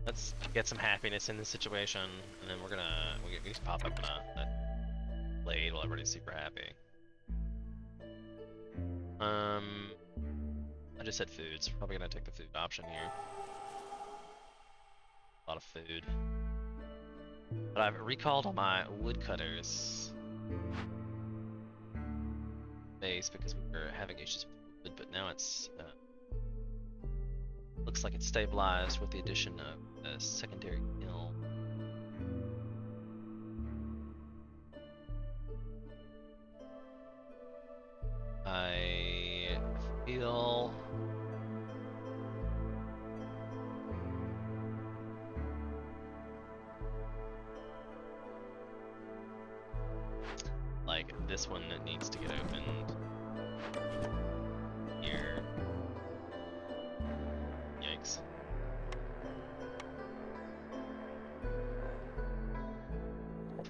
[SPEAKER 1] Let's get some happiness in this situation, and then we just pop up that blade while everybody's super happy. I just said foods. Probably gonna take the food option here. A lot of food. But I've recalled all my woodcutters base because we were having issues with wood, but now it's looks like it's stabilized with the addition of a secondary hill. I feel like this one needs to get opened here. Yikes.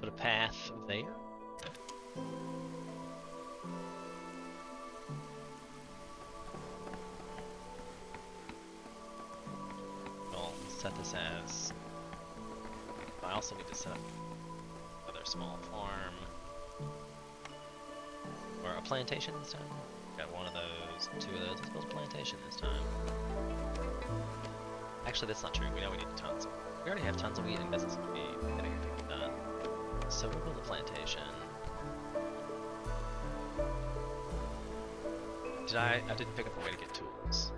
[SPEAKER 1] Put a path there. We'll set this as. I also need to set up another small farm. Or a plantation this time. Got one of those, two of those. Let's build a plantation this time. Actually, that's not true. We know we need tons. We already have tons of wheat and doesn't seem to be getting anything done. So we'll build a plantation. I didn't pick up a way to get tools.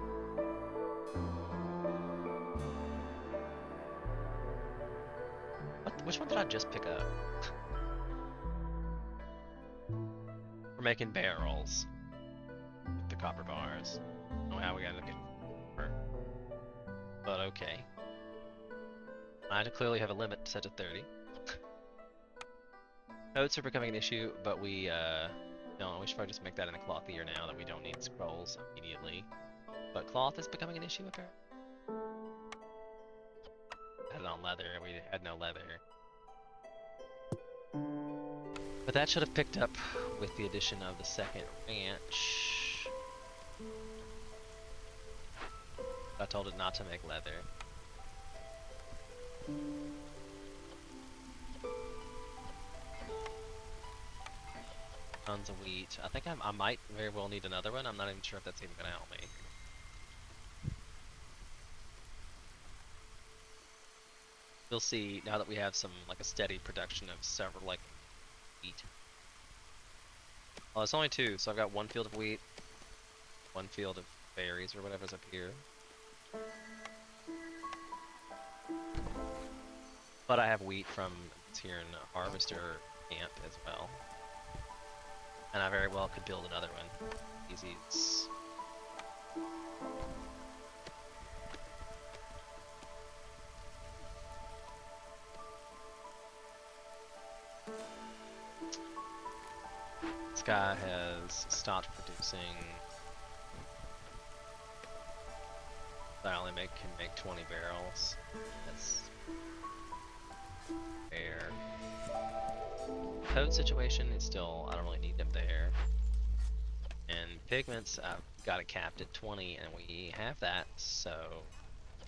[SPEAKER 1] Which one did I just pick up? We're making barrels. With the copper bars. Oh, how we gotta get copper. But okay. I clearly have a limit set to 30. Notes are becoming an issue, but we should probably just make that inequality now that we don't need scrolls immediately. But cloth is becoming an issue apparently. Had it on leather, we had no leather. But that should have picked up with the addition of the second ranch. I told it not to make leather. Tons of wheat. I think I might very well need another one. I'm not even sure if that's even going to help me. We'll see now that we have some, like a steady production of several, like, wheat. Well, it's only two, so I've got one field of wheat, one field of berries or whatever's up here. But I have wheat from here in Harvester Camp as well. And I very well could build another one. Easy. This guy has stopped producing. I only can make 20 barrels. That's fair. Code situation is still, I don't really need them there. And pigments, I've got it capped at 20 and we have that, so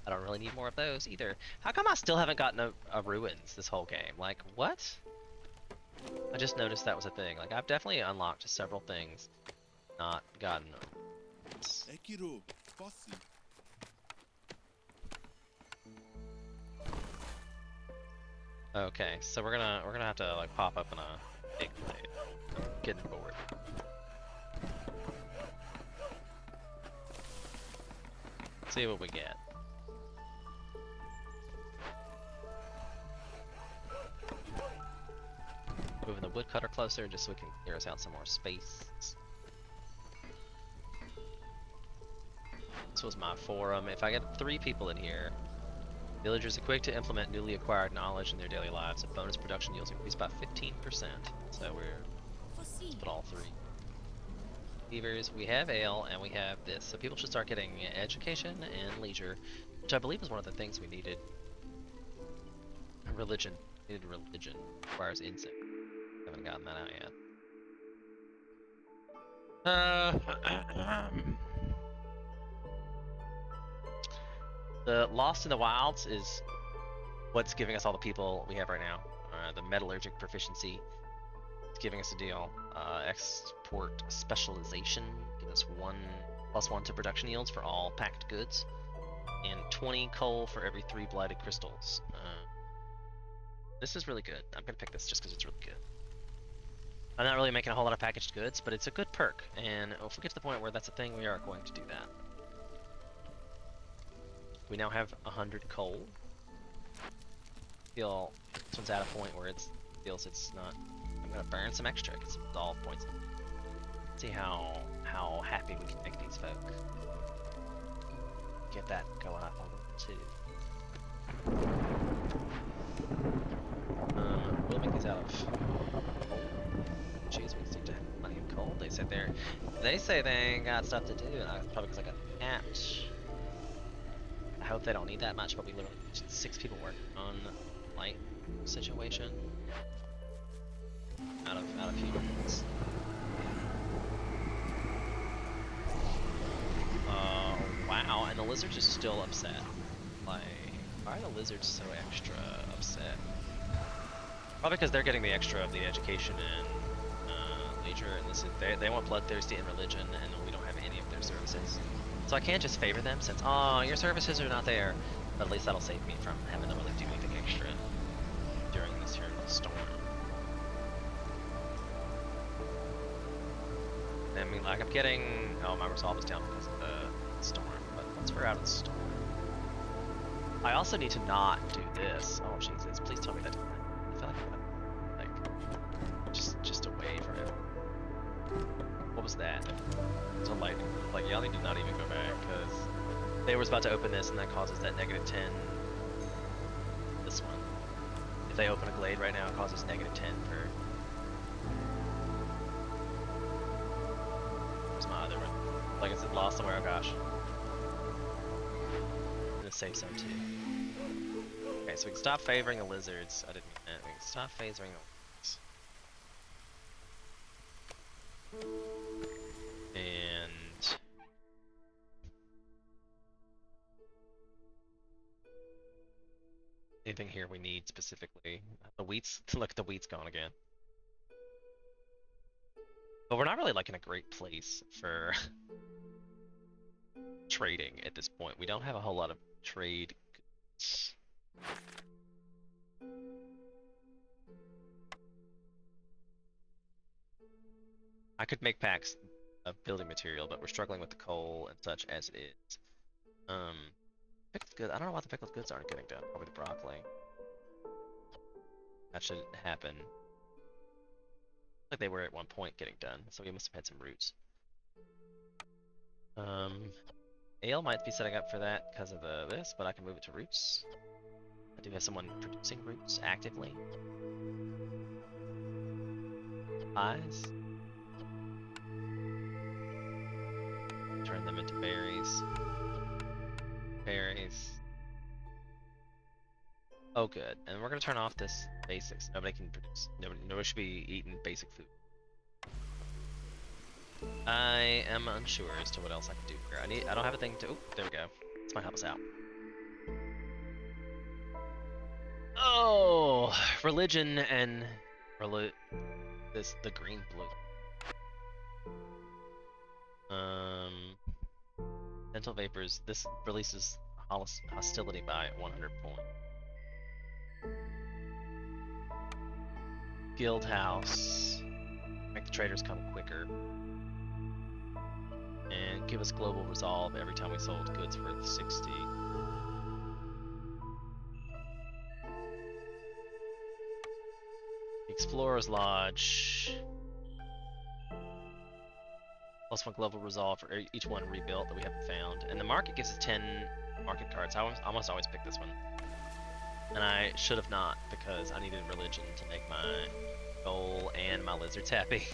[SPEAKER 1] I don't really need more of those either. How come I still haven't gotten a ruins this whole game? Like, what? I just noticed that was a thing. Like, I've definitely unlocked several things, not gotten them. Okay, so we're gonna have to like pop up in a big plate. Getting bored. See what we get. Moving the woodcutter closer just so we can clear us out some more space. This was my forum. If I get 3 people in here, villagers equipped to implement newly acquired knowledge in their daily lives. And bonus production yields increase by 15%. So let's put all 3. Beavers, we have ale, and we have this. So people should start getting education and leisure, which I believe is one of the things we needed. Religion. Needed religion. Requires instinct. Haven't gotten that out yet. The Lost in the Wilds is what's giving us all the people we have right now. The metallurgic proficiency is giving us a deal. Export specialization gives us 1+1 to production yields for all packed goods, and 20 coal for every 3 blighted crystals. This is really good. I'm gonna pick this just because it's really good. I'm not really making a whole lot of packaged goods, but it's a good perk, and if we get to the point where that's a thing, we are going to do that. We now have 100 coal. I feel this one's at a point where it feels it's not. I'm gonna burn some extra because it's all points. See how happy we can make these folk. Get that going up a little too. We'll make these out of coal. Jeez, we seem to have plenty of coal. They say they ain't got stuff to do, and that's probably because I got capped. I hope they don't need that much, but we literally just 6 people working on light situation. out of humans. Wow, and the lizards are still upset. Like, why are the lizards so extra upset? Probably because they're getting the extra of the education and leisure, and this is they want bloodthirsty and religion, and we don't have any of their services. So I can't just favor them since, oh, your services are not there. But at least that'll save me from having to really do anything extra during this here storm. I mean, like, I'm getting, oh, my resolve is down because of the storm, but once we're out of the storm, I also need to not do this. Oh, Jesus, please tell me that didn't happen. I feel like I'm like, just away from it. What was that? So lightning. Like, y'all need to not even go back, because they were about to open this, and that causes that -10. This one. If they open a glade right now, it causes -10 for... Where's my other one? Like, is it lost somewhere? Oh, gosh. In the safe zone, too. Okay, so we can stop favoring the lizards. I didn't mean that. We can stop favoring the lizards. And... anything here we need specifically? The wheat's... look, the wheat's gone again. But we're not really, like, in a great place for trading at this point. We don't have a whole lot of trade goods. I could make packs of building material, but we're struggling with the coal and such as it is. Pickled goods. I don't know why the pickled goods aren't getting done. Probably the broccoli. That should happen. Like they were at one point getting done, so we must have had some roots. Ale might be setting up for that because of this, but I can move it to roots. I do have someone producing roots actively. Eyes. Turn them into berries. Berries. Oh, good. And we're gonna turn off this basics. Nobody can produce. Nobody should be eating basic food. I am unsure as to what else I can do here. I don't have a thing to. Oh, there we go. This might help us out. Oh, religion and the green blue. Dental vapors. This releases hostility by 100 points. Guild house. Make the traders come quicker. And give us global resolve every time we sold goods worth 60. Explorer's Lodge. +1 global resolve for each one rebuilt that we haven't found. And the market gives us 10 market cards. I almost always pick this one. And I should have not, because I needed religion to make my goal and my lizards happy.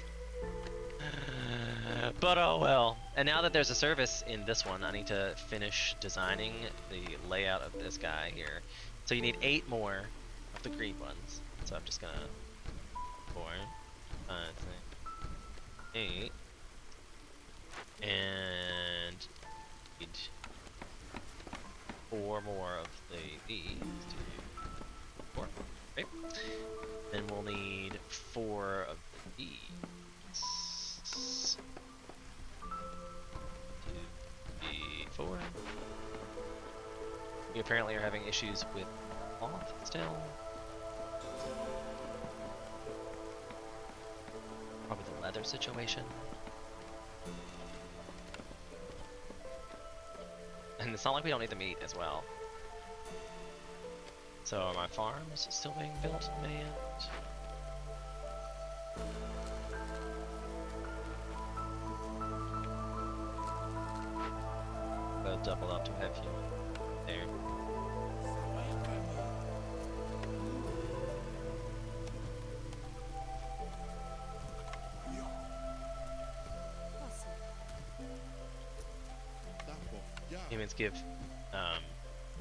[SPEAKER 1] But oh well. And now that there's a service in this one, I need to finish designing the layout of this guy here. So you need 8 more of the green ones. So I'm just gonna 4, 5, 6, 8, and need 4 more of these. 2, 4. Okay. Then we'll need 4 of these. 4. We apparently are having issues with cloth still. Probably the leather situation. And it's not like we don't need the meat as well. So are my farms still being built and manned? Double up to have you there. Humans give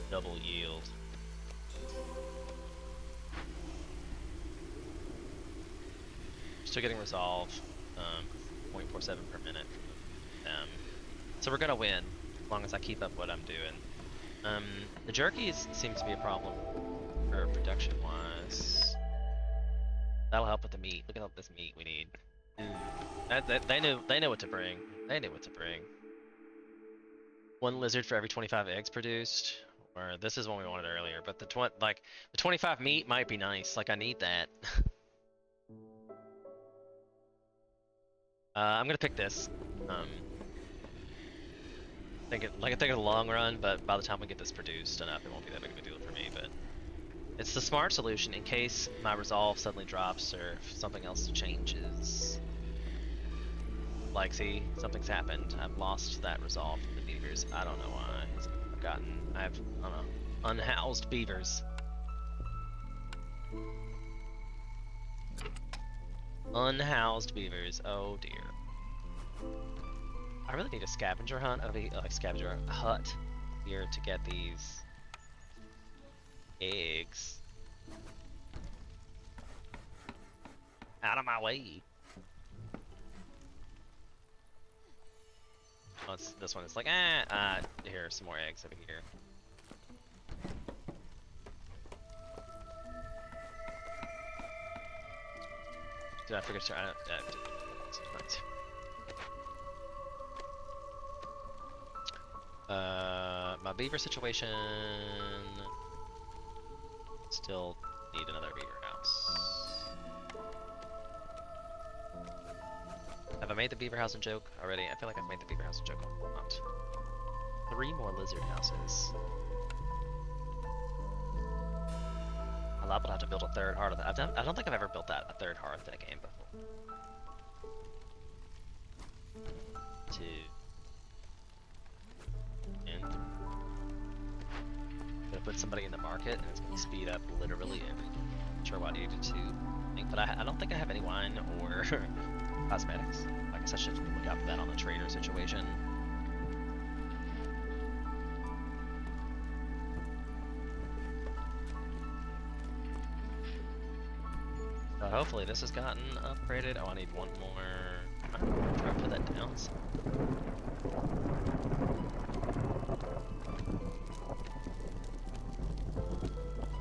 [SPEAKER 1] double yield. still getting resolve, 0.47 per minute from them. So we're gonna win as long as I keep up what I'm doing. The jerkies seem to be a problem for production wise. That'll help with the meat. Look at all this meat we need. They know what to bring. They knew what to bring. One lizard for every 25 eggs produced. Or this is one we wanted earlier, but the 25 meat might be nice. Like I need that. I'm gonna pick this. I think in the long run, but by the time we get this produced enough, it won't be that big of a deal for me. But it's the smart solution in case my resolve suddenly drops or if something else changes. Like, see, something's happened. I've lost that resolve from the beavers. I don't know why. I don't know, unhoused beavers. Unhoused beavers. Oh dear. I really need a scavenger hunt scavenger hut here to get these eggs. Out of my way. Oh, this one is like, here are some more eggs over here. Did I forget to try? My beaver situation. Still need another beaver house. Have I made the beaver housing joke already? I feel like I've made the beaver housing joke a lot. 3 more lizard houses. I'm liable to have to build a third heart of that. I don't think I've ever built a third hearth in a game before. 2 and 3. Gonna put somebody in the market and it's gonna speed up literally everything. Not sure why I needed to think, but I don't think I have any wine or cosmetics. I guess I should look out for that on the trader situation. But hopefully this has gotten upgraded. Oh, I need one more. I'm gonna try to put that down.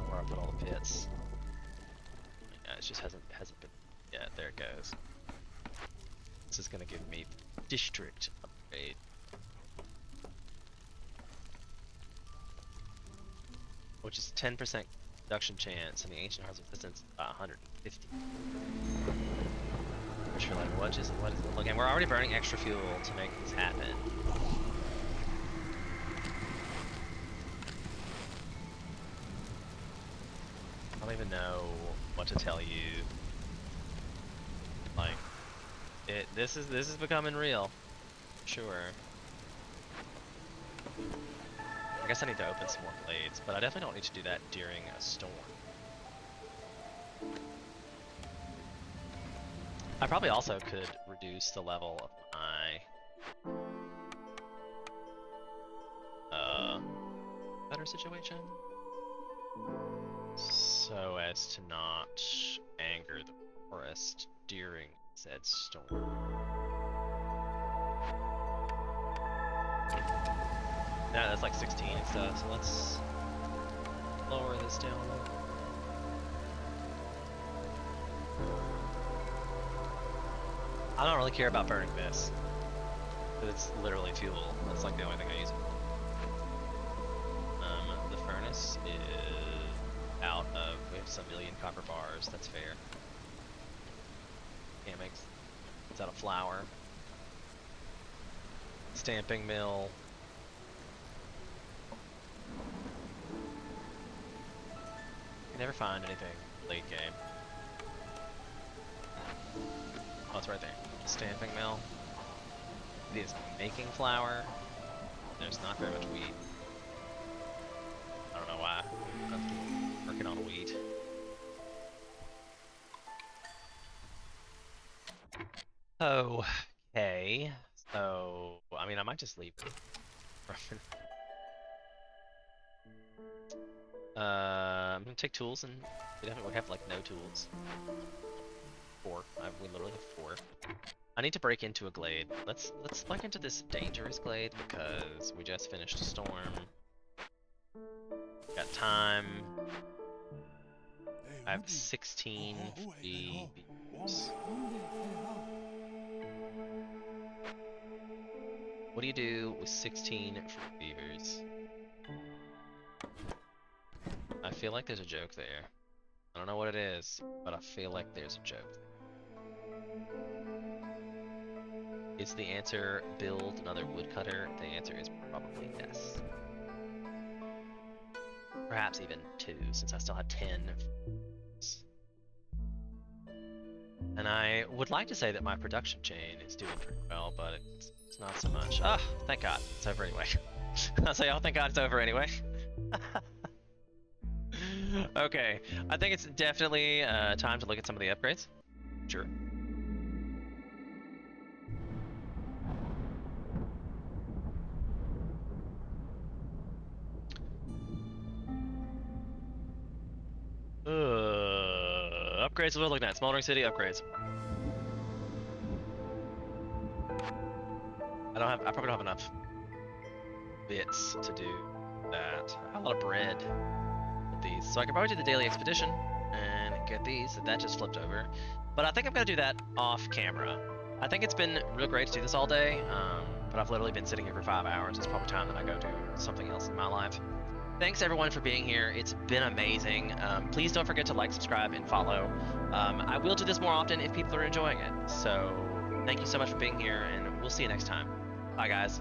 [SPEAKER 1] Where I put all the pits. Yeah, it just hasn't been. Yeah, there it goes. This is gonna give me district upgrade. Which is 10% reduction chance, and the ancient heart's resistance 150. Which you're like, what is it? Look, and we're already burning extra fuel to make this happen. I don't even know what to tell you. Like, this is becoming real, sure. I guess I need to open some more blades, but I definitely don't need to do that during a storm. I probably also could reduce the level of my better situation, so as to not anger the forest during said storm. Yeah, that's like 16 and stuff, so let's lower this down a little. I don't really care about burning this, because it's literally fuel. That's like the only thing I use it for. The furnace is out of, we have some million copper bars, that's fair. Can't make, it's out of flour. Stamping mill. You never find anything late game. Oh, it's right there. Stamping mill. It is making flour. There's not very much wheat. I don't know why. I'm working on wheat. Okay. So, I mean, I might just leave it. I'm gonna take tools, and we have like no tools. 4. We literally have 4. I need to break into a glade. Let's break into this dangerous glade because we just finished a storm. Got time. I have 16 free beavers. What do you do with 16 free beavers? I feel like there's a joke there. I don't know what it is, but I feel like there's a joke. Is the answer build another woodcutter? The answer is probably yes. Perhaps even 2, since I still have 10. And I would like to say that my production chain is doing pretty well, but it's not so much. Ah, thank God, it's over anyway. I'll say, oh, thank God it's over anyway. Okay, I think it's definitely time to look at some of the upgrades. Sure. Upgrades, what we're looking at. Smoldering City upgrades. I probably don't have enough bits to do that. I have a lot of bread with these. So I could probably do the daily expedition and get these. That just flipped over. But I think I'm gonna do that off camera. I think it's been real great to do this all day, but I've literally been sitting here for 5 hours. It's probably time that I go do something else in my life. Thanks everyone for being here. It's been amazing. Please don't forget to like, subscribe, and follow. I will do this more often if people are enjoying it. So thank you so much for being here, and we'll see you next time. Bye, guys.